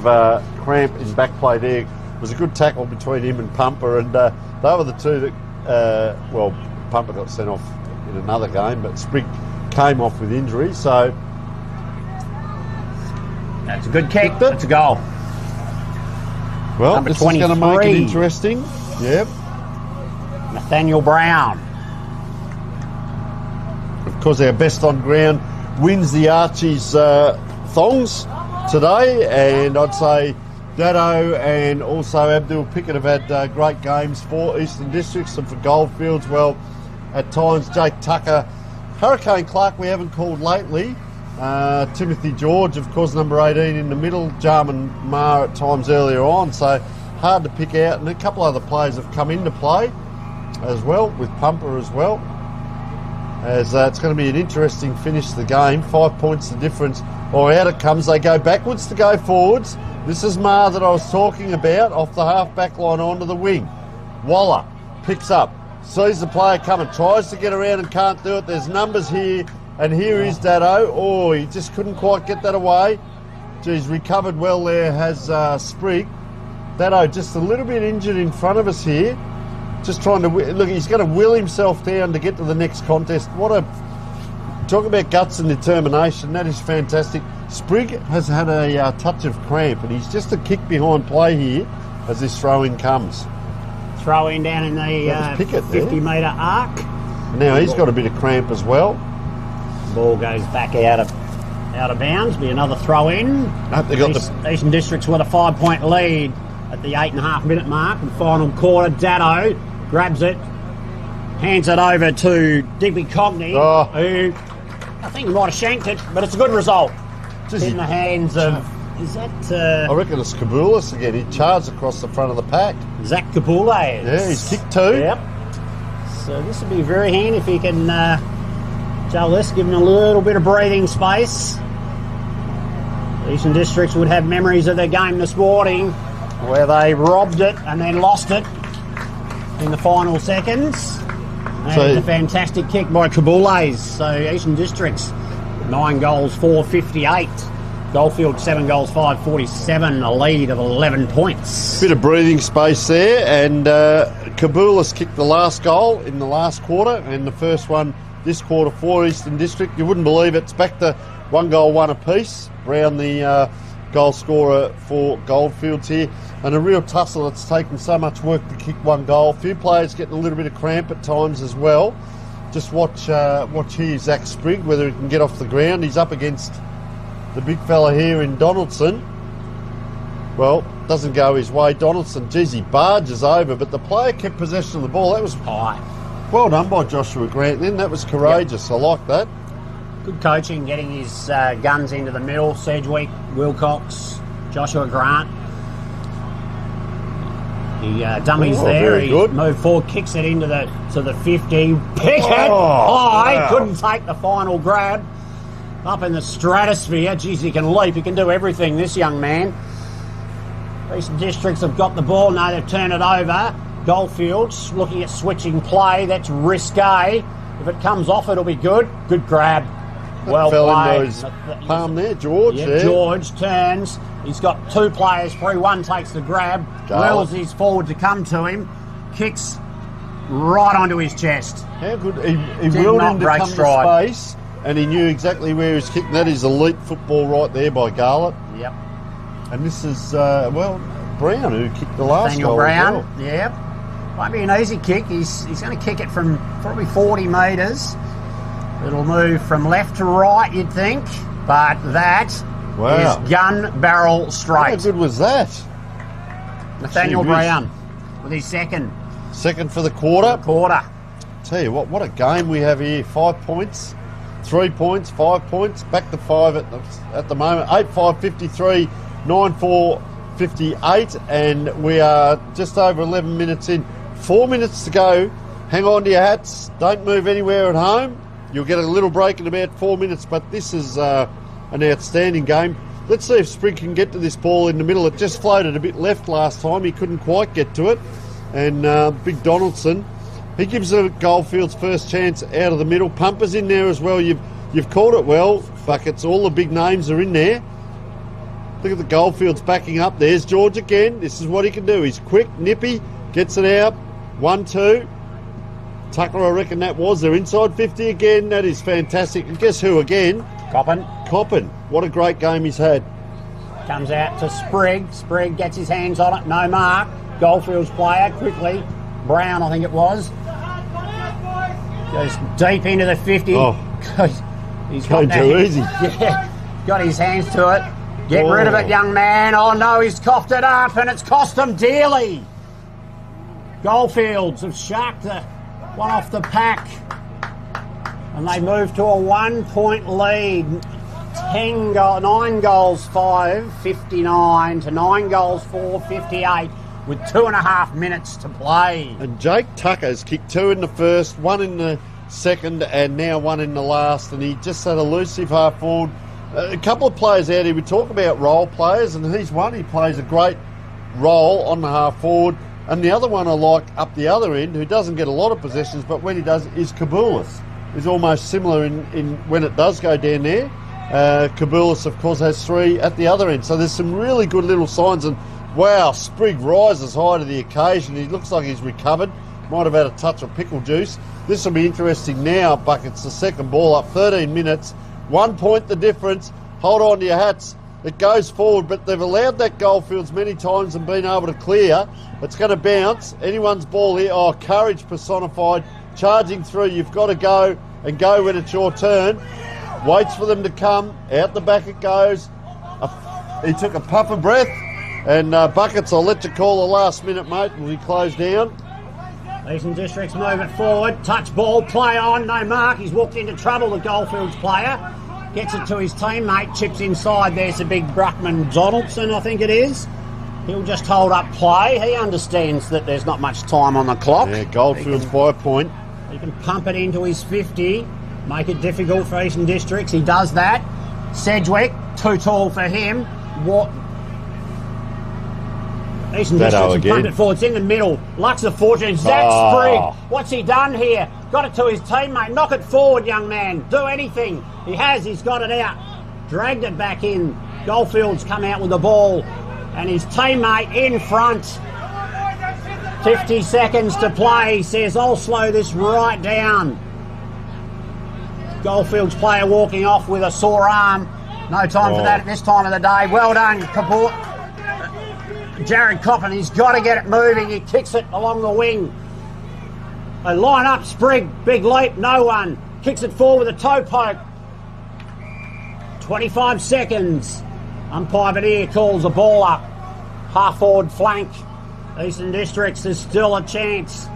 cramp in back play there. It was a good tackle between him and Pumper, and they were the two that, Pumper got sent off in another game, but Sprigg came off with injury, so... That's a good kick, that's a goal. Well, Number this is going to make it interesting. Yep. Nathaniel Brown. Of course, our best on ground wins the Archie's thongs today, and I'd say Dado and also Abdul Pickett have had great games for Eastern Districts and for Goldfields. Well, at times, Jake Tucker, Hurricane Clark we haven't called lately, Timothy George, of course, number 18 in the middle, Jarman Marr at times earlier on, so hard to pick out, and a couple other players have come into play as well, with Pumper as well. As it's going to be an interesting finish to the game. 5 points the difference. Or out it comes. They go backwards to go forwards. This is Marr that I was talking about, off the half-back line onto the wing. Waller picks up, sees the player coming, tries to get around and can't do it. There's numbers here, and here is Dado. Oh, he just couldn't quite get that away. Geez, recovered well there has Sprigg. Dado just a little bit injured in front of us here. Just trying to... Look, he's going to will himself down to get to the next contest. Talk about guts and determination. That is fantastic. Sprigg has had a touch of cramp, and he's just a kick behind play here as this throw-in comes. Throw-in down in the 50-metre arc. Now he's got a bit of cramp as well. Ball goes back out of bounds. Be another throw-in. They got Eastern Districts with a 5-point lead at the 8.5-minute mark. The final quarter, Dado grabs it, hands it over to Digby Cogney, who I think he might have shanked it, but it's a good result. In the hands of... Is that... I reckon it's Kabulis again. He charged across the front of the pack. Zach Kabulis. Yeah, he's kicked two. Yep. So this would be very handy if he can... Joe, give him a little bit of breathing space. Eastern Districts would have memories of their game this morning where they robbed it and then lost it in the final seconds. And a fantastic kick by Kabulis. So Eastern Districts, 9 goals, 458. Goldfield, 7 goals, 547. A lead of 11 points. Bit of breathing space there, and Kabulis kicked the last goal in the last quarter, and the first one this quarter for Eastern District. You wouldn't believe it. It's back to 1 goal, 1 apiece. Brown, the goal scorer for Goldfields here. And a real tussle. It's taken so much work to kick 1 goal. A few players getting a little bit of cramp at times as well. Just watch here, Zach Sprigg, whether he can get off the ground. He's up against the big fella here in Donaldson. Well, doesn't go his way. Donaldson, geez, he barges over, but the player kept possession of the ball. That was high. Well done by Joshua Grant then. That was courageous. Yep. I like that. Good coaching, getting his guns into the middle. Sedgwick, Wilcox, Joshua Grant. He dummies there. He moved forward, kicks it into the 50. Pickett high, couldn't take the final grab. Up in the stratosphere. Geez, he can leap. He can do everything, this young man. Eastern Districts have got the ball. No, they've turned it over. Goldfields looking at switching play. That's risque. If it comes off, it'll be good. Good grab. Well played. Into his palm there, George. Yeah, George turns. He's got two players free. One takes the grab. Wills is forward to come to him. Kicks right onto his chest. How good. He willed him to come to space, and he knew exactly where he was kicking. That is elite football right there by Garlett. Yep. And this is, Brown who kicked the last Nathaniel goal. Brown, as well. yep. Won't be an easy kick. He's going to kick it from probably 40 metres. It'll move from left to right, you'd think, but that is gun barrel straight. How good was that? Nathaniel Brown with his second. Second for the quarter. Tell you what a game we have here. 5 points, 3 points, 5 points, back to 5 at the moment. 8-5, 53, 9-4, 58, and we are just over 11 minutes in. 4 minutes to go. Hang on to your hats. Don't move anywhere at home. You'll get a little break in about 4 minutes, but this is an outstanding game. Let's see if Sprigg can get to this ball in the middle. It just floated a bit left last time. He couldn't quite get to it. And Big Donaldson, he gives the Goldfields first chance out of the middle. Pumper's in there as well. You've called it well, Buckets. All the big names are in there. Look at the Goldfields backing up. There's George again. This is what he can do. He's quick, nippy, gets it out. 1-2. Tucker, I reckon that was. They're inside 50 again. That is fantastic. And guess who again? Coppin. What a great game he's had. Comes out to Sprigg. Sprigg gets his hands on it. No mark. Goldfields player quickly. Brown, I think it was. Goes deep into the 50. He's going too easy. Yeah. Got his hands to it. Get rid of it, young man. Oh no, he's coughed it up and it's cost him dearly. Goldfields have sharked the one off the pack. And they move to a 1 point lead. 9 goals 5, 59 to 9 goals 4, 58 with 2.5 minutes to play. And Jake Tucker's kicked 2 in the first, 1 in the second, and now 1 in the last. And he just had elusive half forward. A couple of players out here, we talk about role players, and he's one. He plays a great role on the half forward. And the other one I like up the other end, who doesn't get a lot of possessions, but when he does, is Kabulis. He's almost similar in when it does go down there. Kabulis, of course, has 3 at the other end. So there's some really good little signs. And wow, Sprigg rises high to the occasion. He looks like he's recovered. Might have had a touch of pickle juice. This will be interesting now, Buckets. The second ball up, 13 minutes. 1 point the difference. Hold on to your hats. It goes forward, but they've allowed that Goldfields many times and been able to clear. It's going to bounce. Anyone's ball here. Oh, courage personified. Charging through. You've got to go and go when it's your turn. Waits for them to come. Out the back it goes. He took a puff of breath. And Buckets, I'll let you call the last minute, mate. Will he close down? Eastern Districts move it forward. Touch ball, play on, no mark. He's walked into trouble, the Goldfields player. Gets it to his teammate, chips inside. There's the big Bruckman Donaldson, I think it is. He'll just hold up play. He understands that there's not much time on the clock. Yeah, Goldfields by a point. He can pump it into his 50, make it difficult for Eastern Districts. He does that. Sedgwick, too tall for him. Eastern Districts have pumped it forward. It's in the middle. Lucks of fortune. Zach Sprigg. What's he done here? Got it to his teammate. Knock it forward, young man. Do anything. He has. He's got it out. Dragged it back in. Goldfields come out with the ball. And his teammate in front. 50 seconds to play. He says, I'll slow this right down. Goldfields player walking off with a sore arm. No time for that at this time of the day. Well done, Jared Coppin. He's got to get it moving. He kicks it along the wing. They line up. Sprigg, big leap, no one. Kicks it forward with a toe poke. 25 seconds. Umpire Benier calls the ball up. Half forward flank. Eastern Districts, there's still a chance.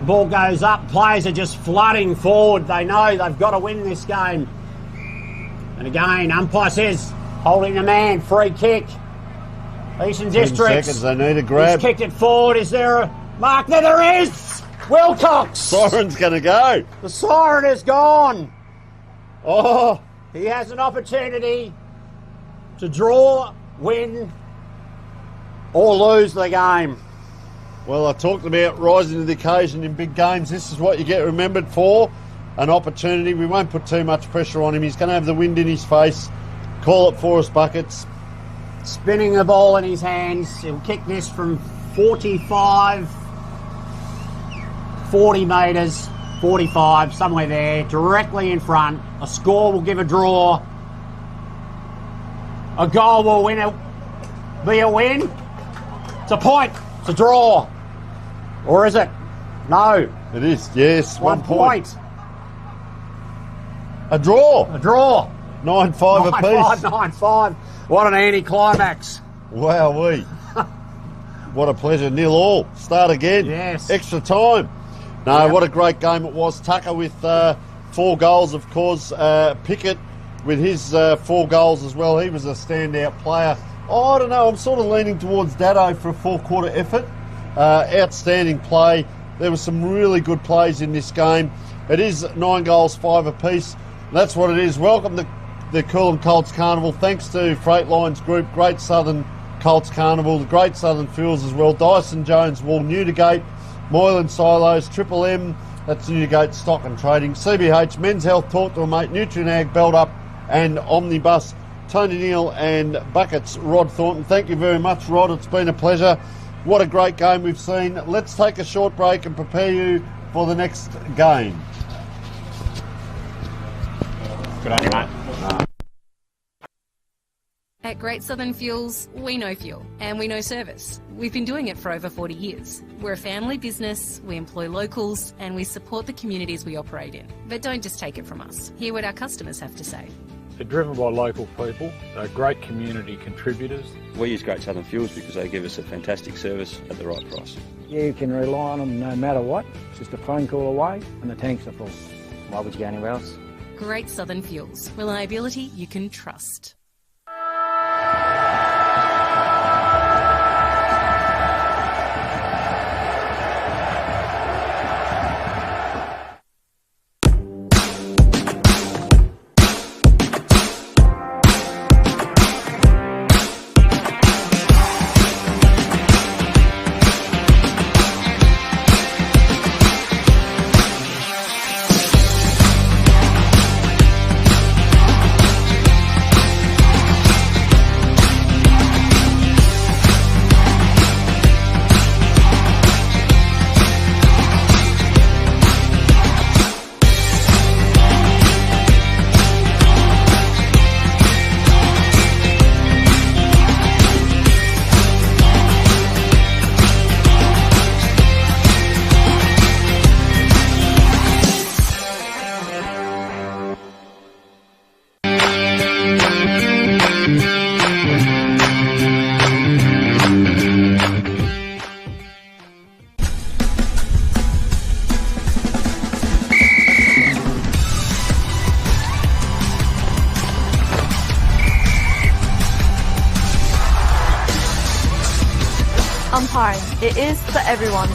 Ball goes up. Players are just flooding forward. They know they've got to win this game. And again, umpire says, holding the man, free kick. Eastern 10 Districts. seconds, they need a grab. He's kicked it forward. Is there a mark? There is! Wilcox! Siren's going to go. The siren is gone. Oh, He has an opportunity to draw, win, or lose the game. well, I talked about rising to the occasion in big games. This is what you get remembered for, an opportunity. We won't put too much pressure on him. He's going to have the wind in his face. Call it for us, Buckets. Spinning the ball in his hands. He'll kick this from 45, 40 metres, 45, somewhere there, directly in front. A score will give a draw. A goal will be a win. It's a point. It's a draw. Or is it? No. It is, yes. 1 point. A draw. A draw. 9-5 apiece. 9-5. What an anti-climax. Wowee. What a pleasure. 0-all. Start again. Yes. Extra time. No, what a great game it was. Tucker with 4 goals, of course. Pickett with his 4 goals as well. He was a standout player. Oh, I don't know. I'm sort of leaning towards Dado for a 4-quarter effort. Outstanding play. There were some really good plays in this game. It is 9 goals, 5 apiece. That's what it is. Welcome to the Coolum Colts Carnival. Thanks to Freight Lines Group, Great Southern Colts Carnival, the Great Southern Fuels as well, Dyson Jones Wool, Newdigate, Moylan Silos, Triple M, that's Newdigate Stock and Trading, CBH, Men's Health, Talk to a Mate, Nutrien Belt Up and Omnibus. Tony Neal and Buckets, Rod Thornton. Thank you very much, Rod. It's been a pleasure. What a great game we've seen. Let's take a short break and prepare you for the next game. Good on you, mate. At Great Southern Fuels, we know fuel and we know service. We've been doing it for over 40 years. We're a family business, we employ locals and we support the communities we operate in. But don't just take it from us. Hear what our customers have to say. They're driven by local people, they're great community contributors. We use Great Southern Fuels because they give us a fantastic service at the right price. You can rely on them no matter what. It's just a phone call away and the tanks are full. Why would you go anywhere else? Great Southern Fuels. Reliability you can trust. Umpiring. It is for everyone.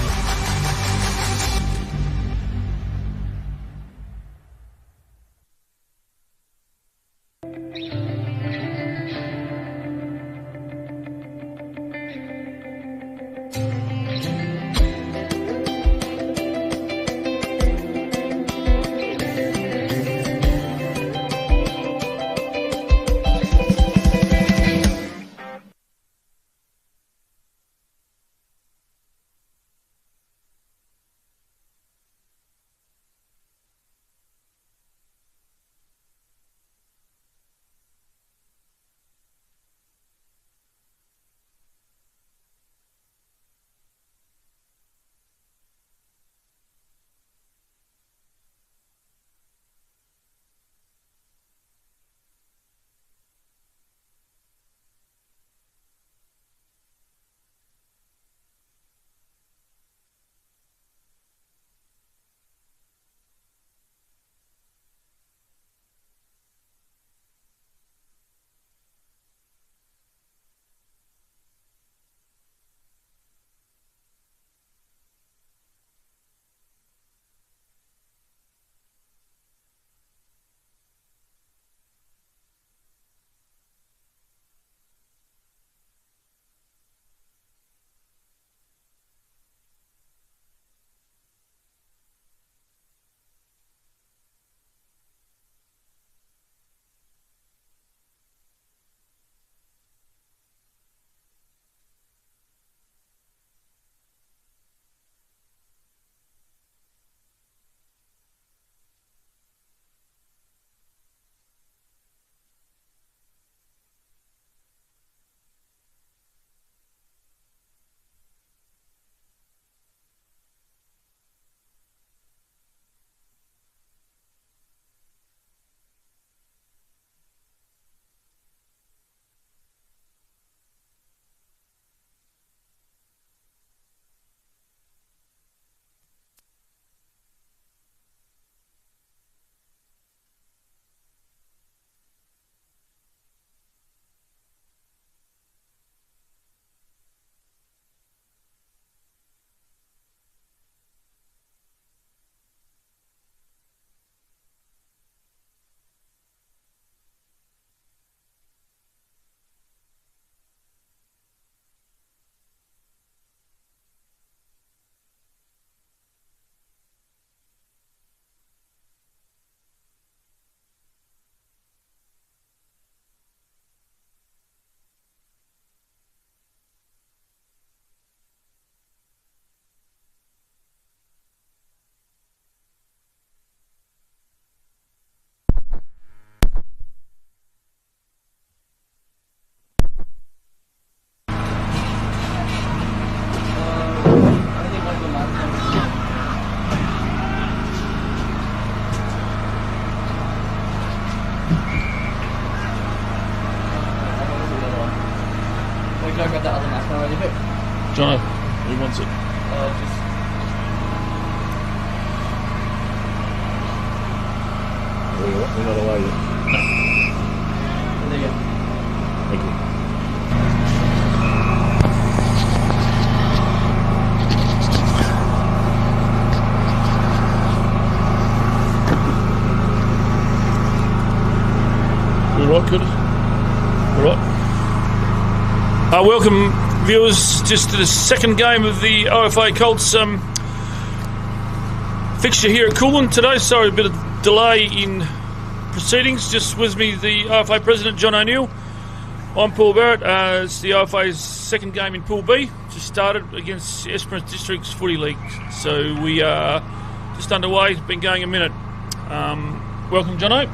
Who wants it? We're not away yet. No. There you go. Thank you. All right, good. All right. Welcome, viewers, just to the second game of the OFA Colts fixture here at Coolin today. Sorry, a bit of delay in proceedings. Just with me, the OFA President, John O'Neill. I'm Paul Barrett. It's the OFA's second game in Pool B. Just started against Esperance District's Footy League. So we are just underway. It's been going a minute. Welcome, Jono.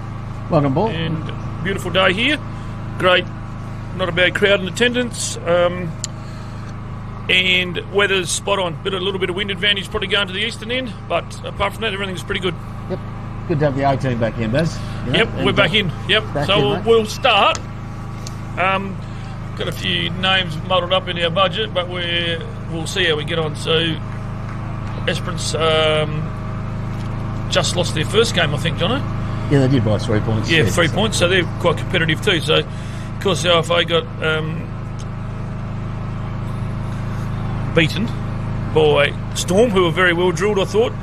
Welcome, Paul. And beautiful day here. Great, not a bad crowd in attendance. And weather's spot on. A little bit of wind advantage probably going to the eastern end, but apart from that, everything's pretty good. Yep. Good to have the A-team back in, Baz. Yep, we're back in. Yep. So we'll start. Got a few names muddled up in our budget, but we'll see how we get on. So Esperance just lost their first game, I think, Jono. Yeah, they did by 3 points. Yeah, 3 points, so they're quite competitive too. So, of course, the OFA got beaten by Storm, who were very well drilled, I thought.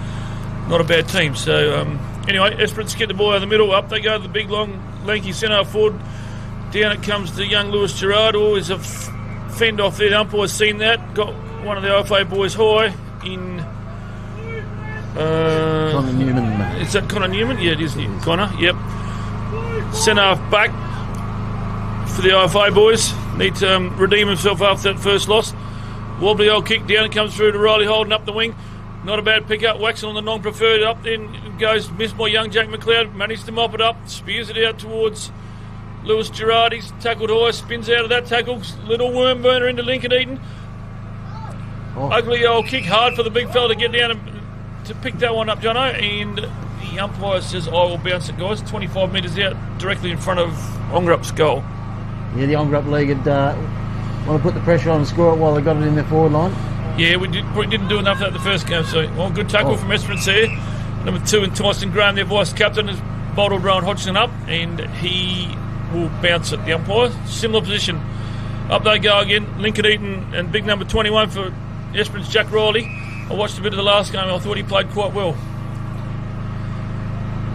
Not a bad team. So, anyway, Esperance get the ball out of the middle. Up they go, the big, long, lanky centre forward. Down it comes to young Lewis Gerard. Always a fend off there. The umpire's seen that. Got one of the OFA boys high in... Connor Newman. Is that Connor Newman? Yeah, it is. Connor, yep. Centre half back for the OFA boys. Need to redeem himself after that first loss. Wobbly old kick down. It comes through to Riley Holden up the wing. Not a bad pick up. Waxen on the non-preferred. Up then goes, missed by young Jack McLeod. Managed to mop it up. Spears it out towards Lewis Gerard. He's tackled high. Spins out of that tackle. Little worm burner into Lincoln Eaton. Ugly old kick. Hard for the big fella to get down and to pick that one up, Jono, and the umpire says, I will bounce it, guys. 25 metres out, directly in front of Ongerup's goal. Yeah, the Ongerup League had want to put the pressure on and score it while they got it in their forward line. Yeah, we didn't do enough of that the first game, so good tackle from Esperance there. Number 2, and Tyson Graham, their vice-captain, has bottled Rowan Hodgson up, and he will bounce it, the umpire. Similar position. Up they go again. Lincoln Eaton and big number 21 for Esperance, Jack Riley. I watched a bit of the last game. I thought he played quite well.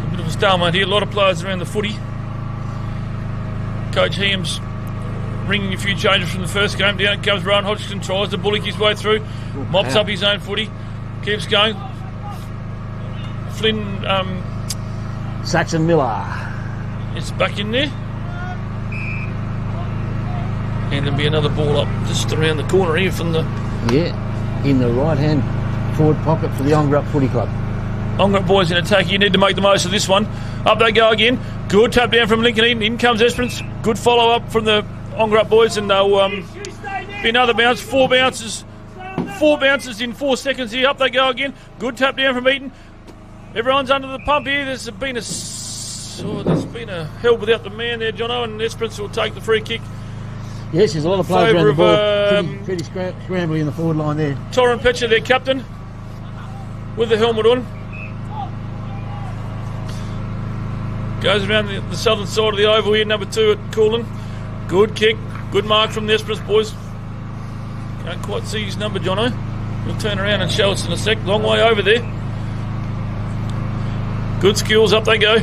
A bit of a stalemate here. A lot of players around the footy. Coach Heam's ringing a few changes from the first game. Down it comes Rowan Hodgson. Tries to bullock his way through. Mops up his own footy. Keeps going. Flynn... Saxon Miller. It's back in there. And there'll be another ball up just around the corner here from the... Yeah. In the right-hand forward pocket for the Ongerup Footy Club. Ongerup boys in attack. You need to make the most of this one. Up they go again. Good tap down from Lincoln Eaton. In comes Esperance. Good follow-up from the Ongerup boys, and they'll be another bounce. 4 bounces. 4 bounces in 4 seconds here. Up they go again. Good tap down from Eaton. Everyone's under the pump here. There's been a hell without the man there, Jono, and Esperance will take the free kick. Yes, there's a lot of players around the ball. Pretty scrambly in the forward line there. Torrin Petcher, their captain, with the helmet on. Goes around the southern side of the oval here, number 2 at Coolin. Good kick, good mark from the Esperance boys. Can't quite see his number, Jono. He'll turn around and show us in a sec. Long way over there. Good skills, up they go.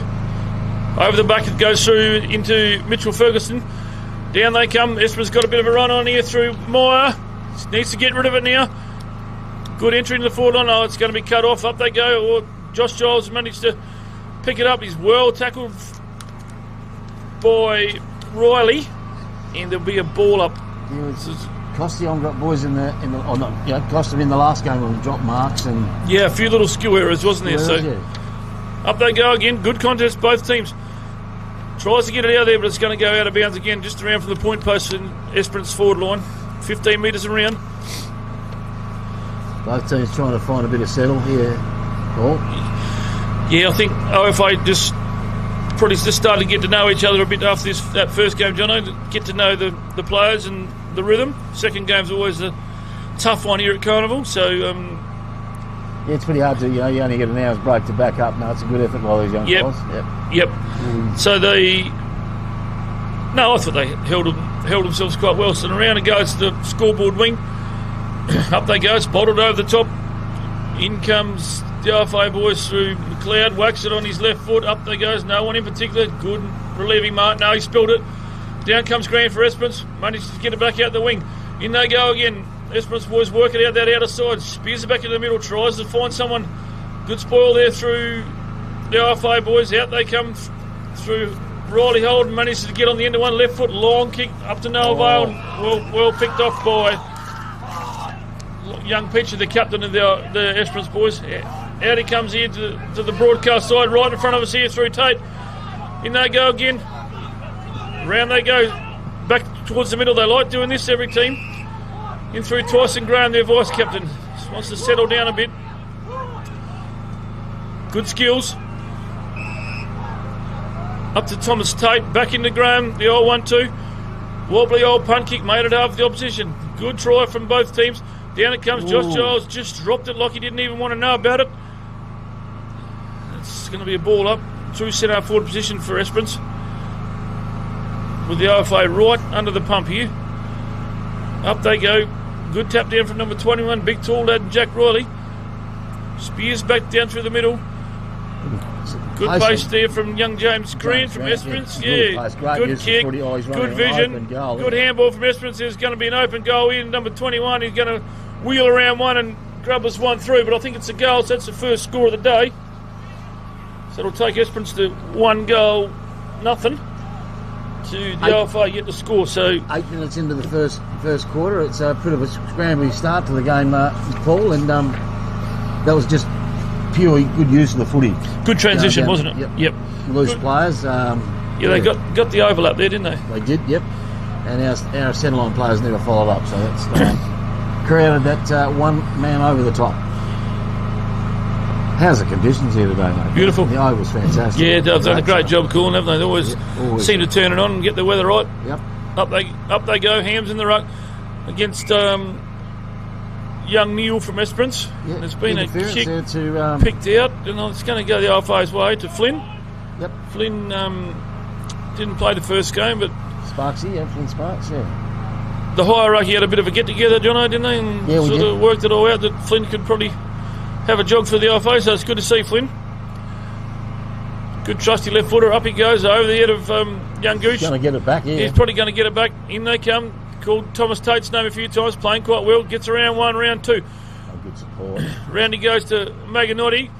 Over the back it goes through into Mitchell Ferguson. Down they come. Esperance got a bit of a run on here through Meyer. Needs to get rid of it now. Good entry into the forward line. Oh, it's going to be cut off. Up they go. Josh Giles managed to pick it up. He's well tackled by Riley. And there'll be a ball up. Yeah, it's cost the Ongerup boys cost them in the last game when we dropped marks and... Yeah, a few little skill errors, wasn't there? Up they go again. Good contest, both teams. Tries to get it out of there, but it's going to go out of bounds again, just around from the point post in Esperance forward line. 15 metres around. Both teams trying to find a bit of settle here. Paul? Yeah, I think OFA probably just started to get to know each other a bit after that first game, Jono, to get to know the players and the rhythm. Second game's always the tough one here at Carnival. So yeah, it's pretty hard to, you only get an hour's break to back up. No, it's a good effort by these young guys. Yep. So I thought they held themselves quite well. So around it goes to the scoreboard wing. Up they go, spotted over the top. In comes the RFA boys through McLeod, whacks it on his left foot. Up they goes, no one in particular. Good relieving mark. No, he spilled it. Down comes Grant for Esperance. Manages to get it back out the wing. In they go again. Esperance boys working out that outer side. Spears it back into the middle. Tries to find someone. Good spoil there through the RFA boys. Out they come through Riley Holden. Manages to get on the end of one. Left foot. Long kick up to Noah Vale. Well picked off by young Peachy, the captain of the Esperance boys. Out he comes here to the broadcast side, right in front of us here through Tate. In they go again. Round they go. Back towards the middle. They like doing this, every team. In through Tyson Graham, their vice captain. Just wants to settle down a bit. Good skills. Up to Thomas Tate. Back into Graham. The old 1-2. Wobbly old punt kick made it half the opposition. Good try from both teams. Down it comes. Josh Giles just dropped it like he didn't even want to know about it. It's going to be a ball up. Through centre forward position for Esperance. With the OFA right under the pump here. Up they go. Good tap down from number 21. Big tall lad Jack Riley. Spears back down through the middle. Good base there from young James Green from Esperance. Yeah, good kick, good vision, good handball from Esperance. There's going to be an open goal in. Number 21, he's going to wheel around one and grub us one through, but I think it's a goal, so that's the first score of the day. So it'll take Esperance to 1-0-0 to the OFA yet to score. So 8 minutes into the first quarter, it's a bit of a scrambly start to the game, Paul, and that was just purely good use of the footy. Good transition, wasn't it? Yep. Loose players. They got the overlap there, didn't they? They did, yep. And our centre-line players never followed up, so that's created that one man over the top. How's the conditions here today, mate? Beautiful. The oval's fantastic. Yeah, they've done a great job cooling, haven't they? They always seem to turn it on and get the weather right. Yep. Up they go. Hams in the ruck against young Neil from Esperance. Yep. There's been a kick to, picked out, and it's going to go the OFA's way to Flynn. Yep. Flynn didn't play the first game, but Flynn Sparks, the hierarchy had a bit of a get-together, Jono, didn't they? And of worked it all out that Flynn could probably have a jog for the OFA, so it's good to see Flynn. Good trusty left footer. Up he goes over the head of young Gooch. He's going to get it back, He's probably going to get it back. In they come. Called Thomas Tate's name a few times, playing quite well. Gets around one, round two. Good support. Round he goes to Maganotti.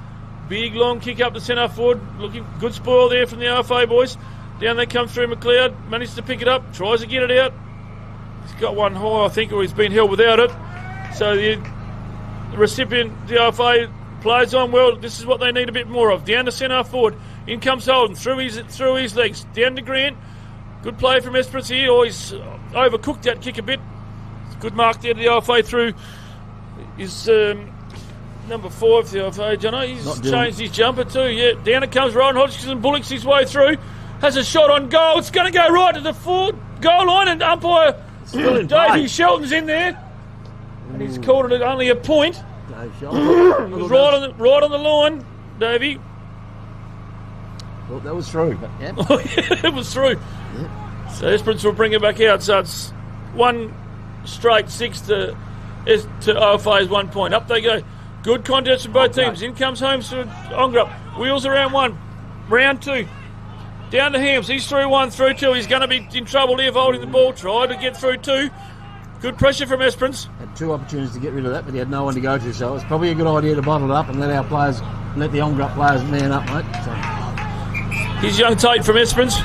Big long kick up the centre forward. Looking good spoil there from the RFA boys. Down they come through McLeod. Manages to pick it up. Tries to get it out. He's got one high, I think, or he's been held without it. So the recipient, the RFA, plays on well. This is what they need a bit more of. Down the centre forward. In comes Holden through his legs. Down to Grant. Good play from Esperance here. Oh, he's overcooked that kick a bit. Good mark there to the OFA through his number 5 for the OFA, Jono. He's changed his jumper too. Yeah, down it comes Ryan Hodgkinson, bullocks his way through. Has a shot on goal. It's going to go right to the forward goal line, and umpire Davey Shelton's in there. And he's called it only a point. Dave Shelton. It was right on the line, Davey. Well, that was through. But, yeah. It was through. Yeah. So Esperance will bring it back out. So it's 1 straight 6 to OFA's 1 point. Up they go. Good contest from both teams. In comes Holmes to Ongerup. Wheels around 1. Round 2. Down to Hams. He's through 1, through 2. He's going to be in trouble here holding the ball. Try to get through 2. Good pressure from Esperance. Had 2 opportunities to get rid of that, but he had no one to go to. So it's probably a good idea to bottle it up and let the Ongerup players man up, mate. So. Here's young Tate from Esperance.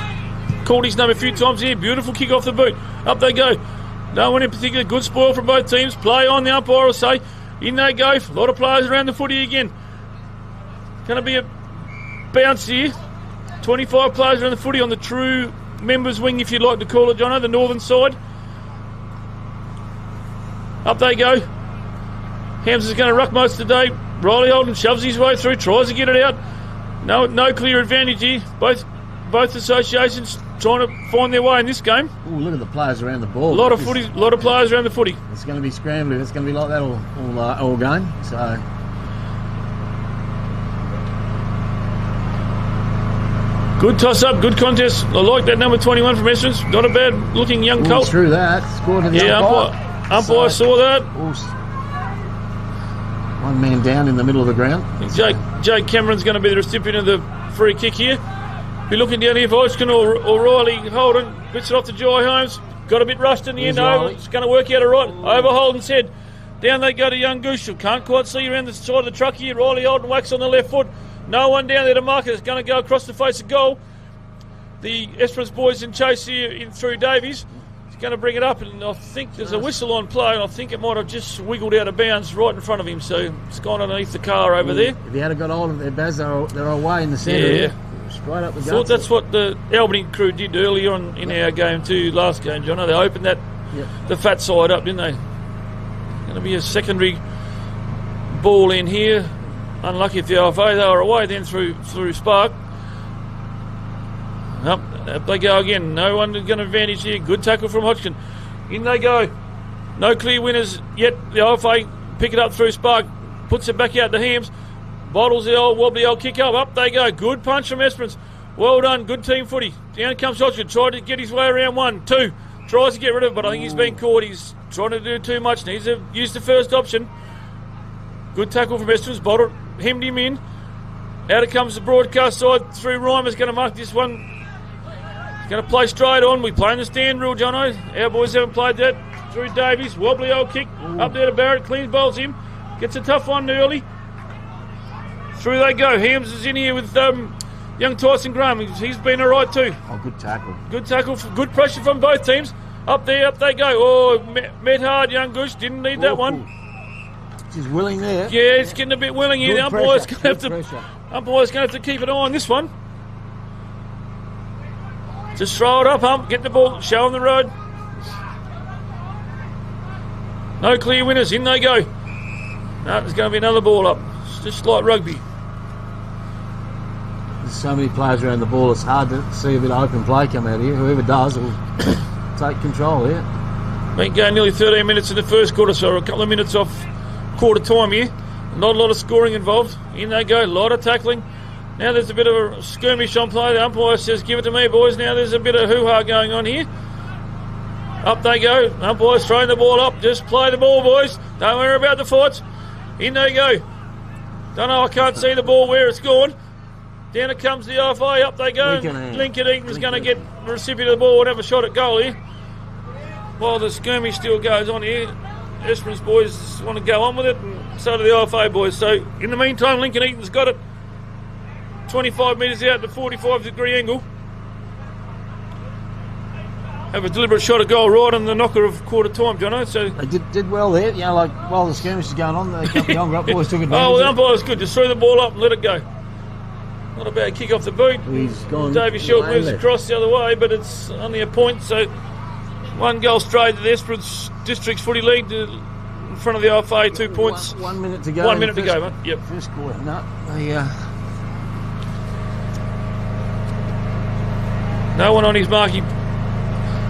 Called his name a few times here. Beautiful kick off the boot. Up they go. No one in particular. Good spoil from both teams. Play on, the umpire will say. In they go. A lot of players around the footy again. Going to be a bounce here. 25 players around the footy on the true members wing, if you'd like to call it, Jono, the northern side. Up they go. Hams is going to ruck most today. Riley Holden shoves his way through. Tries to get it out. No clear advantage here. Both associations trying to find their way in this game. Ooh, look at the players around the ball. A lot of players around the footy. It's going to be scrambling. It's going to be like that all game. So. Good toss-up, good contest. I like that number 21 from Esperance. Not a bad-looking young Colt. Through that. Scored to the umpire saw that. One man down in the middle of the ground. Jake Cameron's going to be the recipient of the free kick here. Be looking down here for Hodgkin or Riley Holden. Bits it off to Jai Holmes. Got a bit rushed in the end. It's going to work out all right. Over Holden's head. Down they go to young Goose. Can't quite see around the side of the truck here. Riley Holden whacks on the left foot. No one down there to mark it. It's going to go across the face of goal. The Esperance boys in chase here in through Davies. He's going to bring it up, and I think there's a whistle on play, and I think it might have just wiggled out of bounds right in front of him, so it's gone underneath the car over there. If he had got hold of their Baz, they're away in the centre. Yeah. Straight up the I thought that's what the Albany crew did earlier on in our game too, last game, John. They opened the fat side up, didn't they? Going to be a secondary ball in here. Unlucky if the RFA, they were away then through Spark. Up they go again. No one going to advantage here. Good tackle from Hodgkin. In they go. No clear winners yet. The RFA pick it up through Spark. Puts it back out to Hams. Bottles the wobbly old kick up. Up they go. Good punch from Esperance. Well done. Good team footy. Down comes Hodgkin. Tried to get his way around 1, 2. Tries to get rid of it, but I think he's been caught. He's trying to do too much. Needs to use the first option. Good tackle from Esperance. Bottled. Hemmed him in. Out it comes the broadcast side through Reimer's going to mark this one. He's going to play straight on. We play in the stand rule, Jono. Our boys haven't played that. Through Davies. Wobbly old kick. Up there to Barrett. Cleans bowls him. Gets a tough one early. Through they go. Hams is in here with young Tyson Graham. He's been all right too. Oh, good tackle. Good tackle. Good pressure from both teams. Up there, up they go. Oh, met hard, young Goose. Didn't need that one. She's willing there. Yeah, it's getting a bit willing here. The umpire's going to have to keep an eye on this one. Just throw it up, Hump. Get the ball. Show on the road. No clear winners. In they go. No, there's going to be another ball up. It's just like rugby. There's so many players around the ball, it's hard to see a bit of open play come out here. Whoever does will take control here. Been going nearly 13 minutes in the first quarter, so a couple of minutes off quarter time here. Not a lot of scoring involved. In they go, a lot of tackling. Now there's a bit of a skirmish on play. The umpire says, give it to me, boys. Now there's a bit of hoo-ha going on here. Up they go. Umpire's throwing the ball up. Just play the ball, boys. Don't worry about the fights. In they go. Don't know, I can't see the ball where it's gone. Down it comes the RFA. Up they go. Lincoln Eaton's going to get the recipient of the ball and have a shot at goal here. While the skirmish still goes on here, Esperance boys want to go on with it, and so do the RFA boys. So in the meantime, Lincoln Eaton's got it 25 metres out at the 45-degree angle. Have a deliberate shot at goal right on the knocker of quarter time, Jono. So they did well there. You know, like while the skirmish is going on, the Ongerup boys took advantage. Oh, well, the umpire's good. Just throw the ball up and let it go. Not a bad kick off the boot. He's gone. Davey Short moves across the other way, but it's only a point. So one goal straight to the Esperance Districts Footy League in front of the RFA. 2 points. 1 minute to go. 1 minute to go, mate. Yep. First quarter. No, no one on his mark. He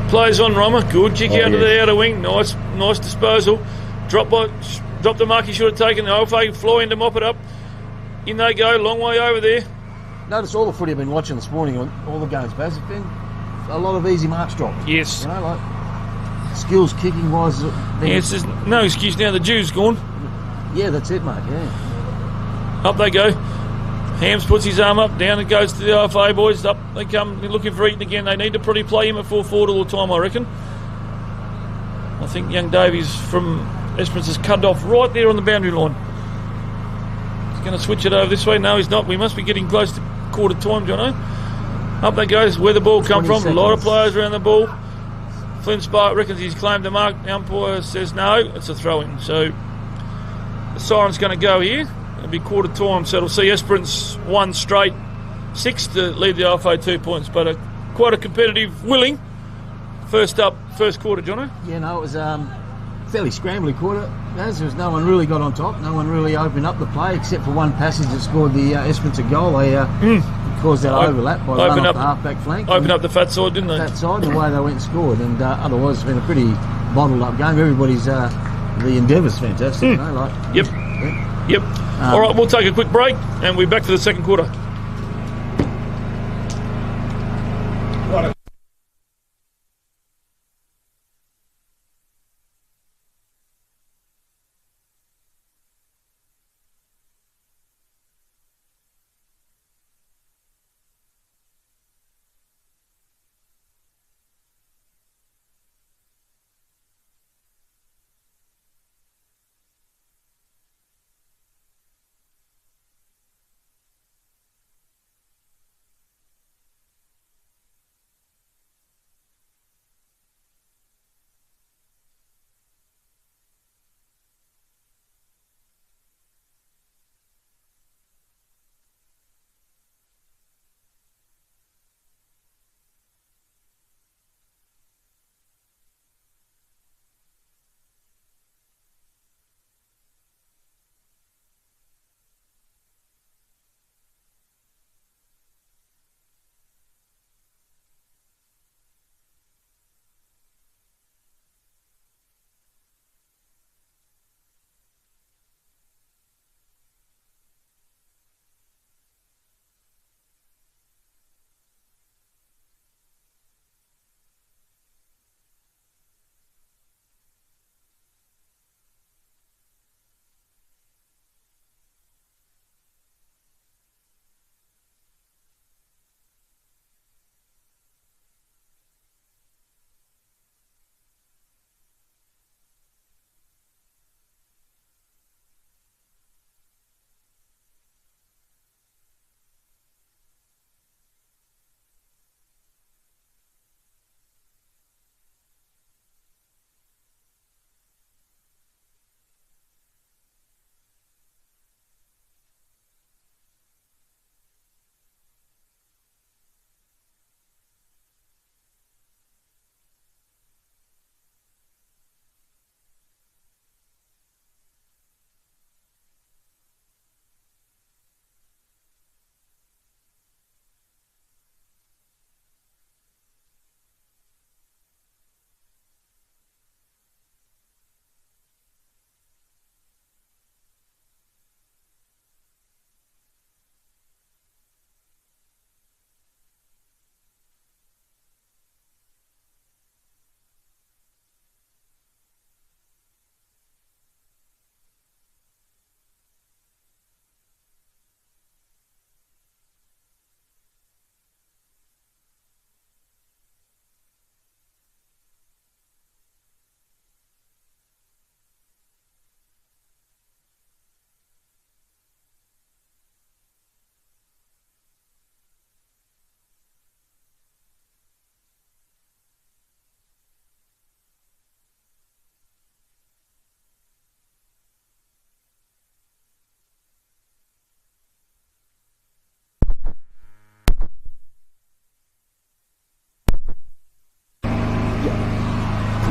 plays on Roma. Good kick out of the outer wing. Nice disposal. Drop the mark he should have taken. The RFA fly in to mop it up. In they go. Long way over there. Notice all the footy I've been watching this morning on all the games, Baz. It's been a lot of easy marks dropped. Yes. You know, like skills kicking wise. Yes, there's no excuse now. The Jew's gone. Yeah, that's it, mate. Yeah. Up they go. Hams puts his arm up. Down it goes to the RFA boys. Up they come. They're looking for Eaton again. They need to probably play him at full forward all the time, I reckon. I think young Davies from Esperance is cut off right there on the boundary line. He's going to switch it over this way. No, he's not. We must be getting close to quarter time, Jono. Up they go. Where the ball come from. A lot of players around the ball. Flynn Spark reckons he's claimed the mark. The umpire says no. It's a throw-in. So the siren's going to go here. It'll be quarter time, so it'll see Esperance 1 straight 6 to lead the RFA 2 points. But quite a competitive, willing first quarter, Jono. Yeah, no, it was fairly scrambly quarter. As there was no one really got on top, no one really opened up the play except for one passage that scored the Esperance a goal. They caused that overlap by running up the half-back flank. Opened up the fat side, didn't they? Fat side, the way they went and scored. And otherwise it's been a pretty bottled up game. Everybody's, the endeavour's fantastic. You know, like, Yep. All right, we'll take a quick break and we're back to the second quarter.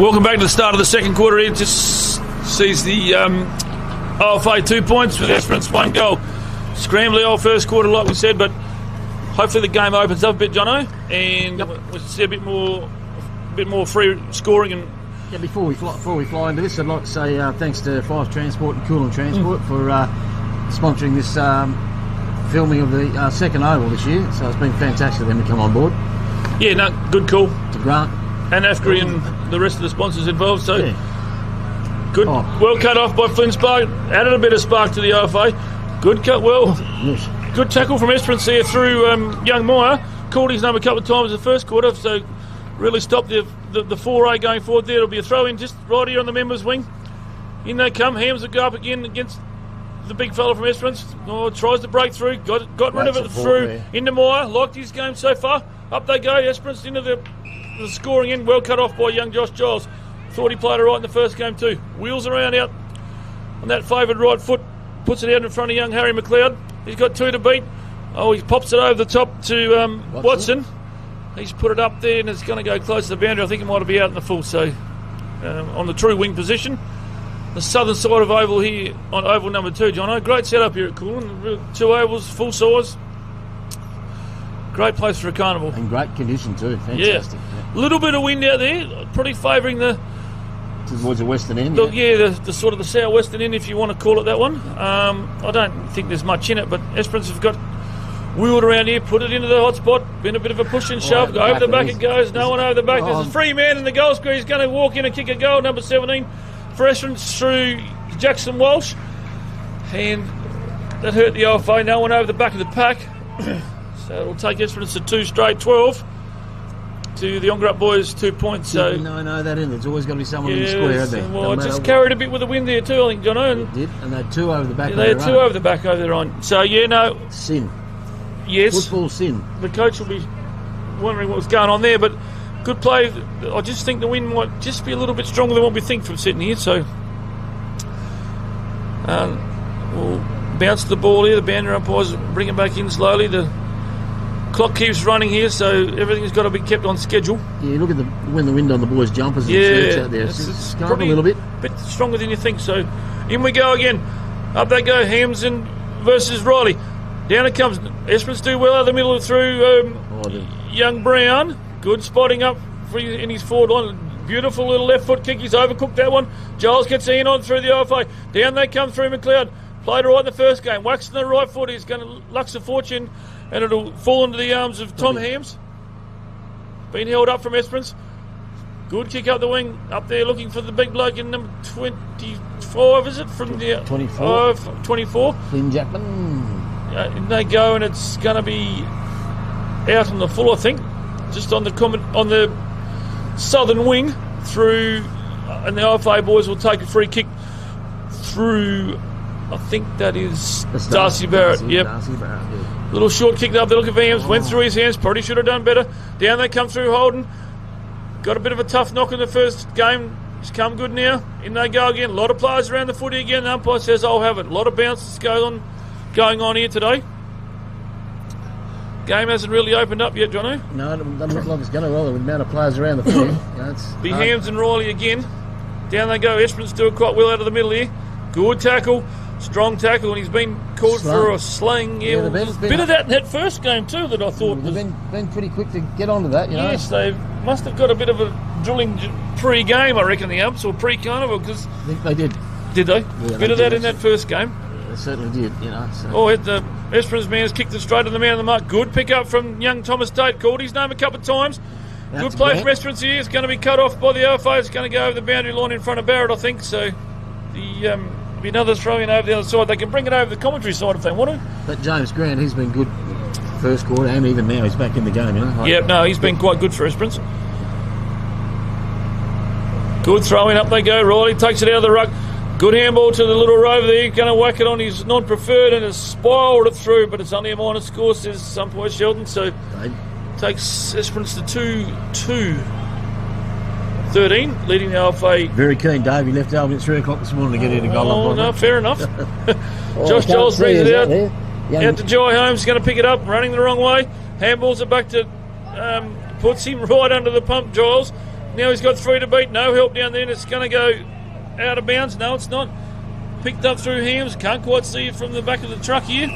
Welcome back to the start of the second quarter. It just sees the OFA 2 points with Esperance 1 goal. Scrambly old first quarter, like we said, but hopefully the game opens up a bit, Jono, and we'll see a bit more free scoring. And before we fly into this, I'd like to say thanks to Fife Transport and Coolum Transport for sponsoring this filming of the second oval this year. So it's been fantastic of them to come on board. Yeah, no, good call. To Grant. And AFCRI and the rest of the sponsors involved. So good, well cut off by Flynn Spark. Added a bit of spark to the OFA. Good cut, good tackle from Esperance there through young Meyer. Called his number a couple of times in the first quarter, so really stopped the foray going forward there. It'll be a throw in just right here on the members' wing. In they come. Hams will go up again against the big fella from Esperance. Tries to break through. Got rid of it through into Meyer. Liked his game so far. Up they go. Esperance into the scoring end. Well cut off by young Josh Giles. Thought he played it right in the first game too. Wheels around out on that favoured right foot. Puts it out in front of young Harry McLeod. He's got two to beat. He pops it over the top to Watson. He's put it up there and it's going to go close to the boundary. I think it might be out in the full, so on the true wing position. the southern side of oval here on oval number 2, Jono. Great setup here at Coolin. 2 ovals, full size. Great place for a carnival. In great condition too. Fantastic. Yeah. Little bit of wind out there, pretty favouring the towards the western end. The sort of the southwestern end, if you want to call it that one. I don't think there's much in it, but Esperance have got wheeled around here, put it into the hot spot, been a bit of a push and shove. Over the back it goes. No one over the back. There's a free man in the goal square. He's going to walk in and kick a goal. Number 17 for Esperance through Jackson Walsh, and that hurt the OFA. No one over the back of the pack. So it'll take Esperance to 2 straight 12 to the Ongerup boys 2 points. So no, that in. There's always got to be someone in the square, hasn't there? Well, it just carried a bit with the wind there too, I think, Jono. And it did, and they had 2 over the back. Yeah, they had 2 over the back over there on. So sin. Yes, football sin. The coach will be wondering what was going on there, but good play. I just think the wind might just be a little bit stronger than what we think from sitting here. So we'll bounce the ball here. The boundary umpires bring it back in slowly. The clock keeps running here, so everything's got to be kept on schedule. Yeah, look at when the wind on the boys' jumpers and shirts out there. It's going a little bit stronger than you think. So in we go again. Up they go. Hamson versus Riley. Down it comes. Esperance do well out of the middle through young Brown. Good spotting up in his forward line. Beautiful little left foot kick. He's overcooked that one. Giles gets in on through the OFA. Down they come through McLeod. Played right in the first game. Waxing the right foot. He's going to Lux of Fortune, and it'll fall into the arms of Tom Hams. Been held up from Esperance. Good kick up the wing. Up there looking for the big bloke in number 25, is it? From the 24. 24. Flynn Jackman. They go, and it's going to be out on the full, I think. Just on the southern wing through, and the OFA boys will take a free kick through. I think that is Darcy Barrett. Yep. Darcy Barrett, yeah. Little short kick up there. Look at Hams. Went through his hands. Probably should have done better. Down they come through Holden. Got a bit of a tough knock in the first game. It's come good now. In they go again. A lot of players around the footy again. The umpire says, I'll have it. A lot of bounces going on here today. Game hasn't really opened up yet, Jono. No, it doesn't look like it's going to roll with the amount of players around the footy. Be Hams and Riley again. Down they go. Esperance do it quite well out of the middle here. Good tackle. Strong tackle, and he's been called for a sling. Yeah, been bit of that in that first game too that I thought they've been pretty quick to get onto that. Yes, they must have got a bit of a drilling pre-game, I reckon, the umps, or pre-carnival, because I think they did. Did they? Yeah, bit of that in that first game. They certainly did. The Esperance man's kicked it straight to the man of the mark. Good pick up from young Thomas Tate. Called his name a couple of times. Good play from Esperance here. It's going to be cut off by the OFA. It's going to go over the boundary line in front of Barrett, I think. So the be another throw in over the other side. They can bring it over the commentary side if they want to. But James Grant, he's been good first quarter, and even now he's back in the game. He's been quite good for Esperance. Good throw in, up they go. Riley takes it out of the ruck. Good handball to the little rover there. Going to whack it on his non-preferred and has spiraled it through, but it's only a minor score, says some point Sheldon. So takes Esperance to 2-13, leading the OFA. Very keen, Dave. He left Albion at 3 o'clock this morning to get in a goal. Oh, no, fair enough. Josh Giles brings it out. Out to Joy Holmes. He's going to pick it up, running the wrong way. Handballs it back to, puts him right under the pump, Giles. Now he's got 3 to beat. No help down there, and it's going to go out of bounds. No, it's not. Picked up through Hams. Can't quite see it from the back of the truck here.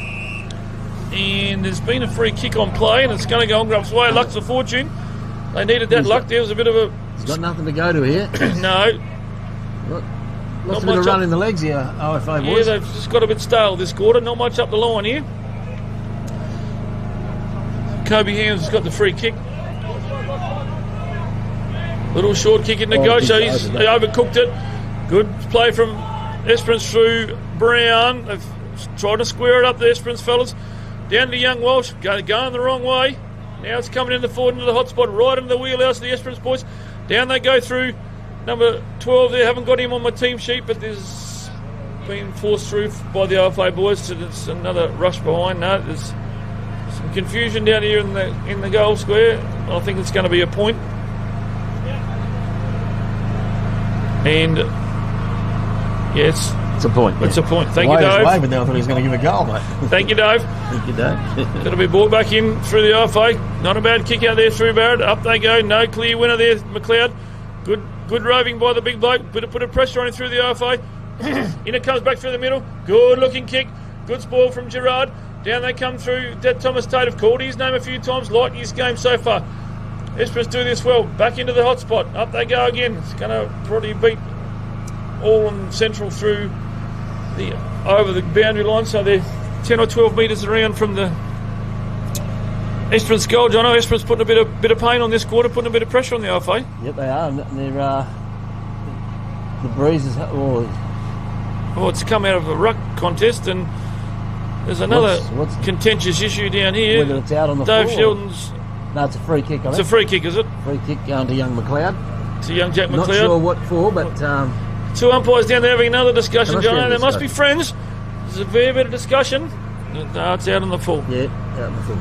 And there's been a free kick on play, and it's going to go Ongerup's way. Lux of Fortune. They needed that luck. There was a bit of a... He's got nothing to go to here. No. Lots of bit of run in the legs here, OFA boys. Yeah, they've just got a bit stale this quarter. Not much up the line here. Kobe Hams has got the free kick. Little short kick in the go, so he's overcooked it. Good play from Esperance through Brown. They've tried to square it up, the Esperance fellas. Down to young Walsh, going the wrong way. Now it's coming in the forward into the hot spot, right into the wheelhouse of the Esperance boys. Down they go through number 12 there. Haven't got him on my team sheet, but there's been forced through by the OFA boys, so there's another rush behind. No, there's some confusion down here in the goal square. I think it's going to be a point. And yes, it's a point. It's a point. Thank you, Dave. Waving there, I thought he was going to give a goal, mate. Thank you, Dave. Thank you, Dave. That'll be brought back in through the OFA. Not a bad kick out there through Barrett. Up they go. No clear winner there, McLeod. Good roving by the big bloke. Bit of pressure on him through the OFA. In it comes back through the middle. Good looking kick. Good spoil from Gerard. Down they come through. That Thomas Tate have called his name a few times. Lighting his game so far. Esperance do this well. Back into the hot spot. Up they go again. It's going to probably beat all on Central through over the boundary line. So they're 10 or 12 metres around from the Esperance goal. Jono, Esperance putting a bit of pain on this quarter, putting a bit of pressure on the RFA. Yep, they are. And they're the breeze is. Oh, it's come out of a ruck contest, and there's another contentious issue down here. Whether it's out on the Dave floor. Sheldon's. No, it's a free kick. It's a free kick, is it? Free kick going to young McLeod. To young Jack McLeod. Not sure what for, but. Two umpires down there having another discussion, John. They must be discussion. friends. There's a fair bit of discussion. No, it's out on the full. Yeah, out on the full.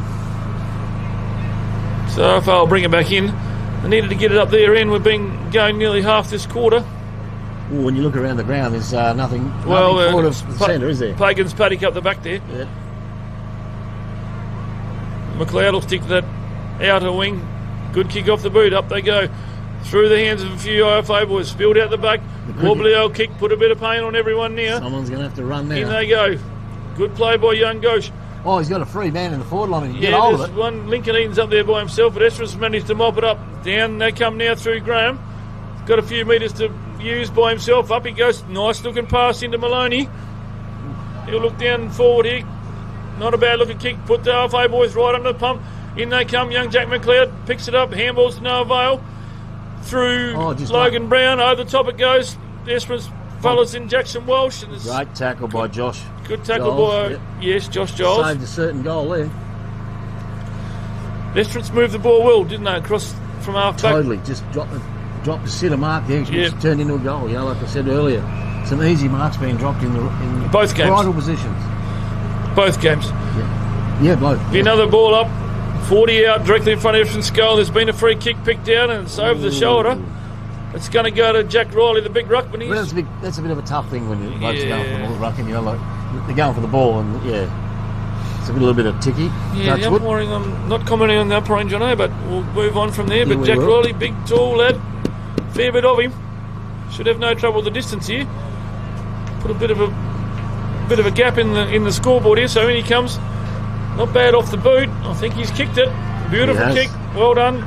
So if I'll bring it back in. They needed to get it up there in. We've been going nearly half this quarter. Well, when you look around the ground, there's nothing Well, forward of the centre, is there? Pagan's paddock up the back there. Yeah. McLeod will stick that outer wing. Good kick off the boot. Up they go. Through the hands of a few IFA boys. Spilled out the back. Wobbly old kick. Put a bit of pain on everyone now. Someone's going to have to run now. In they go. Good play by young Ghosh. Oh, he's got a free man in the forward line. Get hold of there's it. one. Lincoln Eden's up there by himself, but Esperance managed to mop it up. Down they come now through Graham. Got a few metres to use by himself. Up he goes. Nice looking pass into Maloney. He'll look down forward here. Not a bad looking kick. Put the RFA boys right under the pump. In they come. Young Jack McLeod picks it up. Handballs to no avail. Through Logan Brown. Over the top it goes. Esperance fellas in Jackson Walsh. And great tackle by Josh. Good tackle Giles, by, yes, Josh Giles. Saved a certain goal there. Esperance moved the ball well, didn't they? Across from half back. Totally. Just dropped the centre mark there, which turned into a goal. You know, like I said earlier, some easy marks being dropped in both games. Vital positions. Both games. Yeah, both. Another ball up. 40 out directly in front of Everton's goal. There's been a free kick picked down and it's over the shoulder. It's going to go to Jack Riley, the big ruckman. Well, that's a bit of a tough thing when you're blokes are going for the ball rucking. You know, like they're going for the ball, and it's a little bit of ticky. Yeah, the umpiring, I'm not commenting on the umpiring, Jono, but we'll move on from there. But Jack Riley, big, tall lad, fair bit of him. Should have no trouble with the distance here. Put a bit of a gap in the scoreboard here. So in he comes. Not bad off the boot. I think he's kicked it. Beautiful kick. Well done.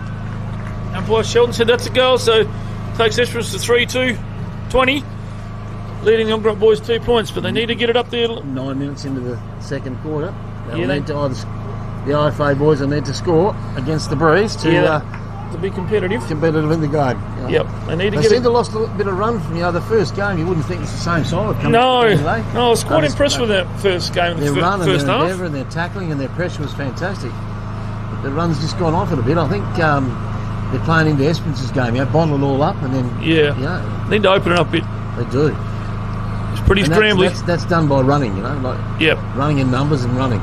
Umpire Sheldon said that's a goal, so takes Esperance to 3-2-20. Leading the Ongerup boys 2 points, but they need to get it up there. 9 minutes into the second quarter. The IFA boys are meant to score against the Breeze to be competitive. Competitive in the game. Yep. They need to they get seem to lost a bit of run from the first game. You wouldn't think it's the same side. No, I was quite impressed with that first game. Their run and first their half. endeavour and their tackling and their pressure was fantastic. But the run's just gone off it a bit. I think they're playing into Esperance's game. Bottle it all up and then need to open it up a bit. They do. It's pretty scrambly. That's done by running, running in numbers and running.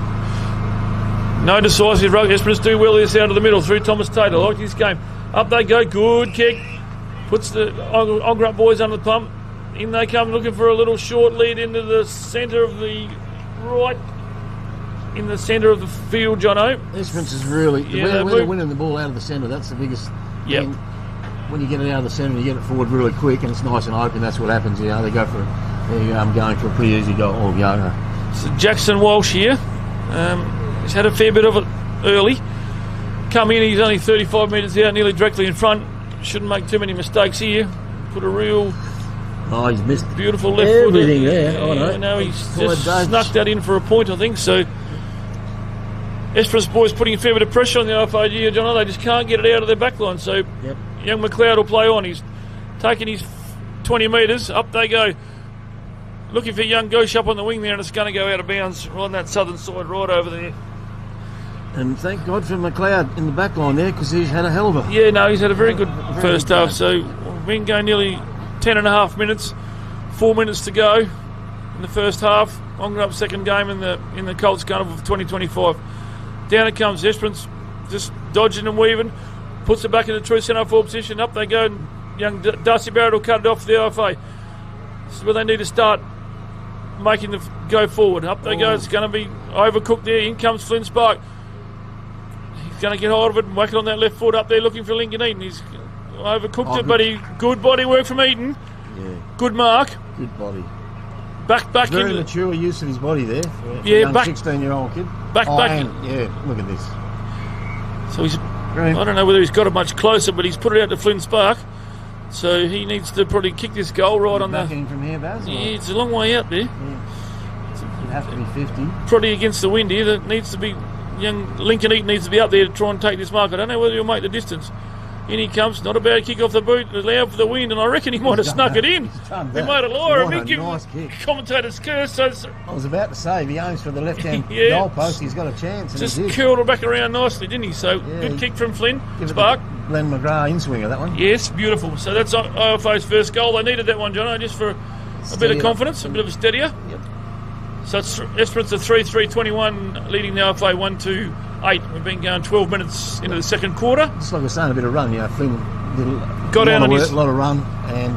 No decisive ruck. Esperance do well this out of the middle through Thomas Tate. I like this game. Up they go. Good kick. Puts the Ongerup boys under the pump. In they come looking for a little short lead into the centre of the right. In the centre of the field, Jono. Esperance is really... they're winning the ball out of the centre. That's the biggest thing. When you get it out of the centre, you get it forward really quick and it's nice and open. That's what happens. They're going for a pretty easy goal. So Jackson Walsh here. He's had a fair bit of it early. Come in, he's only 35 metres out, nearly directly in front. Shouldn't make too many mistakes here. Put a real... he's missed beautiful left everything footer. there. He's just snuck that in for a point, I think. So Esperance boys putting a fair bit of pressure on the IFA here, John. They just can't get it out of their back line. So young McLeod will play on. He's taking his 20 metres. Up they go. Looking for young Ghosh up on the wing there, and it's going to go out of bounds on that southern side right over there. And thank God for McLeod in the back line there, because he's had a hell of a... Yeah, no, he's had a very good first half. So we've been going nearly 10 and a half minutes. 4 minutes to go in the first half. Ongerup second game in the Colts Carnival for 2025. Down it comes. Esperance just dodging and weaving. Puts it back in the true centre forward position. Up they go. Young Darcy Barrett will cut it off for the IFA. This is where they need to start making the go forward. Up they go. It's going to be overcooked there. In comes Flynn Spark. He's going to get hold of it and whack it on that left foot. Up there looking for Lincoln Eaton. He's overcooked it, but good body work from Eaton. Yeah. Good mark. Good body. Back Very into mature use of his body there. For a Yeah, young back- 16-year-old kid. back. Yeah, look at this. So he's. I don't know whether he's got it much closer, but he's put it out to Flynn Spark. So he needs to probably kick this goal right on Back the. in from here, Baz? Yeah, it's a long way out there. It'd have to be 50. Probably against the wind here. That needs to be. Young Lincoln Eaton needs to be up there to try and take this mark. I don't know whether he'll make the distance. In he comes, not a bad kick off the boot, allowed for the wind, and I recken he might have snuck it in. We made a liar of him. Nice kick. Commentator's curse. So I was about to say, if he aims for the left-hand Yeah. goal post, he's got a chance. And just he did. curled it back around nicely, didn't he? So Yeah, good he- kick from Flynn. Give it Spark. the Glenn McGrath in-swinger, that one. Yes, beautiful. So that's IFA's first goal. They needed that one, Jono, just for a bit Steady of confidence, a bit of a steadier. Yep. So it's Esperance at 3-3-21, leading the IFA 1-2-8. We've been going 12 minutes into the second quarter. Just like I was saying, a bit of run. Flynn did Got a out lot on of his- work, a lot of run, and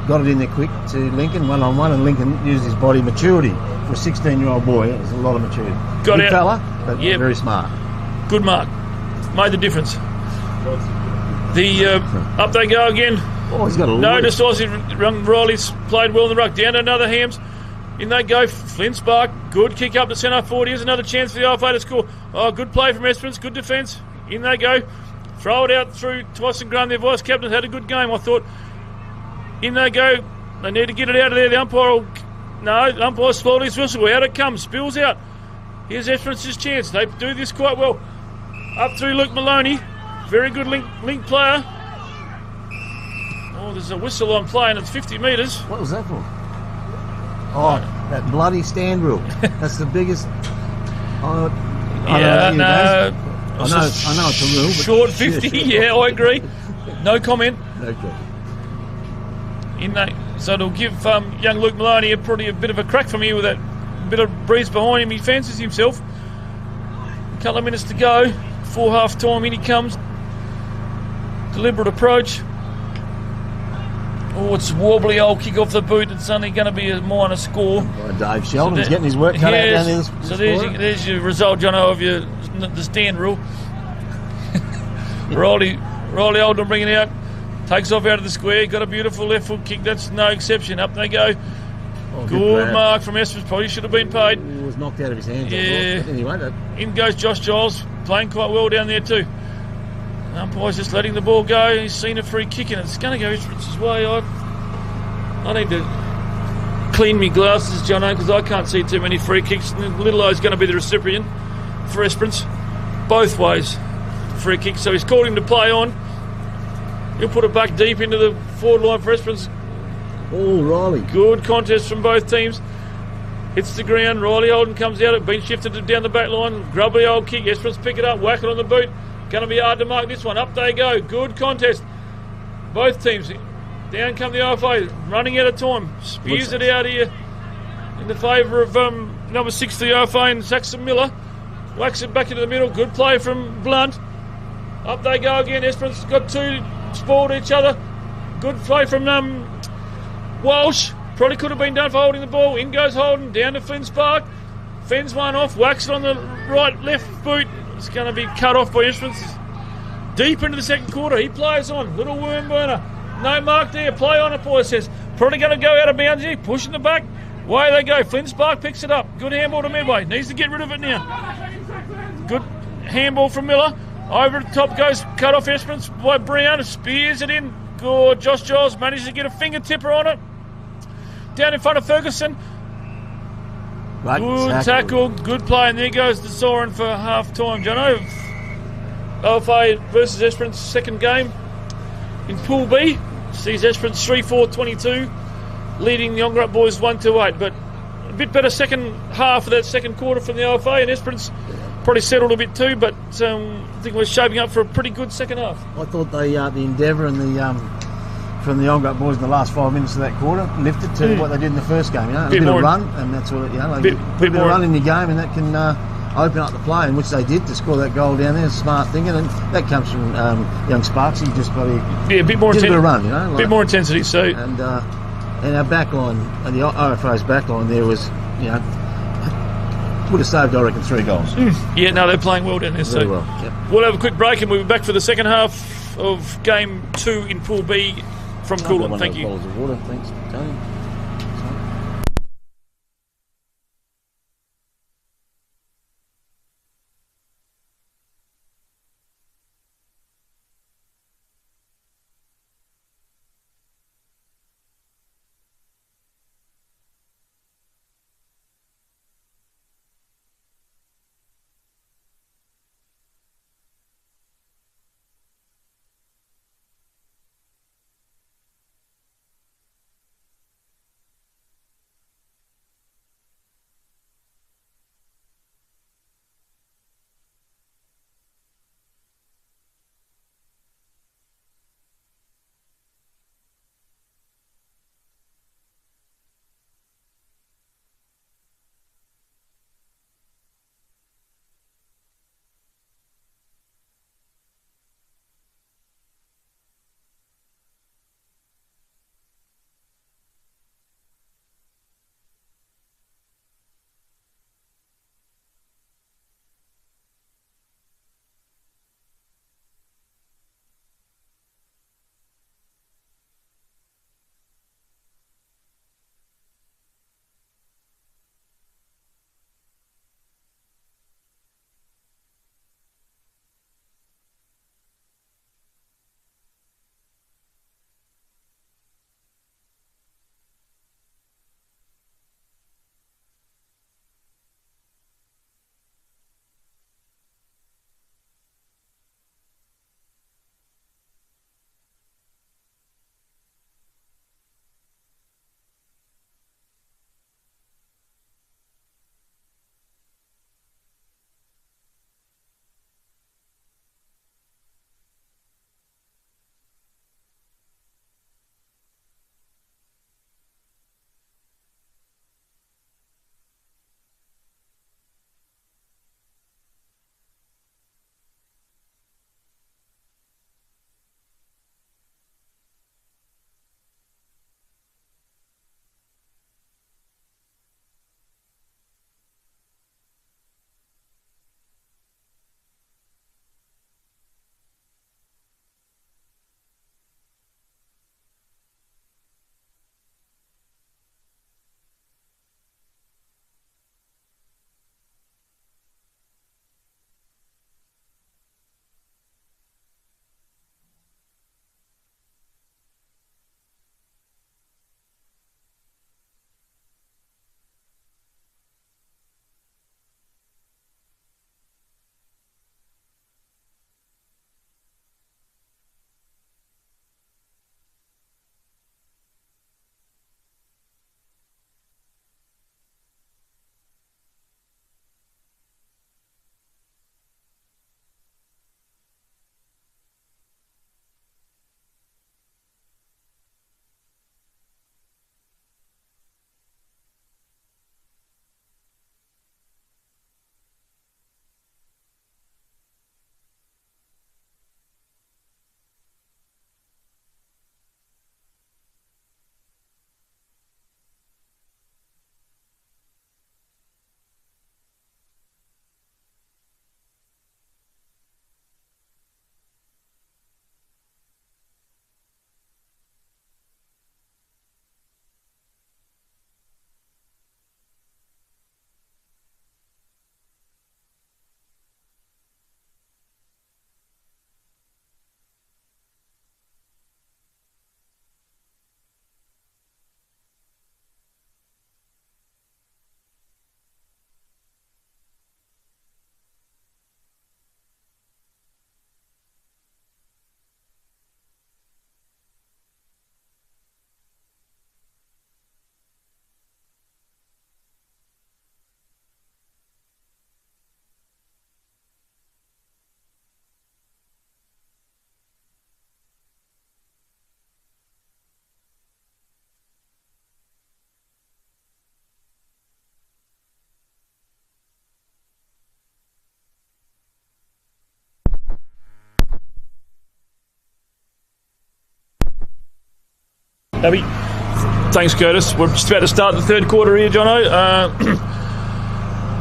got it in there quick to Lincoln, one-on-one, and Lincoln used his body maturity. For a 16-year-old boy, it was a lot of maturity. Got Good out. fella, but Yep. very smart. Good mark. Made the difference. The up they go again. Oh, he's got a No leap. decisive run. Riley's played well in the ruck. Down to another Hams. In they go. Flynn Spark. Good kick up to centre forward. Here's another chance for the IFA to score. Oh, good play from Esperance. Good defence. In they go. Throw it out through Tyson Graham. Their vice captain had a good game, I thought. In they go. They need to get it out of there. The umpire will... No, the umpire swallowed his whistle. Out it comes. Spills out. Here's Esperance's chance. They do this quite well. Up through Luke Maloney. Very good link player. Oh, there's a whistle on play and it's 50 metres. What was that for? Oh, that bloody stand rule. That's the biggest... I don't know, I know it's a rule. But Short 50, yeah, I agree. No comment. Okay. So it'll give young Luke Maloney probably a bit of a crack from here with that bit of breeze behind him. He fancies himself. A couple of minutes to go before half time. In he comes. Deliberate approach. Oh, it's a wobbly old kick off the boot. It's only going to be a minor score. Dave Sheldon's getting his work cut out down there. So there's your result, Jono, of the stand rule. Riley Oldham bringing it out. Takes off out of the square. Got a beautiful left foot kick. That's no exception. Up they go. Oh, good mark from Esperance. Probably should have been paid. He was knocked out of his hands. Yeah. But anyway, In goes Josh Giles. Playing quite well down there too. Umpire's just letting the ball go. He's seen a free kick and it's going to go Esperance's way. I need to clean me glasses, Jono, because I can't see too many free kicks. Little O's going to be the recipient for Esperance. Both ways. Free kick. So he's called him to play on. He'll put it back deep into the forward line for Esperance. Oh, Riley. Good contest from both teams. Hits the ground. Riley Holden comes out. It's been shifted to down the back line. Grubby old kick. Esperance pick it up. Whack it on the boot. Going to be hard to mark this one. Up they go. Good contest. Both teams. Down come the IFA. Running out of time. Spears it out here in the favour of number 6 for the IFA and Saxon Miller. Whacks it back into the middle. Good play from Blunt. Up they go again. Esperance got two spoiled each other. Good play from Walsh. Probably could have been done for holding the ball. In goes Holden. Down to Flynn Spark. Fends one off. Whacks it on the right left boot. It's going to be cut off by Esperance. Deep into the second quarter. He plays on. Little worm burner. No mark there. Play on it, boy says. Probably going to go out of bounds here. Pushing the back. Away they go. Flynn Spark picks it up. Good handball to Midway. Needs to get rid of it now. Good handball from Miller. Over the top goes cut off Esperance by Brown. Spears it in. Good. Josh Giles manages to get a finger tipper on it. Down in front of Ferguson. Good tackle. Good play. And there goes the siren for half time. Jono. OFA versus Esperance second game in Pool B. Sees Esperance 3-4-22 leading the Ongerup boys 1-8. But a bit better second half of that second quarter from the OFA, and Esperance probably settled a bit too, but I think we're shaping up for a pretty good second half. I thought the endeavour and from the Ongerup boys in the last 5 minutes of that quarter lifted to what they did in the first game. A bit of run, and that's what put a bit of run in your game, and that can open up the play, and which they did to score that goal down there. Smart thinking, and that comes from young Sparks. He just probably a bit more did a bit of run, a bit more intensity. So and our back line and the OFA's back line there was would have saved, I reckon, 3 goals. Yeah, no, they're playing well down there. Very so well. Yep. We'll have a quick break and we'll be back for the second half of game 2 in Pool B. From Coolum. Thank you. Bottles of water, thanks, Tony. Abby. Thanks, Curtis. We're just about to start the third quarter here, Jono,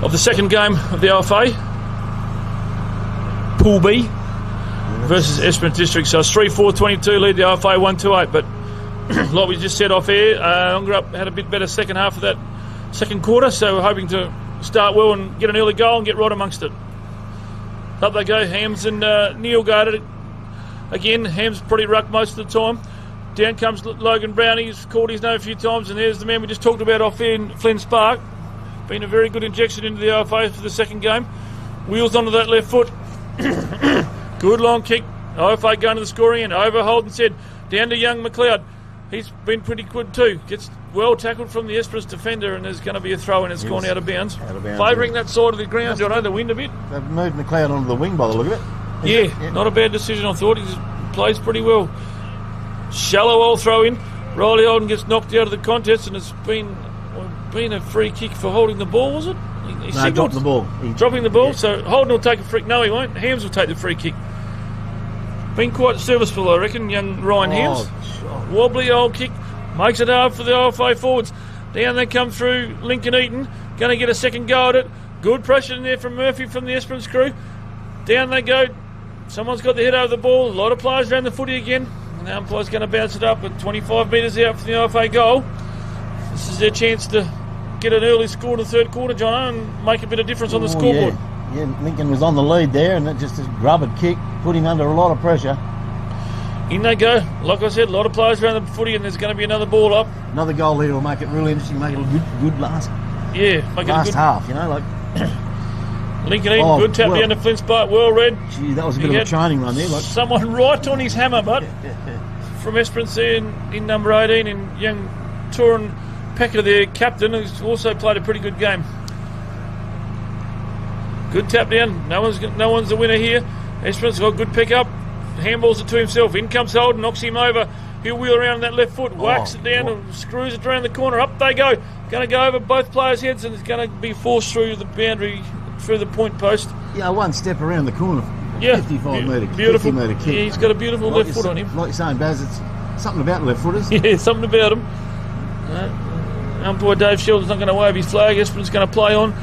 of the second game of the OFA. Pool B versus Esperance District. So it's 3-4-22 lead the OFA 1-2-8. But like we just said off air, Ongerup had a bit better second half of that second quarter, so we're hoping to start well and get an early goal and get right amongst it. Up they go. Hams and Neil go at it again. Hams pretty ruck most of the time. Down comes Logan Brown. He's called his name a few times, and there's the man we just talked about off there in Flynn Spark. Been a very good injection into the OFA for the second game. Wheels onto that left foot. Good long kick. OFA going to the scoring end. Over Holden said down to young McLeod. He's been pretty good too. Gets well tackled from the Esperance defender, and there's going to be a throw, and it's gone out of bounds. Favouring that side of the ground, Jono, the wind a bit. They've moved McLeod onto the wing by the look of it. Yeah, not a bad decision, I thought. He plays pretty well. Shallow old throw in. Riley Holden gets knocked out of the contest, and it's been a free kick for holding the ball, was it? He dropped the ball. Dropping the ball, so Holden will take a free. No, he won't. Hams will take the free kick. Been quite serviceable, I reckon, young Ryan Hams. Wobbly old kick. Makes it hard for the OFA forwards. Down they come through Lincoln Eaton. Going to get a second go at it. Good pressure in there from Murphy from the Esperance crew. Down they go. Someone's got the head over the ball. A lot of players around the footy again. And the umpire's going to bounce it up at 25 metres out for the OFA goal. This is their chance to get an early score in the third quarter, John, and make a bit of difference on the scoreboard. Yeah, Lincoln was on the lead there, and that just a grubbered kick put him under a lot of pressure. In they go. Like I said, a lot of players around the footy, and there's going to be another ball up. Another goal here will make it really interesting, make it a good last. Yeah, make last it a good half. You know, like Lincoln Eaton, good tap down to Flint Spark, well read. Gee, that was a bit of a training run there. Like someone right on his hammer, but from Esperance there in number 18, and young Turan Pecker, their captain, who's also played a pretty good game. Good tap down. No one's the winner here. Esperance got a good pick up. Handballs it to himself. In comes Holden, knocks him over. He'll wheel around that left foot, whacks it down, and screws it around the corner. Up they go. Going to go over both players' heads, and it's going to be forced through the boundary, through the point post. Yeah, one step around the corner. Yeah, 55 metre, beautiful 50 metre kick. Yeah, he's got a beautiful left foot on him. Like you're saying, Baz, it's something about left footers. Yeah, something about him. Umpire Dave Sheldon's not going to wave his flag. Esperance going to play on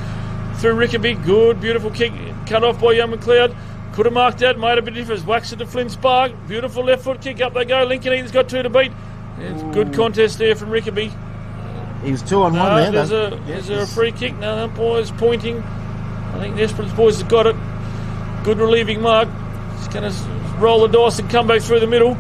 through Rickaby. Good, beautiful kick. Cut off by young McLeod. Could have marked that, made a bit of difference. Whacks it to Flynn Spark. Beautiful left foot kick. Up they go. Lincoln Eaton's got two to beat. It's good contest there from Rickaby. He was 2 on 1 there. Is there a free kick? No, the umpire's pointing. I think the Esperance boys have got it. Good relieving mark. He's going to roll the dice and come back through the middle.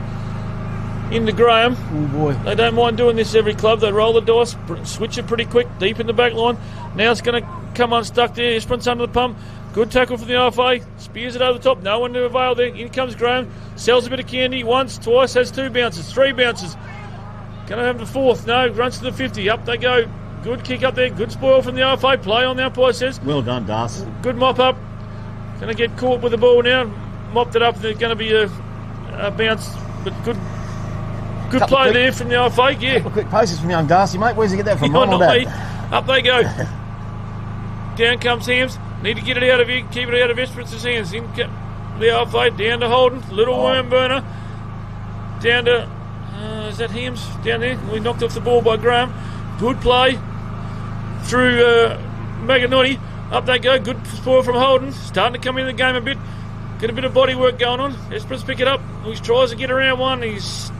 Into Graham. Oh boy. They don't mind doing this every club. They roll the dice, switch it pretty quick, deep in the back line. Now it's going to come unstuck there. Esperance under the pump. Good tackle from the OFA. Spears it over the top. No one to avail there. In comes Graham. Sells a bit of candy. Once, twice, has 2 bounces, 3 bounces. Going to have the 4th. No, runs to the 50. Up they go. Good kick up there. Good spoil from the OFA. Play on the umpire says. Well done, Darcy. Good mop up. Going to get caught with the ball now. Mopped it up. There's going to be a bounce. But good play there from the OFA. Yeah. Couple of quick paces from young Darcy, mate. Where's he get that from? Not me. Up they go. Down comes Hams. Need to get it out of here. Keep it out of Esperance's hands. In the OFA. Down to Holden. Little worm burner. Down to... is that Hams? Down there. We knocked off the ball by Graham. Good play through Maganotti. Up they go. Good spoil from Holden. Starting to come into the game a bit. Get a bit of body work going on. Esperance pick it up. He tries to get around one. It's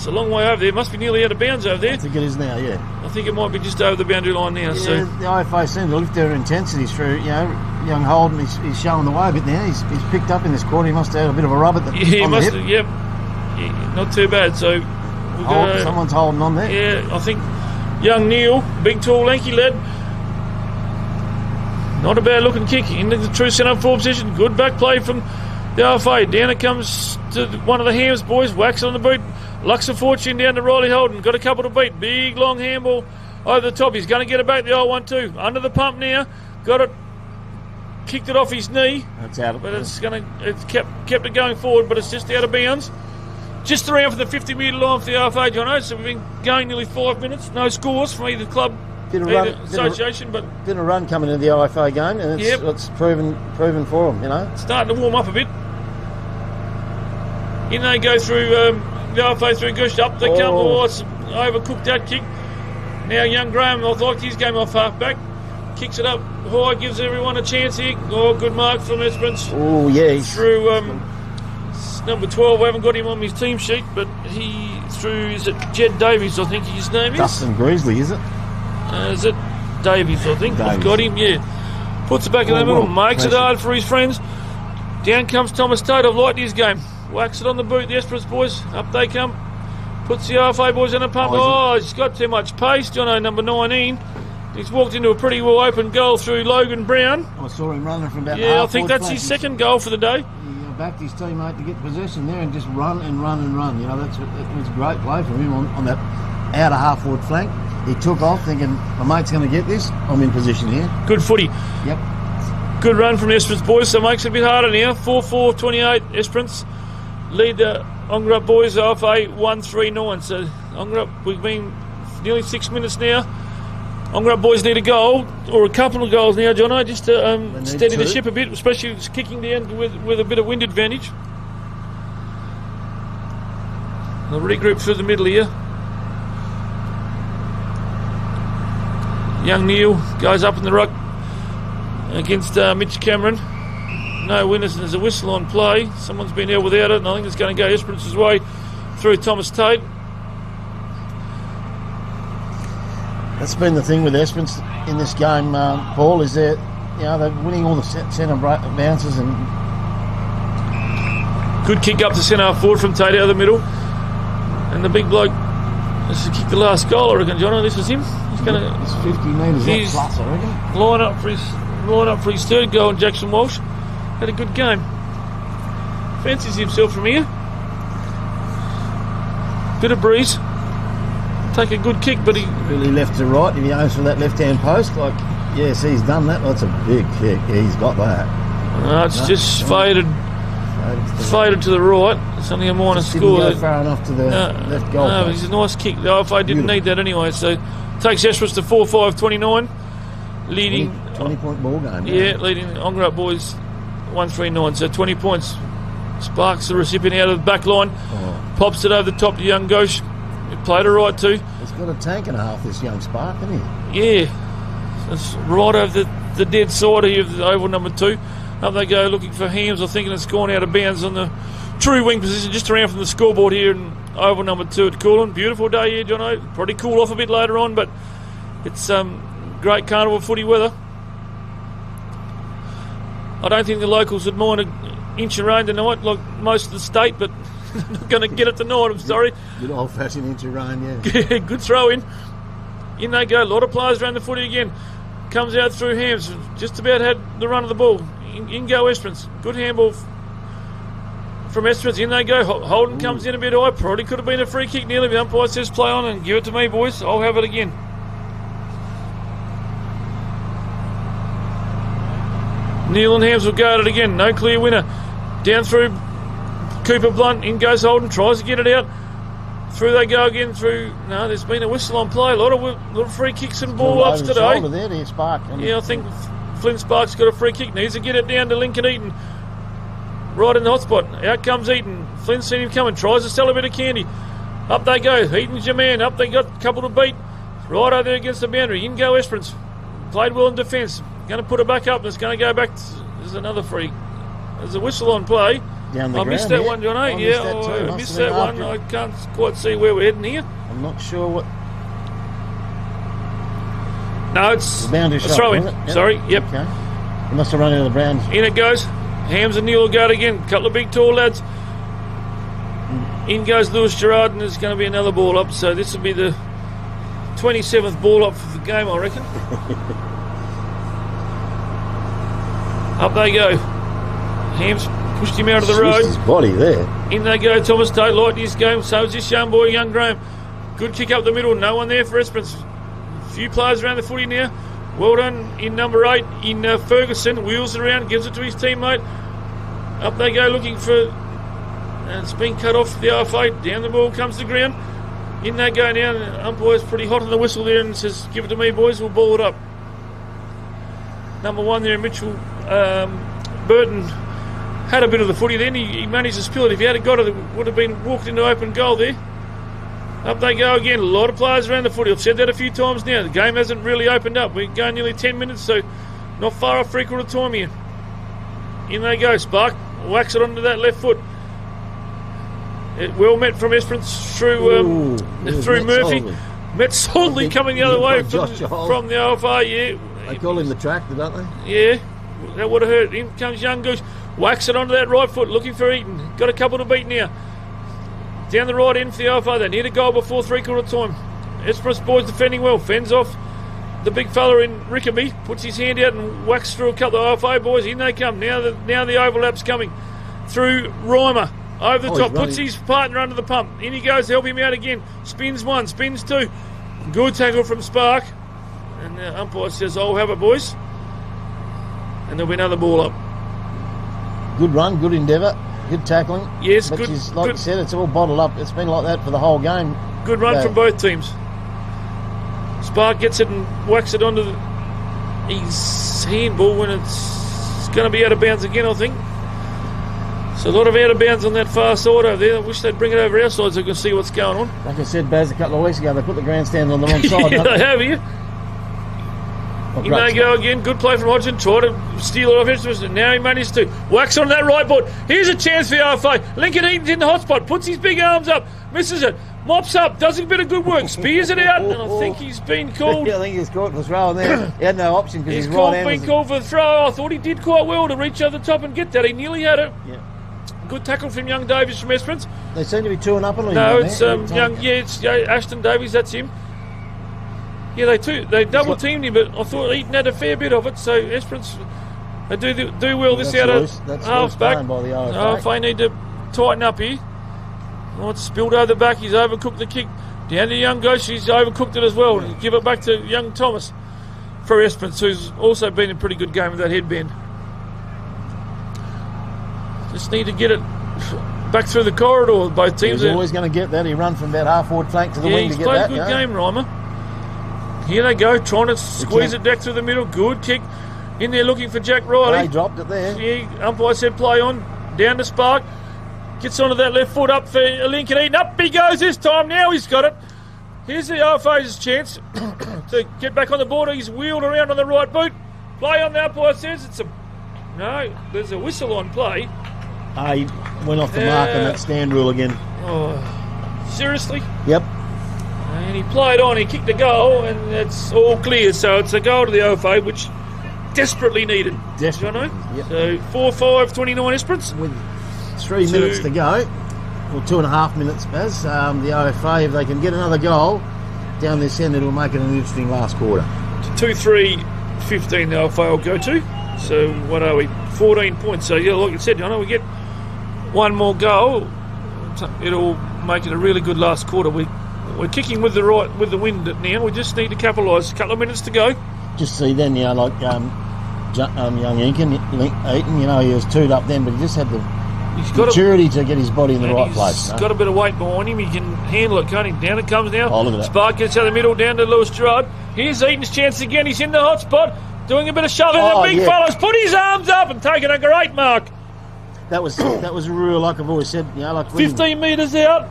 a long way over there. Must be nearly out of bounds over there. I think it is now, yeah. I think it might be just over the boundary line now. Yeah, so the IFA seem to lift their intensity through, young Holden. He's showing the way a bit now. He's picked up in this quarter. He must have had a bit of a rub at the he on must the hip. have, yep. Yeah, not too bad. So someone's holding on there. Yeah, I think young Neil, big, tall, lanky lad. Not a bad looking kick into the true centre forward position. Good back play from the RFA. Down it comes to one of the Hams boys. Whacks on the boot. Lux of Fortune down to Riley Holden. Got a couple to beat. Big long handball over the top. He's going to get it back. The old 1-2. Under the pump now. Got it. Kicked it off his knee. That's out. But it's kept it going forward, but it's just out of bounds. Just around for the 50 metre line for the RFA, Jono. So we've been going nearly 5 minutes. No scores from either club, either association. But been a run coming into the IFA game, and it's proven for them. Starting to warm up a bit. In they go through The RFA through Gush. Up they come. Oh, it's overcooked that kick. Now young Graham, I've liked his game off half-back. Kicks it up high, gives everyone a chance here. Oh, good mark from Esperance. Oh, yeah. Through number 12. I haven't got him on my team sheet, but he through, is it Jed Davies, I think his name is? Dustin Greasley, is it? Is it Davies, I think? Davies. I've got him, yeah. Puts it back in the middle, makes it hard for his friends. Down comes Thomas Tate. I've liked his game. Whacks it on the boot, the Esperance boys. Up they come. Puts the RFA boys in a pump. Oh, he's got too much pace. Jono, number 19. He's walked into a pretty well open goal through Logan Brown. I saw him running from about I think that's his second goal for the day. He backed his teammate to get possession there and just run and run and run. You know, it was a great play from him on that outer half-forward flank. He took off thinking, my mate's going to get this. I'm in position here. Good footy. Yep. Good run from the Esperance boys, so it makes it a bit harder now. 4-4-28 Esperance. Lead the Ongerup boys off a 1-3-9. So Ongerup, we've been nearly 6 minutes now. Ongerup boys need a goal, or a couple of goals now, Jono, just to steady the ship a bit, especially kicking down with a bit of wind advantage. They'll regroup through the middle here. Young Neil goes up in the ruck against Mitch Cameron. No winners, and there's a whistle on play. Someone's been out without it, and I think it's going to go Esperance's way through Thomas Tate. That's been the thing with Esperance in this game, Paul, is they're winning all the centre bounces and good kick up to centre half forward from Tate out of the middle, and the big bloke has to kick the last goal. I reckon, Jono, this was him. He's going to. It's 50 metres plus, I reckon. Line up for his third goal. Jackson Walsh had a good game. Fancies himself from here. Bit of breeze. Take a good kick, but he really left to right. If he aims for that left-hand post, yes, he's done that. That's a big kick. He's got that. It's just faded to the right. It's only a minor score. Didn't go far enough to the left goal. No, it's a nice kick. The RFA didn't need that anyway. So takes Esperance to 4-5-29, leading 20-point ball game. Yeah, leading Ongerup boys 1-3-9. So 20 points. Sparks the recipient out of the back line, pops it over the top to young Ghosh. He played it right too. He's got a tank and a half, this young Spark, hasn't he? Yeah, it's right over the dead side here of the oval number 2. Up they go looking for Hams. I think it's gone out of bounds on the true wing position, just around from the scoreboard here in oval number 2 at Coolin. Beautiful day here, Jono. Probably cool off a bit later on, but it's great carnival footy weather. I don't think the locals would mind an inch of rain tonight, like most of the state, but not going to get it tonight, I'm sorry. Good old-fashioned inch of rain, yeah. Good throw in. In they go. A lot of players around the footy again. Comes out through Hams. Just about had the run of the ball. In go Esperance. Good handball from Esperance. In they go. Holden comes in a bit high. Probably could have been a free kick nearly. The umpire says play on and give it to me, boys. I'll have it again. Neil and Hams will go at it again. No clear winner. Down through Cooper Blunt. In goes Holden. Tries to get it out. Through they go again. Through. No, there's been a whistle on play. A lot of free kicks and ball ups today. There to Spark, yeah, I think Flynn Sparks got a free kick. Needs to get it down to Lincoln Eaton. Right in the hot spot. Out comes Eaton. Flynn's seen him coming. Tries to sell a bit of candy. Up they go. Eaton's your man. Up they got a couple to beat. Right over there against the boundary. In go Esperance. Played well in defence. Going to put it back up. It's going to go back. There's another free. There's a whistle on play. I missed that one, John. I missed that one. I can't quite see where we're heading here. I'm not sure what. No, it's a throw in. Yep. Sorry, yep. Okay. He must have run out of the ground. In it goes. Hams and Neil will go again. A couple of big tall lads. In goes Lewis Gerard, and there's going to be another ball up. So this will be the 27th ball up for the game, I reckon. Up they go. Hams pushed him out of the road. His body there. In they go. Thomas Tate light his game. So is this young boy, young Graham. Good kick up the middle. No one there for Esperance. A few players around the footy now. Well done in number 8 in Ferguson. Wheels it around, gives it to his teammate. Up they go looking for. And it's been cut off the RFA. Down the ball comes the ground. In they go now. The umpire's pretty hot on the whistle there and says, give it to me, boys. We'll ball it up. Number 1 there, Mitchell Burton, had a bit of the footy then. He managed to spill it. If he had got it, it would have been walked into open goal there. Up they go again. A lot of players around the footy. I've said that a few times now. The game hasn't really opened up. We're going nearly 10 minutes, so not far off three-quarter time here. In they go. Spark whacks it onto that left foot. It well met from Esperance through Murphy. Met solidly coming the other way from the OFR, yeah. They call him the tractor, don't they? Yeah, that would have hurt. In comes Young Goose. Whacks it onto that right foot, looking for Eaton. Got a couple to beat now. Down the right end for the OFR. They need a goal before three-quarter time. Esperance boys defending well. Fends off the big fella in Rickaby. Puts his hand out and whacks through a couple of OFA boys. In they come. Now the overlap's coming. Through Reimer. Over the top. Puts his partner under the pump. In he goes to help him out again. Spins one. Spins two. Good tackle from Spark. And the umpire says, I'll have it, boys. And there'll be another ball up. Good run. Good endeavour. Good tackling. Yes, but good. Like you said, it's all bottled up. It's been like that for the whole game. Good run from both teams. Spark gets it and whacks it onto his handball when it's going to be out of bounds again, I think. So a lot of out of bounds on that far side over there. I wish they'd bring it over our side so we can see what's going on. Like I said, Baz, a couple of weeks ago, they put the grandstand on the wrong side. Yeah, they have you. He may go again. Good play from Hodgson. Try to steal it off Esperance. Now he managed to whacks on that right board. Here's a chance for the RFA. Lincoln Eaton's in the hot spot. Puts his big arms up. Misses it. Mops up. Does a bit of good work. Spears it out. And I think he's been called. I think he's caught for throwing there. He had no option because he's his right hand been called for the throw. I thought he did quite well to reach over the top and get that. He nearly had it. Yeah. Good tackle from young Davies from Esperance. They seem to be 2-up on him. No, it's young. Yeah, it's Ashton Davies. That's him. Yeah, they double teamed him, but I thought Eaton had a fair bit of it. So Esperance they do well this out of half back. If they need to tighten up here. Oh, it's spilled over the back. He's overcooked the kick. Down to Young Ghost. He's overcooked it as well. Yeah. Give it back to young Thomas for Esperance, who's also been a pretty good game with that headband. Just need to get it back through the corridor. Both teams. He's always going to get that. He run from about half-forward flank to the wing to get that. He's played a good game, Reimer. Here they go, trying to squeeze it back through the middle. Good kick. In there looking for Jack Riley. They dropped it there. Yeah, umpire said play on. Down to Spark. Gets onto that left foot up for Lincoln Eaton. Up he goes this time. Now he's got it. Here's the OFA's chance to get back on the border. He's wheeled around on the right boot. Play on, the umpire says. No, there's a whistle on play. He went off the mark on that stand rule again. Oh, seriously? Yep. And he played on, he kicked a goal, and it's all clear. So it's a goal to the OFA, which desperately needed. Desperately. Yep. So 4-5-29 Esperance. With 3 minutes to go, or 2.5 minutes, Baz, the OFA, if they can get another goal down this end, it'll make it an interesting last quarter. 2-3-15 the OFA will go to. So what are we? 14 points. So yeah, like you said, we get one more goal, it'll make it a really good last quarter. We're kicking with the wind now. We just need to capitalise. A couple of minutes to go. Just see then, like young Eaton, he was 2'd up then, but he just had the maturity to get his body in the right place. He's got a bit of weight behind him. He can handle it, can't he? Down it comes now. Oh, look at that. Spark gets out of the middle, down to Lewis Gerard. Here's Eaton's chance again. He's in the hot spot, doing a bit of shoving. The big fella's put his arms up and taken a great mark. That was a real, like I've always said, 15 metres out,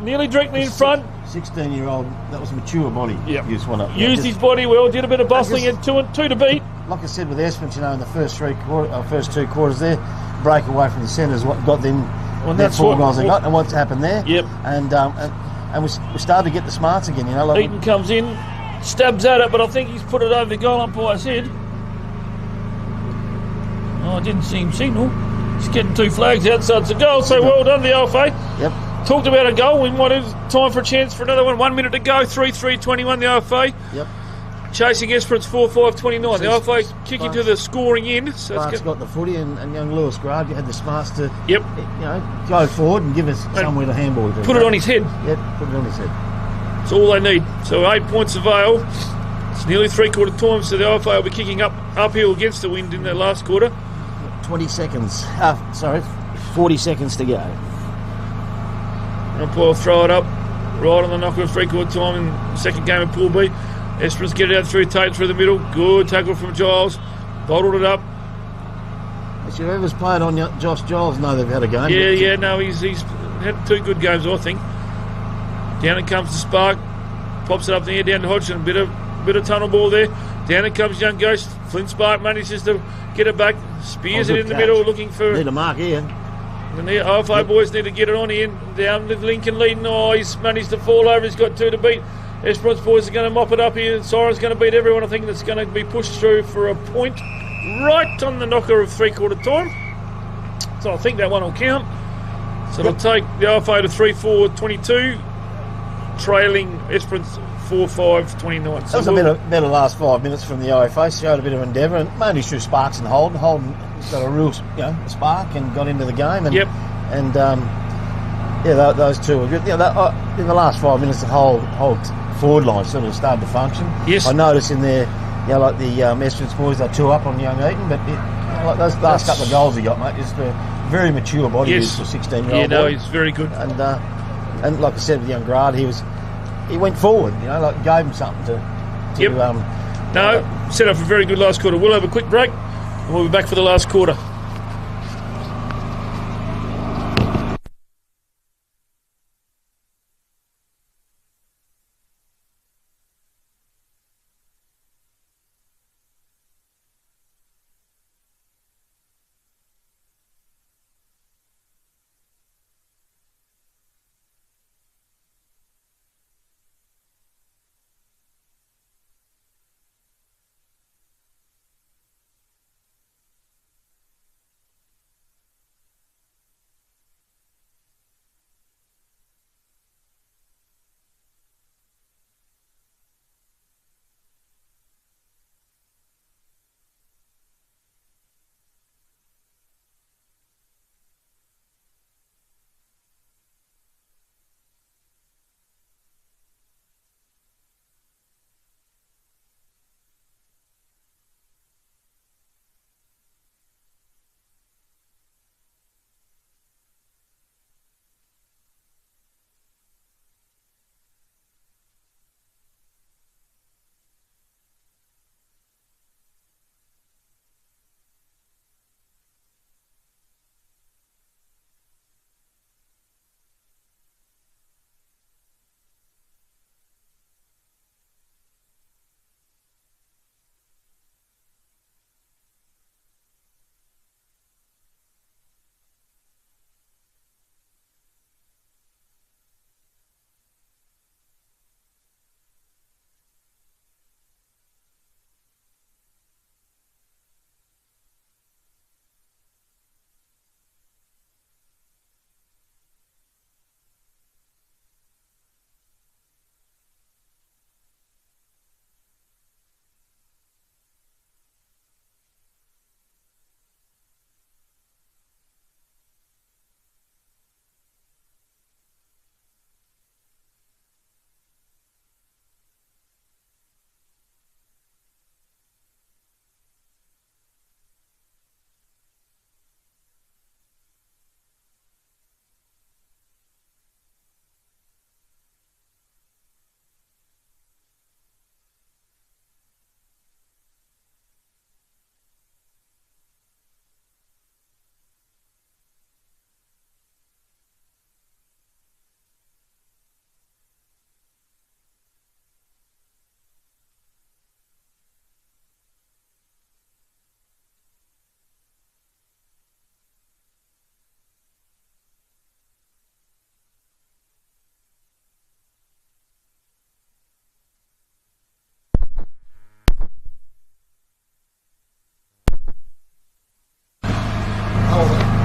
nearly directly in front. 16-year-old, that was a mature body. Yep. Used his body well, did a bit of bustling, and two to beat. Like I said with Esperance, in the first two quarters there, break away from the centres, what got them that 4 goals they got, and what's happened there. Yep. And we started to get the smarts again. Eaton comes in, stabs at it, but I think he's put it over the goal umpire's head. I didn't see him signal. He's getting 2 flags out, so it's a goal. So well done, the OFA. Yep. Talked about a goal. We might have time for a chance for another one. 1 minute to go. 3-3-21 the OFA. Yep. Chasing Esperance 4-5-29. The OFA kicking to the scoring end. So Sparks got the footy, and young Lewis Grard had the smarts to go forward and give us somewhere to handball. Put it on his head. Yep, put it on his head. That's all they need. So 8 points of Vale. It's nearly three-quarter time, so the OFA will be kicking uphill against the wind in the last quarter. 40 seconds to go. Umpire will throw it up right on the knocker of three-quarter time in the second game of Pool B. Esperance get it out through Tate through the middle. Good tackle from Giles. Bottled it up. If whoever's played on Josh Giles know they've had a game. Yeah, no, he's had 2 good games, I think. Down it comes to Spark, pops it up there down to Hodgson, a bit of tunnel ball there. Down it comes Young Ghost. Flint Spark manages to get it back, spears it in the middle, looking for. Need a mark here. And the OFA boys need to get it on here. Down with Lincoln leading. Oh, he's managed to fall over. He's got 2 to beat. Esperance boys are going to mop it up here. Siren's going to beat everyone. I think that's going to be pushed through for a point right on the knocker of 3/4 time. So I think that one will count. So it'll take the OFA to 3-4-22, trailing Esperance 4-5-29. That was a better last 5 minutes from the OFA. Showed a bit of endeavour, and mainly through Sparks and Holden. Holden got a real spark and got into the game. And, those 2 were good. In the last 5 minutes, the whole forward line sort of started to function. Yes. I noticed in there, like the Esperance boys, they're 2 up on Young Eaton, but like those last couple of goals he got, mate, just a very mature body for a 16-year-old boy. Yeah, no, he's very good. And like I said with young Grard, he went forward, gave him something to set up a very good last quarter. We'll have a quick break and we'll be back for the last quarter.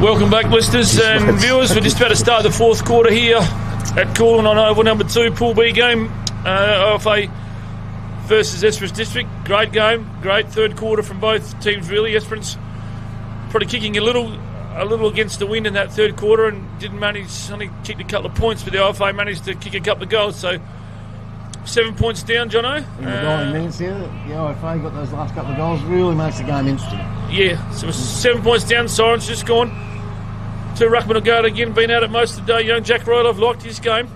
Welcome back, listeners and viewers. We're just about to start the 4th quarter here at Coolin on Oval number 2, Pool B game. OFA versus Esperance District. Great game, great 3rd quarter from both teams really. Esperance probably kicking a little against the wind in that 3rd quarter and didn't manage, only kicked a couple of points, but the OFA managed to kick a couple of goals. So 7 points down, Jono. In the 9 minutes here, the OFA got those last couple of goals, really makes the game interesting. Yeah, so 7 points down, Siren's just gone. 2 ruckmen will go again, been out it most of the day. Young Jack Ryloff liked his game.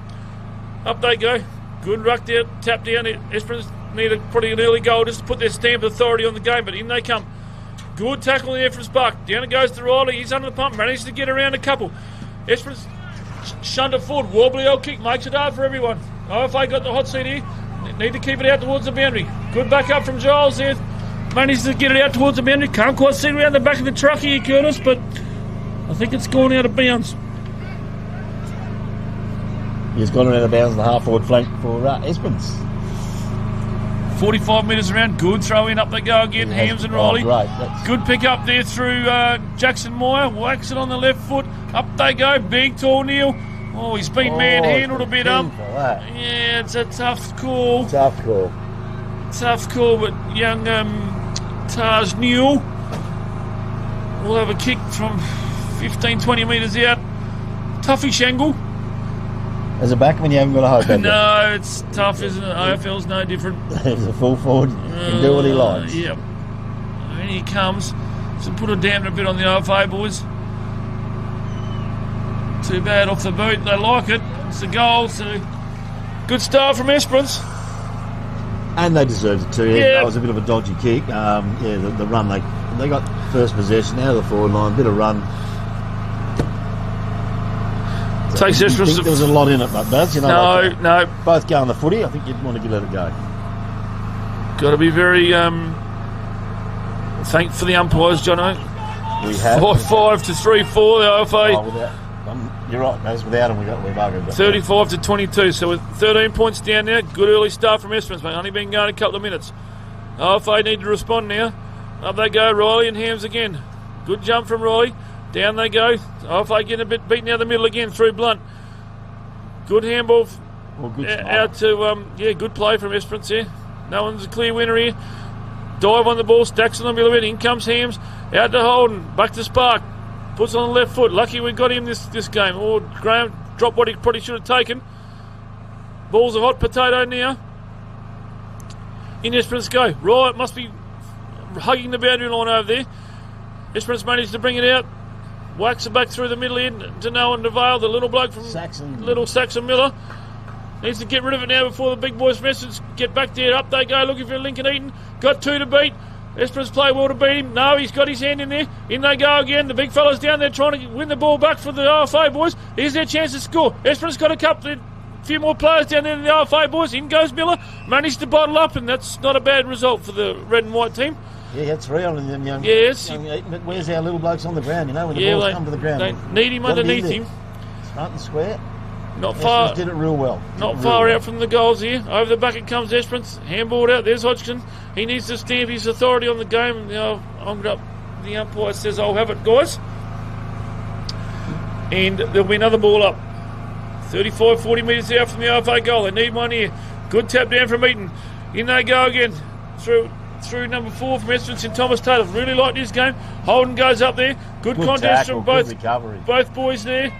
Up they go. Good ruck down, tap down. Esperance needed probably an early goal just to put their stamp of authority on the game, but in they come. Good tackle in the Esperance buck. Down it goes to Riley. He's under the pump. Manages to get around a couple. Esperance shunned it forward. Wobbly old kick. Makes it hard for everyone. OFA got the hot seat here. Need to keep it out towards the boundary. Good back up from Giles there. Manages to get it out towards the boundary. Can't quite see around the back of the truck here, Curtis, but I think it's gone out of bounds. He's gone around the bounds on the half-forward flank for Esperance. 45 metres around. Good throw in. Up they go again. Hams and Riley. Great. Good pick up there through Jackson Moyer. Whacks it on the left foot. Up they go. Big tall Neil. Oh, he's been manhandled a bit. Yeah, it's a tough call. Tough call, but young Taj Neil will have a kick from 15, 20 metres out. Toughish angle. As a backman, you haven't got a hope, have you? No, it's tough, isn't it? AFL's no different. He's a full forward. He can do what he likes. Yep. And he comes. So put a damper a bit on the OFA boys. Too bad off the boot. They like it. It's a goal. So good start from Esperance. And they deserved it too. Yeah. That was a bit of a dodgy kick. The run, they got first possession out of the forward line. Bit of run. Takes Esperance. There was a lot in it, but Baz, no. Both go on the footy. I think you'd want to let it go. Got to be very thankful for the umpires, Jono. We have 5 to 3-4. The OFA. You're right, Baz. Without them, we're buggered. 35 to 22. So with 13 points down now, good early start from Esperance. Only been going a couple of minutes. OFA need to respond now. Up they go. Riley and Hams again. Good jump from Riley. Down they go. OFA getting a bit beaten out the middle again through Blunt. Good handball out to, good play from Esperance here. No one's a clear winner here. Dive on the ball, stacks on the middle of it. In comes Hams. Out to Holden. Back to Spark. Puts on the left foot. Lucky we got him this game. Or Graham dropped what he probably should have taken. Ball's a hot potato now. In Esperance go. Right, must be hugging the boundary line over there. Esperance managed to bring it out. Whacks it back through the middle end to Noah DeVale, the little bloke from Saxon Miller. Needs to get rid of it now before the big boys from Esperance get back there. Up they go, looking for Lincoln Eaton. Got 2 to beat. Esperance play well to beat him. No, he's got his hand in there. In they go again. The big fella's down there trying to win the ball back for the OFA boys. Here's their chance to score. Esperance got a few more players down there than the OFA boys. In goes Miller. Managed to bottle up, and that's not a bad result for the red and white team. Yeah, he had 3 on them young. Yes. But where's our little blokes on the ground? When the balls come to the ground. They need him underneath him. Front and square. Not far. Esperance did it real well. Not far out from the goals here. Over the bucket comes Esperance. Handballed out. There's Hodgson. He needs to stamp his authority on the game. And Ongerup, the umpire says, "I'll have it, guys." And there'll be another ball up. 35, 40 metres out from the OFA goal. They need one here. Good tap down from Eaton. In they go again. Through number 4 from Esperance and Thomas Taylor. Really like this game. Holden goes up there. Good contest tackle, from both boys there.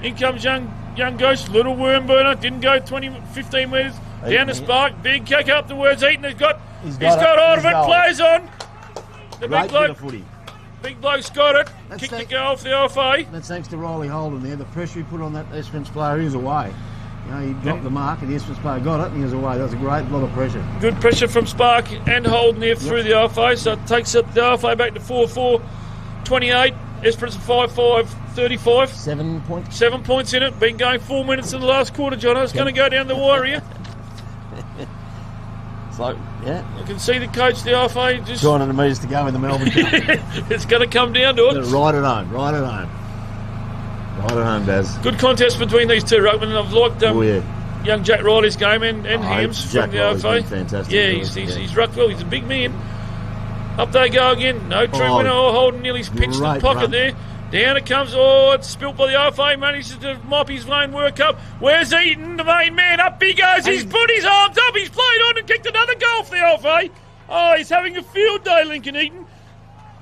In comes young Ghost. Little worm burner. Didn't go 15 metres. Down to Spark. Big kick up towards Eaton. He's got hold of it. Plays on. The big bloke. Big bloke's got it. Kick the goal off the OFA. That's thanks to Riley Holden there. The pressure he put on that Esperance player, he was away. He dropped the mark and the Esperance player got it and he was away. That was a great lot of pressure. Good pressure from Spark and Holden there through the OFA. So it takes up the OFA back to 4-4, 28. Esperance 5-5, 35. 7 points. 7 points in it. Been going 4 minutes in the last quarter, John. It's going to go down the wire here. So, yeah. You can see the coach, the OFA, just 200 metres to go in the Melbourne Cup. It's going to come down to it. Right at home, Daz. Good contest between these two ruckmen, and I've liked young Jack Riley's game and Hams from the OFA. Fantastic. Yeah, he's rucked well. He's a big man. Up they go again. No true winner. Holden nearly pinched the pocket there. Down it comes. Oh, it's spilt by the OFA. Manages to mop his lane work up. Where's Eaton, the main man? Up he goes. He's put his arms up. He's played on and kicked another goal for the OFA. Oh, he's having a field day, Lincoln Eaton.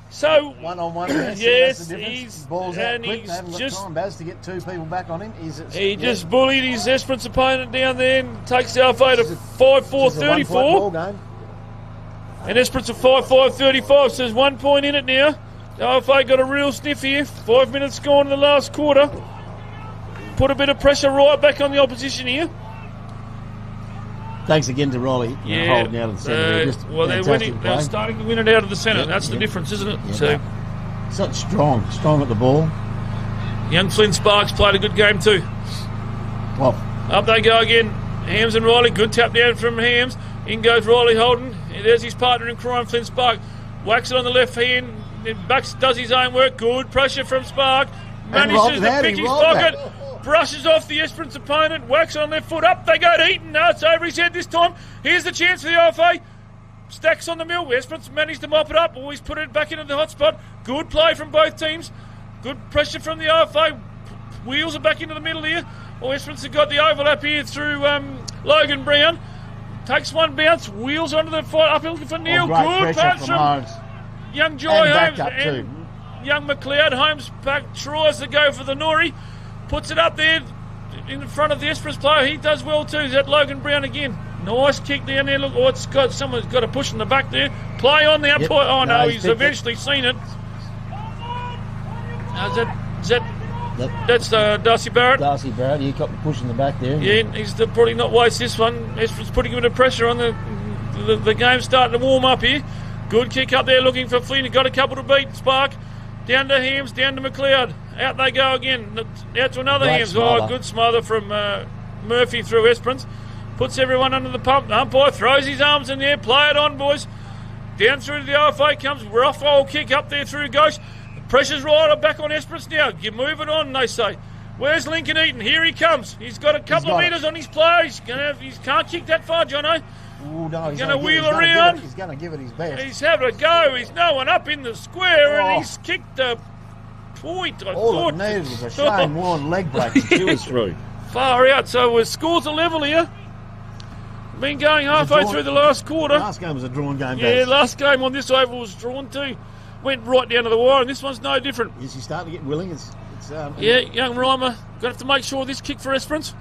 So one-on-one. Yes, he's balls out quick. They haven't got time, Baz, to get 2 people back on him. He just bullied his Esperance opponent down there and takes the OFA to 5-4, 34. And Esperance are 5-5, 35. So there's 1 point in it now. The OFA got a real sniff here. 5 minutes gone in the last quarter. Put a bit of pressure right back on the opposition here. Thanks again to Riley. Holding out of the centre. They're winning. They're starting to win it out of the centre. That's the difference, isn't it? Yeah, such strong at the ball. Young Flynn Sparks played a good game too. Well, up they go again. Hams and Riley. Good tap down from Hams. In goes Riley Holden. There's his partner in crime, Flynn Spark. Whacks it on the left hand. Bucks does his own work. Good pressure from Spark. Manages to pick his pocket. Brushes off the Esperance opponent. Whacks on left foot. Up they go to Eaton. No, it's over his head this time. Here's the chance for the IFA. Stacks on the mill. Esperance managed to mop it up. Always put it back into the hot spot. Good play from both teams. Good pressure from the IFA. Wheels are back into the middle here. Esperance have got the overlap here through Logan Brown. Takes one bounce. Wheels onto the fight. Uphill for Neil. Good punch from young Joy Holmes and young McLeod. Holmes back tries to go for the Nori. Puts it up there in front of the Esperance player. He does well too. Is that Logan Brown again? Nice kick down there. Look, someone's got a push in the back there. Play on the umpire. He's eventually seen it. That's Darcy Barrett. Darcy Barrett, he got the push in the back there. Yeah, he's probably not waste this one. Esperance putting him under pressure on the game's starting to warm up here. Good kick up there looking for Flynn. He got a couple to beat. Spark. Down to Hams, down to McLeod. Out they go again. Out to another Hams. Smother. Oh, good smother from Murphy through Esperance. Puts everyone under the pump. Umpire throws his arms in there. Play it on, boys. Down through to the OFA comes. Rough old kick up there through Ghost. The pressure's right back on Esperance now. You move it on, they say. Where's Lincoln Eaton? Here he comes. He's got a couple of metres on his play. He can't kick that far, Jono. Ooh, no, he's going to wheel around. He's going to give it his best. He's having a go. He's no one up in the square, and he's kicked a point. All it needed was a Shane Warren leg break to chew us through. Far out. So the score's a level here. Been going halfway through the last quarter. Last game was a drawn game. Yeah, last game on this oval was drawn too. Went right down to the wire, and this one's no different. Is he starting to get willing? Young Reimer. Going to have to make sure this kick for Esperance.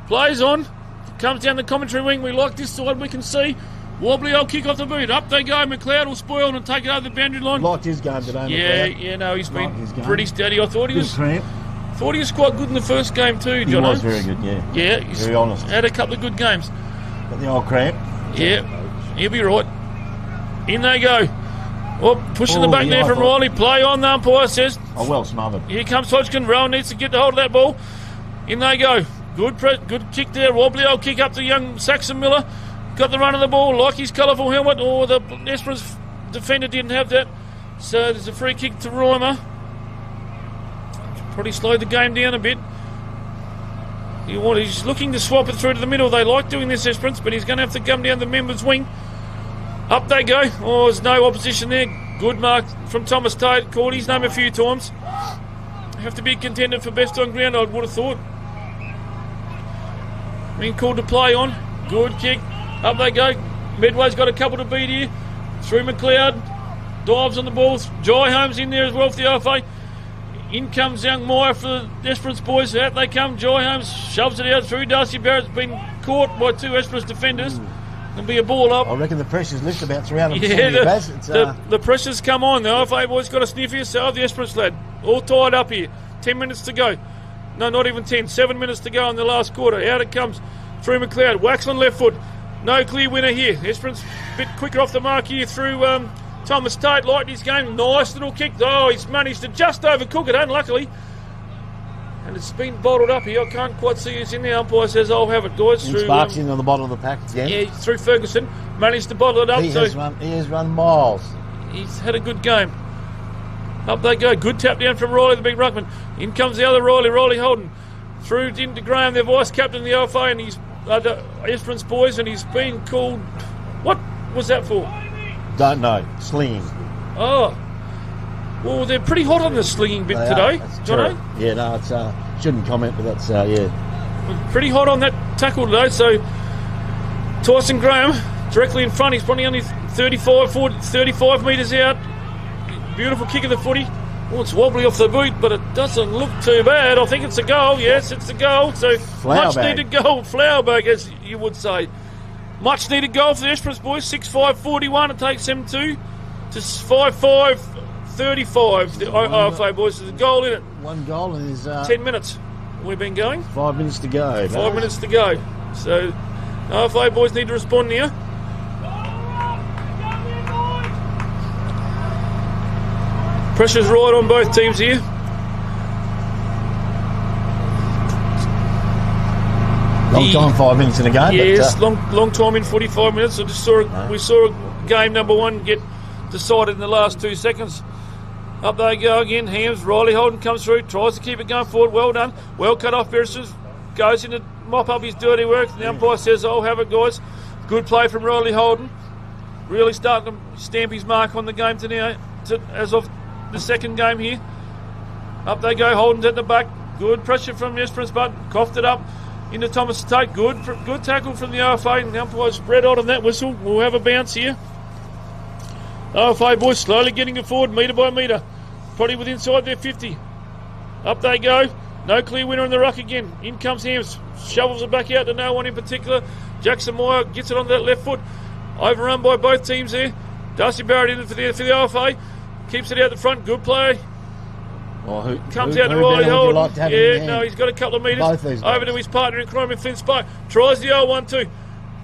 Plays on. Comes down the commentary wing. We like this side. We can see. Wobbly old kick off the boot. Up they go. McLeod will spoil and take it over the boundary line. Liked his game today. He's been pretty steady. I thought he was quite good in the first game too, John. He was very good, Yeah, he's very honest. Had a couple of good games. Got the old cramp. Yeah, he'll be right. In they go. Pushing the back there from Riley. Play on, the umpire says. Oh, well smothered. Here comes Hodgkin. Rowan needs to get the hold of that ball. In they go. Good kick there. Wobbly old kick up to young Saxon Miller. Got the run of the ball. Like his colourful helmet. The Esperance defender didn't have that. So there's a free kick to Reimer. Probably slowed the game down a bit. He's looking to swap it through to the middle. They like doing this, Esperance, but he's going to have to come down the members' wing. Up they go. There's no opposition there. Good mark from Thomas Tate. Called his name a few times. Have to be a contender for best on ground, I would have thought. Being called to play on. Good kick. Up they go. Medway's got a couple to beat here. Through McLeod. Dives on the ball. Joy Holmes in there as well for the OFA. In comes young Meyer for the Esperance boys. Out they come. Joy Holmes shoves it out through. Darcy Barrett's been caught by two Esperance defenders. There'll be a ball up. I reckon the pressure's lifted about 300%. Yeah, the pressure's come on. The OFA boys got a sniff here. So the Esperance lad. All tied up here. 10 minutes to go. No, not even 10. 7 minutes to go in the last quarter. Out it comes through McLeod. Wax on left foot. No clear winner here. Esperance a bit quicker off the mark here through Thomas Tate. Liked his game. Nice little kick. He's managed to just overcook it, unluckily. And it's been bottled up here. I can't quite see who's in there. Umpire says, I'll have it, guys. Through Sparks in on the bottom of the pack again. Yeah, through Ferguson. Managed to bottle it up. He has run miles. He's had a good game. Up they go. Good tap down from Riley, the big ruckman. In comes the other Riley Holden. Through into Graham, their vice-captain of the OFA, and he's the Esperance boys, and he's been called... What was that for? Don't know. Slinging. Oh. Well, they're pretty hot on the slinging bit today. Jono? Yeah, no, it's shouldn't comment, but that's, yeah. Pretty hot on that tackle today, so Tyson Graham, directly in front, he's probably only 35 metres out. Beautiful kick of the footy. It's wobbly off the boot, but it doesn't look too bad. I think it's a goal. Yes, it's a goal. So much needed goal. Flower bag, as you would say. Much needed goal for the Esperance boys. 6-5-41. It takes them to 5-5-35. The OFA boys. There's a goal in it. One goal in 10 minutes. We've been going. 5 minutes to go. 5 minutes to go. So RFA boys need to respond now. Pressure's right on both teams here. Long time, 5 minutes in the game. Yes, but, long time in 45 minutes. We saw game number one get decided in the last 2 seconds. Up they go again. Hams, Riley Holden comes through, tries to keep it going forward. Well done. Well cut off. Beresford goes in to mop up his dirty work. The umpire says, "I'll have it, guys." Good play from Riley Holden. Really starting to stamp his mark on the game as of the second game here. Up they go. Holden's at the back. Good pressure from the Esperance, but coughed it up into Thomas Tate. Good tackle from the OFA. And the umpire spread out on that whistle. We'll have a bounce here. OFA boys slowly getting it forward, metre by metre. Probably with inside their 50. Up they go. No clear winner in the ruck again. In comes Hams. Shovels it back out to no one in particular. Jackson Moore gets it on that left foot. Overrun by both teams there. Darcy Barrett in for the OFA. Keeps it out the front. Good play. Well, comes out to Riley Holden. He's got a couple of metres. Over to his partner in crime in Flynn Spike. Tries the 0-1-2.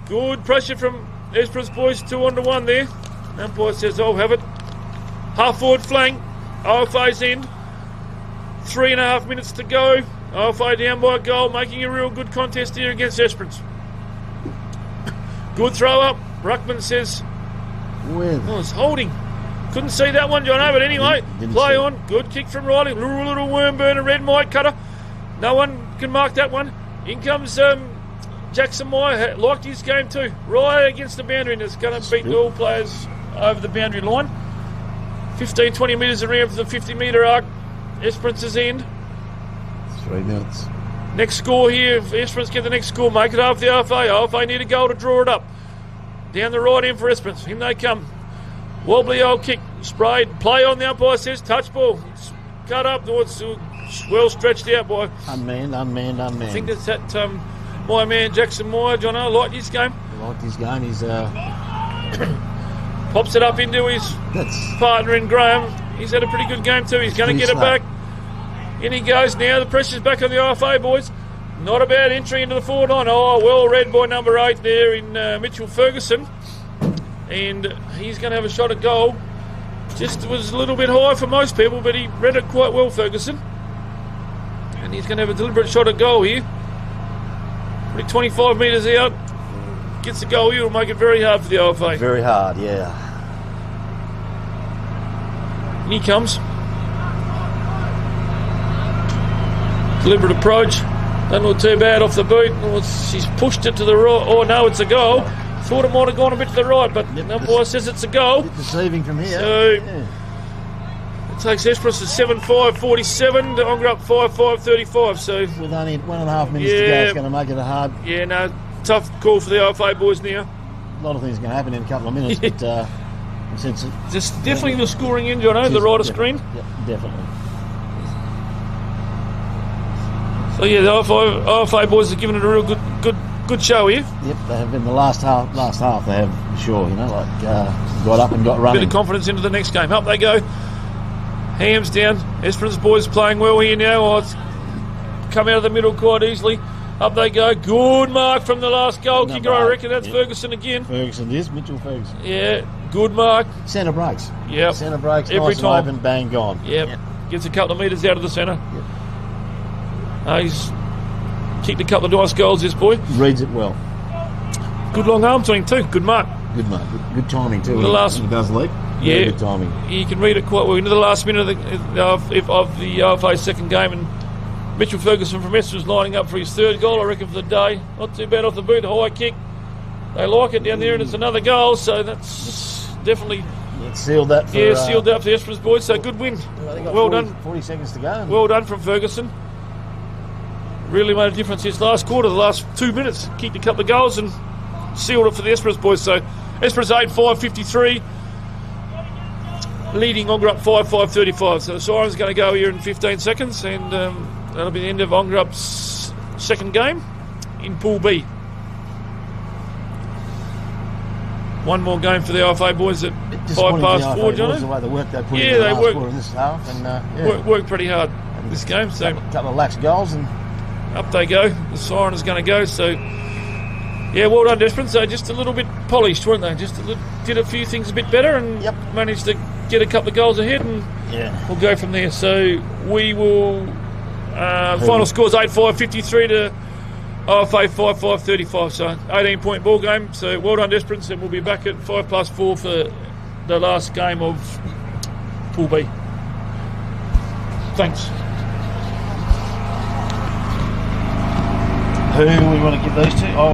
Good pressure from Esperance boys. 2-1 there. Umpire says, "I'll have it." Half forward flank. OFA's in. 3.5 minutes to go. OFA down by a goal, making a real good contest here against Esperance. Good throw up. Ruckman says, it's holding. Couldn't see that one, Jono, but anyway, play on. Good kick from Riley. Little worm burner, red mic cutter. No one can mark that one. In comes Jackson Moore. Liked his game too. Right against the boundary, and it's going to beat all players over the boundary line. 15-20 metres around for the 50-metre arc. Esperance's end. 3 minutes. Next score here. If Esperance get the next score, make it half the RFA. RFA need a goal to draw it up. Down the right end for Esperance. In they come. Wobbly old kick. Sprayed. Play on, the umpire says. Touch ball. It's cut up. It's well stretched out by... Unmanned. I think it's that my man Jackson Moore. John, I like his game. He's... Pops it up into his partner in Graham. He's had a pretty good game too. He's going to get it back. In he goes now. The pressure's back on the RFA boys. Not a bad entry into the forward line. Oh, well read by number 8 there in Mitchell Ferguson. And he's going to have a shot at goal. Just was a little bit high for most people, but he read it quite well, Ferguson. And he's going to have a deliberate shot at goal here. Probably 25 metres out. Gets the goal here, will make it very hard for the OFA. Very hard, yeah. And he comes. Deliberate approach. Doesn't look too bad off the boot. She's pushed it to the right. Oh, no, it's a goal. Thought it might have gone a bit to the right, but the umpire says it's a goal. Deceiving from here. So it takes Esperance to 7-5-47 to Ongerup 5-5-35. So with only 1.5 minutes to go, it's going to make it a hard. Yeah, no, tough call for the OFA boys now. A lot of things are going to happen in a couple of minutes, but just definitely the scoring in, Jono, the right of screen. Yep, definitely. So yeah, the OFA boys have given it a real good show here. Yep, they have been the last half. They have, for sure. Got up and got running. Bit of confidence into the next game. Up they go. Hams down. Esperance boys playing well here now. Oh, it's come out of the middle quite easily. Up they go. Good mark from the last goal kicker. I reckon that's Ferguson again. Mitchell Ferguson. Yeah, good mark. Centre breaks. Yep. Centre breaks. Every nice time. And open, bang, gone. Yep. Gets a couple of metres out of the centre. Yep. He's kicked a couple of nice goals, this boy. Reads it well. Good long arm swing too. Good mark. Good timing too. The last, he does leap. Yeah. Good timing. You can read it quite well into the last minute of the OFA's second game, and Mitchell Ferguson from Esperance lining up for his third goal, I reckon, for the day. Not too bad off the boot. High kick. They like it down there, and it's another goal. So that's definitely sealed that. Sealed that for the Esperance boys. So good win. Well done. 40 seconds to go. Well done from Ferguson. Really made a difference this last quarter, the last 2 minutes. Kicked a couple of goals and sealed it for the Esperance boys. So Esperance 8-5-53, leading Ongerup 5-5-35. So the siren's going to go here in 15 seconds, and that'll be the end of Ongerup's second game in Pool B. One more game for the OFA boys at 4:05, Johnny. The way the work they put in the last quarter of this half, and worked pretty hard this game. So a couple of lax goals, and up they go. The siren is going to go. So Yeah, well done, Esperance. Just a little bit polished, weren't they? Did a few things a bit better and managed to get a couple of goals ahead, and we'll go from there. So we will. Final score's 8-5, 53 to OFA 5-5, 35. So 18-point ball game. So well done, Esperance, and we'll be back at 5+4 for the last game of Pool B. Thanks. Who we want to give these to?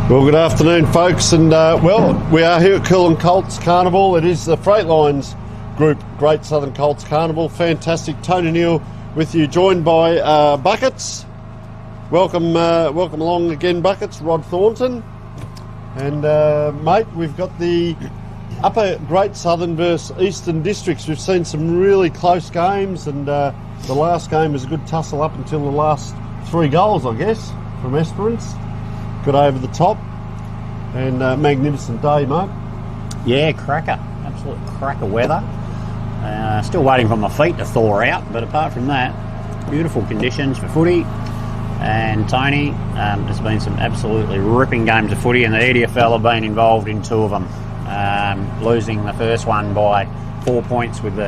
Well, good afternoon, folks, and well, we are here at Coolum Colts Carnival. It is the Freightlines Group Great Southern Colts Carnival. Fantastic. Tony Neal with you, joined by Buckets. Welcome along again, Buckets. Rod Thornton, and mate, we've got the Upper Great Southern versus Eastern Districts. We've seen some really close games, and the last game was a good tussle up until the last 3 goals, I guess, from Esperance. Got over the top, and magnificent day, mate. Yeah, cracker. Absolute cracker weather. Still waiting for my feet to thaw out, but apart from that, beautiful conditions for footy. And Tony, there's been some absolutely ripping games of footy, and the EDFL have been involved in 2 of them. Losing the first one by 4 points with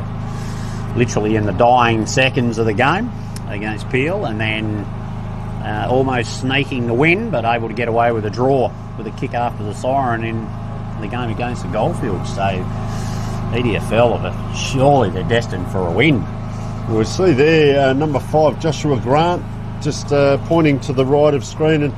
literally in the dying seconds of the game against Peel, and then almost sneaking the win, but able to get away with a draw with a kick after the siren in the game against the Goldfields. So EDFL, surely they're destined for a win. We'll see there, number 5, Joshua Grant, just pointing to the right of screen. And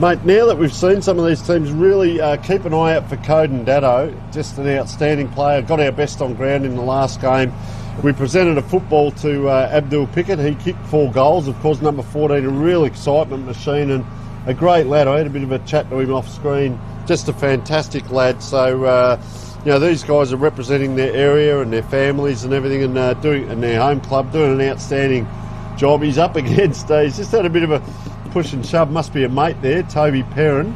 mate, now that we've seen some of these teams, really keep an eye out for Coden Datto. Just an outstanding player. Got our best on ground in the last game. We presented a football to Abdul Pickett. He kicked 4 goals. Of course, number 14, a real excitement machine and a great lad. I had a bit of a chat to him off screen. Just a fantastic lad. So, these guys are representing their area and their families and everything, and and their home club, doing an outstanding job. He's up against, he's just had a bit of a push and shove. Must be a mate there, Toby Perrin,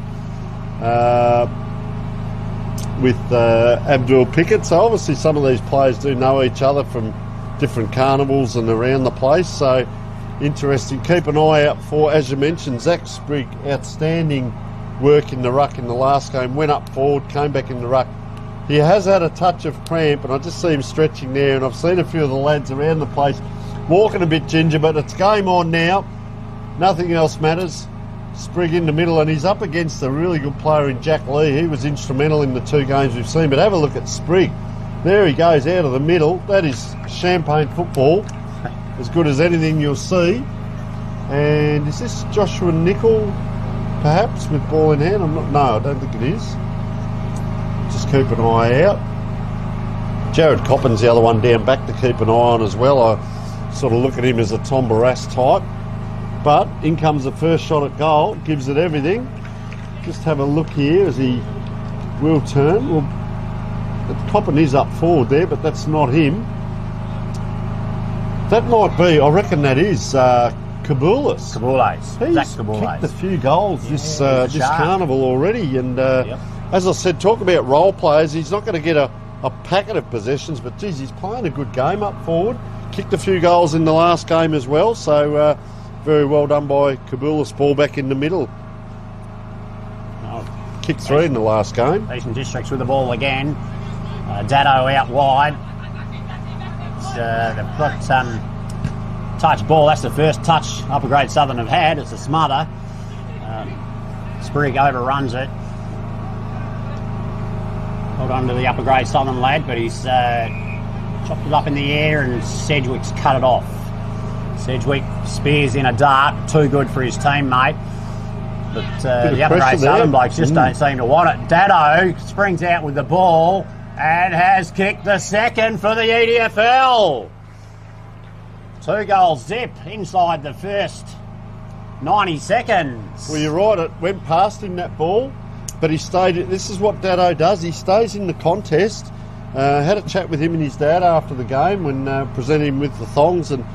with Abdul Pickett. So obviously some of these players do know each other from different carnivals and around the place. So interesting. Keep an eye out for, as you mentioned, Zach Sprigg. Outstanding work in the ruck in the last game. Went up forward, came back in the ruck. He has had a touch of cramp, and I just see him stretching there, and I've seen a few of the lads around the place walking a bit ginger, but it's game on now. Nothing else matters. Sprigg in the middle, and he's up against a really good player in Jack Lee. He was instrumental in the 2 games we've seen, but have a look at Sprigg. There he goes out of the middle. That is champagne football, as good as anything you'll see. And is this Joshua Nicol, perhaps, with ball in hand? No, I don't think it is. Just keep an eye out. Jared Coppin's the other one down back to keep an eye on as well. I sort of look at him as a Tom Barras type. But in comes the first shot at goal, gives it everything. Just have a look here as he will turn. Well, Coppin is up forward there, but that's not him. That might be, I reckon that is Kabulis. Kabulis. He's kicked a few goals this carnival already. And as I said, talk about role players. He's not going to get a packet of possessions, but geez, he's playing a good game up forward. Kicked a few goals in the last game as well. So very well done by Kabulis. Ball back in the middle. Kicked 3 in the last game. Eastern Districts with the ball again. Datto out wide. They've got touch ball. That's the first touch Upper Grade Southern have had. It's a smother. Sprigg overruns it. Hold on to the Upper Grade Southern lad, but he's chopped it up in the air, and Sedgwick's cut it off. Sedgwick spears in a dart, too good for his teammate. But the Upper Grade Southern blokes just don't seem to want it. Datto springs out with the ball and has kicked the second for the EDFL. 2 goals zip inside the first 90 seconds. Well, you're right, it went past him, that ball, but he stayed. This is what Datto does. He stays in the contest. Had a chat with him and his dad after the game when presented him with the thongs, and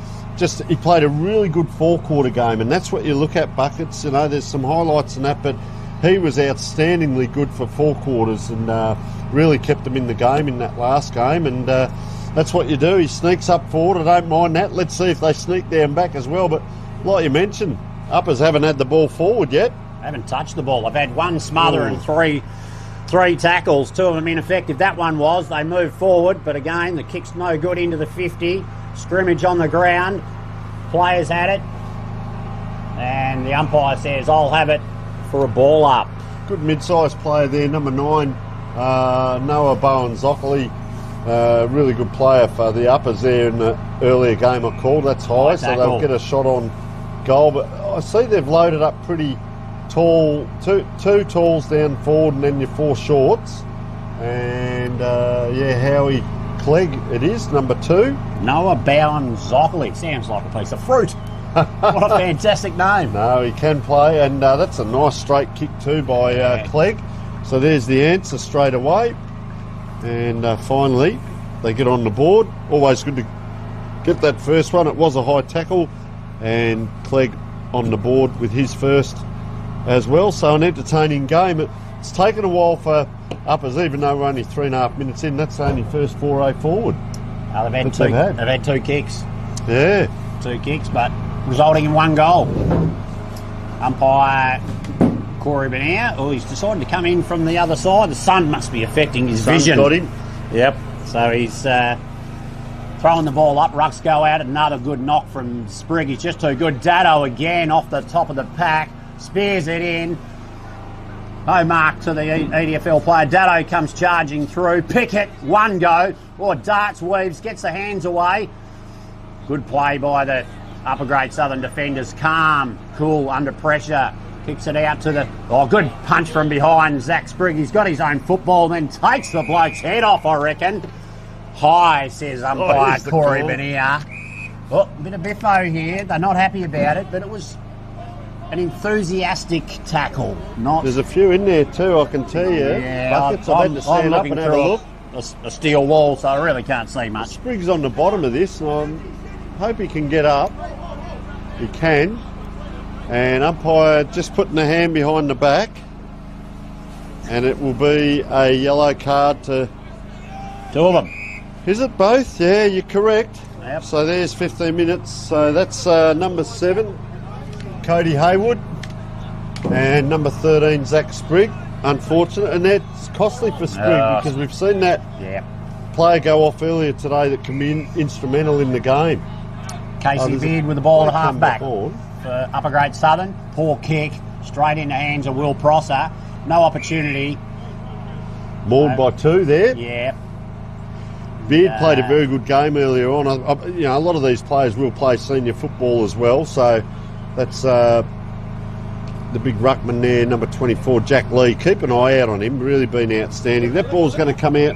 he played a really good 4-quarter game, and that's what you look at, Buckets. There's some highlights in that, but he was outstandingly good for 4 quarters and really kept them in the game in that last game, and that's what you do. He sneaks up forward. I don't mind that. Let's see if they sneak down back as well, but like you mentioned, Uppers haven't had the ball forward yet. Haven't touched the ball. I've had 1 smother and 3 tackles, 2 of them ineffective. That one was. They moved forward, but again, the kick's no good into the 50. Scrimmage on the ground. Players had it. And the umpire says, I'll have it for a ball up. Good mid-sized player there, number 9, Noah Bowen-Zockley. Really good player for the Uppers there in the earlier game I called. That's high, so they'll get a shot on goal. But I see they've loaded up pretty two talls down forward and then your 4 shorts. And Howie Clegg it is, number 2. Noah Bowen-Zockley. Sounds like a piece of fruit. What a fantastic name. No, he can play, and that's a nice straight kick too by Clegg. So there's the answer straight away. And finally, they get on the board. Always good to get that first one. It was a high tackle, and Clegg on the board with his first as well. So an entertaining game. It's taken a while for uppers, even though we're only 3.5 minutes in. That's only first foray forward. They've had 2 kicks. Yeah. 2 kicks, but resulting in 1 goal. Umpire Corey Benier. Oh, he's decided to come in from the other side. The sun must be affecting his vision. Got him. Yep. So he's throwing the ball up. Rucks go out. Another good knock from Sprigg. He's just too good. Dado again off the top of the pack. Spears it in. No mark to the EDFL player. Dado comes charging through. Pickett, 1 go. Oh, darts, weaves, gets the hands away. Good play by the upper grade Southern defenders. Calm, cool, under pressure. Kicks it out to the... Oh, good punch from behind Zach Sprigg. He's got his own football, then takes the bloke's head off, I reckon. High, says umpire Corey Benier. Oh, a bit of biffo here. They're not happy about it, but it was an enthusiastic tackle. There's a few in there too, I can tell you. Yeah, Buckets, I've had to stand up and have a look. A steel wall, so I really can't see much. Sprigg's on the bottom of this, and I hope he can get up. He can. And umpire just putting the hand behind the back. And it will be a yellow card to... 2 of them. Is it both? Yeah, you're correct. Yep. So there's 15 minutes. So that's number 7, Cody Haywood. And number 13, Zach Sprigg. Unfortunate. And that's costly for Sprigg because we've seen that player go off earlier today that can be instrumental in the game. Casey Beard with the ball at half-back for upper grade Southern. Poor kick, straight in the hands of Will Prosser. No opportunity. Mauled by 2 there. Yeah. Beard played a very good game earlier on. A lot of these players will play senior football as well, so that's the big ruckman there, number 24, Jack Lee. Keep an eye out on him, really been outstanding. That ball's going to come out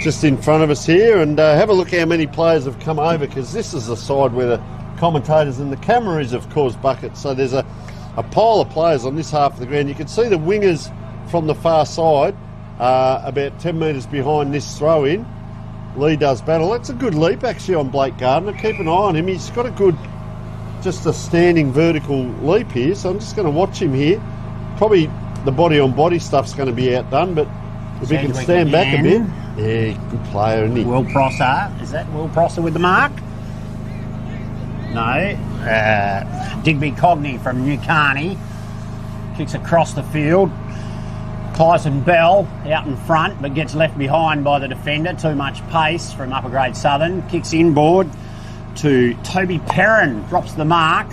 just in front of us here, and have a look how many players have come over, because this is the side where the commentators and the camera is, of course, buckets. So there's a pile of players on this half of the ground. You can see the wingers from the far side about 10 metres behind this throw-in. Lee does battle. That's a good leap, actually, on Blake Gardner. Keep an eye on him. He's got just a standing vertical leap here, so I'm just going to watch him here. Probably the body-on-body stuff's going to be outdone, but if he can stand back a bit. Yeah, good player, isn't he? Will Prosser. Is that Will Prosser with the mark? No. Digby Cogney from New Carney. Kicks across the field. Tyson Bell out in front, but gets left behind by the defender. Too much pace from upper grade Southern. Kicks inboard to Toby Perrin. Drops the mark.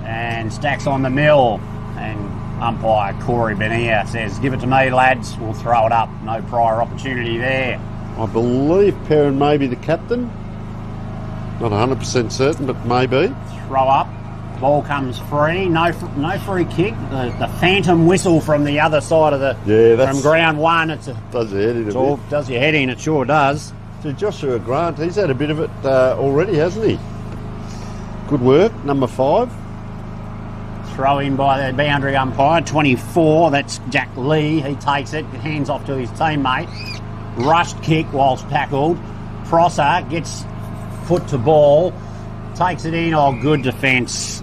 And stacks on the mill. And umpire Corey Benier says, give it to me, lads. We'll throw it up. No prior opportunity there. I believe Perrin may be the captain. Not 100% certain, but maybe. Throw up. Ball comes free. No free kick. The phantom whistle from the other side of the... from ground 1. Does your head in a bit. Does your head in, it sure does. So Joshua Grant, he's had a bit of it already, hasn't he? Good work. Number 5. Throw in by the boundary umpire. 24, that's Jack Lee. He takes it, hands off to his teammate. Rushed kick whilst tackled. Prosser gets foot to ball. Takes it in. Oh, good defence.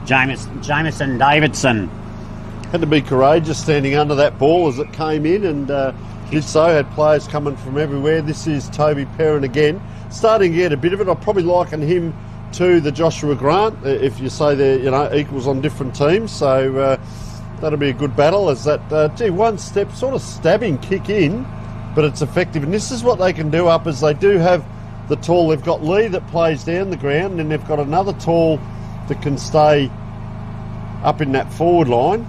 Jamison Davidson. Had to be courageous standing under that ball as it came in, and did so. Had players coming from everywhere. This is Toby Perrin again. Starting to get a bit of it. I probably liken him to the Joshua Grant, if you say they're equals on different teams. So that'll be a good battle as that, one step sort of stabbing kick in, but it's effective. And this is what they can do up, as they do have the tall. They've got Lee that plays down the ground, and then they've got another tall that can stay up in that forward line.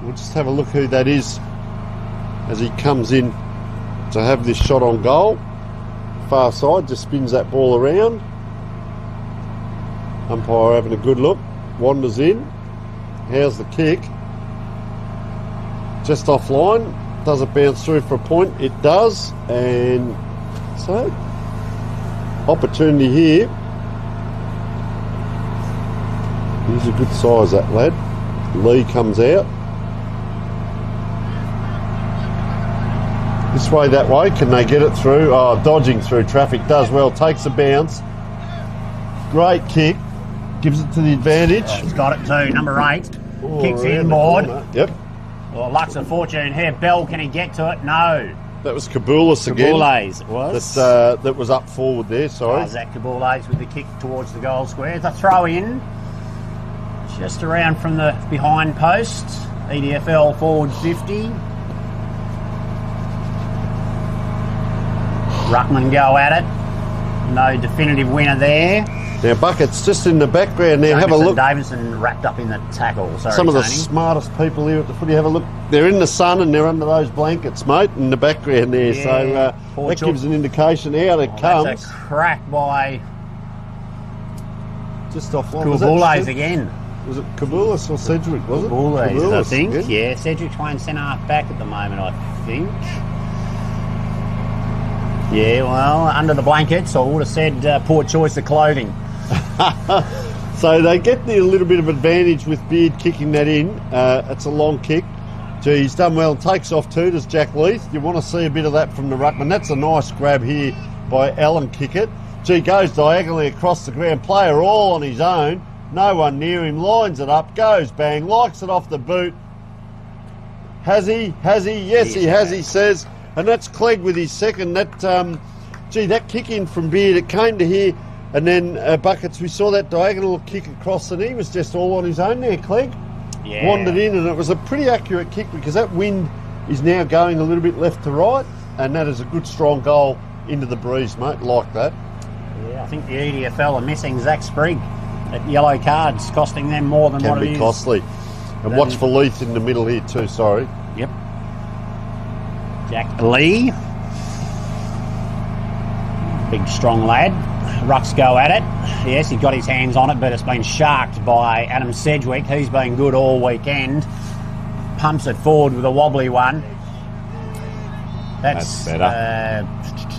We'll just have a look who that is as he comes in to have this shot on goal. Far side, just spins that ball around. Umpire having a good look. Wanders in. How's the kick? Just offline. Does it bounce through for a point? It does. And so, opportunity here. He's a good size, that lad. Lee comes out. This way, that way. Can they get it through? Oh, dodging through traffic. Does well. Takes a bounce. Great kick. Gives it to the advantage. Oh, he's got it too. Number 8. Kicks inboard. Yep. Well, luck's of fortune here. Bell, can he get to it? No. That was Kabulis again. Kabulis, it was. That was up forward there, sorry. Oh, Zach Kabulis with the kick towards the goal square. The throw in. Just around from the behind post. EDFL forward 50. Ruckman go at it. No definitive winner there. Now, Bucket's just in the background now. Have a look. Davidson wrapped up in the tackle. Sorry, Some of the Tony. smartest people here at the footy. Have a look. They're in the sun and they're under those blankets, mate, in the background there. Yeah, so that gives an indication out it comes. That's a crack by just offline. Kabulis again. Was it Kabulis or Sedgwick, was it? Kabulis, I think. Yeah, Sedgwick's playing centre half back at the moment, I think. Yeah, well, under the blankets, I would have said poor choice of clothing. So they get a little bit of advantage with Beard kicking that in. It's a long kick. Gee, he's done well and takes off too, does Jack Leith. You want to see a bit of that from the ruckman. That's a nice grab here by Alan Kickett. Gee, goes diagonally across the ground. Player all on his own. No one near him. Lines it up. Goes bang. Likes it off the boot. Has he? Has he? Yes, he has, he says. And that's Clegg with his second. That, that kick in from Beard, it came to here. And then Buckets, we saw that diagonal kick across and he was just all on his own there, Clegg. Yeah. Wandered in and it was a pretty accurate kick because that wind is now going a little bit left to right and that is a good strong goal into the breeze, mate, like that. Yeah, I think the EDFL are missing Zach Sprigg. That yellow card's costing them more than what it is. Can be costly. And watch for Leith in the middle here too, sorry. Yep. Jack Lee. Big strong lad. Rucks go at it. Yes, he got his hands on it, but it's been sharked by Adam Sedgwick. He's been good all weekend. Pumps it forward with a wobbly one. That's better.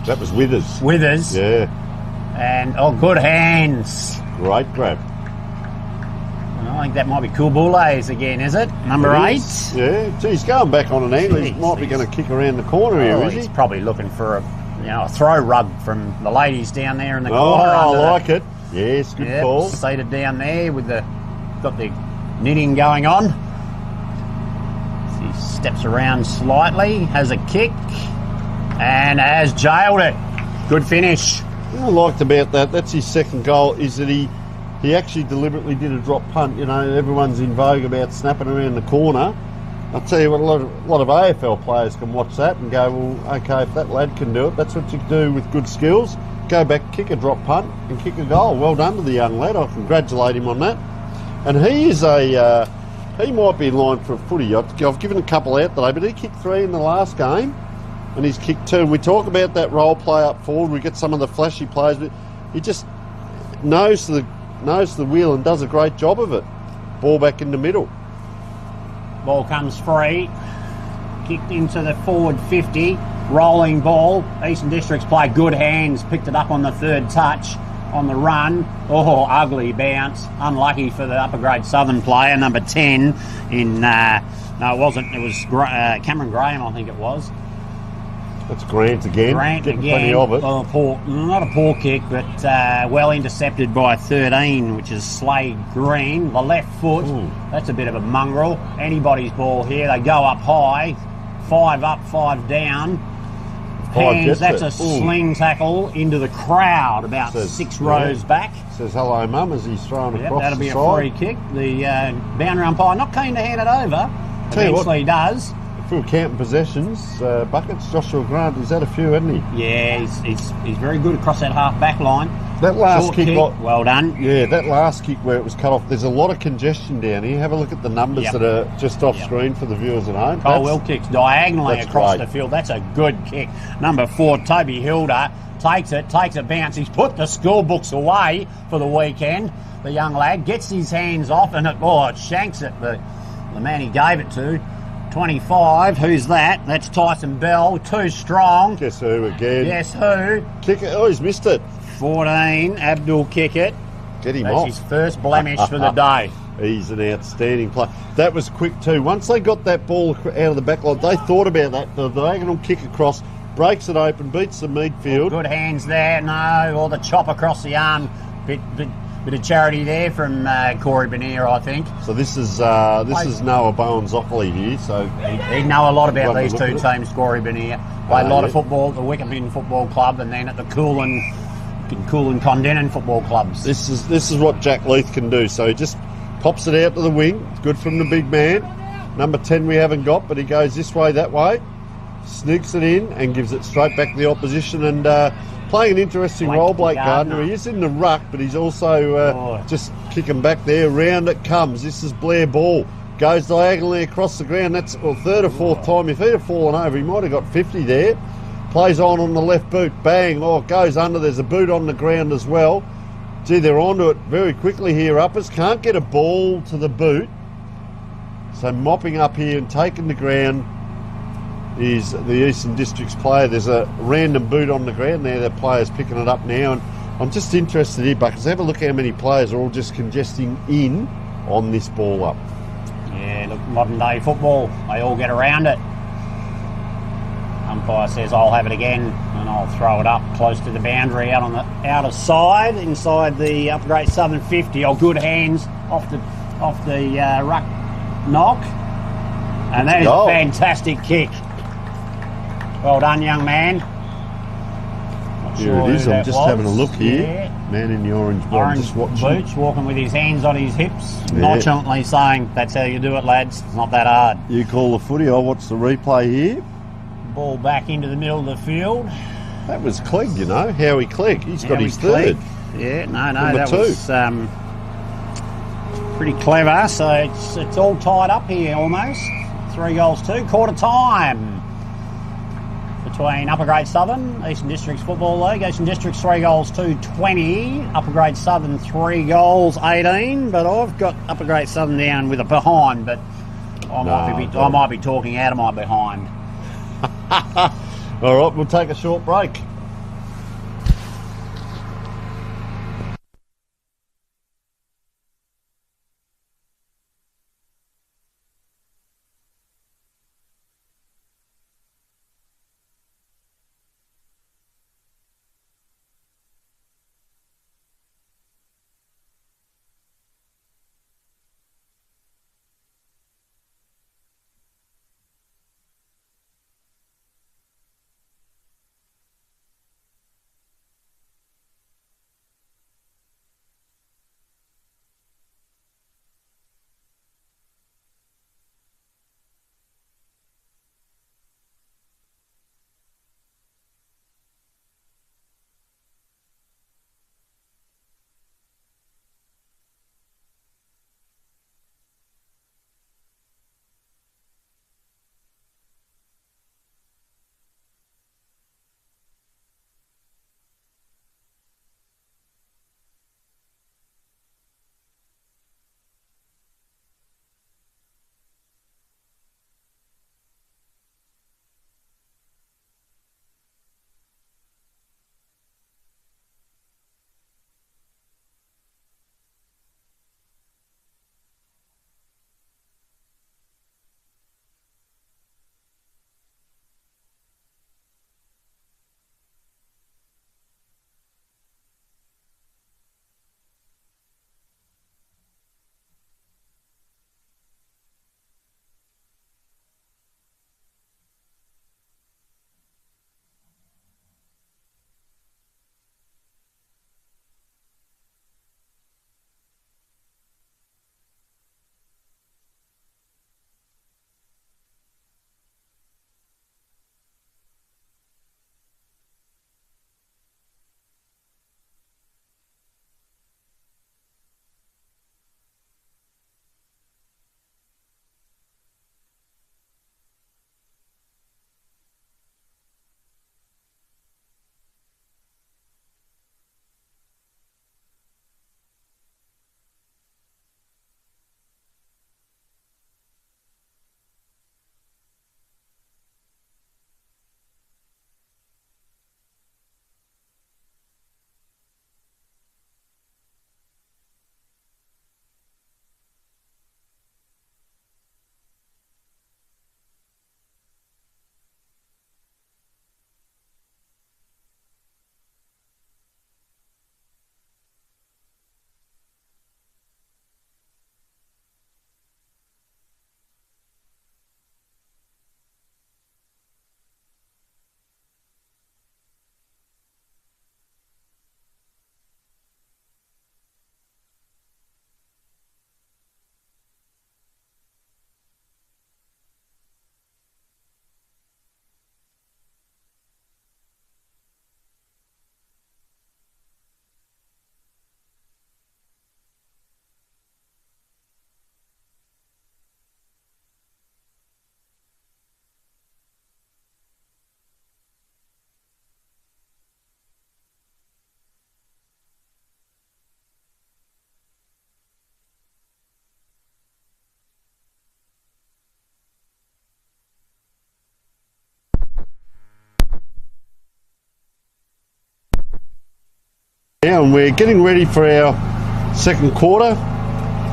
That was Withers. Withers. Yeah. And, good hands. Great grab. Well, I think that might be Kabulis again, is it? Number 8. Yeah. Gee, he's going back on an angle. He might be going to kick around the corner here, is he? He's probably looking for a throw rug from the ladies down there in the corner. Oh, I like it. Yes, good call. Seated down there with got the knitting going on. He steps around slightly, has a kick, and has jailed it. Good finish. What I liked about that's his second goal, is that he actually deliberately did a drop punt. You know, everyone's in vogue about snapping around the corner. I'll tell you what, a lot of AFL players can watch that and go, well, okay, if that lad can do it, that's what you do with good skills. Go back, kick a drop punt and kick a goal. Well done to the young lad. I congratulate him on that. And he is he might be in line for a footy. I've given a couple out today, but he kicked 3 in the last game and he's kicked 2. We talk about that role play up forward. We get some of the flashy players, but he just knows the wheel and does a great job of it. Ball back in the middle. Ball comes free. Kicked into the forward 50. Rolling ball. Eastern Districts play good hands. Picked it up on the third touch. On the run. Oh, ugly bounce. Unlucky for the upper grade Southern player, number 10 in... no, it wasn't. It was Cameron Graham, I think it was. That's Grant again. Grant getting again. Plenty of it. Not a poor kick, but well intercepted by 13, which is Slade Green. The left foot. Ooh. That's a bit of a mongrel. Anybody's ball here. They go up high. 5 up, 5 down. Hands, that's a sling tackle into the crowd about 6 rows back. Says hello, mum, as he's throwing across that'll the be side. A free kick. The boundary umpire not keen to hand it over. Eventually does. if we were counting possessions, buckets, Joshua Grant, he's had a few, hasn't he? Yeah, he's very good across that half-back line. That last Short kick, well done. Yeah, that last kick where it was cut off, there's a lot of congestion down here. Have a look at the numbers that are just off screen for the viewers at home. Colwell kicks diagonally across the field. That's a good kick. Number 4, Toby Hilda, takes a bounce. He's put the school books away for the weekend. The young lad gets his hands off and it shanks it. The man he gave it to, 25. Who's that? That's Tyson Bell. Too strong. Guess who again? Guess who? Kick it. Oh, he's missed it. 14. Abdul Kickett. Get him That's off. his first blemish for the day. He's an outstanding player. That was quick too. Once they got that ball out of the back line, they thought about that. The diagonal kick across, breaks it open, beats the midfield. Good hands there. No, or the chop across the arm. Bit of charity there from Corey Benier, I think. So this is Noah Bowen-Zoffley here. So he'd know a lot about these two teams. Corey Benier played a lot of football at the Wickham Football Club and then at the Coolin Condenan football clubs. This is what Jack Leith can do. So he just pops it out to the wing. It's good from the big man. Number 10 we haven't got, but he goes this way, that way, sneaks it in and gives it straight back to the opposition and playing an interesting role, Blake Gardner. He is in the ruck, but he's also just kicking back there. Round it comes. This is Blair Ball. Goes diagonally across the ground. That's third or fourth time. If he'd have fallen over, he might have got 50 there. Plays on the left boot. Bang. Oh, it goes under. There's a boot on the ground as well. Gee, they're onto it very quickly here. Uppers can't get a ball to the boot. So mopping up here and taking the ground is the Eastern Districts player. There's a random boot on the ground there. The player's picking it up now. And I'm just interested here, Buckers. Have a look how many players are all just congesting in on this ball up. Yeah, look, modern day football. They all get around it. Umpire says I'll have it again and I'll throw it up close to the boundary out on the outer side inside the Upgrade Southern 50. Oh, good hands off the ruck knock. And that is a fantastic kick. Well done, young man. Here it is. I'm just having a look here. Yeah. Man in the orange just watching. Boots, walking with his hands on his hips, nonchalantly saying, "That's how you do it, lads. It's not that hard." You call the footy. I'll watch the replay here. Ball back into the middle of the field. That was Clegg, you know. Howie Clegg. He's got his third. Yeah, no, that was pretty clever. So it's all tied up here almost. 3-2, quarter time between Upper Grade Southern, Eastern Districts Football League. Eastern Districts 3-2, 20. Upper Grade Southern 3-18. But I've got Upper Grade Southern down with a behind, but I might be talking out of my behind. All right, we'll take a short break. And we're getting ready for our second quarter.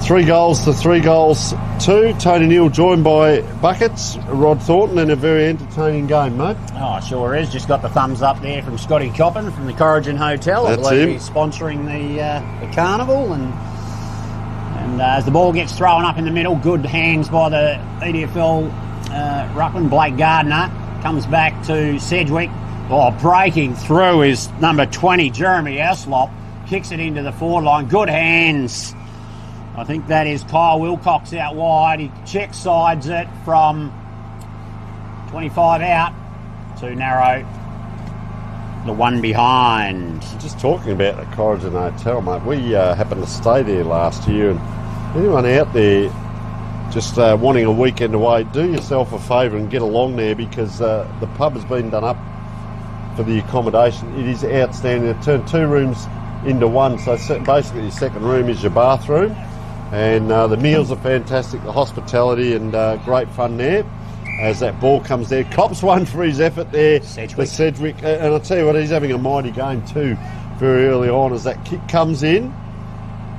3 goals to 3 goals 2. Tony Neal joined by Buckets, Rod Thornton, and a very entertaining game, mate. Oh, sure is. Just got the thumbs up there from Scotty Coppin from the Corrigan Hotel. That's I believe him. he's sponsoring the Carnival. And as the ball gets thrown up in the middle, good hands by the EDFL ruckman, Blake Gardner. Comes back to Sedgwick. Oh, breaking through is number 20, Jeremy Aslop. Kicks it into the forward line. Good hands. I think that is Kyle Wilcox out wide. He check sides it from 25 out to narrow the one behind. Just talking about the Corrigan Hotel, mate, we happened to stay there last year, and anyone out there just wanting a weekend away, do yourself a favour and get along there, because the pub has been done up for the accommodation. It is outstanding. They've turned 2 rooms into 1, so basically your second room is your bathroom. And the meals are fantastic, the hospitality, and great fun there. As that ball comes there, Cops won for his effort there for Sedgwick. And I'll tell you what, he's having a mighty game too very early on as that kick comes in.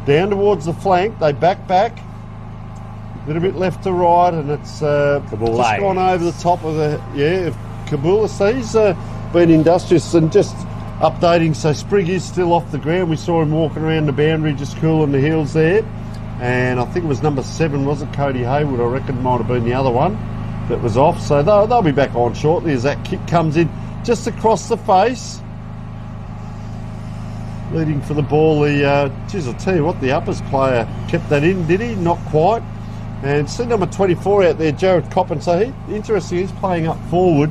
Down towards the flank, they back, a little bit left to right, and it's just gone over the top of the, Kabula. So he's been industrious and just updating. So Sprigg is still off the ground. We saw him walking around the boundary, just cooling the heels there. And I think it was number 7, was it? Cody Haywood, I reckon, might have been the other one that was off. So they'll be back on shortly as that kick comes in just across the face. Leading for the ball, I'll tell you what, the uppers player kept that in, did he? Not quite. And see number 24 out there, Jared Coppin. So interesting, he's playing up forward,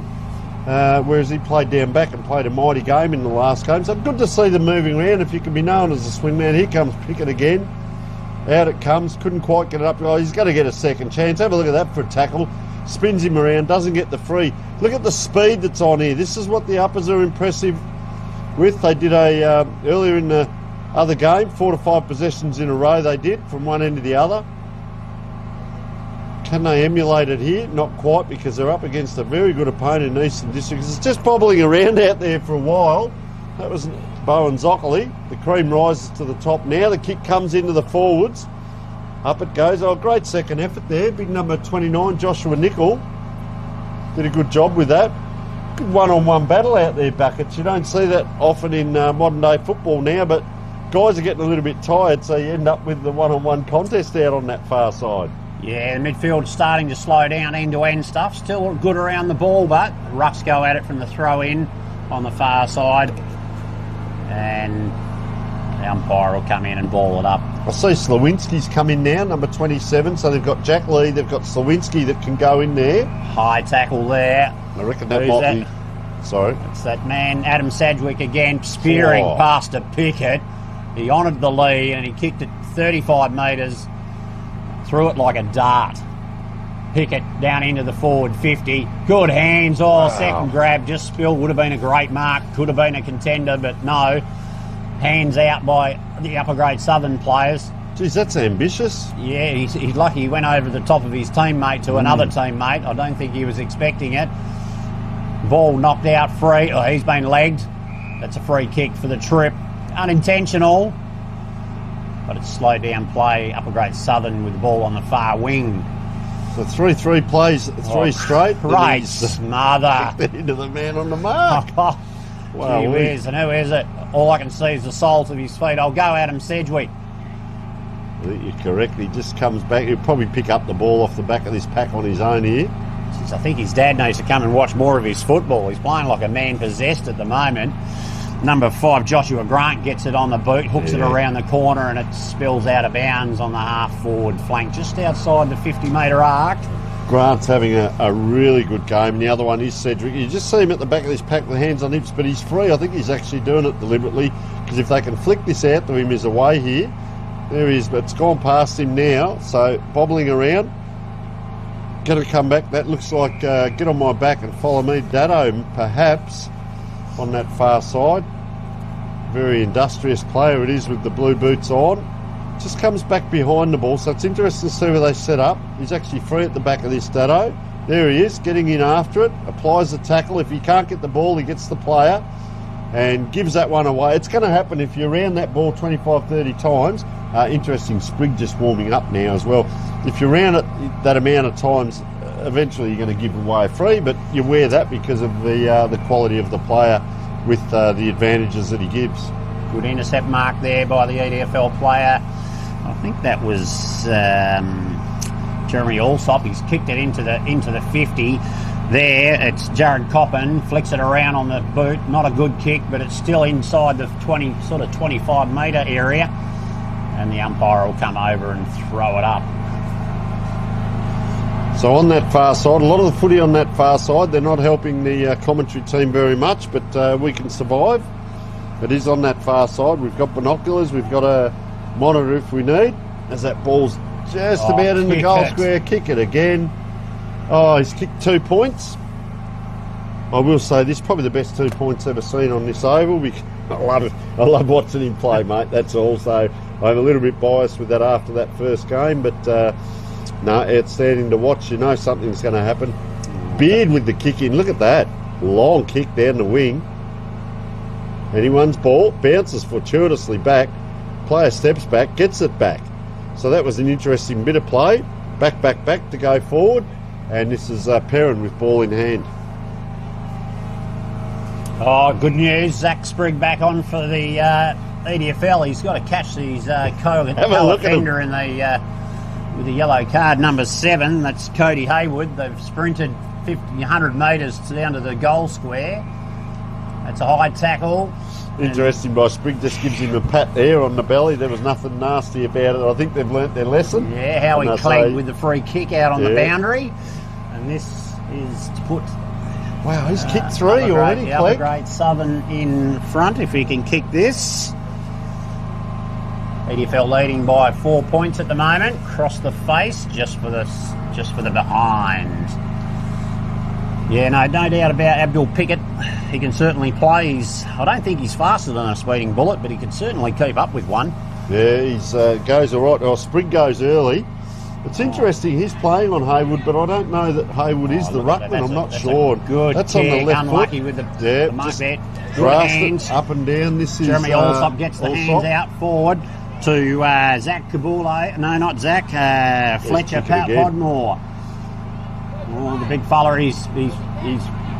whereas he played down back and played a mighty game in the last game. So good to see them moving around. If you can be known as a swingman, here comes Pickett again. Out it comes, couldn't quite get it up. Oh, he's going to get a second chance. Have a look at that for a tackle. Spins him around, doesn't get the free. Look at the speed that's on here. This is what the uppers are impressive with. They did earlier in the other game, 4 to 5 possessions in a row they did from one end to the other. Can they emulate it here? Not quite, because they're up against a very good opponent in Eastern Districts. It's just bobbling around out there for a while. That was Bowen Zockerly. The cream rises to the top now. The kick comes into the forwards. Up it goes. Oh, great second effort there. Big number 29, Joshua Nickel. Did a good job with that. Good one-on-one battle out there, Buckets. You don't see that often in modern-day football now, but guys are getting a little bit tired, so you end up with the one-on-one contest out on that far side. Yeah, the midfield's starting to slow down, end-to-end stuff. Still good around the ball, but the Rucks go at it from the throw-in on the far side. And the umpire will come in and ball it up. I see Slawinski's come in now, number 27. So they've got Jack Lee, they've got Slawinski that can go in there. High tackle there. I reckon that might be... Sorry. It's that man, Adam Sedgwick again, spearing past a Pickett. He honoured the lead and he kicked it 35 metres, threw it like a dart. Pickett down into the forward 50. Good hands. Second grab just spilled. Would have been a great mark. Could have been a contender, but no. Hands out by the upper grade Southern players. Geez, that's ambitious. Yeah, he's lucky he went over the top of his teammate to another teammate. I don't think he was expecting it. Ball knocked out free. Oh, he's been legged. That's a free kick for the trip. Unintentional. But it's slowed down play. Upper grade Southern with the ball on the far wing. So 3-3 plays, 3 straight. Great smother. Into the man on the mark. Wow. Gee whiz, and who is it? All I can see is the soles of his feet. I'll go Adam Sedgwick. I think you're correct. He just comes back. He'll probably pick up the ball off the back of this pack on his own here. I think his dad needs to come and watch more of his football. He's playing like a man possessed at the moment. Number 5, Joshua Grant, gets it on the boot, hooks it around the corner, and it spills out of bounds on the half-forward flank, just outside the 50-metre arc. Grant's having a really good game. The other one is Sedgwick. You just see him at the back of this pack with hands on hips, but he's free. I think he's actually doing it deliberately, because if they can flick this out to him, he's away here. There he is, but it's gone past him now, so bobbling around. Going to come back. That looks like get on my back and follow me. Dado, perhaps, on that far side. Very industrious player it is with the blue boots on. Just comes back behind the ball, so it's interesting to see where they set up. He's actually free at the back of this Dado. There he is, getting in after it, applies the tackle. If he can't get the ball, he gets the player. and gives that one away. It's going to happen if you're around that ball 25, 30 times. Interesting, Sprigg just warming up now as well. If you're around it that amount of times, eventually you're going to give away a free, but you wear that because of the quality of the player with the advantages that he gives. Good intercept mark there by the EDFL player. I think that was Jeremy Allsop. He's kicked it into the 50. There, it's Jared Coppin, flicks it around on the boot. Not a good kick, but it's still inside the 25 metre area. And the umpire will come over and throw it up. So on that far side, a lot of the footy on that far side, they're not helping the commentary team very much, but we can survive. It is on that far side. We've got binoculars, we've got a monitor if we need, as that ball's just about in the goal square. Kick it again. Oh, he's kicked 2 points. I will say this, probably the best 2 points ever seen on this oval. I love it. I love watching him play, mate. That's all. So I'm a little bit biased with that after that first game, but no, outstanding to watch. You know something's going to happen. Beard with the kick in. Look at that. Long kick down the wing. Anyone's ball, bounces fortuitously back. Player steps back, gets it back. So that was an interesting bit of play. Back to go forward. And this is Perrin with ball in hand. Oh, good news. Zach Sprigg back on for the EDFL. He's got to catch these co-offender in the with the yellow card, number 7. That's Cody Haywood. They've sprinted 100 metres down to the goal square. That's a high tackle. Interesting by Sprigg, just gives him a pat there on the belly. There was nothing nasty about it. I think they've learnt their lesson. Yeah, how he clanged with the free kick out on the boundary. And this is to put... Wow, he's kicked 3 already, the Upper Grade Southern in front, if he can kick this. EDFL leading by 4 points at the moment. Cross the face, just for the behind. Yeah, no doubt about Abdul Pickett. He can certainly play. I don't think he's faster than a speeding bullet, but he can certainly keep up with one. Yeah, he's goes all right. Sprigg goes early. It's interesting, he's playing on Haywood, but I don't know that Haywood is the ruckman. I'm not sure. That's on the left unlucky foot. With the just good hands. Up and down. This is Jeremy Allsop gets the hands out forward to Zach Kabule. No, not Zach. Fletcher Podmore. Oh, the big fella, he's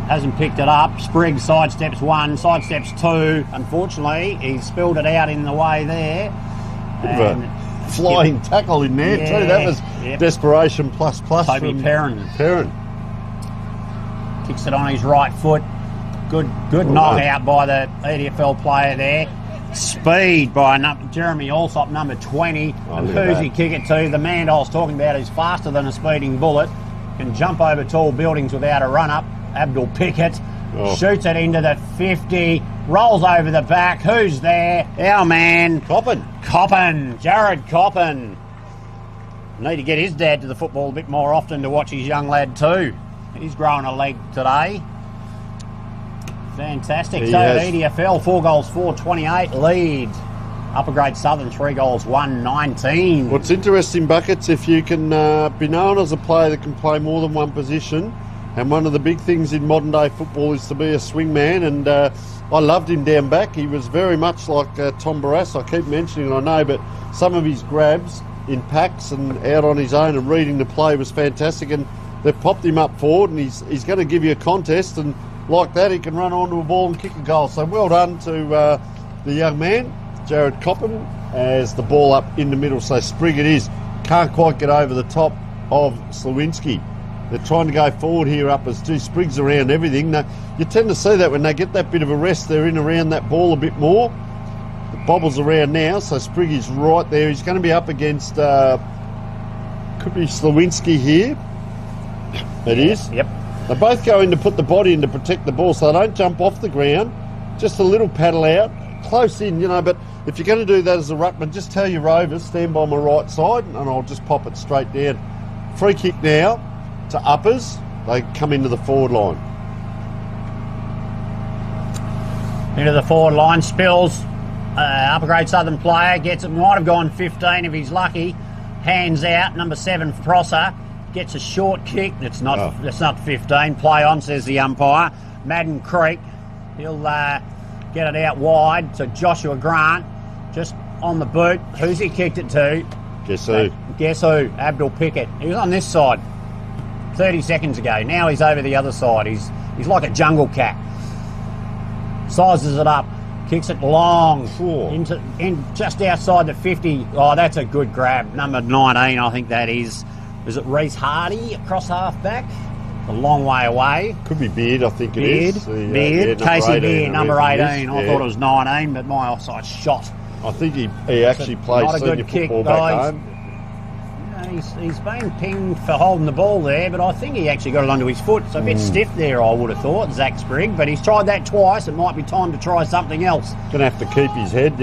hasn't picked it up. Sprigg sidesteps 1, sidesteps 2. Unfortunately, he spilled it out in the way there. Flying tackle in there too. That was desperation plus Toby from Perrin. Kicks it on his right foot. Good knockout by the EDFL player there. Speed by Jeremy Allsop, number 20. And who's he kick it to? The man I was talking about is faster than a speeding bullet. Can jump over tall buildings without a run-up. Abdul Pickett shoots it into the 50. Rolls over the back. Who's there? Our man. Coppin. Jared Coppin. Need to get his dad to the football a bit more often to watch his young lad too. He's growing a leg today. Fantastic. So EDFL, 4 goals, 4-28 lead. Upper Grade Southern, 3 goals, 1-19. What's interesting, Buckets, if you can be known as a player that can play more than one position, and one of the big things in modern day football is to be a swing man, and I loved him down back. He was very much like Tom Barras. I keep mentioning it, I know, but some of his grabs in packs and out on his own and reading the play was fantastic, and they've popped him up forward, and he's going to give you a contest, and like that he can run onto a ball and kick a goal. So well done to the young man, Jared Coppin, as the ball up in the middle. So Sprigg it is. Can't quite get over the top of Slawinski. They're trying to go forward here, uppers too. Sprigg's around everything. Now, you tend to see that when they get that bit of a rest, they're in around that ball a bit more. The bobble's around now, so Sprigg is right there. He's going to be up against, could be Slawinski here. It is. Yep. They both go in to put the body in to protect the ball, so they don't jump off the ground. Just a little paddle out, close in, but if you're going to do that as a ruckman, just tell your rovers, stand by my right side, and I'll just pop it straight down. Free kick now to uppers. They come into the forward line. Into the forward line, Spills. Upper Grade Southern player gets it. Might have gone 15 if he's lucky. Hands out. Number 7, Prosser. Gets a short kick. That's not 15. Play on, says the umpire. Madden Creek. He'll get it out wide to Joshua Grant, just on the boot. Who's he kicked it to? Guess who? Guess who? Abdul Pickett. He was on this side 30 seconds ago. Now he's over the other side. He's like a jungle cat. Sizes it up, kicks it long in just outside the 50. Oh, that's a good grab. Number 19, I think that is. Is it Reece Hardy across half back? A long way away. Could be Beard, I think it is. Beard. Casey Beard, number 18. I thought it was 19, but my eyesight's shot. I think he actually plays senior football back home. He's been pinged for holding the ball there, but I think he actually got it under his foot. It's a bit stiff there, I would have thought, Zach Sprigg. But he's tried that twice. It might be time to try something else. Going to have to keep his head,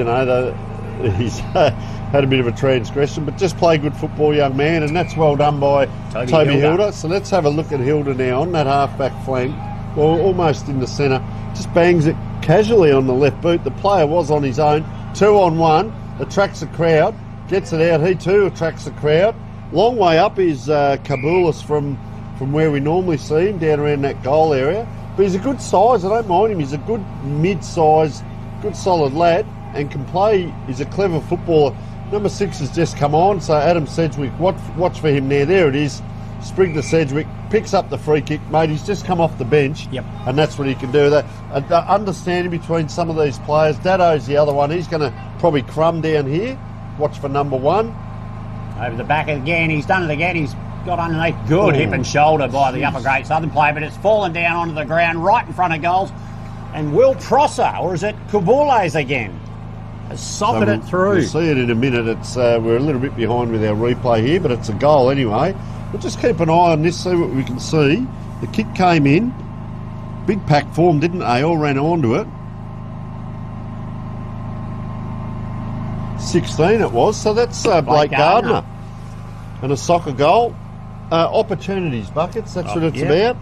He's had a bit of a transgression, but just play good football, young man, and that's well done by Toby Hilda. So let's have a look at Hilda now on that half-back flank. Well, almost in the centre. Just bangs it casually on the left boot. The player was on his own. 2-on-1. Attracts the crowd. Gets it out. He too attracts the crowd. Long way up is Kabulis from where we normally see him, down around that goal area. But he's a good size. I don't mind him. He's a good mid-size, good solid lad, and can play. He's a clever footballer. Number 6 has just come on, so Adam Sedgwick, watch for him there. There it is. Sprigg to Sedgwick, picks up the free kick. Mate, he's just come off the bench, and that's what he can do. The understanding between some of these players. Dado's the other one. He's going to probably crumb down here. Watch for number 1. Over the back again. He's done it again. He's got underneath. Good hip and shoulder by the upper grade Southern player, but it's fallen down onto the ground right in front of goals. And Will Prosser, or is it Kubules again, has socketed it through. We'll see it in a minute. It's we're a little bit behind with our replay here, but it's a goal anyway. We'll just keep an eye on this, see what we can see. The kick came in. Big pack form, didn't they? All ran onto it. 16 it was, so that's Blake Gardner. And a soccer goal. Opportunities, Buckets, that's what it's about.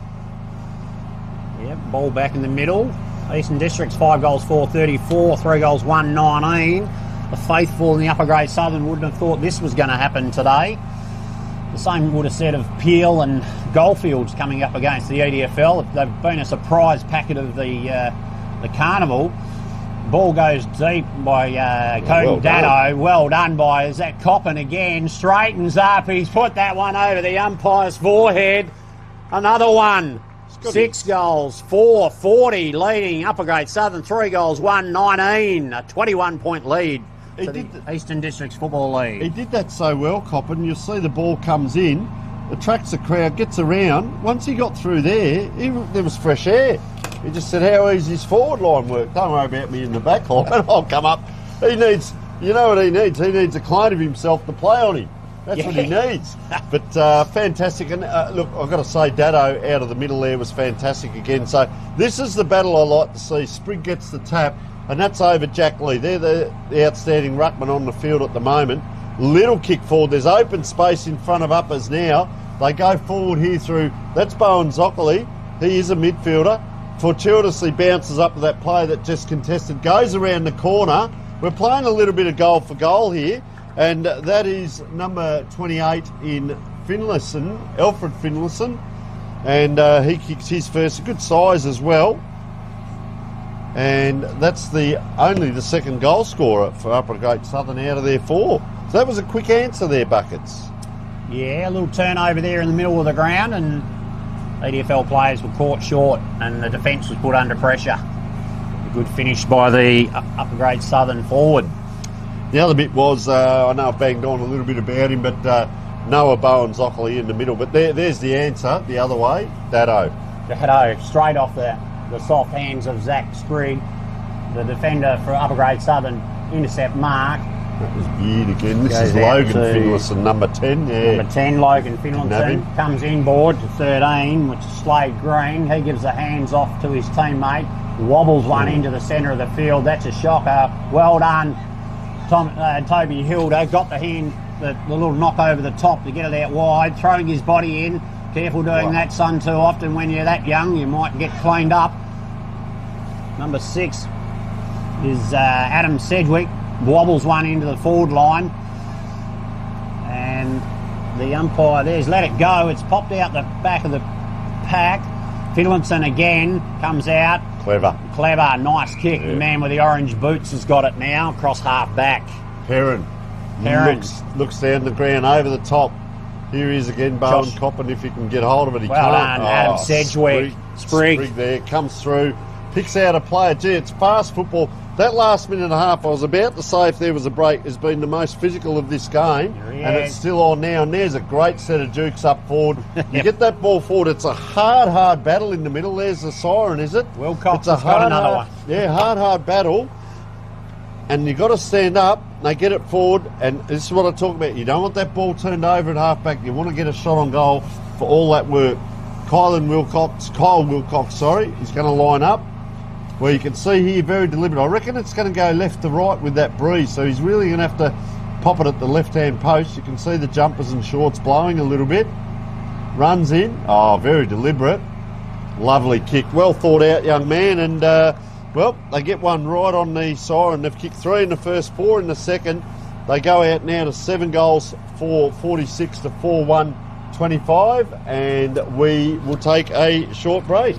Yep, ball back in the middle. Eastern District's 5 goals, 434, 3 goals, 119. The faithful in the upper grade Southern wouldn't have thought this was going to happen today. The same would have said of Peel and Goldfields coming up against the EDFL. They've been a surprise packet of the Carnival. Ball goes deep by Cody Dano. Well done by Zach Coppin again. Straightens up. He's put that one over the umpire's forehead. Another one. 6 goals, 440 leading upper grade Southern. 3 goals, 119. A 21-point lead to the Eastern Districts Football League. He did that so well, Coppin. You'll see the ball comes in, attracts the crowd, gets around. Once he got through there, there was fresh air. He just said, how easy is forward line work? Don't worry about me in the back line. I'll come up. He needs, you know what he needs? He needs a clone of himself to play on him. That's what he needs. But fantastic. And look, I've got to say, Dado out of the middle there was fantastic again. So this is the battle I like to see. Sprigg gets the tap, and that's over Jack Lee. They're the outstanding ruckman on the field at the moment. Little kick forward. There's open space in front of uppers now. They go forward here through. That's Bowen Zockerly. He is a midfielder. Fortuitously bounces up to that player that just contested. Goes around the corner. We're playing a little bit of goal for goal here. And that is number 28 in Finlayson, Alfred Finlayson. And he kicks his first. A good size as well. And that's only the second goal scorer for Upper Gate Southern out of their 4. So that was a quick answer there, Buckets. Yeah, a little turnover there in the middle of the ground, and EDFL players were caught short and the defence was put under pressure. A good finish by the Upper Grade Southern forward. The other bit was, I know I've banged on a little bit about him, but Noah Bowen Zockerly in the middle. But there's the answer, the other way, Dado. Dado, straight off the soft hands of Zach Sprigg, the defender for Upper Grade Southern, intercept mark. That was Beard again. This is Logan Finlayson, number 10. Yeah. Number 10, Logan Finlayson, comes inboard to 13, which is Slade Green. He gives the hands off to his teammate, wobbles one into the centre of the field. That's a shocker. Well done, Toby Hilda. Got the hand, the little knock over the top to get it out wide, throwing his body in. Careful doing that, son, too often. When you're that young, you might get cleaned up. Number 6 is Adam Sedgwick. Wobbles one into the forward line, and the umpire there's let it go. It's popped out the back of the pack. Finlayson again comes out. Clever. Clever, nice kick. Yeah. The man with the orange boots has got it now, across half back. Perrin looks down the ground over the top. Here he is again, Bowen Coppin, if he can get hold of it. He Well can't. done, Adam Sedgwick. Sprigg there, comes through, picks out a player. Gee, it's fast football. That last minute and a half, I was about to say if there was a break, has been the most physical of this game. And it's still on now. And there's a great set of jukes up forward. You get that ball forward, it's a hard battle in the middle. There's the siren, is it? Wilcox has got another one. Yeah, hard battle. And you've got to stand up. They get it forward, and this is what I talk about. You don't want that ball turned over at half-back. You want to get a shot on goal for all that work. Kyle Wilcox, he's going to line up. Well, you can see here, very deliberate. I reckon it's going to go left to right with that breeze, so he's really going to have to pop it at the left-hand post. You can see the jumpers and shorts blowing a little bit. Runs in. Oh, very deliberate. Lovely kick. Well thought out, young man, and... well, they get one right on the siren. They've kicked 3 in the first, 4 in the second. They go out now to 7 goals for 46 to 4-1-25, and we will take a short break.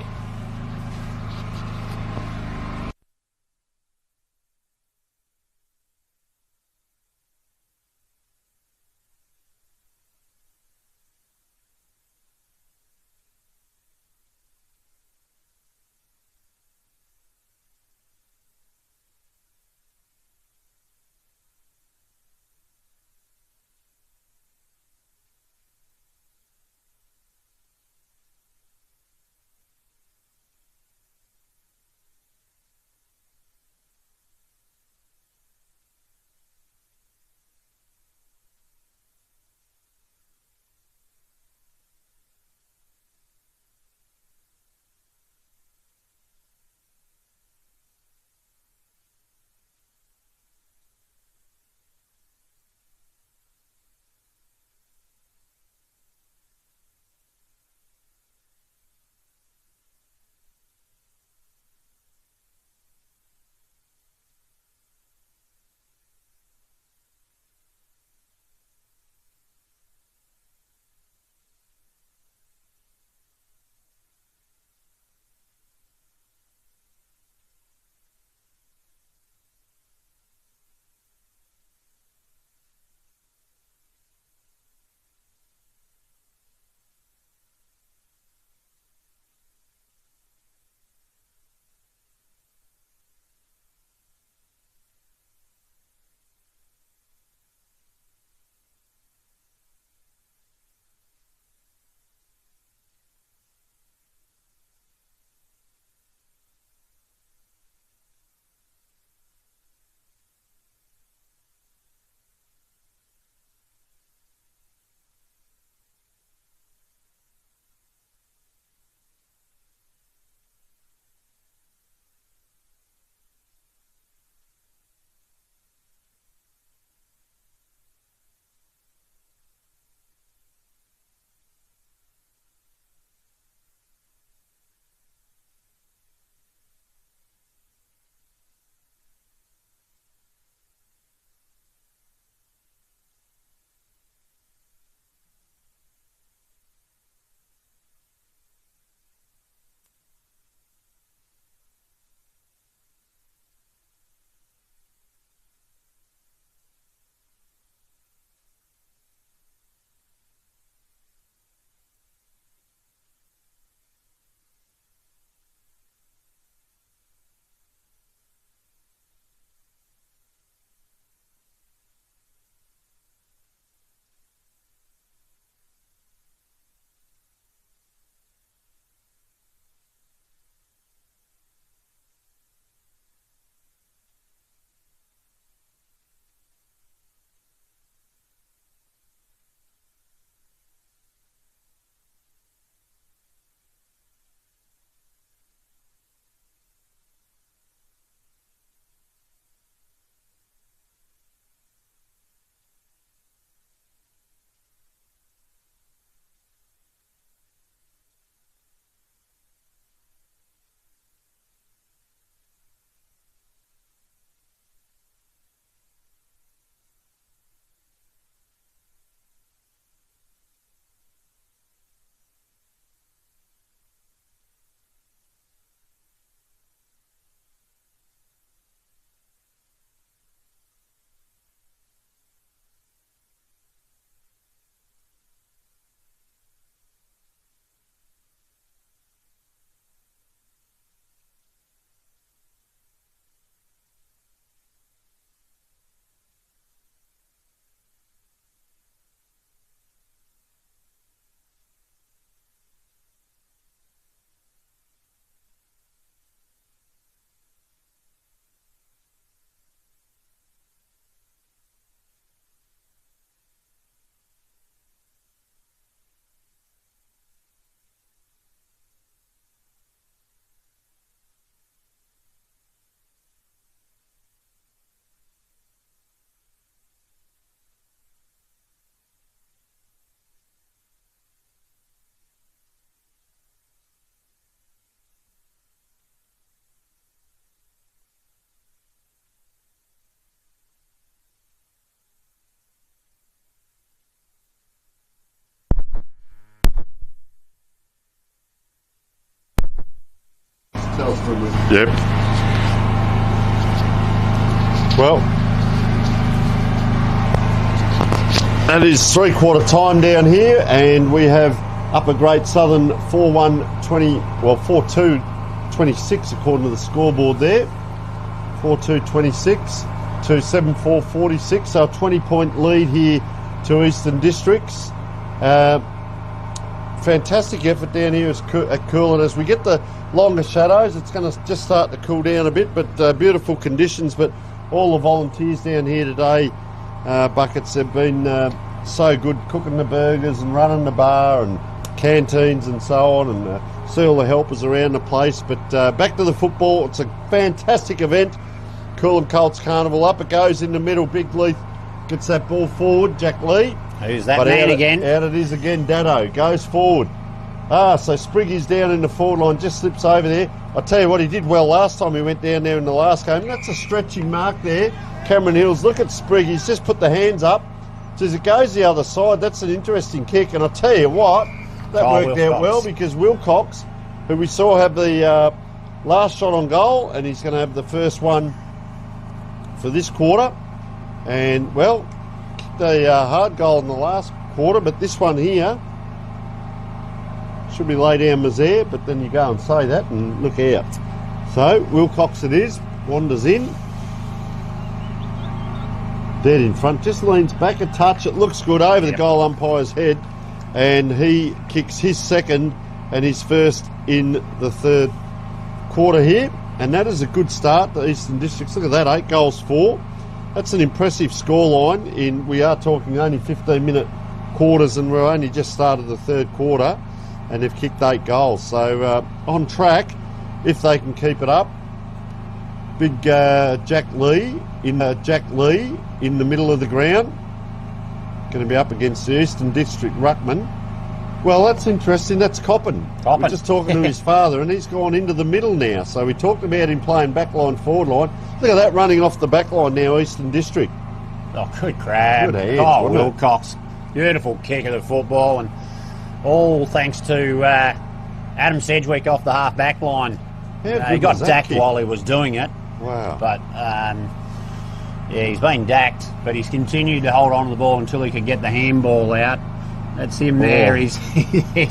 Yep. Well, that is three-quarter time down here, and we have Upper Great Southern 4-2-26 according to the scoreboard there. 4-2-26 to 7-4-46, so a 20-point lead here to Eastern Districts. Fantastic effort down here at Coolin. As we get the longer shadows, it's going to just start to cool down a bit, but beautiful conditions. But all the volunteers down here today, Buckets, have been so good cooking the burgers and running the bar and canteens and so on, and see all the helpers around the place. But back to the football. It's a fantastic event. Coolin Colts Carnival. Up it goes in the middle. Big Leith gets that ball forward. Jack Lee. Who's that man again? Out it is again. Dado goes forward. So Spriggy's down in the forward line, just slips over there. I tell you what, he did well last time he went down there in the last game. That's a stretching mark there. Cameron Hills, look at Spriggy. He's just put the hands up. As it goes the other side, that's an interesting kick. And I tell you what, that worked out well, because Wilcox, who we saw have the last shot on goal, and he's going to have the first one for this quarter. And, well, the hard goal in the last quarter, but this one here should be lay down Mazaire, but then you go and say that and look out. So Wilcox it is, wanders in, dead in front, just leans back a touch. It looks good over the goal umpire's head, and he kicks his second and his first in the third quarter here, and that is a good start to Eastern Districts. Look at that, 8 goals 4. That's an impressive scoreline. We are talking only 15-minute quarters, and we're only just started the third quarter, and they've kicked 8 goals. So on track, if they can keep it up. Big Jack Lee in the middle of the ground. Going to be up against the Eastern District Ruckman. Well, that's interesting. That's Coppin. We're just talking to his father, and he's gone into the middle now. So we talked about him playing backline, forward line. Look at that, running off the back line now, Eastern District. Oh, good grab. Good hands, Wilcox. Beautiful kick of the football, and all thanks to Adam Sedgwick off the half-back line. He got dacked while he was doing it. Wow. But, he's been dacked, but he's continued to hold on to the ball until he could get the handball out. That's him there. He's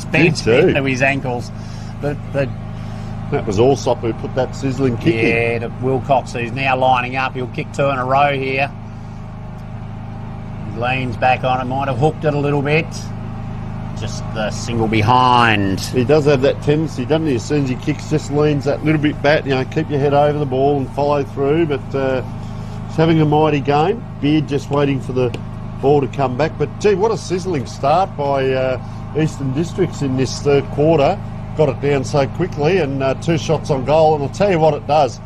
bent into his ankles. But that was Allsop who put that sizzling kick in. Yeah, to Wilcox, who's now lining up. He'll kick 2 in a row here. He leans back on it, might have hooked it a little bit. Just the single behind. He does have that tendency, doesn't he? As soon as he kicks, just leans that little bit back, keep your head over the ball and follow through. But he's having a mighty game. Beard just waiting for the ball to come back. But, gee, what a sizzling start by Eastern Districts in this third quarter. Got it down so quickly, and 2 shots on goal. And I'll tell you what it does.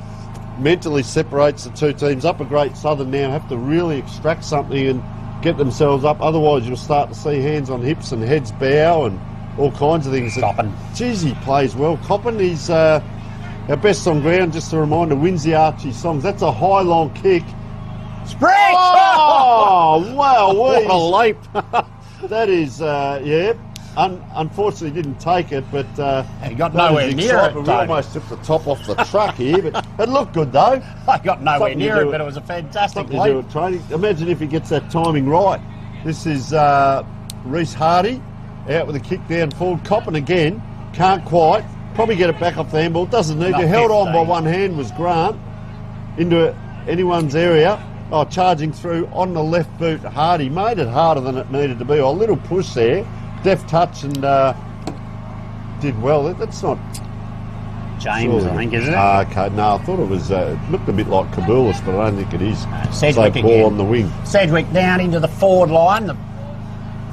Mentally separates the two teams. Upper Great Southern now have to really extract something and get themselves up. Otherwise, you'll start to see hands on hips and heads bow and all kinds of things. Coppin. Geez, he plays well. Coppin, he's our best on ground, just a reminder, wins the Archie songs. That's a high, long kick. Spring! Oh, wow. What a leap. That is, yeah. Unfortunately, didn't take it, but he got nowhere near it. We almost took the top off the truck here, but it looked good though. I got nowhere near it, but it was a fantastic leap. Training. Imagine if he gets that timing right. This is Reese Hardy out with a kick down forward. Coppin again, can't quite. Probably get it back off the handball. Doesn't need to. Held on by one hand was Grant into anyone's area. Oh, charging through on the left boot. Hardy made it harder than it needed to be. A little push there. Deft touch and did well. That's not James, I think, is it? Okay, no, I thought it was. It looked a bit like Kabulis, but I don't think it is. Sedgwick so ball on the wing. Sedgwick down into the forward line. The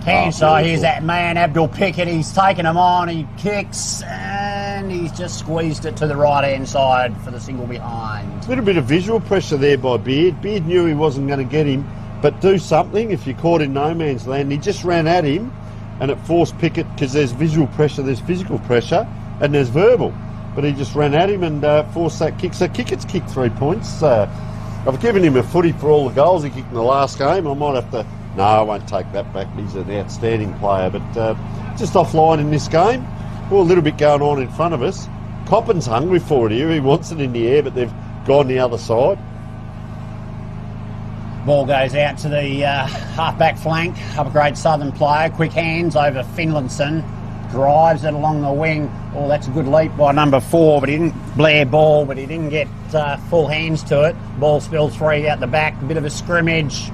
hand side. Here's that man, Abdul Pickett. He's taken him on. He kicks and he's just squeezed it to the right hand side for the single behind. A little bit of visual pressure there by Beard. Beard knew he wasn't going to get him, but do something if you're caught in no man's land. He just ran at him. And it forced Pickett, because there's visual pressure, there's physical pressure, and there's verbal. But he just ran at him and forced that kick. So Pickett's kicked 3 points. I've given him a footy for all the goals he kicked in the last game. I might have to... No, I won't take that back. He's an outstanding player. But just offline in this game. Well, a little bit going on in front of us. Coppin's hungry for it here. He wants it in the air, but they've gone the other side. Ball goes out to the half-back flank. Up a great Southern player. Quick hands over Finlayson. Drives it along the wing. Oh, that's a good leap by number 4, but he didn't Blair ball, but he didn't get full hands to it. Ball spills free out the back. A bit of a scrimmage.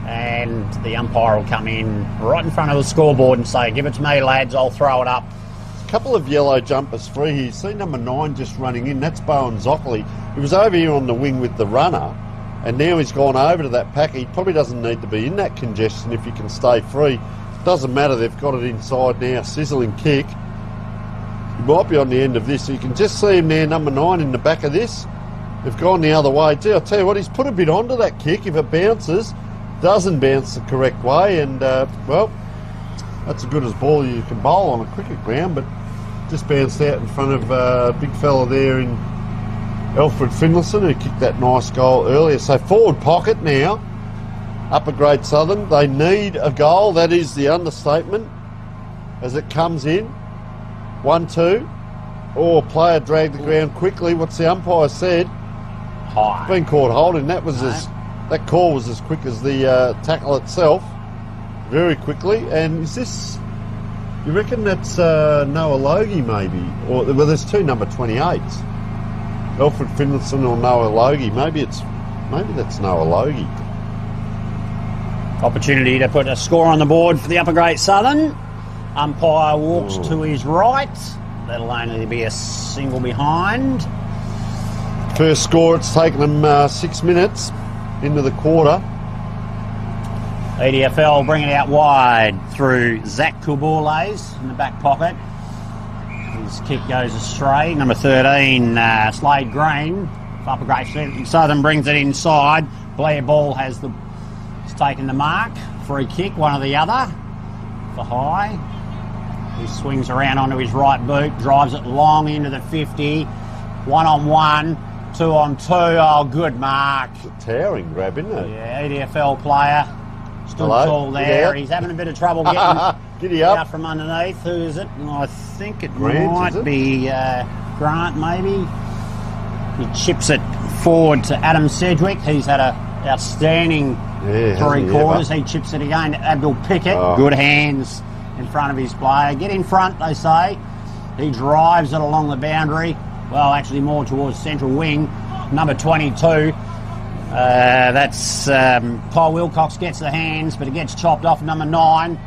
And the umpire will come in right in front of the scoreboard and say, give it to me, lads, I'll throw it up. A couple of yellow jumpers free here. See number 9 just running in. That's Bowen Zockley. He was over here on the wing with the runner, and now he's gone over to that pack. He probably doesn't need to be in that congestion if he can stay free. Doesn't matter, they've got it inside now. Sizzling kick. He might be on the end of this. So you can just see him there, number 9 in the back of this. They've gone the other way. Gee, I'll tell you what, he's put a bit onto that kick. If it bounces, doesn't bounce the correct way, and well, that's as good as ball you can bowl on a cricket ground, but just bounced out in front of a big fella there in Alfred Finlayson, who kicked that nice goal earlier. So forward pocket now, Upper Grade Southern. They need a goal, that is the understatement, as it comes in. 1-2. Oh, player dragged the ground quickly. What's the umpire said? High. Been caught holding. That was that call was as quick as the tackle itself. Very quickly. And is this, you reckon that's Noah Logie maybe? Or, well, there's 2 number 28s. Alfred Finlayson or Noah Logie. Maybe that's Noah Logie. Opportunity to put a score on the board for the Upper Grade Southern. Umpire walks to his right. That'll only be a single behind. First score, it's taken them 6 minutes into the quarter. EDFL bring it out wide through Zach Kubules in the back pocket. His kick goes astray. Number 13, Slade Green. Upper Grade Southern brings it inside. Blair Ball has taken the mark. Free kick, one or the other. For high. He swings around onto his right boot, drives it long into the 50. 1-on-1, 2-on-2. Oh, good mark. It's a towering grab, isn't it? Yeah, EDFL player. Stood tall there. He's having a bit of trouble getting out from underneath. Who is it? I think it might be Grant, maybe. He chips it forward to Adam Sedgwick. He's had an outstanding 3 quarters. He chips it again to Abdul Pickett. Good hands in front of his player. Get in front, they say. He drives it along the boundary. Well, actually more towards central wing. Number 22. That's Kyle Wilcox gets the hands, but it gets chopped off. Number 9.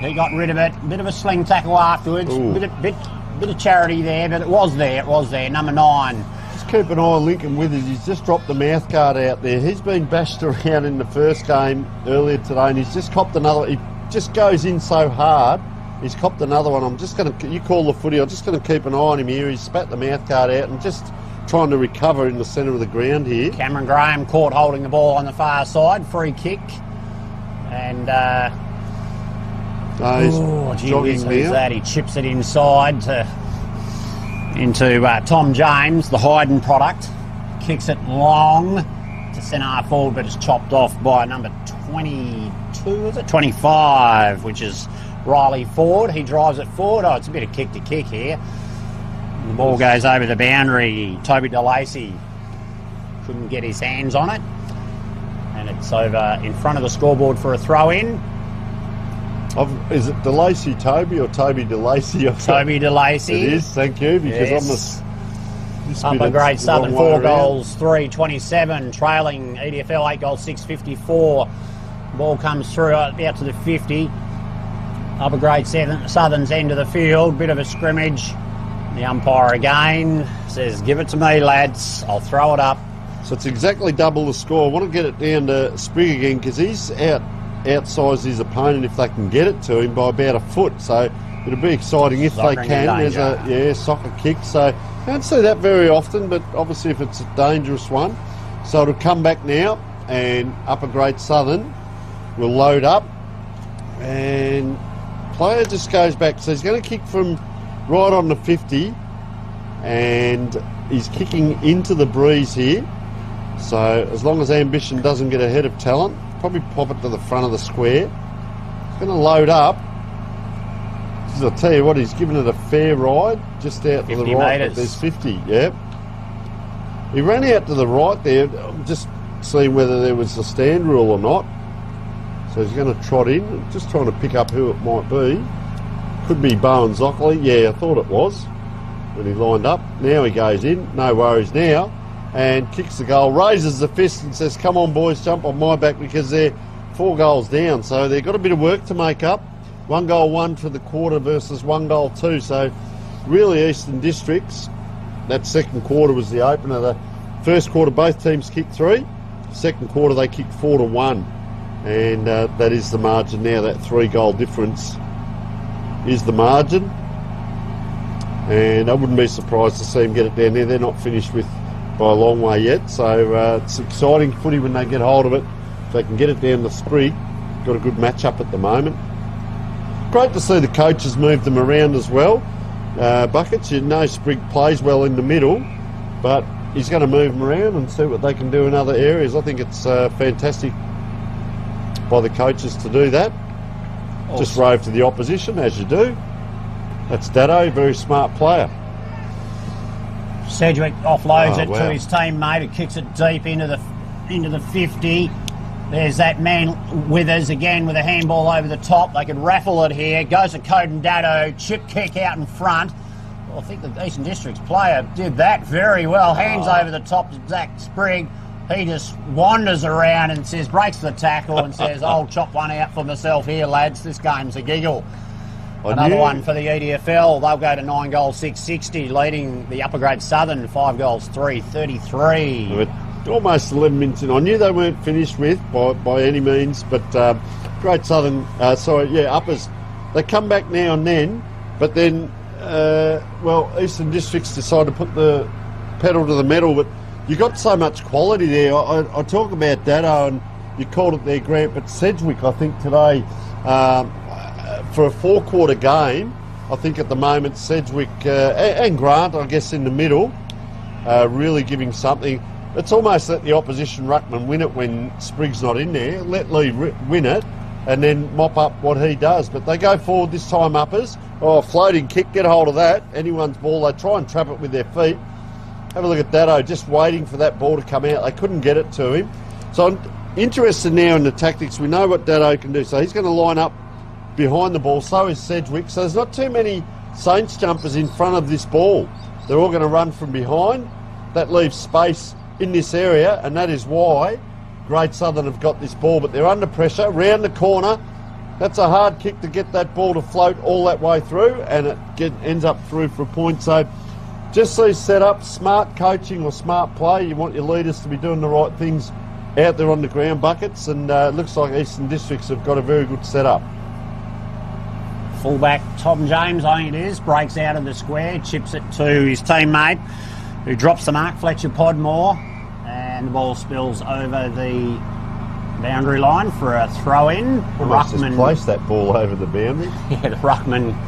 He got rid of it. Bit of a sling tackle afterwards. Bit of charity there, but it was there. Number 9. Just keep an eye on Lincoln Withers. He's just dropped the mouth guard out there. He's been bashed around in the first game earlier today, and he's just copped another. He just goes in so hard. He's copped another one. I'm just going to, you call the footy, I'm just going to keep an eye on him here. He's spat the mouth guard out and just trying to recover in the centre of the ground here. Cameron Graham caught holding the ball on the far side. Free kick. And, jogging that. He chips it inside into Tom James, the Hayden product. Kicks it long to centre forward, but it's chopped off by number 22, is it? 25, which is Riley Ford. He drives it forward. Oh, it's a bit of kick to kick here. The ball goes over the boundary. Toby DeLacy couldn't get his hands on it. And it's over in front of the scoreboard for a throw-in. Is it DeLacy Toby or Toby DeLacy? Toby DeLacy. It is, thank you, because on Upper Grade Southern 4 goals, 3-27, trailing EDFL 8 goals, 6-54. Ball comes through out to the 50. Upper Grade Southern's end of the field, bit of a scrimmage. The umpire again says, give it to me, lads, I'll throw it up. So it's exactly double the score. I want to get it down to Sprigg again because he's outsized his opponent if they can get it to him by about a foot. So it'll be exciting if they can. There's a soccer kick. So I don't see that very often, but obviously if it's a dangerous one. So it'll come back now, and Upper Grade Southern will load up, and player just goes back. So he's going to kick from right on the 50, and he's kicking into the breeze here. So as long as ambition doesn't get ahead of talent, probably pop it to the front of the square. He's going to load up. I'll tell you what, he's given it a fair ride, just out to the 50 right. metres. There's 50, yeah. He ran out to the right there, just seeing whether there was a stand rule or not. So he's going to trot in, just trying to pick up who it might be. Could be Bowen Zockley. Yeah, I thought it was when he lined up. Now he goes in, no worries now, and kicks the goal, raises the fist and says, come on boys, jump on my back, because they're 4 goals down. So they've got a bit of work to make up. 1 goal 1 for the quarter versus 1 goal 2. So really Eastern Districts, that second quarter was the opener. The first quarter both teams kicked 3. Second quarter they kicked 4-1. And that is the margin now. That 3 goal difference is the margin. And I wouldn't be surprised to see them get it down there. They're not finished with by a long way yet. So it's exciting footy when they get hold of it. If they can get it down the Sprig, got a good match-up at the moment. Great to see the coaches move them around as well. Buckets, you know Sprig plays well in the middle, but he's going to move them around and see what they can do in other areas. I think it's fantastic by the coaches to do that. Also, just rove to the opposition, as you do. That's Dado, very smart player. Sedgwick offloads it to his teammate, who kicks it deep into the 50. There's that man Withers again with a handball over the top. They could raffle it here. Goes to Coden Dado, chip kick out in front. Well, I think the Eastern Districts player did that very well. Hands over the top to Zach Sprigg. He just wanders around and says, breaks the tackle and says, I'll chop one out for myself here, lads. This game's a giggle. Another one for the EDFL. They'll go to 9 goals, 660, leading the upper grade Southern 5 goals, 333. Almost 11 minutes in. I knew they weren't finished with by any means, but Great Southern, uppers, they come back now and then, but then, Eastern Districts decide to put the pedal to the metal, but you got so much quality there. I talk about Dado, and you called it there, Grant, but Sedgwick, I think today, for a 4-quarter game, I think at the moment Sedgwick and Grant, I guess, in the middle, really giving something. It's almost let the opposition ruckman win it when Sprig's not in there. Let Lee win it and then mop up what he does. But they go forward this time, uppers. Oh, floating kick, get hold of that. Anyone's ball, they try and trap it with their feet. Have a look at Dado, just waiting for that ball to come out. They couldn't get it to him. So I'm interested now in the tactics. We know what Dado can do. So he's going to line up behind the ball. So is Sedgwick. So there's not too many Saints jumpers in front of this ball. They're all going to run from behind. That leaves space in this area, and that is why Great Southern have got this ball, but they're under pressure, round the corner. That's a hard kick to get that ball to float all that way through, and it ends up through for a point. So just these setups, smart coaching or smart play. You want your leaders to be doing the right things out there on the ground, Buckets, and it looks like Eastern Districts have got a very good setup. Fullback Tom James, I think it is, breaks out of the square, chips it to his teammate, who drops the mark, Fletcher Podmore, and the ball spills over the boundary line for a throw-in. Just placed that ball over the boundary. Yeah, the ruckman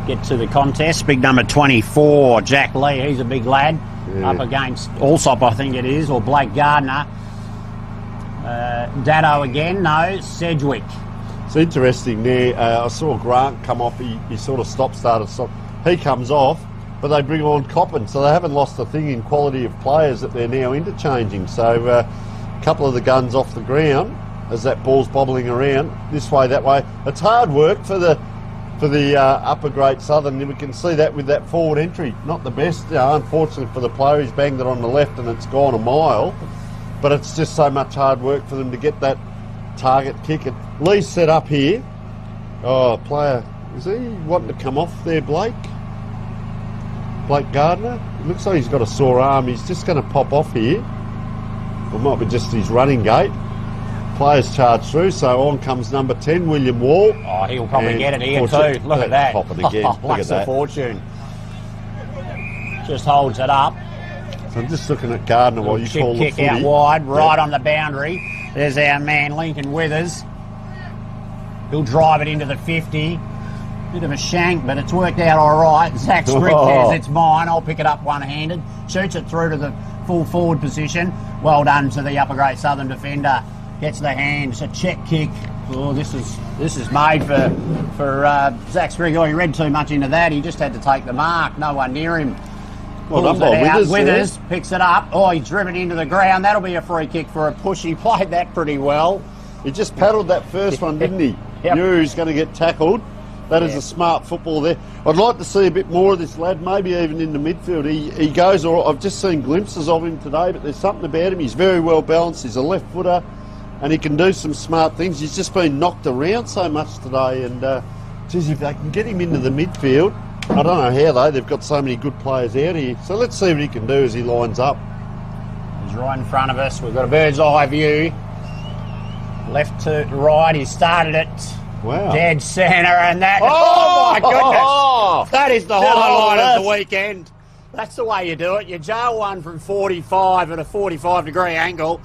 get to the contest. Big number 24, Jack Lee, he's a big lad, up against Allsop, I think it is, or Blake Gardner. Dado again, no, Sedgwick. It's interesting there. I saw Grant come off, he sort of stop. He comes off, but they bring on Coppin, so they haven't lost a thing in quality of players that they're now interchanging. So a couple of the guns off the ground as that ball's bobbling around this way, that way. It's hard work for the upper Great Southern, and we can see that with that forward entry. Not the best, unfortunately for the player. He's banged it on the left and it's gone a mile, but it's just so much hard work for them to get that target kick. Lee's set up here. Oh, player, is he wanting to come off there, Blake Gardner? It looks like he's got a sore arm. He's just going to pop off here. Or it might be just his running gait. Players charge through, so on comes number 10, William Wall. Oh, he'll probably get it here too. Look at that. Pop it again. Look at that. Fortune. Just holds it up. So I'm just looking at Gardner while you call the footy. Kick out wide, right on the boundary. There's our man, Lincoln Withers. He'll drive it into the 50. Bit of a shank, but it's worked out all right. Zach Sprigg says it's mine. I'll pick it up one-handed. Shoots it through to the full forward position. Well done to the upper Great Southern defender. Gets the hand. It's a check kick. Oh, this is made for Zach Sprigg. He read too much into that. He just had to take the mark. No one near him. Well Pulls done it by out. Withers there. Withers picks it up. Oh, he's driven into the ground. That'll be a free kick for a push. He played that pretty well. He just paddled that first one, didn't he? Yep. Knew he was going to get tackled. That is a smart football there. I'd like to see a bit more of this lad, maybe even in the midfield. He goes, or I've just seen glimpses of him today, but there's something about him. He's very well balanced. He's a left footer, and he can do some smart things. He's just been knocked around so much today, and geez, if they can get him into the midfield, I don't know how though. They've got so many good players out here. So let's see what he can do as he lines up. He's right in front of us. We've got a bird's eye view. Left to right. He started it. Wow. Dead centre, and that. Oh my goodness! That is the highlight of the weekend. That's the way you do it. You jail one from 45 at a 45-degree angle,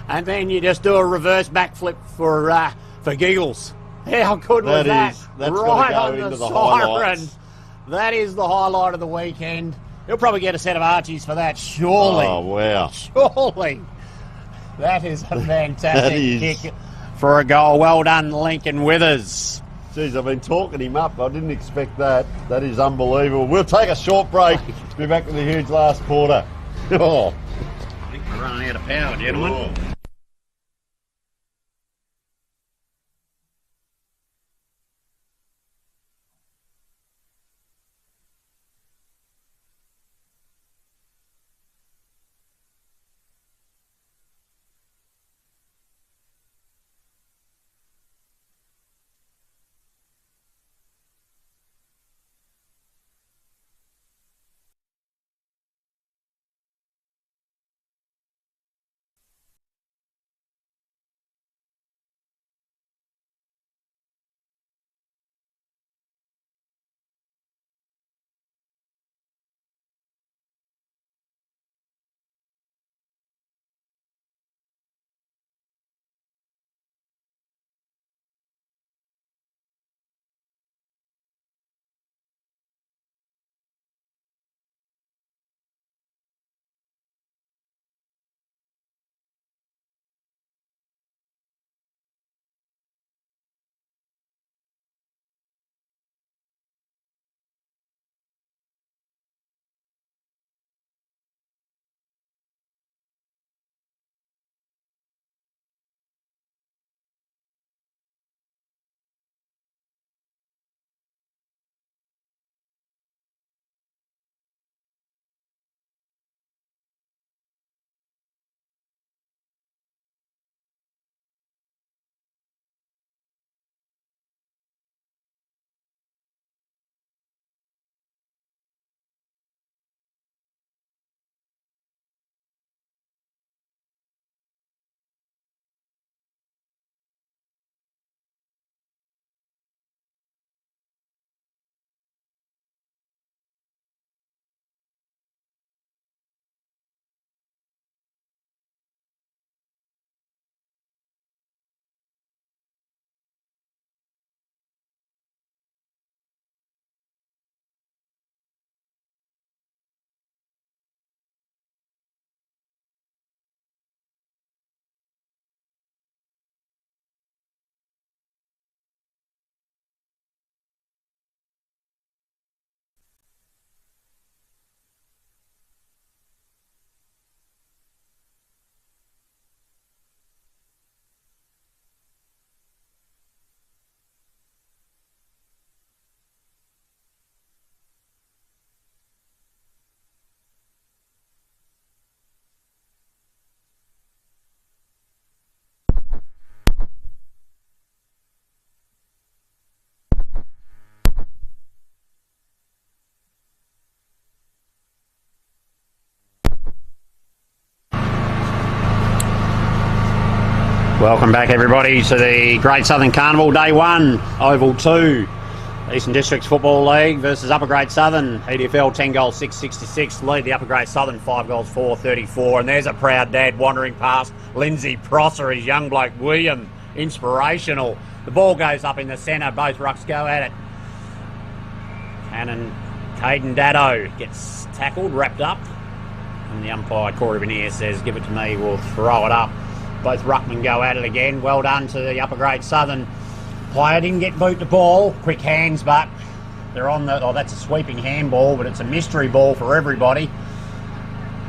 and then you just do a reverse backflip for giggles. How good was that? That's right go on into the the siren. highlights. That is the highlight of the weekend. He'll probably get a set of Archies for that, surely. Oh, wow. Surely. That is a fantastic kick for a goal. Well done, Lincoln Withers. Geez, I've been talking him up. I didn't expect that. That is unbelievable. We'll take a short break. Be back with a huge last quarter. Oh. I think we're running out of power, gentlemen. Oh. Welcome back, everybody, to the Great Southern Carnival, Day 1, Oval 2. Eastern Districts Football League versus Upper Great Southern. EDFL 10 goals, 666. Lead the Upper Great Southern 5 goals, 434. And there's a proud dad wandering past Lindsay Prosser, his young bloke William. Inspirational. The ball goes up in the centre. Both rucks go at it. Cannon Caden Daddo gets tackled, wrapped up. And the umpire, Corey Benier, says, give it to me, we'll throw it up. Both ruckmen go at it again. Well done to the upper grade Southern player. Didn't get boot the ball. Quick hands, but they're on the... Oh, that's a sweeping handball, but it's a mystery ball for everybody.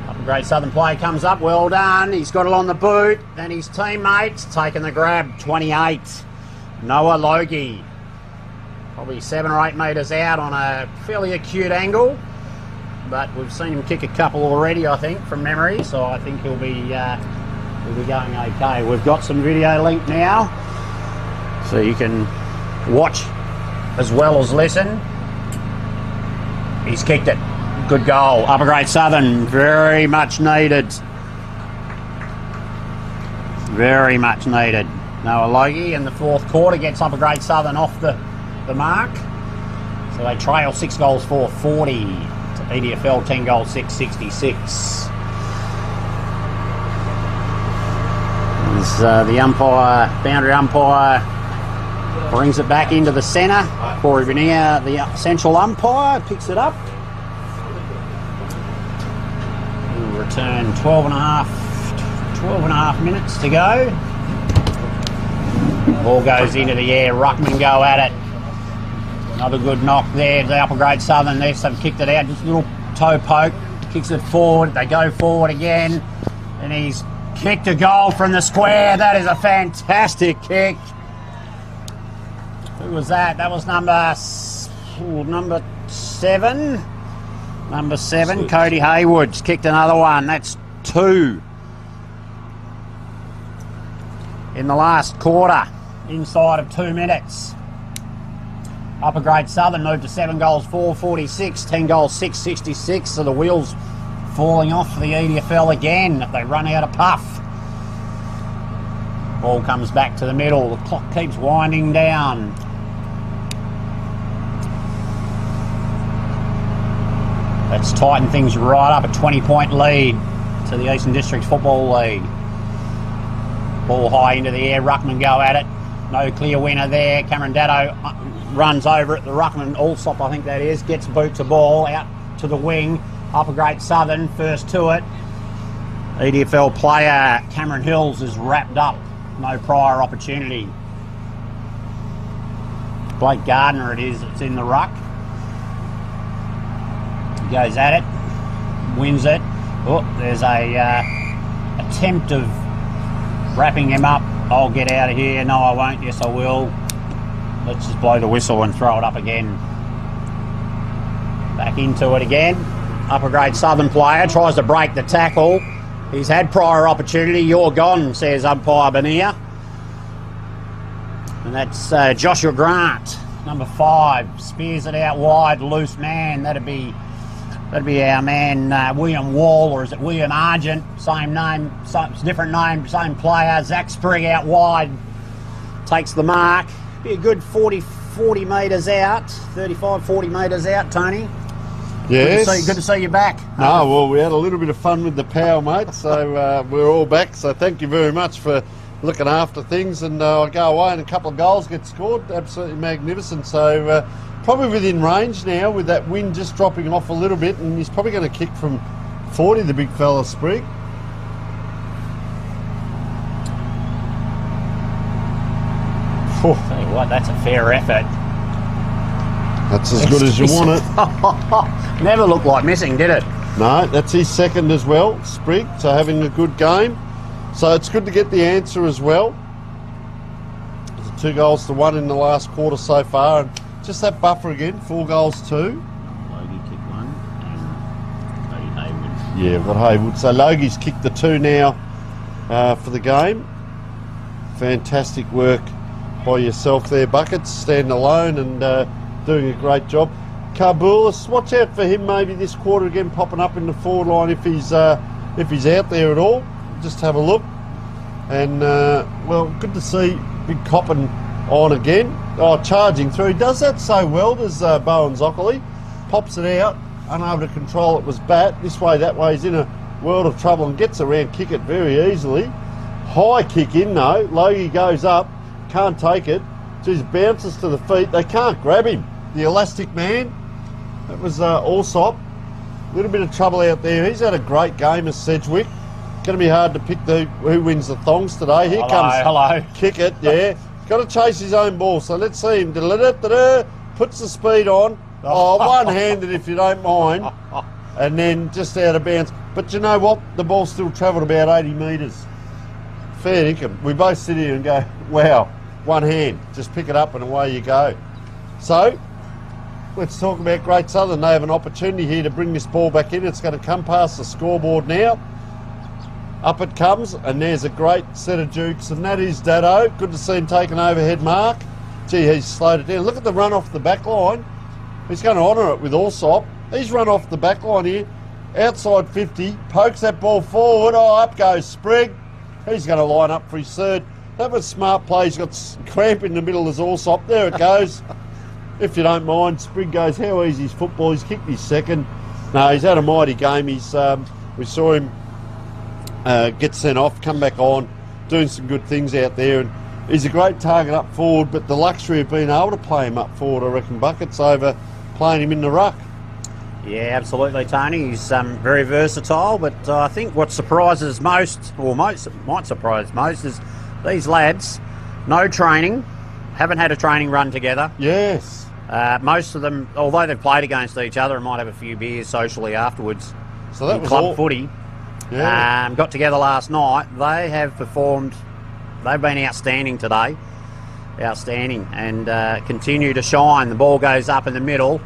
Upper grade Southern player comes up. Well done. He's got it on the boot. Then his teammates taking the grab. 28. Noah Logie. Probably 7 or 8 metres out on a fairly acute angle. But we've seen him kick a couple already, I think, from memory. So I think he'll be going okay. We've got some video link now, so you can watch as well as listen. He's kicked it. Good goal. Upper grade Southern, very much needed. Very much needed. Noah Logie in the 4th quarter gets upper grade Southern off the mark. So they trail 6 goals 40 to EDFL 10 goals 66. The umpire, boundary umpire, brings it back into the centre. Corey Veneer, the central umpire, picks it up. We'll return 12 and a half minutes to go. Ball goes into the air. Ruckman go at it. Another good knock there. The upper grade Southern, they've kicked it out. Just a little toe poke. Kicks it forward. They go forward again. And he's kicked a goal from the square. That is a fantastic kick. Who was that? That was number 7. Number 7, Cody Hayward's kicked another one. That's 2 in the last quarter, inside of 2 minutes. Upper grade Southern moved to 7 goals 46, 10 goals 66. So the wheels falling off for the EDFL again. They run out of puff. Ball comes back to the middle. The clock keeps winding down. Let's tighten things right up. A 20-point lead to the Eastern Districts Football League. Ball high into the air. Ruckman go at it. No clear winner there. Cameron Datto runs over it. The Ruckman, Allsop I think that is, gets boot to ball out to the wing. Upper grade Southern first to it. EDFL player Cameron Hills is wrapped up. No prior opportunity. Blake Gardner it is. It's in the ruck. He goes at it. Wins it. Oh, there's a attempt of wrapping him up. I'll get out of here. No, I won't. Yes, I will. Let's just blow the whistle and throw it up again. Back into it again. Upper grade Southern player tries to break the tackle. He's had prior opportunity. You're gone, says umpire Benier. And that's Joshua Grant, number 5. Spears it out wide, loose man. That'd be our man William Wall, or is it William Argent? Same name, different name, same player. Zach Sprigg out wide, takes the mark. Be a good 40 metres out, 35, 40 metres out, Tony. Yes. Good to see you back. No, well, we had a little bit of fun with the power, mate, so we're all back. So thank you very much for looking after things. And I go away and a couple of goals get scored. Absolutely magnificent. So probably within range now with that wind just dropping off a little bit. And he's probably going to kick from 40, the big fella, Sprigg. Tell you what, that's a fair effort. That's as good as you want it. Never looked like missing, did it? No, that's his second as well, Sprigg, so having a good game. So it's good to get the answer as well. There's 2 goals to 1 in the last quarter so far. And just that buffer again, 4 goals 2. Logie kicked 1 and Cody Hayward. Yeah, we've got Hayward. So Logie's kicked the 2 now for the game. Fantastic work by yourself there, Buckets, standing alone and doing a great job. Carbulis, watch out for him maybe this quarter again, popping up in the forward line if he's out there at all. Just have a look. And well, good to see Big Coppin on again. Oh, charging through. He does that so well, does Bowen Zockerly. Pops it out, unable to control it was bat. This way, that way, he's in a world of trouble and gets around, kick it very easily. High kick in though. Logie goes up, can't take it. Just bounces to the feet. They can't grab him. The elastic man. That was Allsop. A little bit of trouble out there. He's had a great game as Sedgwick. Going to be hard to pick who wins the thongs today. Here Hello. Kick it, yeah. Got to chase his own ball, so let's see him. Puts the speed on. Oh, one-handed if you don't mind. And then just out of bounds. But you know what? The ball still travelled about 80 metres. Fair income. We both sit here and go, wow, one hand. Just pick it up and away you go. So, let's talk about Great Southern. They have an opportunity here to bring this ball back in. It's going to come past the scoreboard now. Up it comes, and there's a great set of dukes, and that is Dado. Good to see him take an overhead mark. Gee, he's slowed it down. Look at the run off the back line. He's going to honour it with Allsop. He's run off the back line here. Outside 50, pokes that ball forward. Oh, up goes Sprigg. He's going to line up for his third. That was smart play. He's got cramp in the middle as Allsop. There it goes. If you don't mind, Sprigg goes, how easy is football? He's kicked his second. No, he's had a mighty game. He's we saw him get sent off, come back on, doing some good things out there, and he's a great target up forward, but the luxury of being able to play him up forward, I reckon, Bucket's over playing him in the ruck. Yeah, absolutely, Tony. He's very versatile, but I think what surprises most, or might surprise most, is these lads, no training, haven't had a training run together. Yes. Most of them, although they've played against each other and might have a few beers socially afterwards, so that in was club footy. Yeah. Got together last night. They have performed. They've been outstanding today. Outstanding. And continue to shine. The ball goes up in the middle.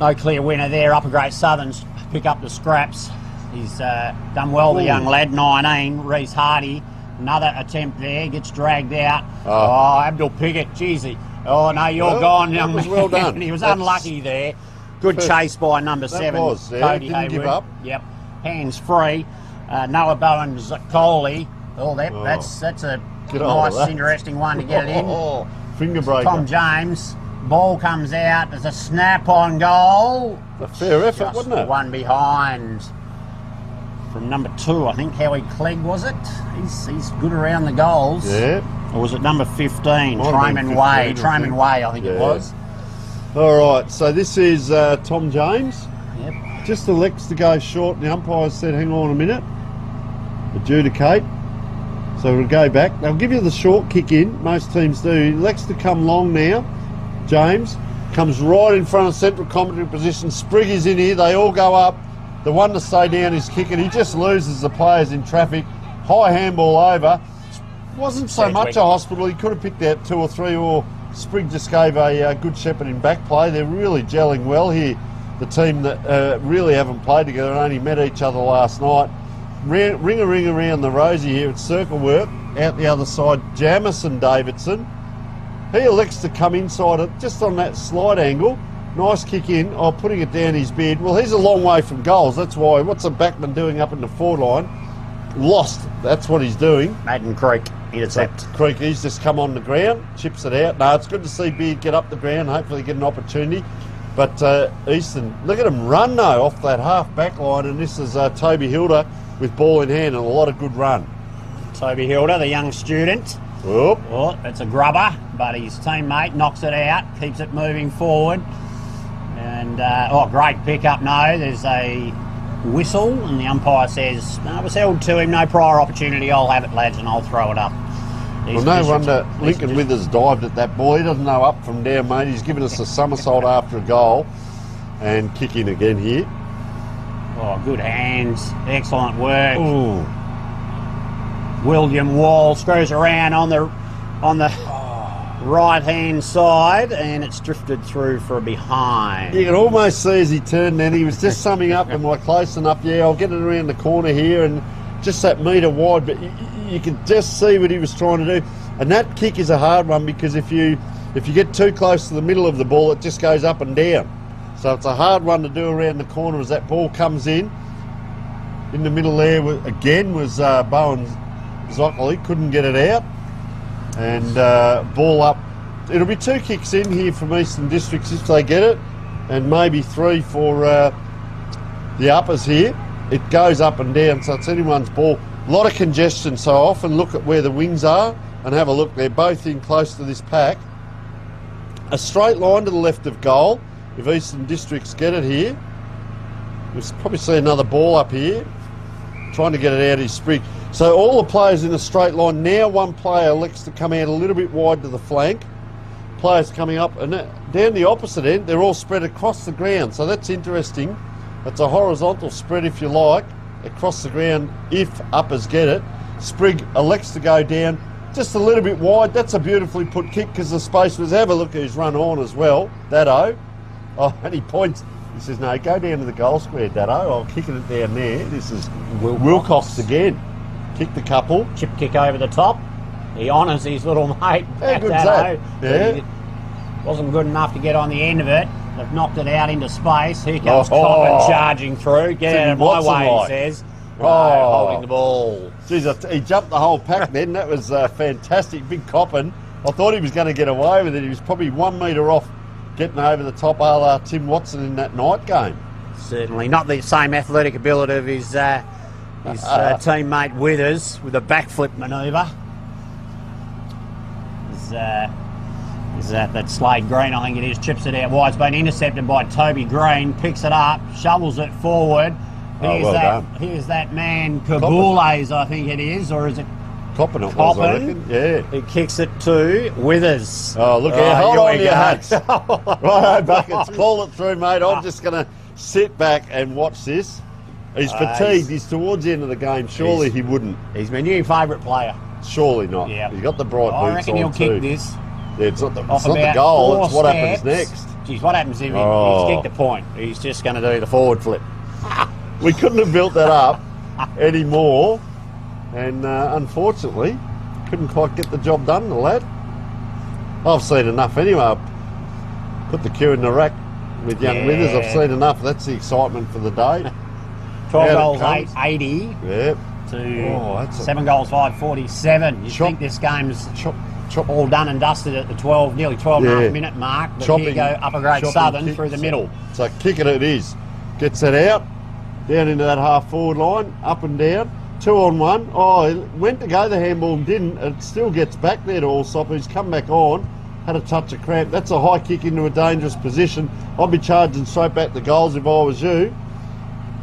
No clear winner there. Upper Great Southerns pick up the scraps. He's done well, the young lad, 19. Reece Hardy. Another attempt there. Gets dragged out. Oh, Abdul Piggott. Jeez. Oh, no, you're gone, young man. Well done. He was unlucky there. Good chase by number 7. Cody Didn't give up. Yep. Hands free. Noah Bowen's Coley. Oh, that's a nice, interesting one to get it in. Finger breaker. Tom James. Ball comes out. There's a snap on goal. A fair effort, wasn't it? One behind from number 2, I think. Howie Clegg, was it? He's good around the goals. Yeah. Or was it number 15? Truman Way. Truman Way, I think it was. All right, so this is Tom James. Yep. Just elects to go short, and the umpire said, hang on a minute. Adjudicate. So we'll go back. They'll give you the short kick in, most teams do. He elects to come long now. James comes right in front of central commentary position. Sprigg is in here, they all go up. The one to stay down is kicking. He just loses the players in traffic. High handball over. Wasn't so much a hospital. He could have picked out 2 or 3, or Sprigg just gave a good shepherd in back play. They're really gelling well here. The team that really haven't played together and only met each other last night. Ring around the rosy here. It's circle work. Out the other side, Jamison Davidson. He elects to come inside it just on that slide angle. Nice kick in. Oh, putting it down his beard. Well, he's a long way from goals. That's why. What's a backman doing up in the forward line? Lost. That's what he's doing. Madden Creek intercept. Creek, he's just come on the ground, chips it out. No, it's good to see Beard get up the ground, hopefully get an opportunity. But Easton, look at him run though off that half back line, and this is Toby Hilda with ball in hand and a lot of good run. Toby Hilda, the young student. Whoop. Oh, it's a grubber, but his teammate knocks it out, keeps it moving forward. And, great pick-up, no. There's a whistle, and the umpire says, no, it was held to him, no prior opportunity, I'll have it, lads, and I'll throw it up. Well, no wonder Lincoln Withers dived at that ball. He doesn't know up from down, mate. He's given us a somersault after a goal. And kicking again here. Oh, good hands. Excellent work. Ooh. William Wall screws around on the right-hand side, and it's drifted through for a behind. You can almost see as he turned then, he was just summing up, am I close enough? Yeah, I'll get it around the corner here, and just that metre wide, but you can just see what he was trying to do. And that kick is a hard one, because if you get too close to the middle of the ball, it just goes up and down. So it's a hard one to do around the corner as that ball comes in. In the middle there, again, was Bowen Zockley, couldn't get it out. And ball up. It'll be 2 kicks in here from Eastern Districts if they get it, and maybe 3 for the uppers here. It goes up and down, so it's anyone's ball. A lot of congestion, so I often look at where the wings are and have a look. They're both in close to this pack. A straight line to the left of goal. If Eastern Districts get it here, we'll probably see another ball up here. trying to get it out of his sprig. So all the players in a straight line. Now one player elects to come out a little bit wide to the flank. Players coming up, and down the opposite end, they're all spread across the ground. So that's interesting. It's a horizontal spread, if you like, across the ground if uppers get it. Sprig elects to go down just a little bit wide. That's a beautifully put kick because the space was. Have a look who's run on as well. Dado. Oh, and he points. He says, no, go down to the goal square, Dado. I'm kicking it down there. This is Wilcox again. Kick the couple. Chip kick over the top. He honours his little mate. How good's that? Yeah. He wasn't good enough to get on the end of it. They've knocked it out into space. Here comes Coppin charging through. Get out of my way, he says. Holding the ball. Jeez, he jumped the whole pack then. That was fantastic. Big Coppin. I thought he was going to get away with it. He was probably 1 metre off getting over the top, a la Tim Watson in that night game. Certainly not the same athletic ability of his teammate Withers with a backflip manoeuvre. Is that Slade Green, I think it is, chips it out wide. It's been intercepted by Toby Green, picks it up, shovels it forward. Here's that man, Kabules, I think it is, or is it Coppin? It was, I reckon. Yeah. He kicks it to Withers. Oh, look here, hold on to your hats. Righto, Buckets, call it through, mate. I'm just going to sit back and watch this. He's fatigued. He's towards the end of the game. Surely he wouldn't. He's my new favourite player. Surely not. Yeah. He's got the bright boots on. I reckon he'll kick this. Yeah, it's not the goal, it's what happens next. Geez, what happens if he's kicked the point? He's just going to do the forward flip. We couldn't have built that up anymore, and unfortunately, couldn't quite get the job done, the lad. I've seen enough anyway. I put the queue in the rack with young Withers. I've seen enough. That's the excitement for the day. 12 goals, 80. Yeah. To 7 goals, 547. You think this game's all done and dusted at the nearly 12 and a half minute mark. But here go Upper Grade Southern through the middle. So kicking it is. Gets that out, down into that half forward line, up and down. 2 on 1. Oh, it went to go the handball and didn't. It still gets back there to Allsop. He's come back on. Had a touch of cramp. That's a high kick into a dangerous position. I'd be charging straight back the goals if I was you.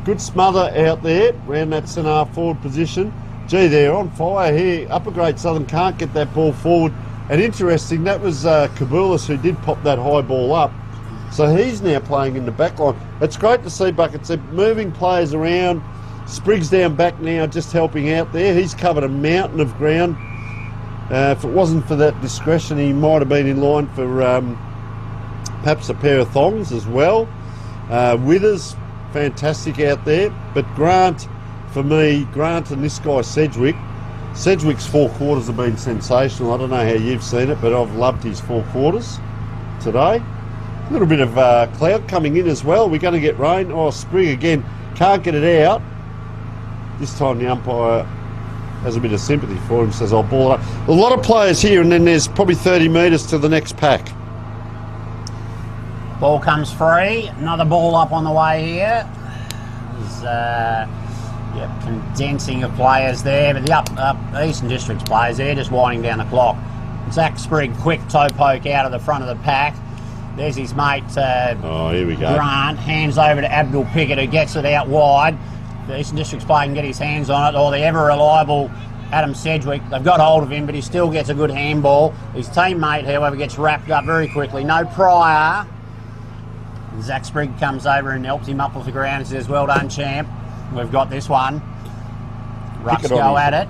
Good smother out there, around that centre half forward position. Gee, they're on fire here. Upper Grade Southern can't get that ball forward. And interesting, that was Kabulis who did pop that high ball up. So he's now playing in the back line. It's great to see Buckets. They're moving players around. Spriggs down back now, just helping out there. He's covered a mountain of ground. If it wasn't for that discretion, he might have been in line for perhaps a pair of thongs as well. Withers, fantastic out there. But Grant, for me, Grant and this guy Sedgwick. Sedgwick's 4 quarters have been sensational. I don't know how you've seen it, but I've loved his 4 quarters today. A little bit of cloud coming in as well. We're going to get rain. Oh, Spring again. Can't get it out. This time the umpire has a bit of sympathy for him, says I'll ball it up. A lot of players here, and then there's probably 30 metres to the next pack. Ball comes free. Another ball up on the way here. There's condensing of players there, but the up Eastern District's players, they're just winding down the clock. Zach Sprigg, quick toe poke out of the front of the pack. There's his mate here we go. Grant, hands over to Abdul Pickett, who gets it out wide. The Eastern District's player can get his hands on it, or the ever-reliable Adam Sedgwick. They've got hold of him, but he still gets a good handball. His teammate, however, gets wrapped up very quickly. No prior. Zach Sprigg comes over and helps him up off the ground and says, well done, champ. We've got this one. Rucks go at it.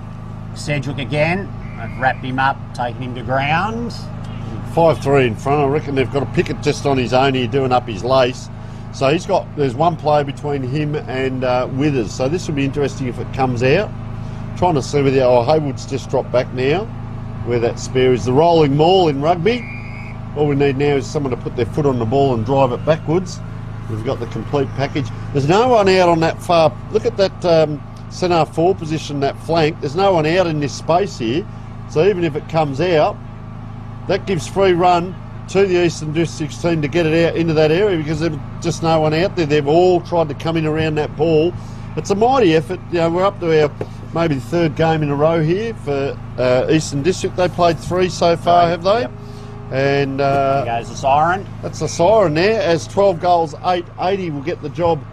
Sedgwick again. They've wrapped him up, taken him to ground. 5-3 in front. I reckon they've got a Pickett just on his own here doing up his lace. So there's one player between him and Withers. So this will be interesting if it comes out. Trying to see whether Haywood's just dropped back now, where that spare is. The rolling maul in rugby. All we need now is someone to put their foot on the ball and drive it backwards. We've got the complete package. There's no one out on that far. Look at that centre forward position, that flank. There's no one out in this space here. So even if it comes out, that gives free run to the Eastern Districts team to get it out into that area because there's just no one out there. They've all tried to come in around that ball. It's a mighty effort. You know, we're up to our maybe 3rd game in a row here for Eastern District. They played 3 so far, have they? Yep. And there goes the siren. That's the siren there. As 12 goals, 880 will get the job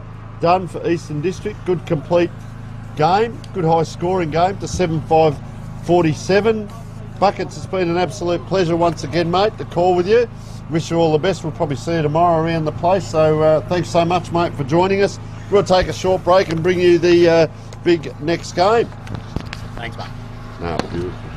done for Eastern District. Good complete game. Good high scoring game to 7-5-47. Buckets, it's been an absolute pleasure once again, mate, to call with you. Wish you all the best. We'll probably see you tomorrow around the place. So thanks so much, mate, for joining us. We'll take a short break and bring you the big next game. Thanks, mate. No, beautiful.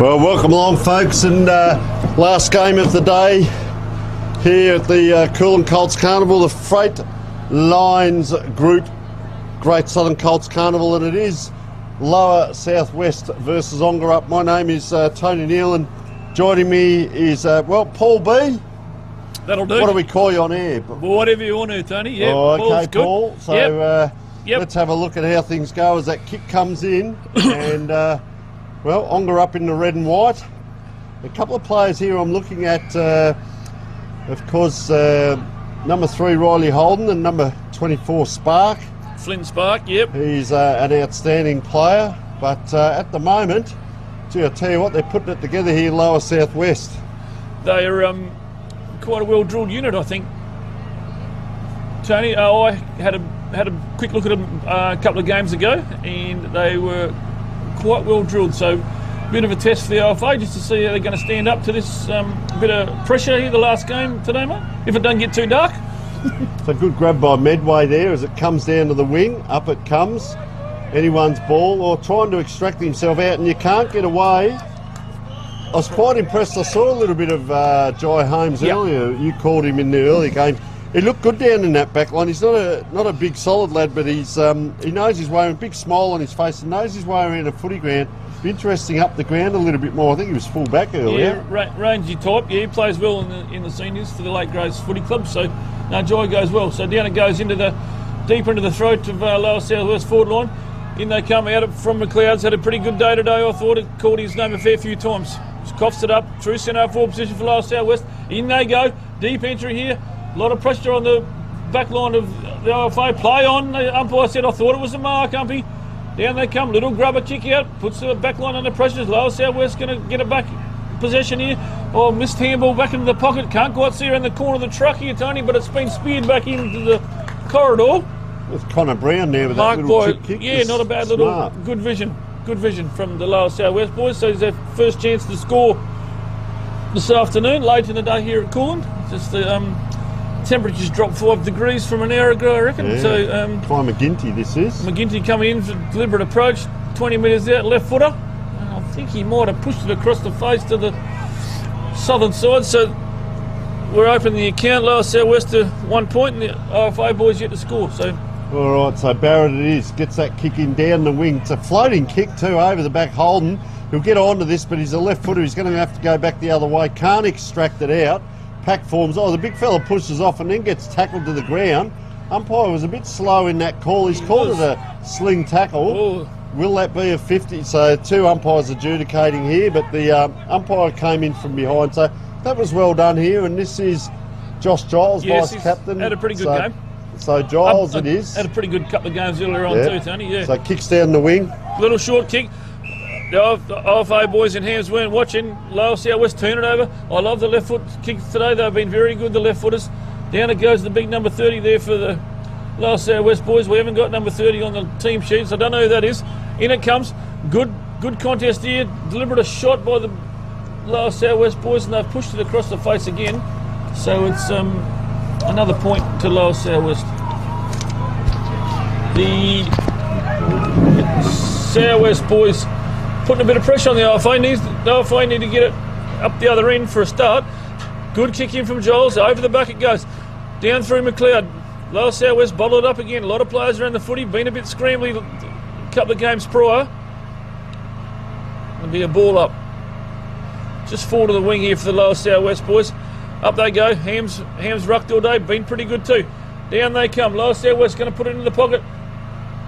Well, welcome along, folks, and last game of the day here at the Coolum Colts Carnival, the Freight Lines Group Great Southern Colts Carnival, and it is Lower Southwest versus Ongerup. My name is Tony Neal, and joining me is, Paul B. That'll do. What do we call you on air? Well, whatever you want to, Tony. Yeah, oh, okay, Paul's Paul. good. So let's have a look at how things go as that kick comes in. And, Ongerup in the red and white. A couple of players here I'm looking at, of course, number 3, Riley Holden, and number 24, Spark. Flynn Spark, yep. He's an outstanding player, but at the moment, I tell you what, they're putting it together here, Lower Southwest. They are quite a well-drilled unit, I think. Tony, I had a quick look at them a couple of games ago, and they were quite well-drilled, so a bit of a test for the OFA just to see how they're going to stand up to this bit of pressure here the last game today, mate, if it doesn't get too dark. It's a good grab by Medway there as it comes down to the wing. Up it comes. Anyone's ball, or trying to extract himself out, and you can't get away. I was quite impressed. I saw a little bit of Jai Holmes earlier. You called him in the early game. He looked good down in that back line. He's not a big solid lad, but he's he knows his way, a big smile on his face, and knows his way around a footy ground. Be interesting up the ground a little bit more. I think he was full back earlier. Yeah, rangy type. Yeah, he plays well in the seniors for the Lake Grace Footy Club. So Jai goes well. So down it goes deep into the throat of Lower Southwest forward line. In they come out from McLeod's. Had a pretty good day today. I thought it called his name a fair few times. Just coughs it up. True centre forward position for Lower Southwest. In they go. Deep entry here. A lot of pressure on the back line of the OFA. Play on. The umpire said, I thought it was a mark, umpy. Down they come. Little grubber kick out. Puts the back line under pressure. Lower Southwest going to get it back possession here. Oh, missed handball back into the pocket. Can't quite see around the corner of the truck here, Tony, but it's been speared back into the corridor. With Connor Brown there with Mark that little boy, chip kick. yeah, not a bad little good vision from the Lower Southwest boys. So it's their first chance to score this afternoon, late in the day here at Coolum. Just the temperatures dropped 5 degrees from an hour ago, I reckon. Yeah. So Ty McGinty this is. McGinty coming in for deliberate approach, 20 metres out, left footer. And I think he might have pushed it across the face to the southern side. So we're opening the account, Lower Southwest to 1 point, and the OFA boys yet to score. So. All right, so Barrett it is. Gets that kick in down the wing. It's a floating kick too over the back. Holden, he'll get onto this, but he's a left footer. He's going to have to go back the other way. Can't extract it out. Pack forms. Oh, the big fella pushes off and then gets tackled to the ground. Umpire was a bit slow in that call. He's called it a sling tackle. Oh. Will that be a 50? So 2 umpires adjudicating here, but the umpire came in from behind. So that was well done here, and this is Josh Giles, vice captain. Had a pretty good game. So Giles it is. Had a pretty good couple of games earlier on too, Tony. Yeah. So kicks down the wing. Little short kick. The OFA boys in Hams weren't watching. Lower Southwest turn it over. I love the left foot kicks today. They've been very good, the left footers. Down it goes the big number 30 there for the Lower Southwest boys. We haven't got number 30 on the team sheet, so I don't know who that is. In it comes. Good contest here. Deliberate a shot by the Lower Southwest boys, and they've pushed it across the face again. So it's another point to Lower Southwest. The Southwest boys putting a bit of pressure on the OFA. The OFA need to get it up the other end for a start. Good kick in from Giles. Over the back it goes. Down through McLeod. Lower Southwest bottled it up again. A lot of players around the footy. Been a bit scrambly a couple of games prior. There'll be a ball up. Just fall to the wing here for the Lower Southwest boys. Up they go. Hams rucked all day. Been pretty good too. Down they come. Lower Southwest going to put it in the pocket.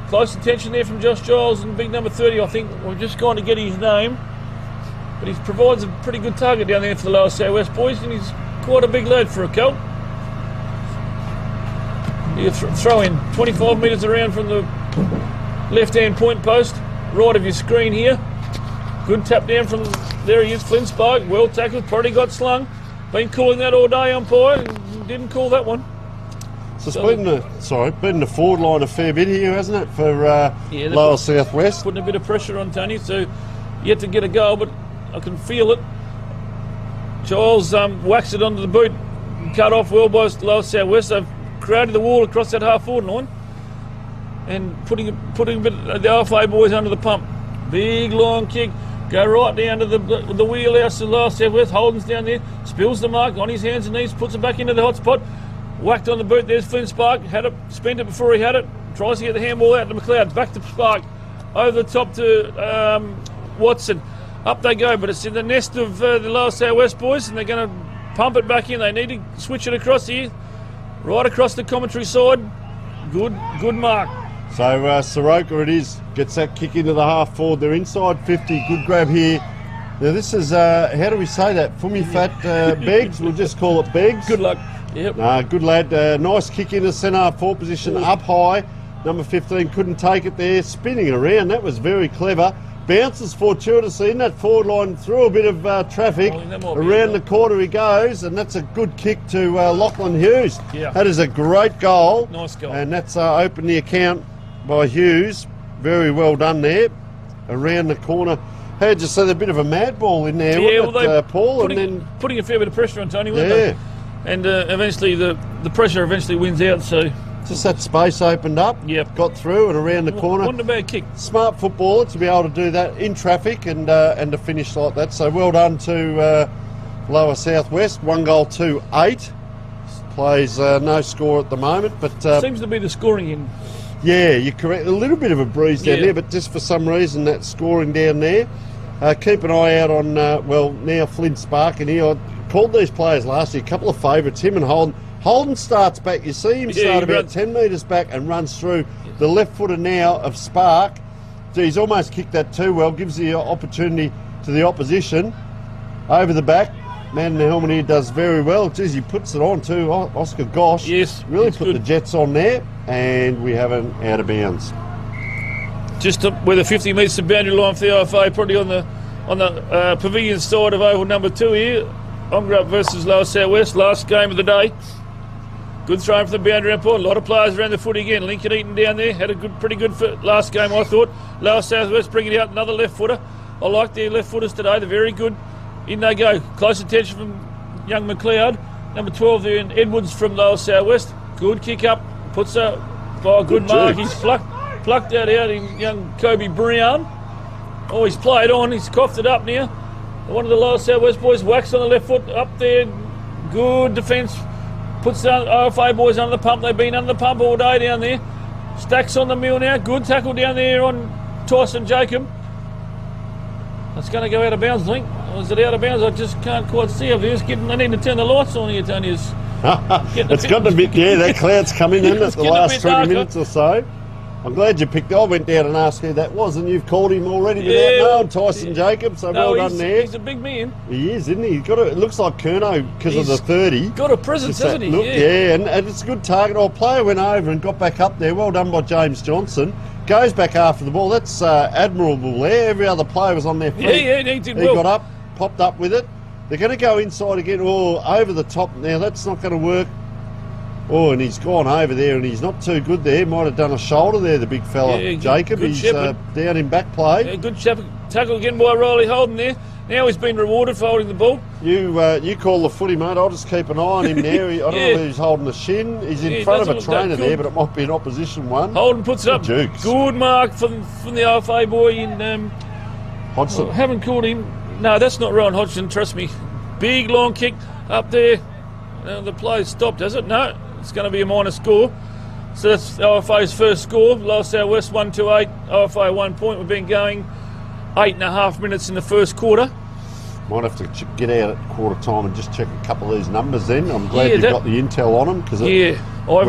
Close attention there from Josh Giles and big number 30. I think we're just going to get his name. But he provides a pretty good target down there for the Lower Southwest boys, and he's quite a big lad for a Colt. You throw in 25 metres around from the left-hand point post, right of your screen here. Good tap down from, there he is, Flynn Spark, well tackled, probably got slung. Been calling that all day, umpire, and didn't call that one. So it's been the forward line a fair bit here, hasn't it, for Lower Southwest? Putting a bit of pressure on Tony, so yet to get a goal, but I can feel it. Giles whacks it onto the boot, cut off well by Lower Southwest. They've created the wall across that half-forward line and putting a bit of the OFA boys under the pump. Big long kick, Go right down to the wheelhouse of Lower South West. Holden's down there. Spills the mark on his hands and knees. Puts it back into the hot spot. Whacked on the boot. There's Flynn Spark. Had it. Spent it before he had it. Tries to get the handball out to McLeod. Back to Spark. Over the top to Watson. Up they go. But it's in the nest of the Lower South West boys. And they're going to pump it back in. They need to switch it across here. Right across the commentary side. Good mark. So Soroka it is. Gets that kick into the half forward. They're inside 50. Good grab here. Now this is, how do we say that? Fummy Fat Beggs? We'll just call it Beggs. Good luck. Yep. Good lad. Nice kick into centre half forward position. Up high. Number 15 couldn't take it there. Spinning around. That was very clever. Bounces fortuitously in that forward line through a bit of traffic. Around the corner he goes, and that's a good kick to Lachlan Hughes. Yeah. That is a great goal. Nice goal. And that's opened the account by Hughes. Very well done there. Around the corner. How'd you see a bit of a mad ball in there, Paul? Putting a fair bit of pressure on Tony, weren't they? And eventually the pressure eventually wins out, so... Just that space opened up, got through and around the corner. Wasn't a bad kick. Smart footballer to be able to do that in traffic and to finish like that. So well done to Lower South West. 1 goal, 2-8. Plays no score at the moment, but seems to be the scoring in. Yeah, you're correct. A little bit of a breeze down there, but just for some reason that scoring down there. Keep an eye out on now Flynn Spark in here. I called these players last year. A couple of favourites, him and Holden. Holden starts back. You see him start about 10 metres back and runs through. The left footer now of Spark. He's almost kicked that too well. Gives the opportunity to the opposition. Over the back. Man in the helmet here does very well. Geez, he puts it on too. Oscar Gosh. Yes. Really put the Jets on there. And we have an out of bounds. Just where the 50 metres the boundary line for the IFA. Probably on the pavilion side of oval number 2 here. Ongerup versus Lower South West. Last game of the day. Good throw from the boundary airport. A lot of players around the footy again. Lincoln Eaton down there. Had a pretty good last game, I thought. Lower South West bringing out another left footer. I like their left footers today. They're very good. In they go. Close attention from young McLeod. Number 12 there in Edwards from Lower South West. Good kick up. Puts a good mark. He's plucked that out in young Kobe Brown. Oh, he's played on. He's coughed it up now. One of the Lower South West boys whacks on the left foot. Up there. Good defence. Puts the OFA boys under the pump. They've been under the pump all day down there. Stacks on the mill now. Good tackle down there on Tyson Jacob. That's going to go out of bounds, I think. Or is it out of bounds? I just can't quite see. They need to turn the lights on here, Tony. It's gotten a bit, that cloud's coming in at the last 20 minutes or so. I'm glad you picked. I went down and asked who that was, and you've called him already without knowing. Tyson Jacob, so well done there. He's a big man. He is, isn't he? It looks like Kerno because of the 30. Got a presence, hasn't he? And it's a good target. Our player went over and got back up there. Well done by James Johnson. Goes back after the ball. That's admirable there. Every other player was on their feet. Yeah, he did well. He got up, popped up with it. They're going to go inside again, over the top. Now, that's not going to work. Oh, and he's gone over there, and he's not too good there. Might have done a shoulder there, the big fella. Jacob, he's down in back play. Yeah, good tackle again by Riley Holden there. Now he's been rewarded for holding the ball. You call the footy, mate. I'll just keep an eye on him there. I don't know whether he's holding a shin. He's in front of a trainer there, but it might be an opposition one. Holden puts it up. Jukes. Good mark from the OFA boy in... Hodgson. I haven't called him. No, that's not Ryan Hodgson, trust me. Big long kick up there. The play stopped, has it? No. It's going to be a minor score. So that's OFA's first score. Lower South West 1-2-8. OFA 1 point. We've been going 8.5 minutes in the first quarter. Might have to get out at quarter time and just check a couple of these numbers then. I'm glad you've got the intel on them because we're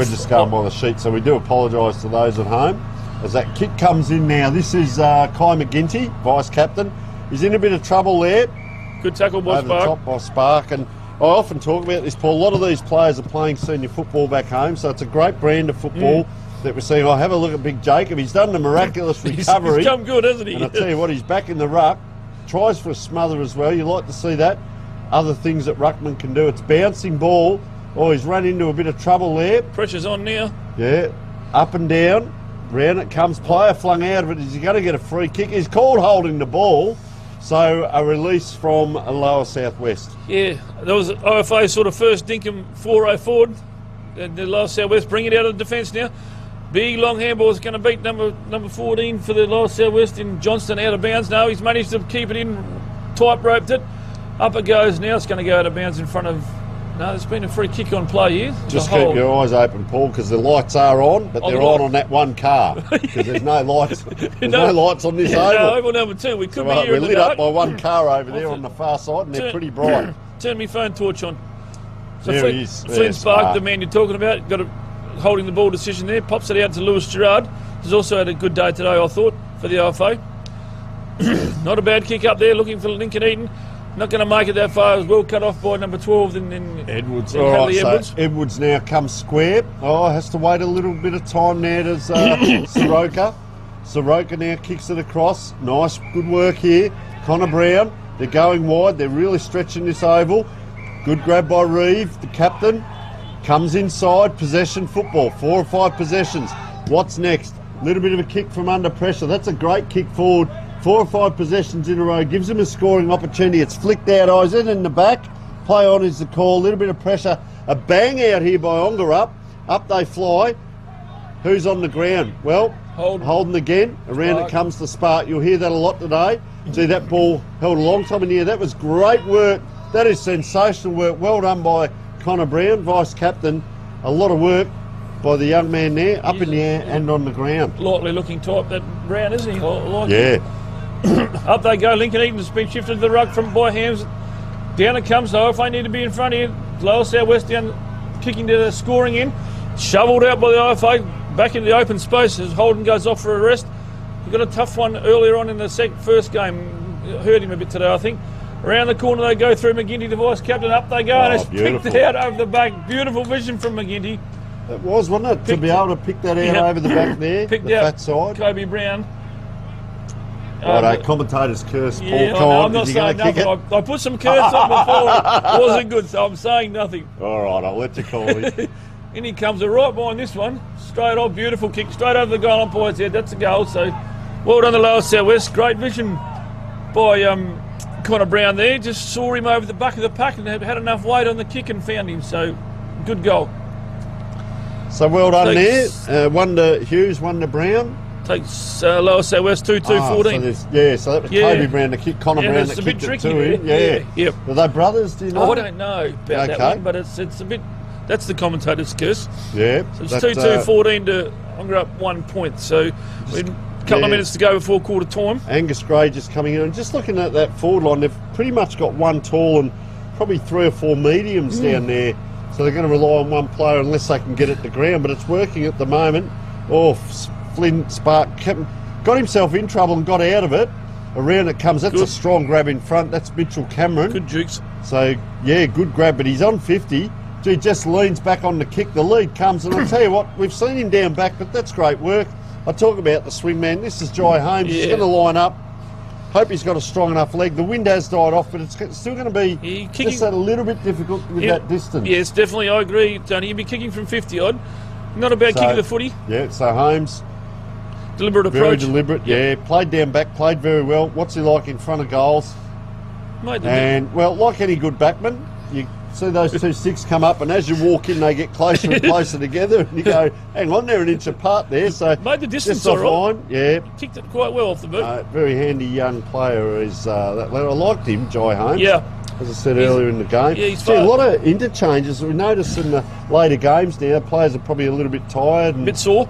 just going by the sheet. So we do apologise to those at home. As that kick comes in now, this is Kai McGinty, vice captain. He's in a bit of trouble there. Good tackle by Spark. Over the top by Spark. And I often talk about this, Paul. A lot of these players are playing senior football back home, so it's a great brand of football that we're seeing. Have a look at Big Jacob. He's done the miraculous recovery. He's come good, hasn't he? And I tell you what, he's back in the ruck. Tries for a smother as well. You like to see that. Other things that ruckman can do. It's bouncing ball. Oh, he's run into a bit of trouble there. Pressure's on now. Yeah, up and down. Round it comes. Player flung out of it. Is he going to get a free kick? He's called holding the ball. So a release from Lower South West. Yeah, that was OFA sort of first dinkum 4-0 forward. And the Lower South West bring it out of the defence now. Big long handball is going to beat number 14 for the Lower South West in Johnston out of bounds. No, he's managed to keep it in, tight roped it. Up it goes now. It's going to go out of bounds in front of. No, there's been a free kick on play here. Just keep your eyes open, Paul, because the lights are on, but they're on that one car because there's no lights. There's no lights on this oval. No, oval number 2. We could be here we're in the lit dark. up by one car over there on the far side, and they're pretty bright. Turn my phone torch on. So there he is. Flynn Spark, the man you're talking about, got a holding the ball decision there. Pops it out to Lewis Gerard. He's also had a good day today, I thought, for the OFA. Not a bad kick up there, looking for Lincoln Eaton. Not going to make it that far. As well cut off by number 12 in Edwards. In all right, Edwards. so Edwards now comes square. Oh, has to wait a little bit of time now to Soroka. Soroka now kicks it across. Nice, good work here. Connor Brown, they're going wide. They're really stretching this oval. Good grab by Reeve, the captain. Comes inside, possession football. 4 or 5 possessions. What's next? A little bit of a kick from under pressure. That's a great kick forward. 4 or 5 possessions in a row. Gives him a scoring opportunity. It's flicked out. Is it in the back? Play on is the call. A little bit of pressure. A bang out here by Ongerup. Up they fly. Who's on the ground? Well, Holden again. Around it comes the Spark. You'll hear that a lot today. See, that ball held a long time in the air. That was great work. That is sensational work. Well done by Connor Brown, vice-captain. A lot of work by the young man there, up in the air and on the ground. Lightly looking type, that Brown, isn't he? Like yeah. Up they go. Lincoln Eaton's been shifted to the ruck from by Hams. Down it comes, though. If they need to be in front here, Lower South West down, kicking to the scoring in. Shoveled out by the IFA, back into the open space as Holden goes off for a rest. He got a tough one earlier on in the first game. Hurt him a bit today, I think. Around the corner they go through McGinty, the vice-captain. Up they go, and it's picked out over the back. Beautiful vision from McGinty. It was, wasn't it? To be able to pick that out over the back there, picked the out fat side. Kobe Brown. Right, commentator's curse, Paul. Yeah, I'm not saying nothing. I put some curse on before. It wasn't good, so I'm saying nothing. All right, I'll let you call it. In he comes, right behind this one. Straight on, beautiful kick, straight over the goal umpire's head. That's a goal, so well done the Lower South West. Great vision by Connor Brown there. Just saw him over the back of the pack and had enough weight on the kick and found him, so good goal. So well done there. One to Hughes, one to Brown. Takes Lower South West 2-2-14. So that was Kobe Brown to kick Connor Brown that kicked it to him. Yeah. Are they brothers, do you know? Oh, I don't know about that one, but it's a bit... That's the commentator's curse. Yeah. So it's 2-2-14 to Ongerup 1 point. So we've a couple of minutes to go before quarter time. Angus Gray just coming in. And just looking at that forward line, they've pretty much got one tall and probably 3 or 4 mediums down there. So they're going to rely on one player unless they can get it to ground. But it's working at the moment. Flynn Spark got himself in trouble and got out of it. Around it comes. That's a strong grab in front. That's Mitchell Cameron. Good jukes. So, yeah, good grab. But he's on 50. He just leans back on the kick. The lead comes. And I'll tell you what, we've seen him down back, but that's great work. I talk about the swing man. This is Jai Holmes. He's going to line up. Hope he's got a strong enough leg. The wind has died off, but it's still going to be just a little bit difficult with that distance. Yes, definitely. I agree, Tony. He'll be kicking from 50-odd. Not a bad kick of the footy. Yeah, so Holmes. Deliberate approach. Very deliberate, yeah. Played down back, played very well. What's he like in front of goals? Well, like any good backman, you see those 2 sticks come up, and as you walk in, they get closer and closer together, and you go, hang on, they're an inch apart there. So made the distance just off line, yeah. Kicked it quite well off the boot. Very handy young player is that lad. I liked him, Jai Holmes. Yeah. As I said earlier in the game. Yeah, he's a lot of interchanges. We notice in the later games now, players are probably a little bit tired. And a bit sore.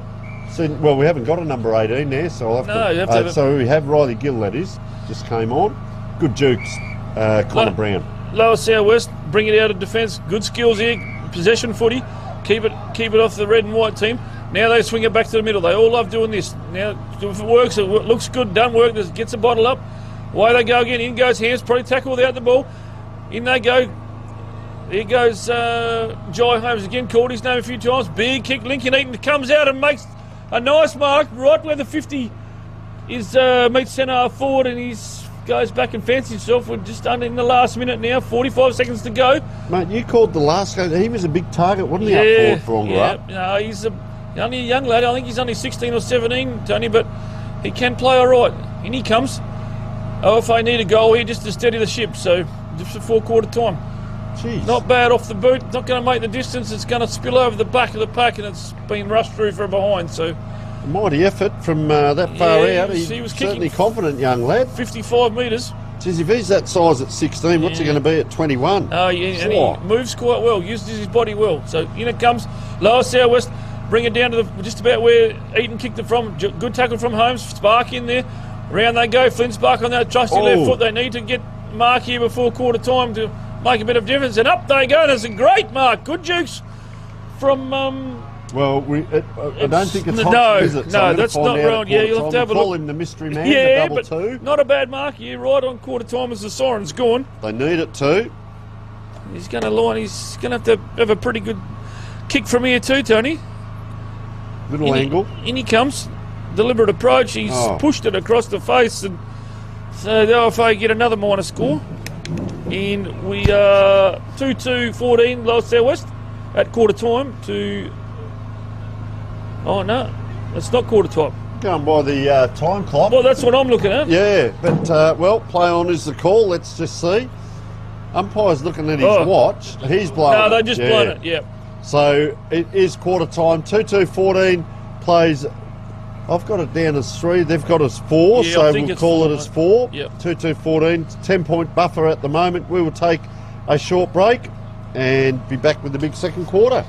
So, well, we haven't got a number 18 there, so I'll have to... So we have Riley Gill, that is, just came on. Good jukes, Connor Brown. Lower South West, bring it out of defence. Good skills here, possession footy. Keep it off the red and white team. Now they swing it back to the middle. They all love doing this. Now, if it works, it looks good, done work, gets a bottle up. Away they go again. In goes Hams, probably tackle without the ball. In they go. Here goes Jai Holmes again. Called his name a few times. Big kick. Lincoln Eaton comes out and makes a nice mark right where the 50 is meets centre forward, and he goes back and fancies himself. We're just under in the last minute now. 45 seconds to go. Mate, you called the last game. He was a big target, wasn't he, up forward for Ongerup? Yeah, no, he's only a young lad. I think he's only 16 or 17, Tony, but he can play all right. In he comes. If I need a goal here just to steady the ship, so just before quarter time. Jeez. Not bad off the boot. Not going to make the distance. It's going to spill over the back of the pack, and it's been rushed through from behind. So, a mighty effort from that far out. He was certainly kicking confident, young lad. 55 metres. Geez, if he's that size at 16, what's he going to be at 21? Oh, yeah, and he moves quite well, uses his body well. So in it comes, lower southwest, bring it down to just about where Eaton kicked it from. Good tackle from Holmes, Spark in there. Round they go, Flynn Spark on that trusty left foot. They need to get Mark here before quarter time to make a bit of difference. And up they go, and it's a great mark. Good jukes from... Well, I don't think it's no, is it? So no, that's not right. Yeah, you'll have to have a look. Call him the mystery man, yeah, the double two. Not a bad mark. Yeah, right on quarter time as the siren's gone. They need it too. He's going to line. He's going to have a pretty good kick from here too, Tony. Little angle. In he comes. Deliberate approach. He's pushed it across the face, and so the OFA get another minus score. And we are 2-2-14 lower southwest at quarter time to. Oh no, it's not quarter time. Going by the time clock. Well, that's what I'm looking at. Yeah, but well, play on is the call. Let's just see. Umpire's looking at his watch. He's blowing. No, they just blown it. Yeah. So it is quarter time. 2-2-14 plays. I've got it down as 3. They've got us 4, yeah, so we'll call it as 4. Yep. 2-2-14. 10-point buffer at the moment. We will take a short break and be back with the big second quarter.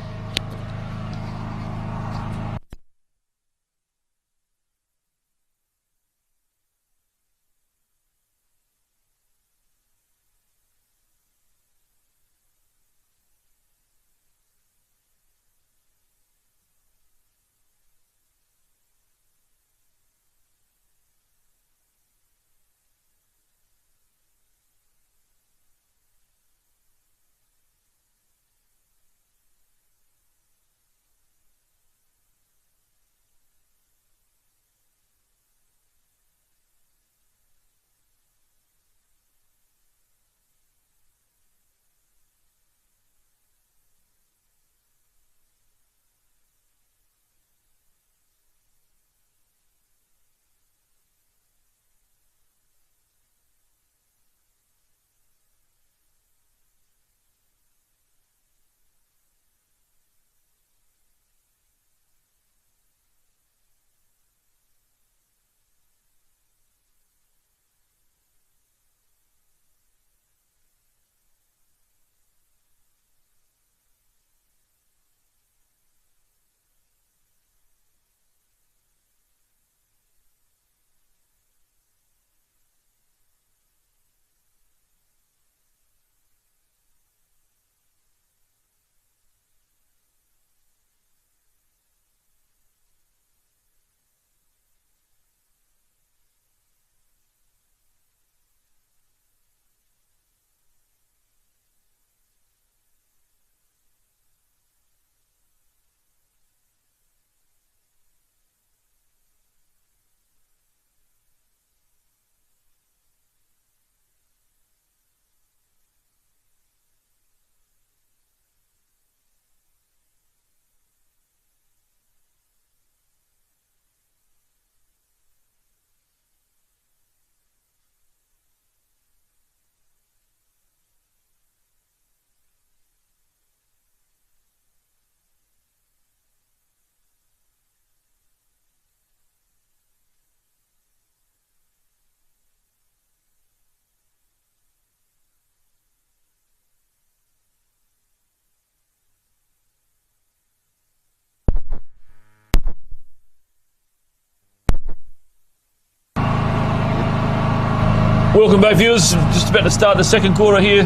Welcome back, viewers. Just about to start the second quarter here.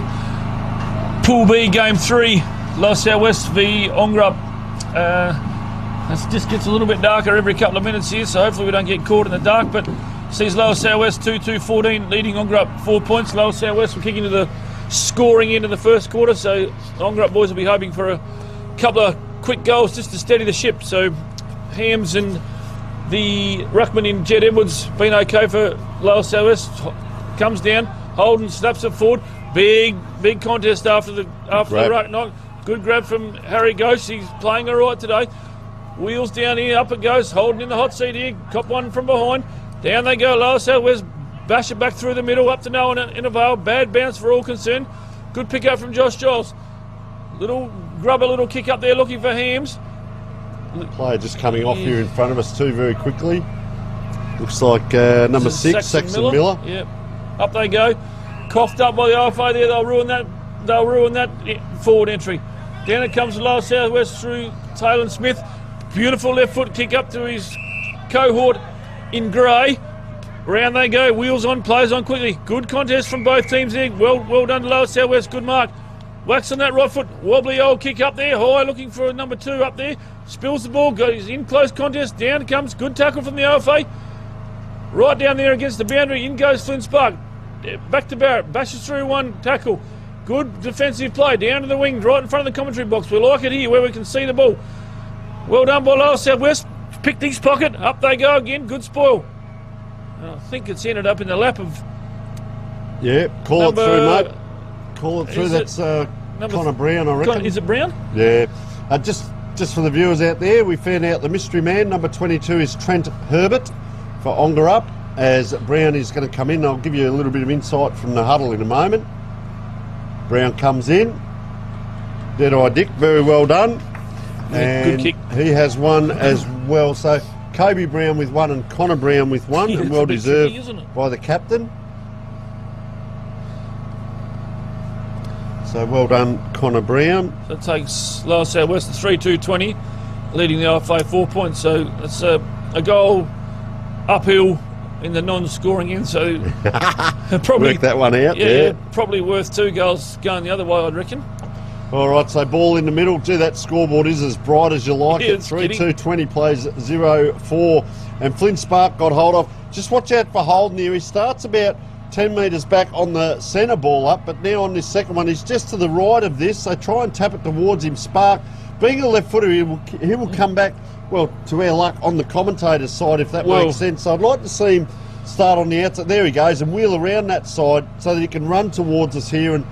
Pool B, Game 3. Lower Southwest v Ongerup. It just gets a little bit darker every couple of minutes here, so hopefully we don't get caught in the dark. But sees Lower Southwest 2-2-14, leading Ongerup 4 points. Lower Southwest will kick into the scoring end of the first quarter, so Ongerup boys will be hoping for a couple of quick goals just to steady the ship. So Hams and the ruckman in Jed Edwards been okay for Lower Southwest. Comes down, Holden snaps it forward. Big contest after the ruck knock. Good grab from Harry Ghost. He's playing all right today. Wheels down here, up it goes. Holden in the hot seat here. Cop one from behind. Down they go. Lower Southwest bash it back through the middle, up to no one in a veil. Bad bounce for all concerned. Good pick up from Josh Giles. Little kick up there looking for Hams. Player just coming off here in front of us too very quickly. Looks like number 6, Saxon Miller. Yep. Up they go. Coughed up by the IFA there. They'll ruin that forward entry. Down it comes to Lower South West through Taylor Smith. Beautiful left foot kick up to his cohort in grey. Round they go. Wheels on, players on quickly. Good contest from both teams there. Well done to Lower South West. Good mark. Wax on that right foot. Wobbly old kick up there. High looking for number 2 up there. Spills the ball. Goes in close contest. Down it comes. Good tackle from the OFA. Right down there against the boundary. In goes Flynn Spark. Back to Barrett. Bashes through one tackle. Good defensive play. Down to the wing. Right in front of the commentary box. We like it here where we can see the ball. Well done by Lower South West. Picked his pocket. Up they go again. Good spoil. I think it's ended up in the lap of... Yeah, call it through, mate. Call it through. That's Connor Brown, I reckon. Is it Brown? Yeah. Just for the viewers out there, we found out the mystery man, number 22, is Trent Herbert for Ongerup, as Brown is going to come in. I'll give you a little bit of insight from the huddle in a moment. Brown comes in. Dead-eye Dick, very well done. And good kick. He has one as well. So Kobe Brown with one and Connor Brown with one, and well deserved by the captain. So well done, Connor Brown. So it takes Lower South West to 3-2-20, leading the IFA 4 points. So it's a goal uphill in the non-scoring end. So probably work that one out. Yeah, probably worth 2 goals going the other way, I'd reckon. All right, so ball in the middle. Gee, that scoreboard is as bright as you like it. 3-2-20 plays 0-4. And Flynn Spark got hold of. Just watch out for Holden here. He starts about 10 metres back on the centre ball up, but now on this second one, he's just to the right of this. So try and tap it towards him. Spark, being a left footer, he will come back, well, to our luck, on the commentator's side, if that makes sense. So I'd like to see him start on the outside. There he goes, and wheel around that side so that he can run towards us here and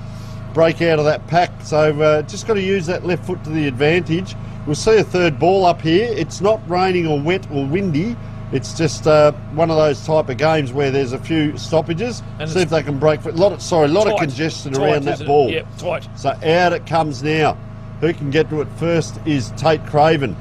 break out of that pack. So just got to use that left foot to the advantage. We'll see a third ball up here. It's not raining or wet or windy. It's just one of those type of games where there's a few stoppages. And see if they can break. A lot of congestion around that ball. Yep, tight. So out it comes now. Who can get to it first is Tate Craven.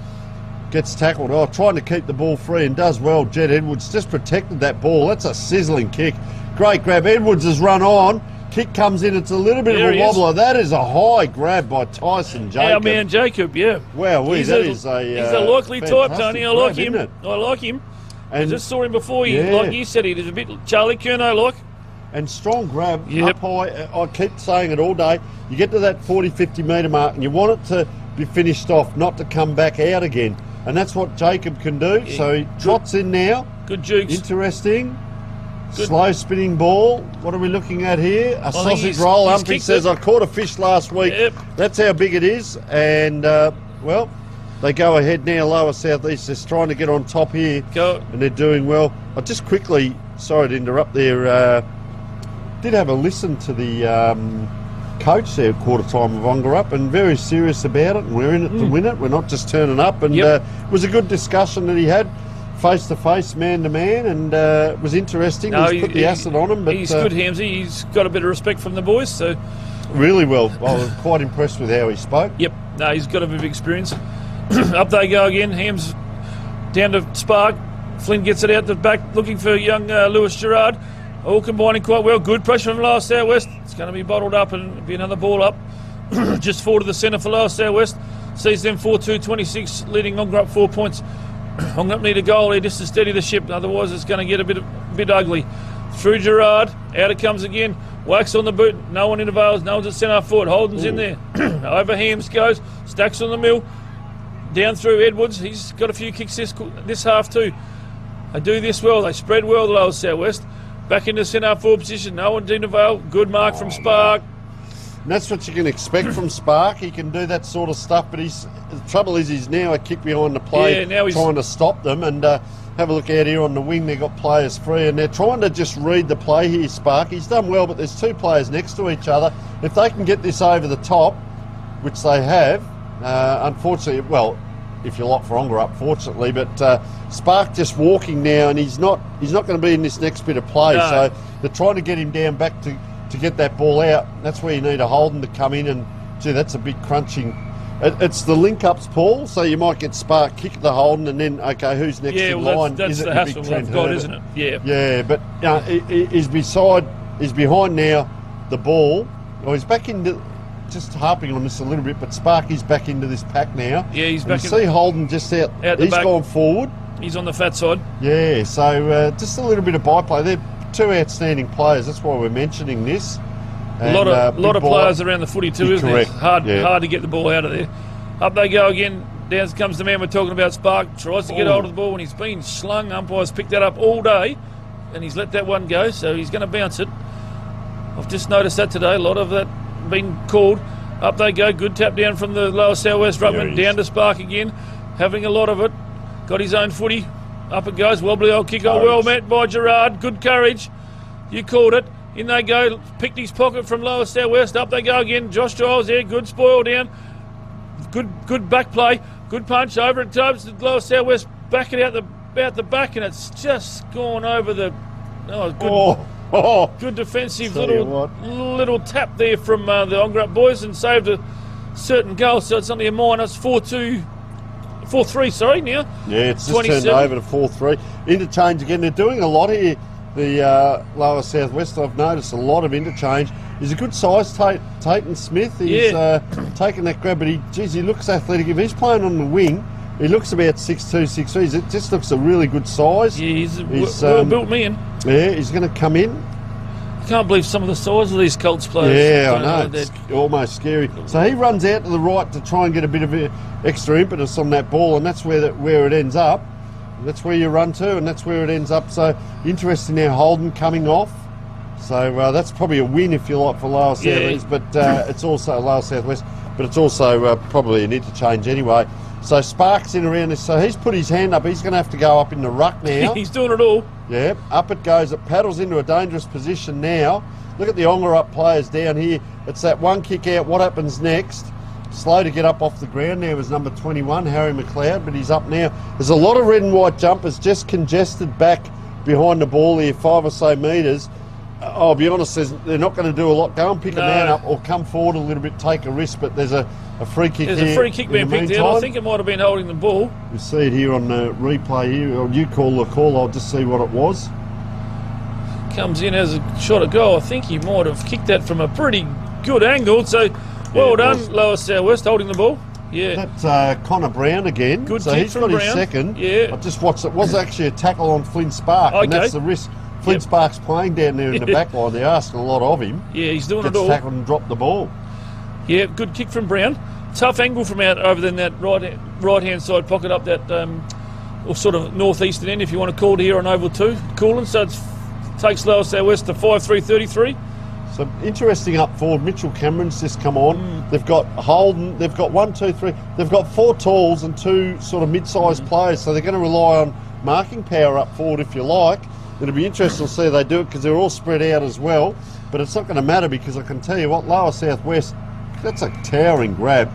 Gets tackled. Oh, trying to keep the ball free and does well. Jed Edwards just protected that ball. That's a sizzling kick. Great grab. Edwards has run on. Kick comes in. It's a little bit of a wobbler. That is a high grab by Tyson Jacob. Our man Jacob, yeah. Wow, he's a likely type, Tony. I like him. I like him. And I just saw him before. Like you said, he's a bit Charlie Curnow-like. And strong grab, up high. I keep saying it all day. You get to that 40, 50 metre mark and you want it to be finished off, not to come back out again. And that's what Jacob can do. Yeah. So he trots in now. Good jukes. Interesting. Good. Slow spinning ball. What are we looking at here? A sausage roll. Humphrey says, I caught a fish last week. Yep. That's how big it is. And, well, they go ahead now. Lower Southeast just trying to get on top here. And they're doing well. I just quickly, sorry to interrupt there, did have a listen to the coach there at quarter time of Ongerup, and very serious about it, and we're in it to win it. We're not just turning up. And it was a good discussion that he had, face to face, man to man, and it was interesting. He's put the acid on him. But he's good, Hamsy. He's got a bit of respect from the boys. So really well. I was quite impressed with how he spoke. Yep. No, he's got a bit of experience. Up they go again. Hams down to Spark. Flynn gets it out the back, looking for young Lewis Gerard. All combining quite well. Good pressure from Lower South West. It's going to be bottled up and be another ball up. Just forward to the centre for Lower South West. Sees them 4-2-26, leading Ongerup 4 points. Ongerup need a goal here just to steady the ship. Otherwise, it's going to get a bit ugly. Through Gerard. Out it comes again. Wax on the boot. No one intervenes. No one's at centre forward. Holden's in there. Over Hams goes. Stacks on the mill. Down through Edwards. He's got a few kicks this half too. They do this well. They spread well, the Lower South West. Back into centre forward position. No one to Neville. Good mark from Spark. And that's what you can expect from Spark. He can do that sort of stuff, but the trouble is he's now a kick behind the play, trying to stop them. And have a look out here on the wing. They've got players free, and they're trying to just read the play here, Spark. He's done well, but there's two players next to each other. If they can get this over the top, which they have, unfortunately, well, if you like for Ongerup, fortunately, but Spark just walking now, and he's not going to be in this next bit of play. No. So they're trying to get him down back to to get that ball out. That's where you need a Holden to come in, and gee, that's a big crunching. It's the link-ups, Paul, so you might get Spark kick the Holden, and then, okay, who's next in line? That's the hassle they've got, isn't it? Yeah. Yeah, but he's behind now the ball. Well, he's back into, just harping on this a little bit, but Sparky's back into this pack now. Yeah, he's back. You see Holden just out the back. Gone forward. He's on the fat side. Yeah, so just a little bit of byplay. They're two outstanding players. That's why we're mentioning this. And, a lot of players around the footy too, isn't it? Hard to get the ball out of there. Up they go again. Down comes the man we're talking about, Spark. Tries to get hold of the ball, and he's been slung. Umpires picked that up all day, and he's let that one go, so he's going to bounce it. I've just noticed that today. A lot of that been called. Up they go. Good tap down from the lower southwest ruckman. Down to Spark again. Having a lot of it. Got his own footy. Up it goes. Wobbly old kick. Oh, well met by Gerard. Good courage. You called it. In they go. Picked his pocket from lower southwest. Up they go again. Josh Giles there. Good spoil down. Good back play. Good punch over it. Tubbs the lower southwest. Back it out the back, and it's just gone over the. Good defensive little tap there from the Ongerup boys, and saved a certain goal. So it's only a minus 4-3. Sorry, now. Yeah, it's just turned over to 4-3. Interchange again. They're doing a lot here. The lower southwest. I've noticed a lot of interchange. He's a good size, Tatum Smith. He's taking that grab, but he looks athletic. If he's playing on the wing, he looks about 6'2", 6'3". It just looks a really good size. Yeah, he's well-built man. Yeah, he's going to come in. I can't believe some of the size of these Colts players. Yeah, I know. It's almost scary. So he runs out to the right to try and get a bit of extra impetus on that ball, and that's where it ends up. That's where you run to, and that's where it ends up. So interesting now, Holden coming off. So that's probably a win, if you like, for lower southwest, but it's also lower southwest, but it's also probably an interchange anyway. So Sparks in around this. So he's put his hand up. He's going to have to go up in the ruck now. He's doing it all. Yeah, up it goes. It paddles into a dangerous position now. Look at the Ongerup players down here. It's that one kick out. What happens next? Slow to get up off the ground. There was number 21, Harry McLeod, but he's up now. There's a lot of red and white jumpers just congested back behind the ball here, 5 or so metres. I'll be honest, they're not going to do a lot. Go and pick a man up or come forward a little bit, take a risk, but there's a free kick There's here. a free kick being picked out. I think it might have been holding the ball. You see it here on the replay here. You call the call, I'll just see what it was. Comes in as a shot at goal. I think he might have kicked that from a pretty good angle, so well done, lower southwest, holding the ball. Yeah. That's Connor Brown again. Good so kick he's from got Brown. his second. Yeah. I just watched it. Was actually a tackle on Flynn Spark, and that's the risk. Flynn Spark's playing down there in the back line. They're asking a lot of him. Yeah, he's doing Gets it all. tackled and dropped the ball. Yeah, good kick from Brown. Tough angle from out over in that right-hand side pocket up that or sort of northeastern end, if you want to call it here on Oval 2. Cooling, so it takes lower southwest to 5-3-33. So interesting up forward. Mitchell Cameron's just come on. They've got Holden. They've got 1, 2, 3. They've got 4 talls and 2 sort of mid-sized players. So they're going to rely on marking power up forward, if you like. It'll be interesting to see how they do it because they're all spread out as well. But it's not going to matter because I can tell you what, lower southwest, that's a towering grab.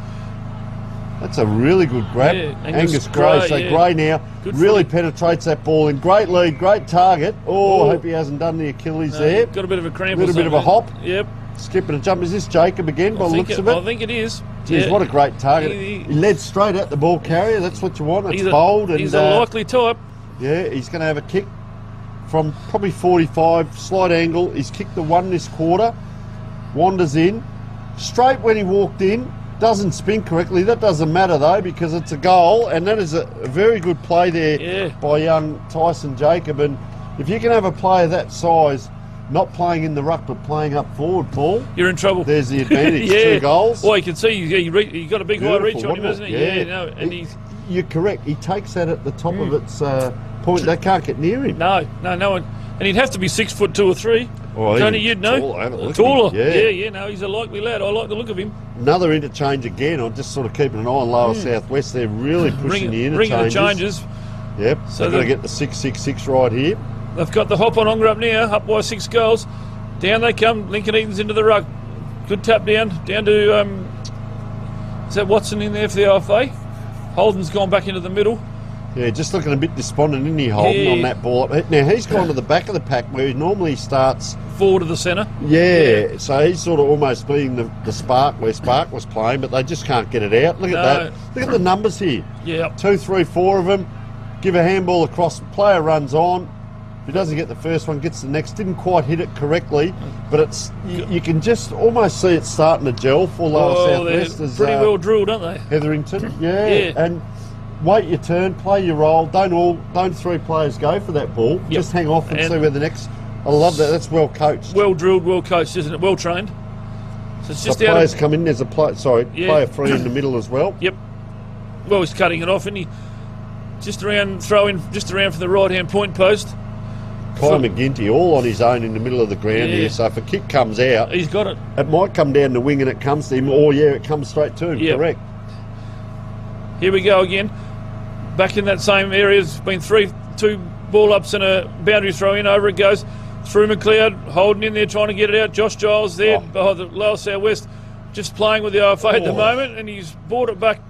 That's a really good grab. Yeah, Angus Gray. So Gray now really penetrates that ball in. Great lead, great target. I hope he hasn't done the Achilles there. Got a bit of a cramp. A little bit of a hop. Yep. Skipping a jump. Is this Jacob again by the looks of it? I think it is. Jeez, what a great target. He led straight at the ball carrier. That's what you want. It's bold. He's a likely type. Yeah, he's going to have a kick from probably 45, slight angle. He's kicked the 1 this quarter. Wanders in. Straight when he walked in. Doesn't spin correctly. That doesn't matter though because it's a goal, and that is a very good play there by young Tyson Jacob. And if you can have a player that size not playing in the ruck but playing up forward, Paul, you're in trouble. There's the advantage. 2 goals. Well, you can see he got a big high reach on him, isn't he? Yeah, no, and you're correct. He takes that at the top of its point. They can't get near him. No one. And he'd have to be 6'2" or 3. Oh, Tony, you'd know. Taller. Yeah, no, he's a likely lad. I like the look of him. Another interchange again. I'm just sort of keeping an eye on lower southwest. They're really pushing the interchanges. Bringing the changes. Yep, so they're going to get the 6-6-6 right here. They've got the hop on Ongerup now, up by 6 goals. Down they come. Lincoln Eden's into the ruck. Good tap down to, is that Watson in there for the OFA? Holden's gone back into the middle. Yeah, just looking a bit despondent, isn't he, Holden, on that ball? Now, he's gone to the back of the pack where he normally starts... Forward to the centre. Yeah, so he's sort of almost being the spark where Spark was playing, but they just can't get it out. Look at that. Look at the numbers here. Yeah. 2, 3, 4 of them. Give a handball across. Player runs on. If he doesn't get the first one, gets the next. Didn't quite hit it correctly, but it's you can just almost see it starting to gel for Lower Southwest. They're pretty well drilled, aren't they? Hetherington, yeah. And wait your turn, play your role. Don't 3 players go for that ball. Yep. Just hang off and see where the next. I love that. That's well coached. Well drilled, well coached, isn't it? Well trained. So it's just players come in. There's a player free in the middle as well. Yep. Well, he's cutting it off, and he just around for the right hand point post. Kai McGinty all on his own in the middle of the ground here. So if a kick comes out, he's got it. It might come down the wing and it comes to him, or it comes straight to him. Yep. Correct. Here we go again. Back in that same area. There's been 2 ball ups and a boundary throw in. Over it goes through McLeod, holding in there, trying to get it out. Josh Giles there behind the Lower Southwest, just playing with the OFA at the moment, and he's brought it back.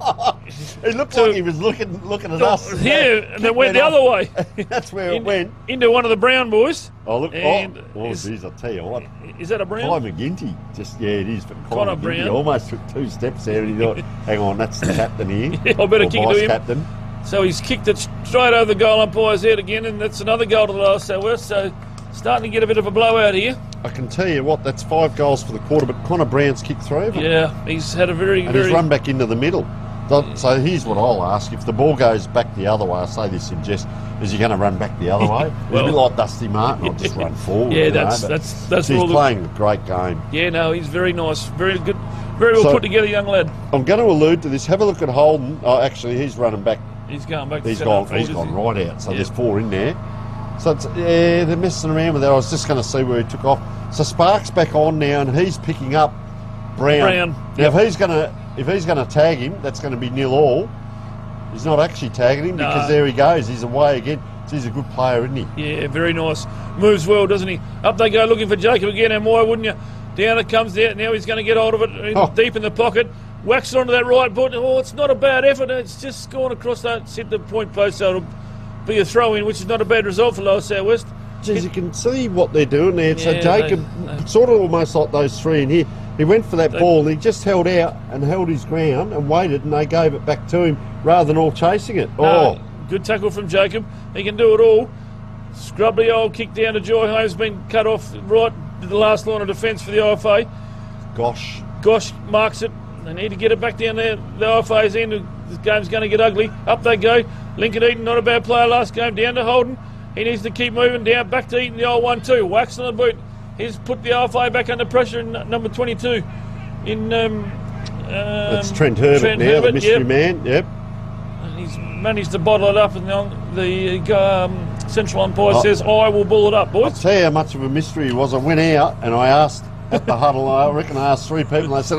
It looked like he was looking at us. Yeah, and then went the other way. That's where it went. Into one of the Brown boys. Oh, look. Geez, I'll tell you what. Is that a Brown? Kai McGinty. It is. But Connor McGinty Brown. Almost took 2 steps there, and he thought, hang on, that's the captain here. I better kick it to him. Captain. So he's kicked it straight over the goal umpire's head again, and that's another goal to the Lower Southwest. So starting to get a bit of a blowout here. I can tell you what, that's 5 goals for the quarter, but Connor Brown's kicked 3 of them. Yeah, he's had a very... He's run back into the middle. So here's what I'll ask. If the ball goes back the other way, I say this in jest, is he going to run back the other way? It's a bit like Dusty Martin, I'll just run forward. Yeah, that's he's playing a great game. Yeah, no, he's very nice. Very good. Very well put together young lad. I'm going to allude to this. Have a look at Holden. Oh, actually, he's running back. He's going back. He's gone right out. So there's 4 in there. So it's, they're messing around with that. I was just going to see where he took off. So Spark's back on now, and he's picking up Brown. Now, if he's going to tag him, that's going to be 0-all. He's not actually tagging him because there he goes. He's away again. So he's a good player, isn't he? Yeah, very nice. Moves well, doesn't he? Up they go looking for Jacob again, and why wouldn't you? Down it comes there. Now he's going to get hold of it deep in the pocket. Whacks it onto that right foot. Oh, it's not a bad effort. It's just gone across that, hit the point post, so it'll be a throw-in, which is not a bad result for Lower Southwest. Geez, you can see what they're doing there. So Jacob, sort of almost like those 3 in here, he went for that ball and he just held out and held his ground and waited, and they gave it back to him rather than all chasing it. Good tackle from Jacob. He can do it all. Scrubbly old kick down to Joy Holmes, been cut off right to the last line of defence for the OFA. Gosh marks it. They need to get it back down there. The OFA's in. The game's going to get ugly. Up they go. Lincoln Eaton, not a bad player last game. Down to Holden. He needs to keep moving down. Back to Eaton, the old 1-2. Whacks on the boot. He's put the OFA back under pressure in number 22. That's Trent Herbert now, the mystery man. Yep. And he's managed to bottle it up, and the central umpire says, I will bull it up, boys. I'll tell you how much of a mystery it was. I went out and I asked at the huddle, I reckon I asked 3 people, and they said,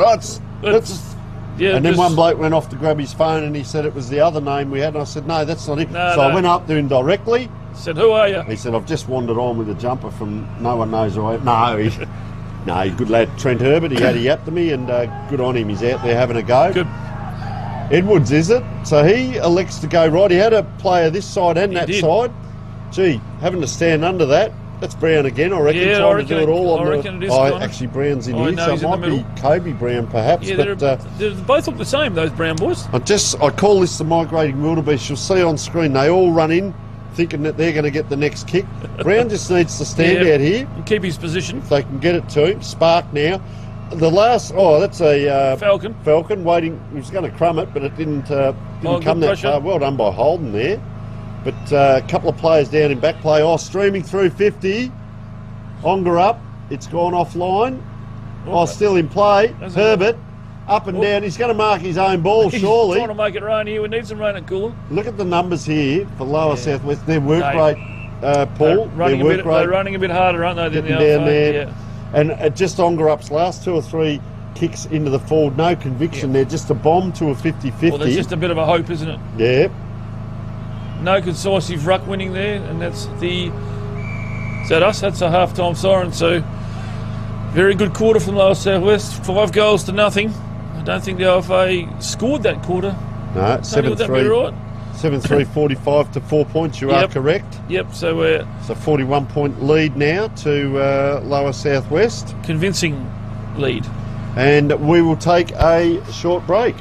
and then one bloke went off to grab his phone and he said it was the other name we had, and I said, no, that's not him. I went up to him directly. Said, who are you? He said, I've just wandered on with a jumper from no one knows who I am. No, he's good lad, Trent Herbert. He had a yap to me, and good on him. He's out there having a go. Good. Edwards, is it? So he elects to go right. He had a player this side and that side. Gee, having to stand under that. That's Brown again, I reckon. Yeah, trying to do it all on it is. Actually, Brown's in here, so it might be Kobe Brown perhaps. Yeah, but they both look the same, those Brown boys. I call this the migrating wildebeest. You'll see on screen, they all run in thinking that they're going to get the next kick. Brown just needs to stand out here. And keep his position. If they can get it to him. Spark now. The last, that's a... Falcon. Falcon waiting. He was going to crumb it, but it didn't come that far. Well done by Holden there. But a couple of players down in back play. Streaming through 50. Ongerup. It's gone offline. Still in play. Herbert. Up and down. He's going to mark his own ball, surely. He's trying to make it rain here. We need some rain at Cooler. Look at the numbers here for Lower Southwest. Their work rate, Paul. They're running a bit harder, aren't they, than the down there. Yeah. And just Ongerup's last 2 or 3 kicks into the forward. No conviction there. Just a bomb to a 50-50. Well, there's just a bit of a hope, isn't it? Yeah. No concisive ruck winning there, and that's the... Is that us? That's a half-time siren, so... Very good quarter from Lower Southwest. 5 goals to nothing. I don't think the OFA scored that quarter. No, 7-3. Would that be right? 7-3, 45 to 4 points. You are correct. Yep. So we're 41-point lead now to Lower Southwest. Convincing lead. And we will take a short break.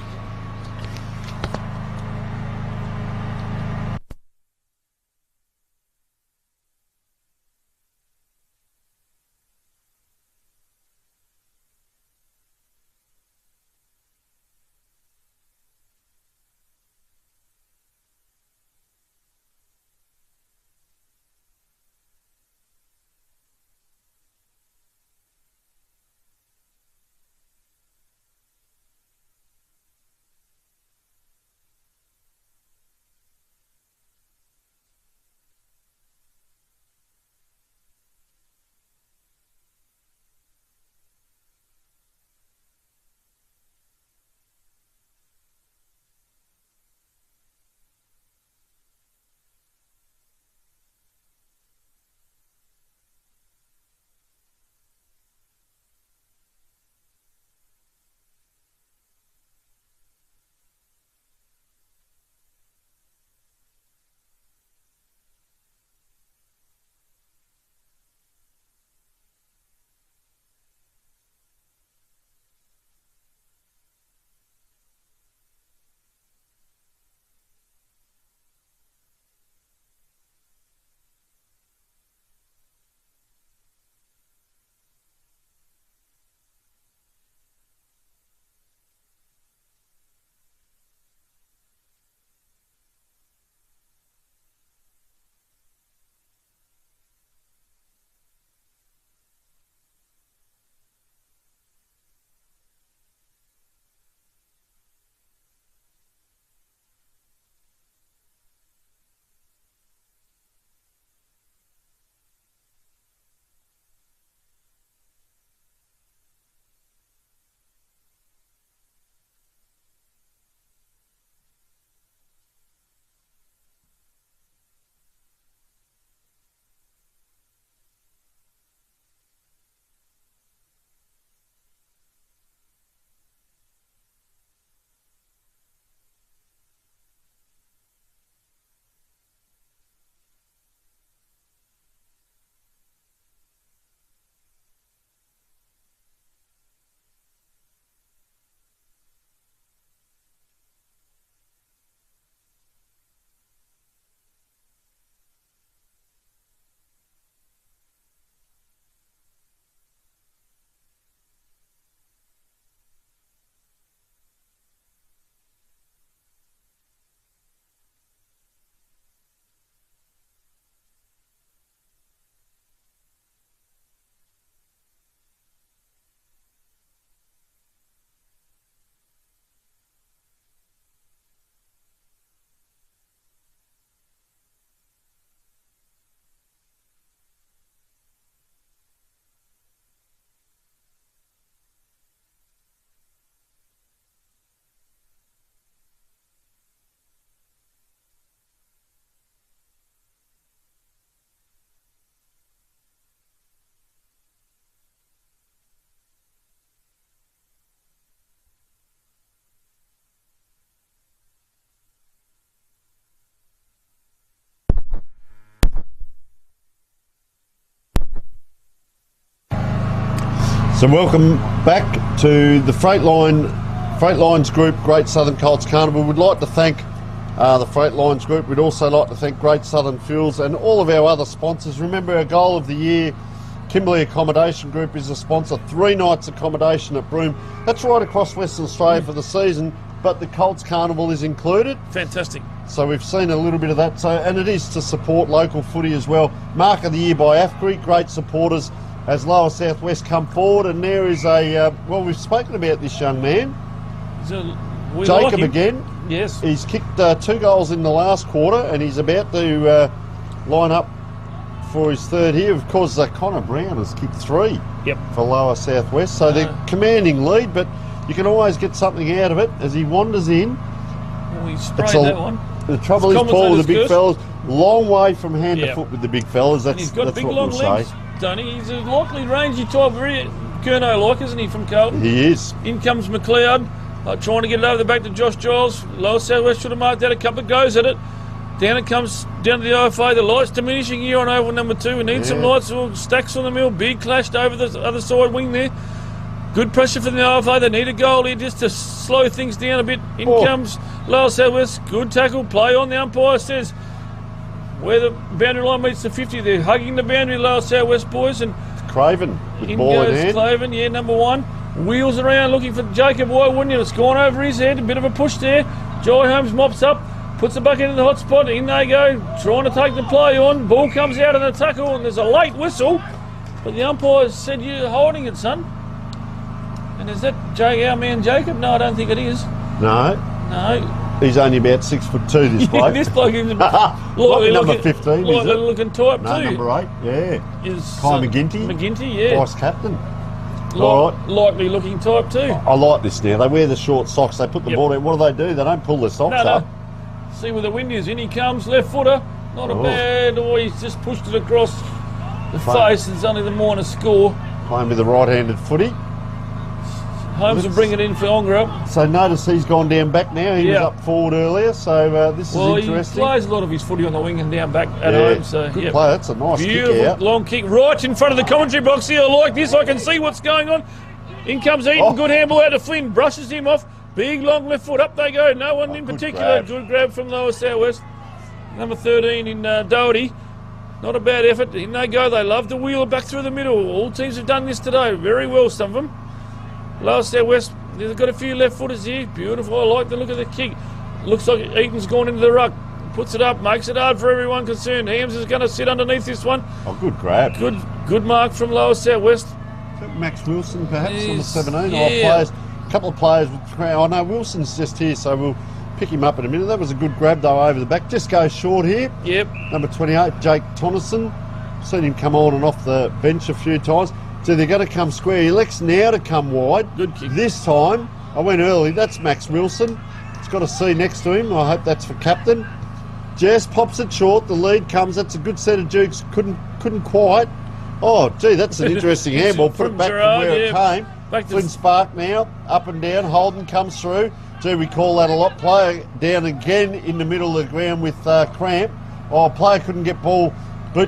So welcome back to the Freightlines Group, Great Southern Colts Carnival. We'd like to thank the Freightlines Group. We'd also like to thank Great Southern Fuels and all of our other sponsors. Remember, our goal of the year, Kimberley Accommodation Group is a sponsor. 3 nights accommodation at Broome. That's right across Western Australia for the season, but the Colts Carnival is included. Fantastic. So we've seen a little bit of that. And it is to support local footy as well. Mark of the Year by AFCRI, great supporters as Lower Southwest come forward. And there is well, we've spoken about this young man. Jacob again. Yes. He's kicked 2 goals in the last quarter and he's about to line up for his third here. Of course, Connor Brown has kicked 3 for Lower Southwest. So they're commanding lead, but you can always get something out of it as he wanders in. Well, he sprayed that one. The trouble is, Paul, with the big fellas, long way from hand to foot with the big fellas. That's, he's got that's big what long we'll legs, say. Donny. He's a likely rangy type, very Curno-like, isn't he, from Carlton? He is. In comes McLeod. Trying to get it over the back to Josh Giles. Lower Southwest should have marked out a couple of goes at it. Down it comes down to the OFA. The light's diminishing here on oval number 2. We need some lights. Stacks on the mill. Big clashed over the other side wing there. Good pressure for the OFA. They need a goal here just to slow things down a bit. In comes Lower Southwest. Good tackle. Play on. The umpire says where the boundary line meets the 50. They're hugging the boundary, Lower Southwest boys. And Craven with in ball in goes hand. Craven, yeah, number 1. Wheels around looking for Jacob. Why wouldn't you? It's gone over his head. A bit of a push there. Joy Holmes mops up. Puts the bucket in the hot spot. In they go. Trying to take the play on. Ball comes out of the tackle and there's a late whistle. But the umpire said, you're holding it, son. And is that our man Jacob? No, I don't think it is. No. He's only about 6'2", this bloke. This bloke is number 15, is it? Looking type No, too. number 8, yeah. Is Kai McGinty. McGinty, yeah. Vice captain. Likely looking type too. I like this now. They wear the short socks. They put the ball out. What do? They don't pull their socks up. See where the wind is. In he comes, left footer. Not a bad. He's just pushed it across the face. It's only the more to score. Playing with the right-handed footy. Holmes will bring it in for Ongerup. So notice he's gone down back now. He was up forward earlier, so this is interesting. He plays a lot of his footy on the wing and down back at home. So good play. That's a nice beautiful kick out. Long kick right in front of the commentary box here. I like this. I can see what's going on. In comes Eaton. Good handball out to Flynn. Brushes him off. Big long left foot. Up they go. No one in particular. Good grab from Lower Southwest. Number 13 in Doherty. Not a bad effort. In they go. They love to wheel it back through the middle. All teams have done this today. Very well, some of them. Lower Southwest, they've got a few left footers here. Beautiful. I like the look of the kick. Looks like Eaton's gone into the ruck. Puts it up, makes it hard for everyone concerned. Hams is going to sit underneath this one. Oh, good grab. Good mark from Lower Southwest. Max Wilson, perhaps, on the 17. Yeah. A couple of players with no, Wilson's just here, so we'll pick him up in a minute. That was a good grab, though, over the back. Just goes short here. Yep. Number 28, Jake Tonneson. Seen him come on and off the bench a few times. So they're going to come square. He elects now to come wide. Good kick. This time, I went early. That's Max Wilson. It's got a C next to him. I hope that's for captain. Jess pops it short. The lead comes. That's a good set of jukes. Couldn't quite. Oh, gee, that's an interesting handball. Put it back from where it came. Flynn Spark now, up and down. Holden comes through. Gee, we call that a lot. Player down again in the middle of the ground with cramp. Oh, player couldn't get boot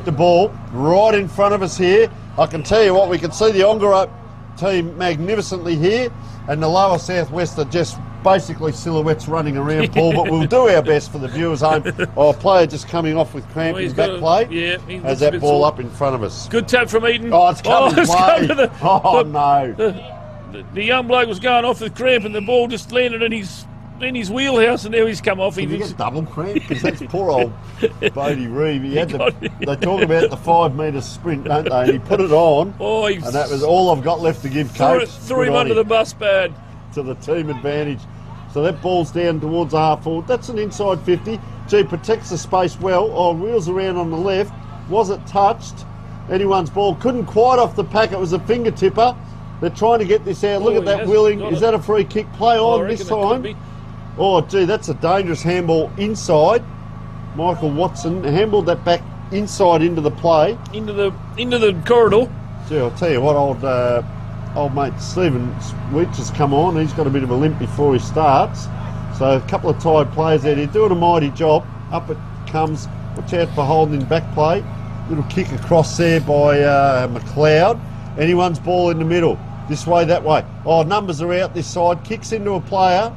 the ball right in front of us here. I can tell you what, we can see the Ongerup team magnificently here, and the Lower Southwest are just basically silhouettes running around, Paul, but we'll do our best for the viewers home. Oh, a player just coming off with cramp in back play. Yeah, has that ball up in front of us. Good tap from Eaton. Oh, it's coming way. No. The young bloke was going off with cramp and the ball just landed in his wheelhouse, and now he's come off. Did he get double cramp? Because that's poor old Bodie Reeve. They talk about the 5 metre sprint, don't they? And he put it on, and that was all I've got left to give coach. Threw him under the bus bad. To the team advantage. So that ball's down towards half forward. That's an inside 50. Gee, protects the space well. Oh, wheels around on the left. Was it touched? Anyone's ball. Couldn't quite off the pack. It was a finger tipper. They're trying to get this out. Look at that wheeling. Is that a free kick? Play on this time. Oh, gee, that's a dangerous handball inside. Michael Watson handballed that back inside into the play. Into the corridor. Gee, I'll tell you what, old mate Stephen Weech has come on. He's got a bit of a limp before he starts. So a couple of tired players out here doing a mighty job. Up it comes. Watch out for Holden in back play. Little kick across there by McLeod. Anyone's ball in the middle. This way, that way. Oh, numbers are out this side. Kicks into a player.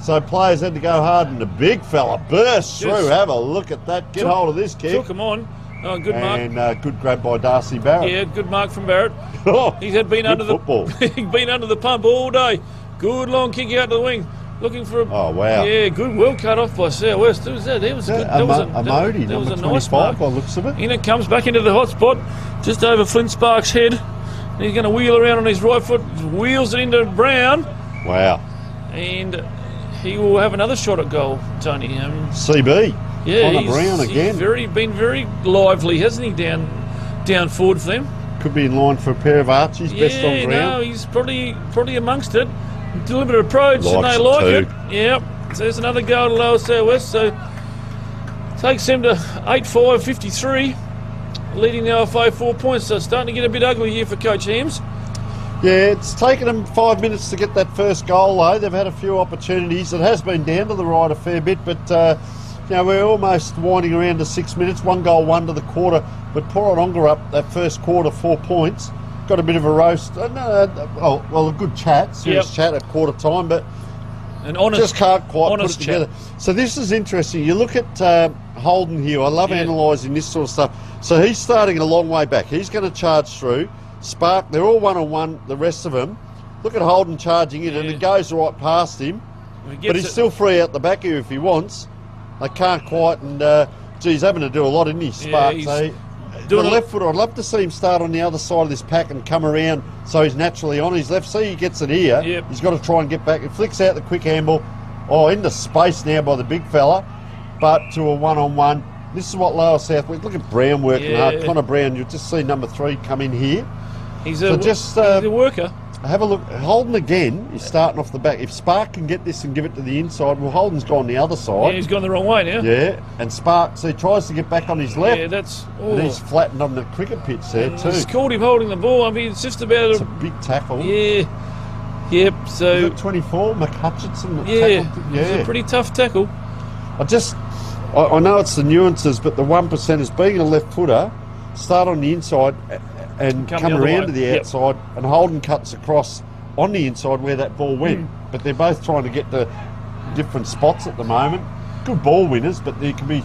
So players had to go hard, and the big fella bursts through. Have a look at that. Get hold of this kick. Took him on. Oh, good mark. And good grab by Darcy Barrett. Yeah, good mark from Barrett. He's had been under football. He's been under the pump all day. Good long kick out to the wing. Looking for a... Oh, wow. Yeah, good. Well cut off by Southwest. Who was that? There was a good... Modi, that was a number nice 25 mark. by looks of it. In it comes back into the hot spot, just over Flynn Sparks' head. He's going to wheel around on his right foot, wheels it into Brown. Wow. And he will have another shot at goal, Tony. CB. Yeah, Connor Brown again. He's been very lively, hasn't he, down forward for them? Could be in line for a pair of Archies, best on ground. No, he's probably amongst it. Deliberate approach, and they like it. Yep. So there's another goal to Lower Southwest. So takes them to 8-5-53, leading the OFA 4 points. So it's starting to get a bit ugly here for Coach Hams. Yeah, it's taken them 5 minutes to get that first goal, though. They've had a few opportunities. It has been down to the right a fair bit, but we're almost winding around to 6 minutes. 1 goal, 1 to the quarter. But poor on Ongerup, that first quarter, 4 points. Got a bit of a roast. A good chat, serious chat at quarter time, but just can't quite put it together. So this is interesting. You look at Holden here. I love analysing this sort of stuff. So he's starting a long way back. He's going to charge through. Spark, they're all one-on-one, the rest of them. Look at Holden charging in, and it goes right past him. But he's still free out the back here if he wants. They can't quite, and he's having to do a lot, isn't he, Spark? The left footer, I'd love to see him start on the other side of this pack and come around so he's naturally on his left. See, he gets it here. He's got to try and get back. He flicks out the quick handball. Oh, into space now by the big fella, but to a one-on-one. This is what Lower South West. Look at Brown working hard. Connor Brown, you'll just see number 3 come in here. He's a worker. Have a look. Holden again is starting off the back. If Spark can get this and give it to the inside, well, Holden's gone the other side. Yeah, he's gone the wrong way now. Yeah, and Spark, so he tries to get back on his left. Yeah, that's... And he's flattened on the cricket pitch there too. He's caught him holding the ball. I mean, it's just about... It's a big tackle. Yeah. Yep, so... Is it 24, McHutchinson? It's a pretty tough tackle. I know it's the nuances, but the 1% is being a left footer, start on the inside and come around to the outside, and Holden cuts across on the inside where that ball went. But they're both trying to get to different spots at the moment. Good ball winners, but they can be,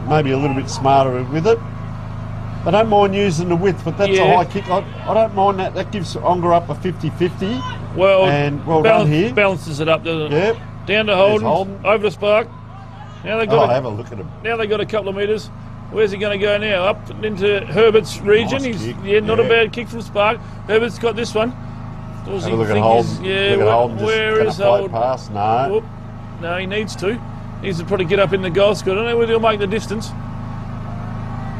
maybe a little bit smarter with it. I don't mind using the width, but that's a high kick. I don't mind that. That gives Ongerup a 50-50. Well, and done here. Balances it up, doesn't it? Yep. Down to Holden, over to Spark. Now they've got have a look at him. Now they've got a couple of metres. Where's he going to go now? Up into Herbert's region. Nice Not a bad kick from Spark. Herbert's got this one. Have a look at Holden. Where is Holden? Pass? No. No, he needs to. He needs to probably get up in the goal score. I don't know whether he'll make the distance.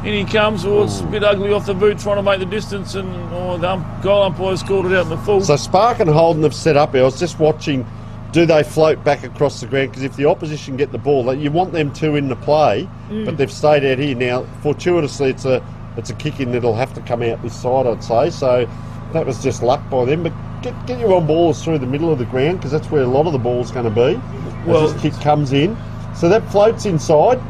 In he comes. It's a bit ugly off the boot, trying to make the distance, and the goal umpire's called it out in the full. So Spark and Holden have set up here. I was just watching. Do they float back across the ground? Because if the opposition get the ball, you want them two in the play, but they've stayed out here now. Fortuitously, it's a kick in that'll have to come out this side, I'd say. So that was just luck by them. But get your on ballers through the middle of the ground, because that's where a lot of the ball's going to be. Well, this kick comes in, so that floats inside,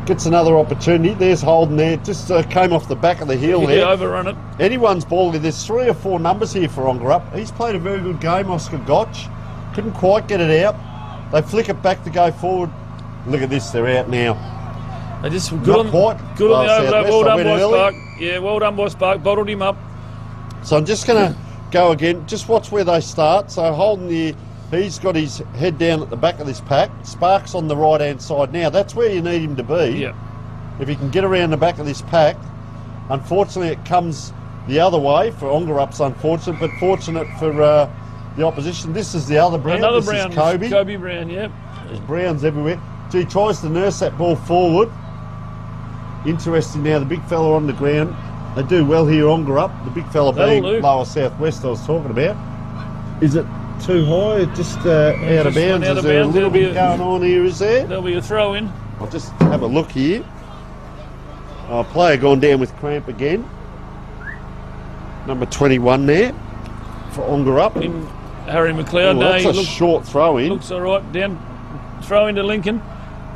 gets another opportunity. There's Holden there, just came off the back of the heel there. Yeah, overrun it. Anyone's ball. There's 3 or 4 numbers here for Ongerup. He's played a very good game, Oscar Gotch. Couldn't quite get it out. They flick it back to go forward. Look at this, they're out now. They just good on the overlap. Well done by Spark. Yeah, well done by Spark. Bottled him up. So I'm just going to go again. Just watch where they start. So Holden here, he's got his head down at the back of this pack. Spark's on the right-hand side now. That's where you need him to be. Yeah. If he can get around the back of this pack. Unfortunately, it comes the other way. For Ongerup's unfortunate, but fortunate for... the opposition. This is the other Brown. Another this Brown. Is Kobe. Kobe Brown, yep. There's Browns everywhere. So he tries to nurse that ball forward. Interesting now, the big fella on the ground. They do well here, Ongerup. The big fella being Lower South West I was talking about. Is it too high? Just out of bounds? Is there a little bit going on here, is there? There'll be a throw in. I'll just have a look here. Player gone down with cramp again. Number 21 there for Ongerup. Harry McLeod. That's a short throw in. Looks all right. Down, throw into Lincoln.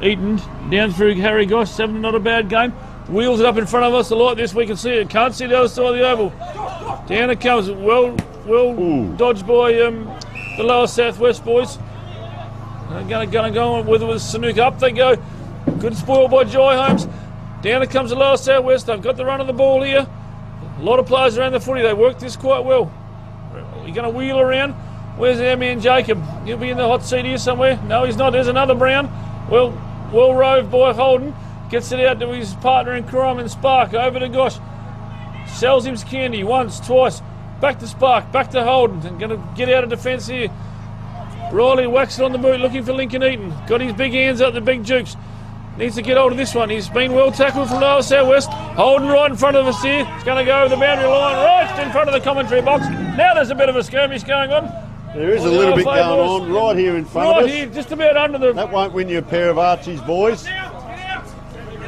Eaton down through Harry Gosh. 7, not a bad game. Wheels it up in front of us a lot this. We can see it. Can't see the other side of the oval. Down it comes. Well dodged by the Lower Southwest boys. Going to go on with Sanuka. Up they go. Good spoil by Jai Holmes. Down it comes the Lower Southwest. They've got the run of the ball here. A lot of players around the footy. They worked this quite well. You're going to wheel around. Where's our man Jacob? He'll be in the hot seat here somewhere. No, he's not. There's another Brown. Well roved by Holden. Gets it out to his partner in crime and Spark. Over to Gosh. Sells him candy once, twice. Back to Spark. Back to Holden. And going to get out of defence here. Riley whacks it on the boot looking for Lincoln Eaton. Got his big hands up, the big jukes. Needs to get hold of this one. He's been well tackled from Lower Southwest. Holden right in front of us here. It's going to go over the boundary line right in front of the commentary box. Now there's a bit of a skirmish going on. There is a little bit going on right here in front of us. Right here, just about under the... That won't win you a pair of Archies, boys.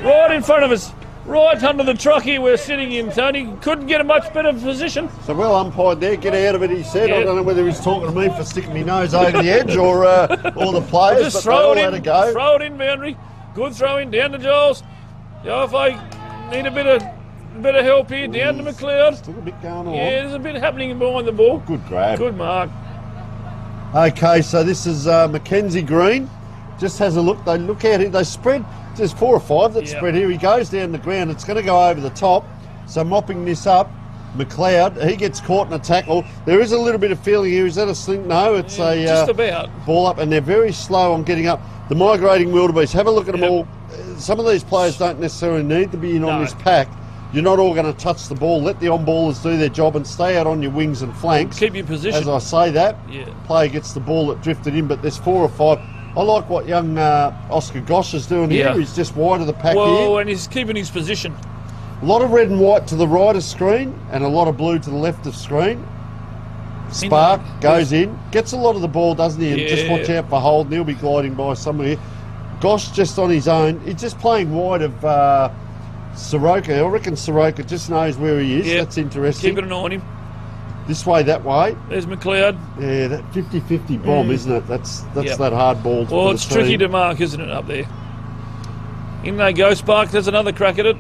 Right in front of us. Right under the truck here we're sitting in, Tony. Couldn't get a much better position. So well umpired there. Get out of it, he said. Yeah. I don't know whether he's talking to me for sticking my nose over the edge or the players. Just but throw they it all in. had a go. Throw it in, boundary. Good throw in down to Giles. The IFA need a bit of help here. Down to McLeod. Still a bit going on. Yeah, there's a bit happening behind the ball. Good grab. Good mark. Okay, so this is Mackenzie Green. Just has a look. They look at it. They spread. There's 4 or 5 that spread here. He goes down the ground. It's going to go over the top. So mopping this up, McLeod. He gets caught in a tackle. There is a little bit of feeling here. Is that a slink? No, it's just about ball up, and they're very slow on getting up. The migrating wildebeest. Have a look at them all. Some of these players don't necessarily need to be in on this pack. You're not all going to touch the ball. Let the on-ballers do their job and stay out on your wings and flanks. Keep your position. As I say that, player gets the ball that drifted in, but there's 4 or 5. I like what young Oscar Gosh is doing here. He's just wide of the pack here. And he's keeping his position. A lot of red and white to the right of screen and a lot of blue to the left of screen. Spark goes in, gets a lot of the ball, doesn't he? And just watch out for Holden. He'll be gliding by somewhere. Gosh just on his own. He's just playing wide of Soroka. I reckon Soroka just knows where he is. That's interesting. Keeping an eye on him. This way, that way. There's McLeod. Yeah, that 50-50 bomb, isn't it? That's that hard ball. Well, it's tricky to mark, isn't it, up there? In they go, Spark. There's another crack at it.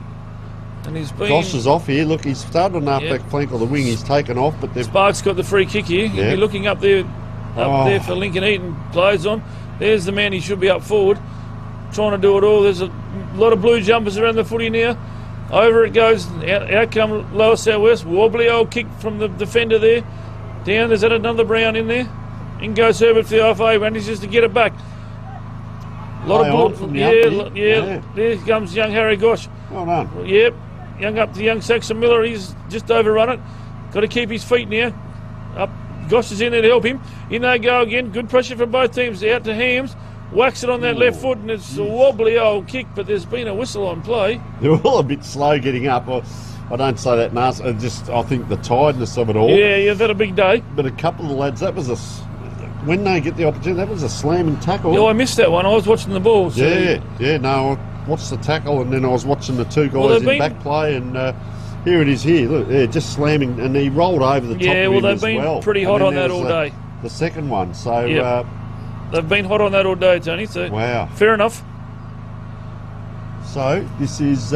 And he's been... Gosh is off here. Look, he's started on the half-back flank or the wing. He's taken off, but Spark's got the free kick here. He'll be looking up there for Lincoln Eaton. Plays on. There's the man. He should be up forward. Trying to do it all. There's a lot of blue jumpers around the footy now. Over it goes. Out come lower southwest. Wobbly old kick from the defender there. Down. There's another Brown in there. In goes Herbert for the IFA. Manages to get it back. A lot of blue. There comes young Harry Gosh. Well done. Yep. Young up to young Saxon Miller. He's just overrun it. Got to keep his feet now. Up. Gosh is in there to help him. In they go again. Good pressure from both teams. Out to Hams. Whacks it on that left foot, and it's a wobbly old kick, but there's been a whistle on play. They're all a bit slow getting up. I don't say that nasty. I think the tiredness of it all. Yeah, that a big day. But a couple of the lads, when they get the opportunity, that was a slamming tackle. Yeah, I missed that one. I was watching the ball. So. No, I watched the tackle, and then I was watching the 2 guys in back play, and here it is here. Look, just slamming, and he rolled over the top of him as well. They've been pretty hot on that all day. The second one, so... They've been hot on that all day, Tony, so fair enough. So, this is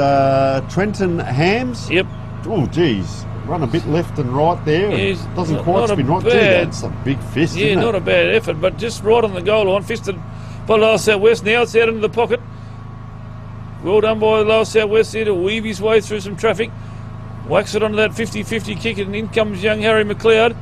Trenton Hams. Yep. Oh, geez. Run a bit left and right there. Yeah, doesn't quite spin right. That's a big fist, isn't it? Not a bad effort, but just right on the goal line. Fisted by Lower South West. Now it's out into the pocket. Well done by Lower South West there to weave his way through some traffic. Whacks it onto that 50-50 kick, and in comes young Harry McLeod.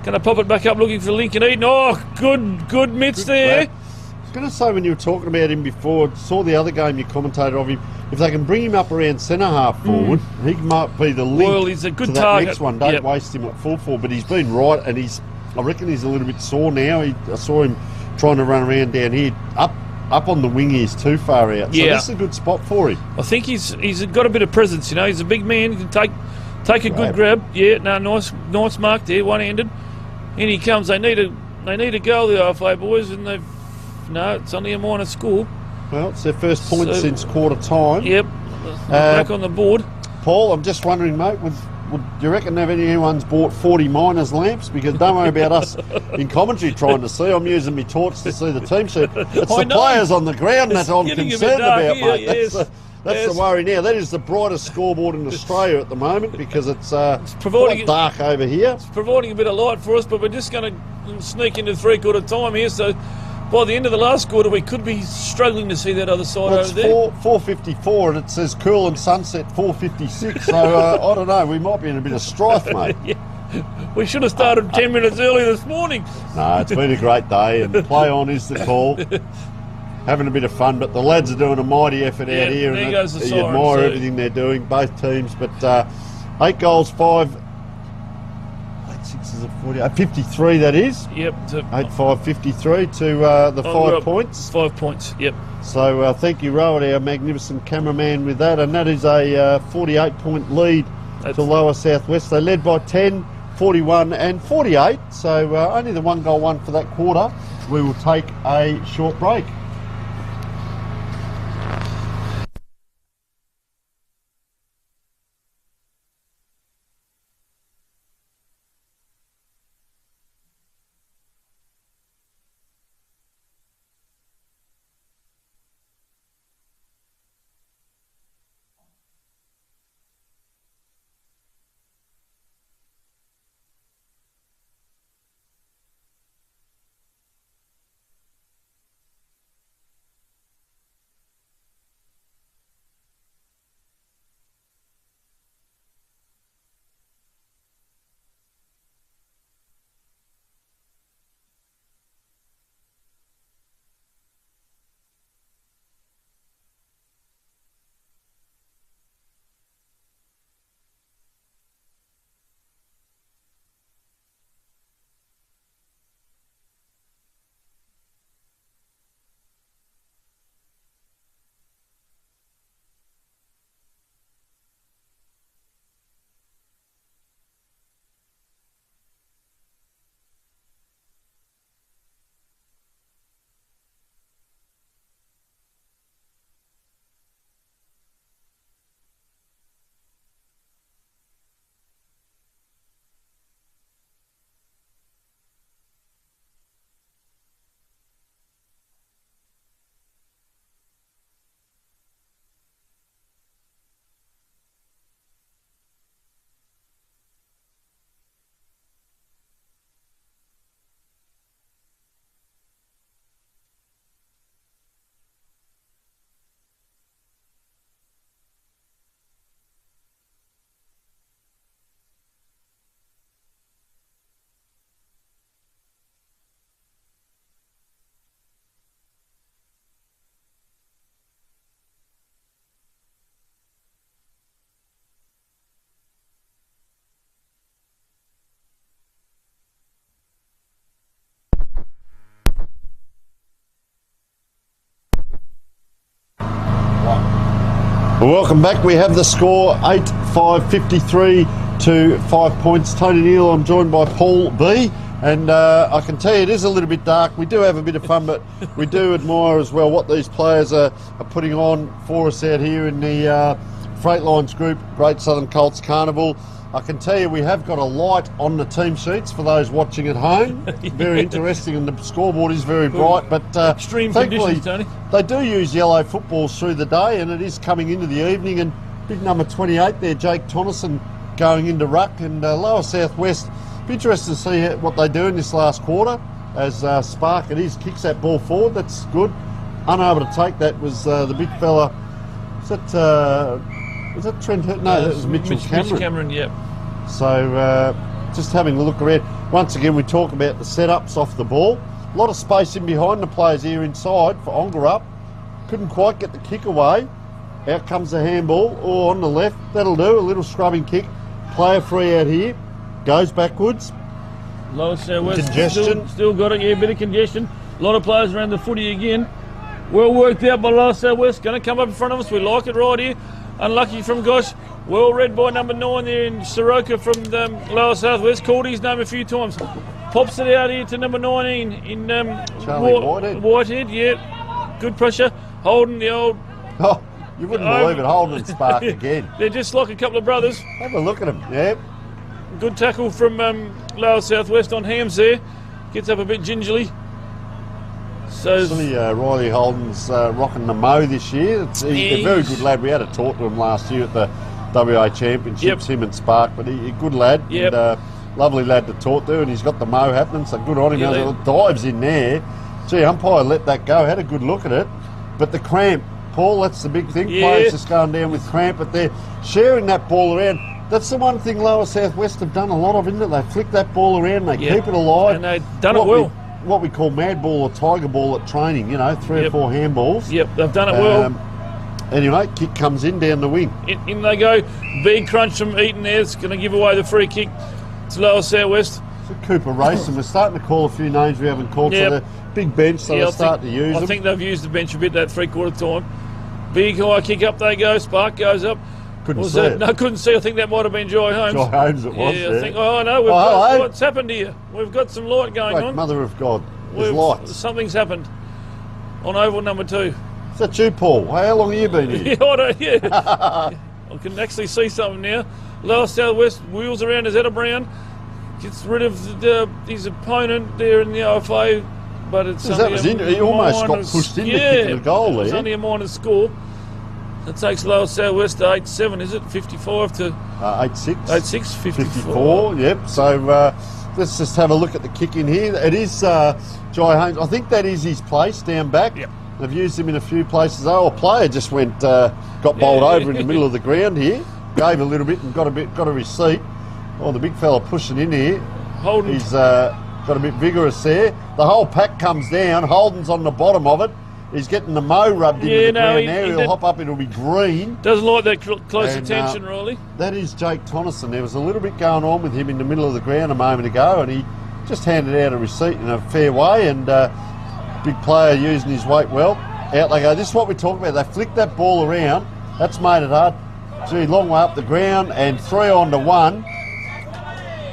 Going to pop it back up looking for Lincoln Eaton. Oh, good mitts there. I was going to say when you were talking about him before, saw the other game you commentated of him, if they can bring him up around centre half forward, he might be the link he's a good to that target. next one. Don't waste him at full forward, but he's been right, and I reckon he's a little bit sore now. I saw him trying to run around down here. Up on the wing, he's too far out. So this is a good spot for him. I think he's got a bit of presence, He's a big man. He can take a good grab. Yeah, nice mark there, one-handed. In he comes. They need a goal, the IFA boys, and it's only a minor score. Well, it's their first point since quarter time. Yep, back on the board. Paul, I'm just wondering, mate, would you reckon have anyone's bought 40 miners lamps? Because don't worry about us in commentary trying to see. I'm using my torch to see the team sheet. It's the players on the ground that I'm concerned about, mate. Yes. That's the worry now. That is the brightest scoreboard in Australia at the moment because it's quite dark over here. It's providing a bit of light for us, but we're just going to sneak into 3/4 time here. So by the end of the last quarter, we could be struggling to see that other side over there. 4:54, and it says cool and sunset 4:56. So I don't know. We might be in a bit of strife, mate. We should have started 10 minutes early this morning. No, it's been a great day, and play on is the call. Having a bit of fun, but the lads are doing a mighty effort out here, and you admire everything they're doing, both teams. But 8 goals, 5. 8 sixes of 40, 53 that is. Yep. 8-5, 53 to the 5 points. 5 points. Yep. So thank you, Rowan, our magnificent cameraman, with that, and that is a 48-point lead to Lower South West. They led by 10, 41, and 48. So only the 1 goal won for that quarter. We will take a short break. Well, welcome back. We have the score 8-5, 53 to 5 points. Tony Neal, I'm joined by Paul B. And I can tell you it is a little bit dark. We do have a bit of fun, but we do admire as well what these players are putting on for us out here in the Freight Lines group, Great Southern Colts Carnival. I can tell you we have got a light on the team sheets for those watching at home. Very interesting, and the scoreboard is very bright. But extreme conditions, Tony. They do use yellow footballs through the day, and it is coming into the evening. And big number 28 there, Jake Tonneson, going into ruck, and Lower Southwest. Be interested to see what they do in this last quarter as Spark, it is, kicks that ball forward. That's good. Unable to take that was the big fella. Was that Trent? No, that was Mitchell Cameron. Mitch Cameron, yep. So just having a look around. Once again, we talk about the setups off the ball. A lot of space in behind the players here inside for Ongerup. Couldn't quite get the kick away. Out comes the handball, or on the left. That'll do. A little scrubbing kick. Player free out here. Goes backwards. Lower Southwest Congestion. Still got it, yeah, bit of congestion. A lot of players around the footy again. Well worked out by Lower Southwest. Going to come up in front of us. We like it right here. Unlucky from Gosh. Well read by number 9 there in Soroka from Lower Southwest. Called his name a few times. Pops it out here to number 19 in Charlie Whitehead, yeah. Good pressure. Holding the old... Oh, you wouldn't believe it. Holden and Spark again. They're just like a couple of brothers. Have a look at them, yeah. Good tackle from Lower Southwest on Hams there. Gets up a bit gingerly. So Riley Holden's rocking the mo this year. He's a very good lad. We had a talk to him last year at the WA Championships, him and Spark, but he a good lad. Yep. And lovely lad to talk to, and he's got the mo happening, so good on him. Yeah, Dives in there. Gee, umpire let that go, had a good look at it. But the cramp, Paul, that's the big thing. Yeah. Players just going down with cramp, but they're sharing that ball around. That's the one thing Lower Southwest have done a lot of, isn't it? They flick that ball around, they keep it alive. And they've done it well. What we call mad ball or tiger ball at training, 3 or 4 handballs. Yep, they've done it well. Anyway, kick comes in down the wing. In they go. Big crunch from Eaton there. It's going to give away the free kick to Lower Southwest. It's a Cooper race, and we're starting to call a few names we haven't called. So the big bench, so they're starting to use them. I think they've used the bench a bit that 3/4 time. Big high kick up they go. Spark goes up. Couldn't see it. No, couldn't see. I think that might have been Jai Holmes. Jai Holmes it was. Yeah, I think. Oh no, what's happened here? We've got some light going on. Mother of God, there's lights. Something's happened on oval number 2. Is that you, Paul? How long have you been here? I can actually see something now. Lower Southwest wheels around his Etta Brown, gets rid of his opponent there in the OFA, but it's he almost got pushed into kicking the goal there. It's only a minor score. That takes Lower Southwest to 8-7, is it? 55 to 8-6. 8-6, 54. Yep. So let's just have a look at the kick in here. It is Jai Holmes. I think that is his place down back. Yep. They've used him in a few places. Oh, a player just got bowled over in the middle of the ground here. Gave a little bit and got a receipt. Oh, the big fella pushing in here. Holden. He's got a bit vigorous there. The whole pack comes down. Holden's on the bottom of it. He's getting the mo rubbed into the ground now. He'll hop up, it'll be green. Doesn't like that close attention, Riley. That is Jake Tonneson. There was a little bit going on with him in the middle of the ground a moment ago, and he just handed out a receipt in a fair way, and big player using his weight well. Out they go. This is what we talk about. They flick that ball around. That's made it hard. Gee, long way up the ground, and 3 on to 1.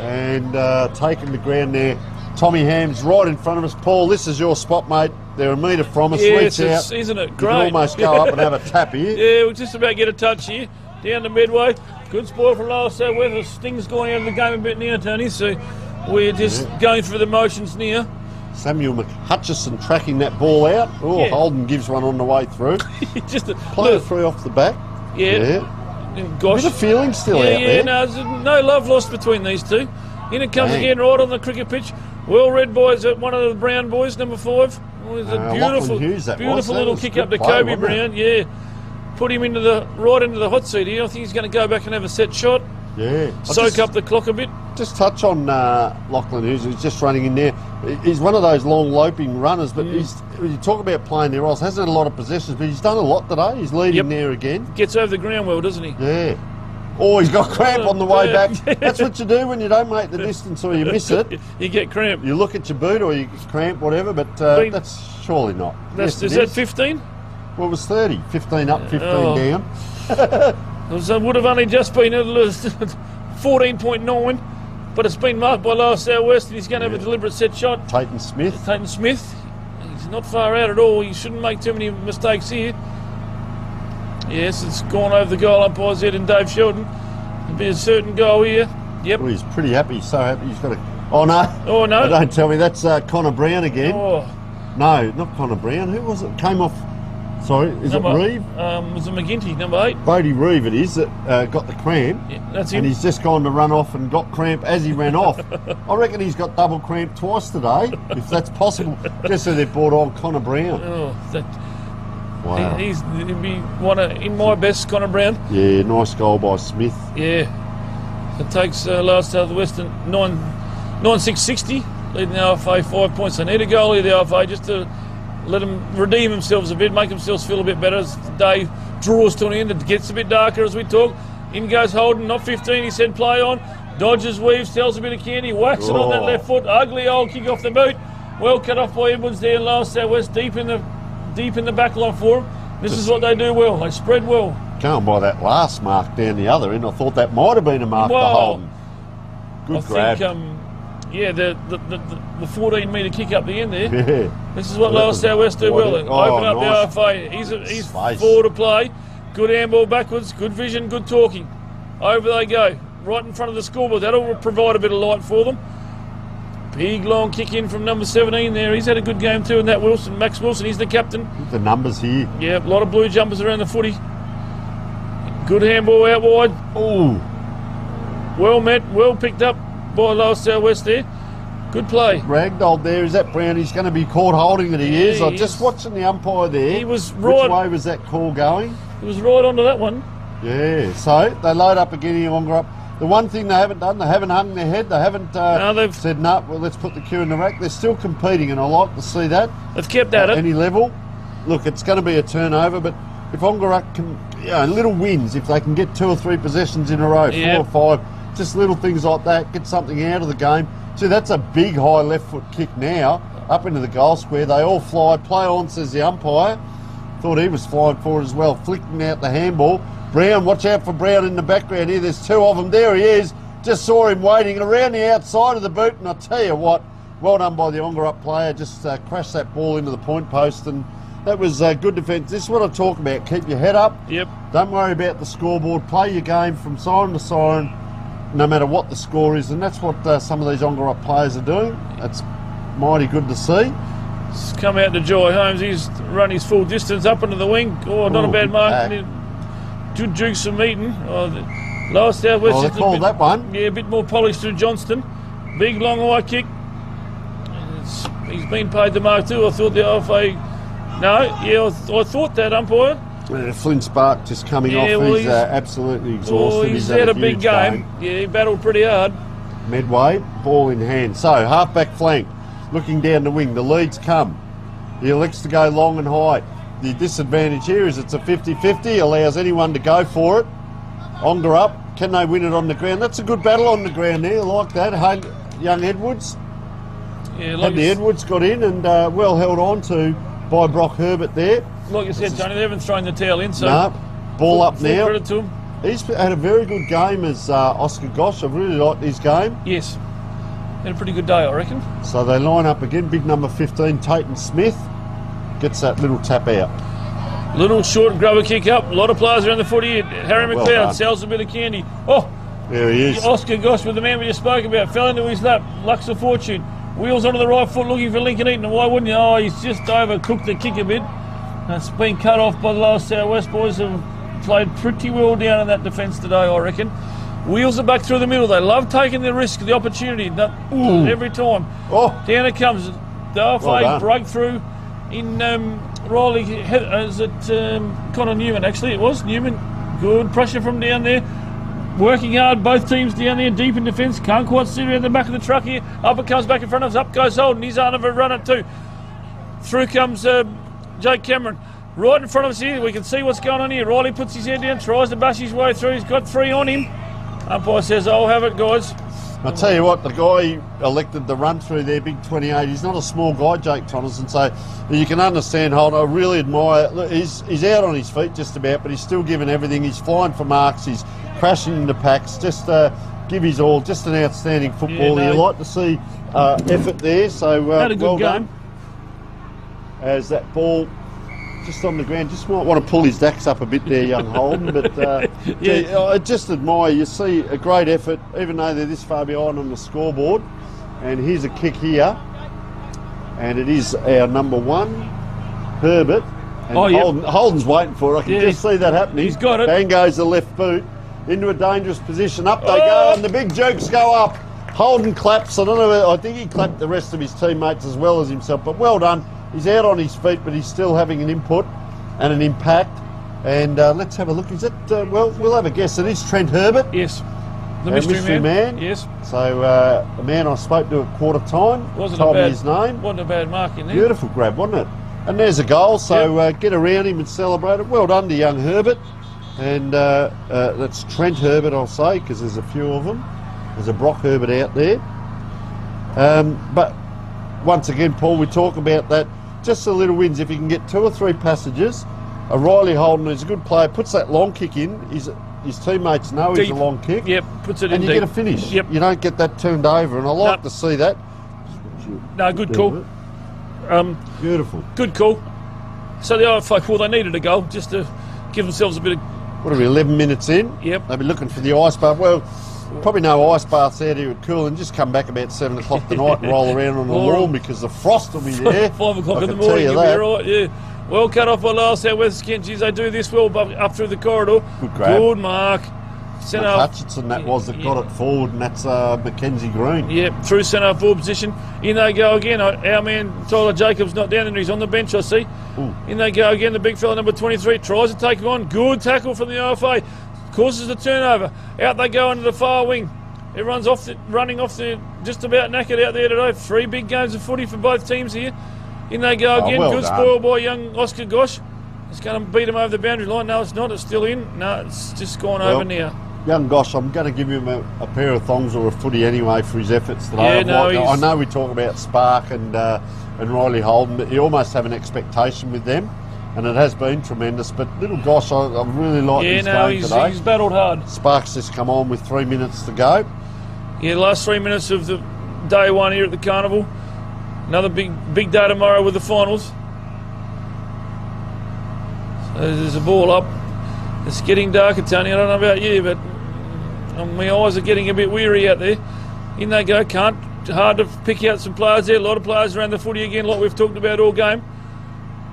And taking the ground there. Tommy Hams right in front of us. Paul, this is your spot, mate. They're a metre from us. Yes, reach out. Isn't it You great? can almost go up and have a tap here. Yeah, we'll just about get a touch here. Down the midway. Good spoil from Lower Southwest. The sting's going out of the game a bit now, Tony. So we're just going through the motions now. Samuel McHutchison tracking that ball out. Oh, Holden gives one on the way through. Just player through off the back. Yeah. Gosh. Bit of feeling still out there. Yeah, no love lost between these two. In it comes again, right on the cricket pitch. Well read by one of the Brown boys, number 5. Oh, it's a beautiful little kick up to Kobe Brown. Yeah, put him right into the hot seat here. I think he's going to go back and have a set shot. Yeah, soak up the clock a bit. Just touch on Lachlan Hughes, who's just running in there. He's one of those long loping runners, but when you talk about playing there, Ross hasn't had a lot of possessions, but he's done a lot today. He's leading there again. Gets over the ground well, doesn't he? Yeah. Oh, he's got cramp on the way back. That's what you do when you don't make the distance or you miss it. You get cramp. You look at your boot or you cramp, whatever, but that's surely not. Is that 15? Well, it was 30. 15 up, 15 down. It would have only just been 14.9, but it's been marked by Lower South West, and he's going to have a deliberate set shot. Tatum Smith. He's not far out at all. He shouldn't make too many mistakes here. Yes, it's gone over the goal umpire's head and Dave Sheldon. There'll be a certain goal here. Yep. Well, he's pretty happy. He's so happy. He's got a... Oh, no. Oh, no. Don't tell me. That's Connor Brown again. Oh. No, not Connor Brown. Who was it? Came off... Sorry, is it Reeve? Was it McGinty, number 8? Brody Reeve it is that got the cramp. Yeah, that's him. And he's just gone to run off and got cramp as he ran off. I reckon he's got double cramp twice today, if that's possible. Just so they've brought on Connor Brown. Oh, that... Wow. He'd be one of, in my best, Connor Brown. Yeah, nice goal by Smith. Yeah. It takes Lower South Western 9-6-60, leading the RFA 5 points. They need a goal here, the RFA, just to let them redeem themselves a bit, make themselves feel a bit better as the day draws to an end. It gets a bit darker as we talk. In goes Holden, not 15, he said play on. Dodges, weaves, tells a bit of candy, whacks it on that left foot. Ugly old kick off the boot. Well cut off by Edwards there in Lower South West, deep in the back line for them. This is what they do well. They spread well. Going by that last mark down the other end, I thought that might have been a mark to Holden. Good grab. I think, the 14-metre kick up the end there. Yeah. This is what Lower South West do well. Open up nice. the RFA. He's forward to play. Good handball backwards. Good vision. Good talking. Over they go. Right in front of the scoreboard. That'll provide a bit of light for them. Big long kick in from number 17 there. He's had a good game too, and that Wilson, Max Wilson, he's the captain. The numbers here. Yeah, a lot of blue jumpers around the footy. Good handball out wide. Ooh. Well met, well picked up by Lower South West there. Good play. Ragdolled there. Is that Brown? He's going to be caught holding it. He is. I'm just watching the umpire there. He was right. Which way was that call going? He was right onto that one. Yeah. So they load up again here, Ongerup. The one thing they haven't done, they haven't hung their head. They haven't said, no, well, let's put the cue in the rack. They're still competing, and I like to see that. They've kept at it. Any level. Look, it's going to be a turnover, but if Ongerup can, little wins, if they can get 2 or 3 possessions in a row, 4 or 5, just little things like that, get something out of the game. See, that's a big high left foot kick now, up into the goal square. They all fly. Play on, says the umpire. Thought he was flying for it as well, flicking out the handball. Brown, watch out for Brown in the background here. There's 2 of them. There he is. Just saw him waiting around the outside of the boot, and I tell you what, well done by the Ongerup player. Just crashed that ball into the point post, and that was good defence. This is what I talk about. Keep your head up. Yep. Don't worry about the scoreboard. Play your game from siren to siren, no matter what the score is, and that's what some of these Ongerup players are doing. That's mighty good to see. It's come out to Joy Holmes. He's run his full distance up into the wing. Oh, not a bad mark. Good jukes from Eaton. Lower South West. They called that one. Yeah, a bit more polished through Johnston. Big long high kick. He's been paid the mark too. I thought the RFA. No, yeah, I thought that umpire. Flynn Spark just coming off. Well, he's absolutely exhausted. He's had a big game. Yeah, he battled pretty hard. Medway, ball in hand. So, half-back flank, looking down the wing. The leads come. He elects to go long and high. The disadvantage here is it's a 50-50, allows anyone to go for it. Ongerup, can they win it on the ground? That's a good battle on the ground there, I like that. Young Edwards. Yeah, like the Edwards got in and well held on to by Brock Herbert there. Like you said, Tony, they haven't thrown the towel in, so... No, ball up now. Credit to him. He's had a very good game as Oscar Gosh. I've really liked his game. Yes. Had a pretty good day, I reckon. So they line up again. Big number 15, Tatum Smith, gets that little tap out. Little short grubber kick up. A lot of players around the footy. Harry McLeod sells a bit of candy. Oh, there he is. Oscar Gosh with the man we just spoke about. Fell into his lap. Lucks of fortune. Wheels onto the right foot looking for Lincoln Eaton. Why wouldn't you? Oh, he's just overcooked the kick a bit. That's been cut off by the Lower South West boys. Have played pretty well down in that defence today, I reckon. Wheels are back through the middle. They love taking the risk, the opportunity. Every time. Oh, down it comes. The RFA breakthrough in Riley. Is it Connor Newman? Actually, it was Newman. Good pressure from down there. Working hard, both teams down there, deep in defence. Can't quite see around the back of the truck here. Up it comes back in front of us. Up goes Holden. He's on of a runner too. Through comes Jake Cameron. Right in front of us here. We can see what's going on here. Riley puts his head down, tries to bash his way through. He's got 3 on him. Umpire says, I'll have it, guys. I'll tell you what, the guy elected the run through there, big 28, he's not a small guy, Jake Tonneson, so you can understand Holden. I really admire, look, he's out on his feet just about, but he's still giving everything. He's flying for marks, he's crashing into packs, just give his all, just an outstanding footballer. Yeah, no. You like to see effort there, so Had a good well game. done. As that ball just on the ground, just might want to pull his dacks up a bit there, young Holden, but Yeah. I just admire, you see a great effort, even though they're this far behind on the scoreboard. And here's a kick here, and it is our number 1, Herbert. And Oh, yep. Holden's waiting for it. I can just see that happening. He's got it. Bang goes the left boot into a dangerous position. Up they go, and the big jukes go up. Holden claps. I don't know. I think he clapped the rest of his teammates as well as himself. But well done. He's out on his feet, but he's still having an input and an impact. And let's have a look. Is that, well, we'll have a guess. It is Trent Herbert. Yes. The mystery man. Yes. So a man I spoke to at quarter time told me his name. Wasn't a bad mark in there. Beautiful grab, wasn't it? And there's a goal, so get around him and celebrate it. Well done to young Herbert. And that's Trent Herbert, I'll say, because there's a few of them. There's a Brock Herbert out there. But once again, Paul, we talk about that. Just the little wins. If you can get 2 or 3 passages, a Riley Holden is a good player, puts that long kick in. His teammates know he's a long kick. Yep, puts it in and you deep. get a finish. Yep. You don't get that turned over, and I like to see that. No, good call. Beautiful. Good call. So the IFA, well, they needed a goal just to give themselves a bit of... What are we, 11 minutes in? Yep. They'll be looking for the ice bath. Well, probably no ice baths out here at Cooling. Just come back about 7 o'clock tonight and roll around on the lawn because the frost will be there. 5 o'clock I in the can tell morning, you you'll be that. right, yeah. Well cut off by Lyle Southwest Kenchies. They do this well up through the corridor. Good grab. Good mark. Centre half. Hutchinson that was that got it forward, and that's Mackenzie Green. Yep, through centre half forward position. In they go again. Our man Tyler Jacobs not down, and he's on the bench, I see. Ooh. In they go again. The big fella, number 23, tries to take him on. Good tackle from the IFA. Causes the turnover. Out they go into the far wing. Everyone's running off the just about knackered out there today. 3 big games of footy for both teams here. In they go again. Well Good done. spoil by young Oscar Gosh. It's going to beat him over the boundary line. No, it's not. It's still in. No, it's just gone over now. Young Gosh, I'm going to give him a pair of thongs or a footy anyway for his efforts today. Yeah, no, I know we talk about Spark and Riley Holden, but you almost have an expectation with them, and it has been tremendous. But little Gosh, I really like his game today. He's battled hard. Spark's just come on with 3 minutes to go. Yeah, the last 3 minutes of the day 1 here at the Carnival. Another big day tomorrow with the finals. So there's a ball up. It's getting darker, Tony. I don't know about you, but my eyes are getting a bit weary out there. In they go. Hard to pick out some players there. A lot of players around the footy again, like we've talked about all game.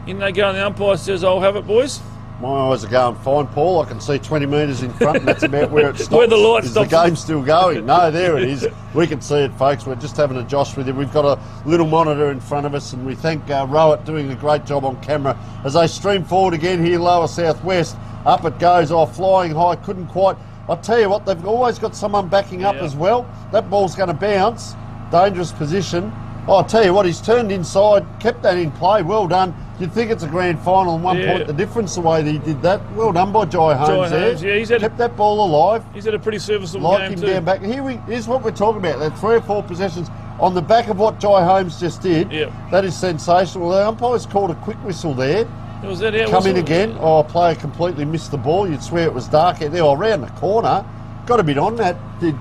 In they go, and the umpire says, "I'll have it, boys." My eyes are going fine, Paul. I can see 20 metres in front, and that's about where it stops. Where the light Is stops. the game still going? No, there it is. We can see it, folks. We're just having a josh with you. We've got a little monitor in front of us, and we thank Rowett doing a great job on camera as they stream forward again here, lower southwest. Up it goes, flying high, couldn't quite. I'll tell you what, they've always got someone backing up as well. That ball's going to bounce. Dangerous position. I'll tell you what, he's turned inside, kept that in play. Well done. You'd think it's a grand final and 1 point the difference the way that he did that. Well done by Jai Holmes there. Holmes, yeah, he's had kept that ball alive. He's had a pretty serviceable Like game him too. down back. Here's what we're talking about. That 3 or 4 possessions on the back of what Jai Holmes just did. Yep. That is sensational. The umpire's called a quick whistle there. Was that out? Come in again. A player completely missed the ball. You'd swear it was dark out there. Around the corner. Got a bit on that. Did,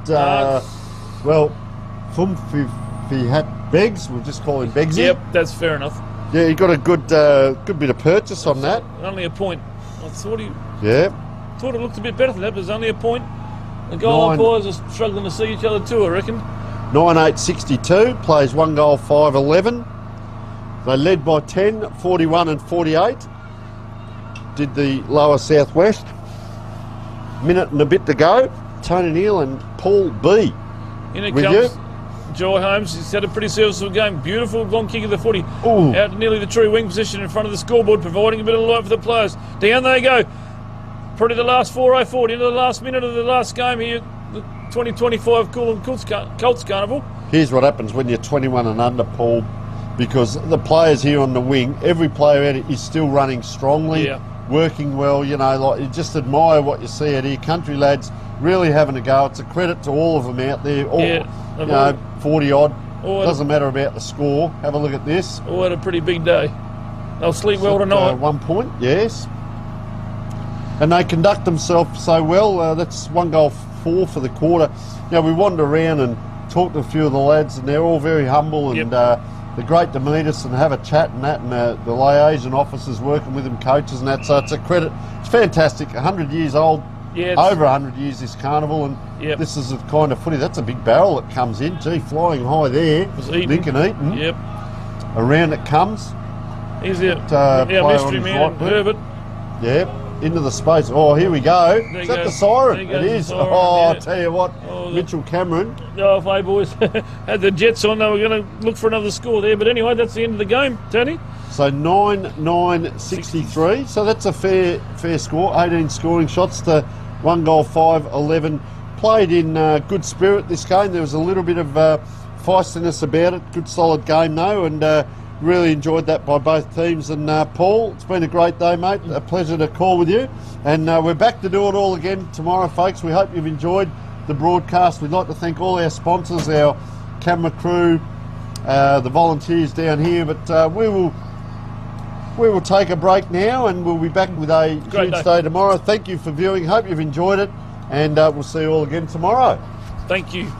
Fumfihat Beggs. We'll just call him Beggsy. Yep, that's fair enough. Yeah, he got a good bit of purchase on that. Only a point. I thought thought it looked a bit better than that, but it's only a point. The goal umpires are struggling to see each other too, I reckon. 9-8-62, plays 1 goal, 5-11. They led by 10, 41 and 48. Did the lower southwest. Minute and a bit to go. Tony Neal and Paul B. In it with comes you. Jai Holmes. He's had a pretty serviceable game. Beautiful long kick of the footy. Ooh. Out to nearly the true wing position in front of the scoreboard, providing a bit of light for the players. Down they go. Probably the last 4:04 into the last minute of the last game here, the 2025 Colts Carnival. Here's what happens when you're 21 and under, Paul, because the players here on the wing, every player out is still running strongly, working well. You know, like you just admire what you see out here. Country lads really having a go. It's a credit to all of them out there. All, Yeah, you know, 40 odd. All Doesn't matter about the score. Have a look at this. All had a pretty big day. They'll sleep well tonight. 1 point, yes. And they conduct themselves so well. That's 1 goal 4 for the quarter. Now, we wandered around and talked to a few of the lads, and they're all very humble, and they're great to meet us and have a chat and that, and the liaison officers working with them, coaches and that, so it's a credit. It's fantastic. 100 years old, over 100 years this carnival, and this is the kind of footy. That's a big barrel that comes in. Gee, flying high there. Lincoln Eaton. Yep. Around it comes. He's our mystery man, Herbert. Yep. Into the space. Oh, here we go. There Is you that go. the siren? There It goes the is. siren, I'll tell you what. Oh, Mitchell Cameron. The IFA boys had the Jets on. They were going to look for another score there. But anyway, that's the end of the game, Tony. So 9-9-63. So that's a fair score. 18 scoring shots to 1 goal 5, 11. Played in good spirit this game. There was a little bit of feistiness about it. Good solid game though, and really enjoyed that by both teams. And Paul, it's been a great day, mate. A pleasure to call with you. And we're back to do it all again tomorrow, folks. We hope you've enjoyed the broadcast. We'd like to thank all our sponsors, our camera crew, the volunteers down here. But we will take a break now, and we'll be back with a huge day tomorrow. Thank you for viewing. Hope you've enjoyed it, and we'll see you all again tomorrow. Thank you.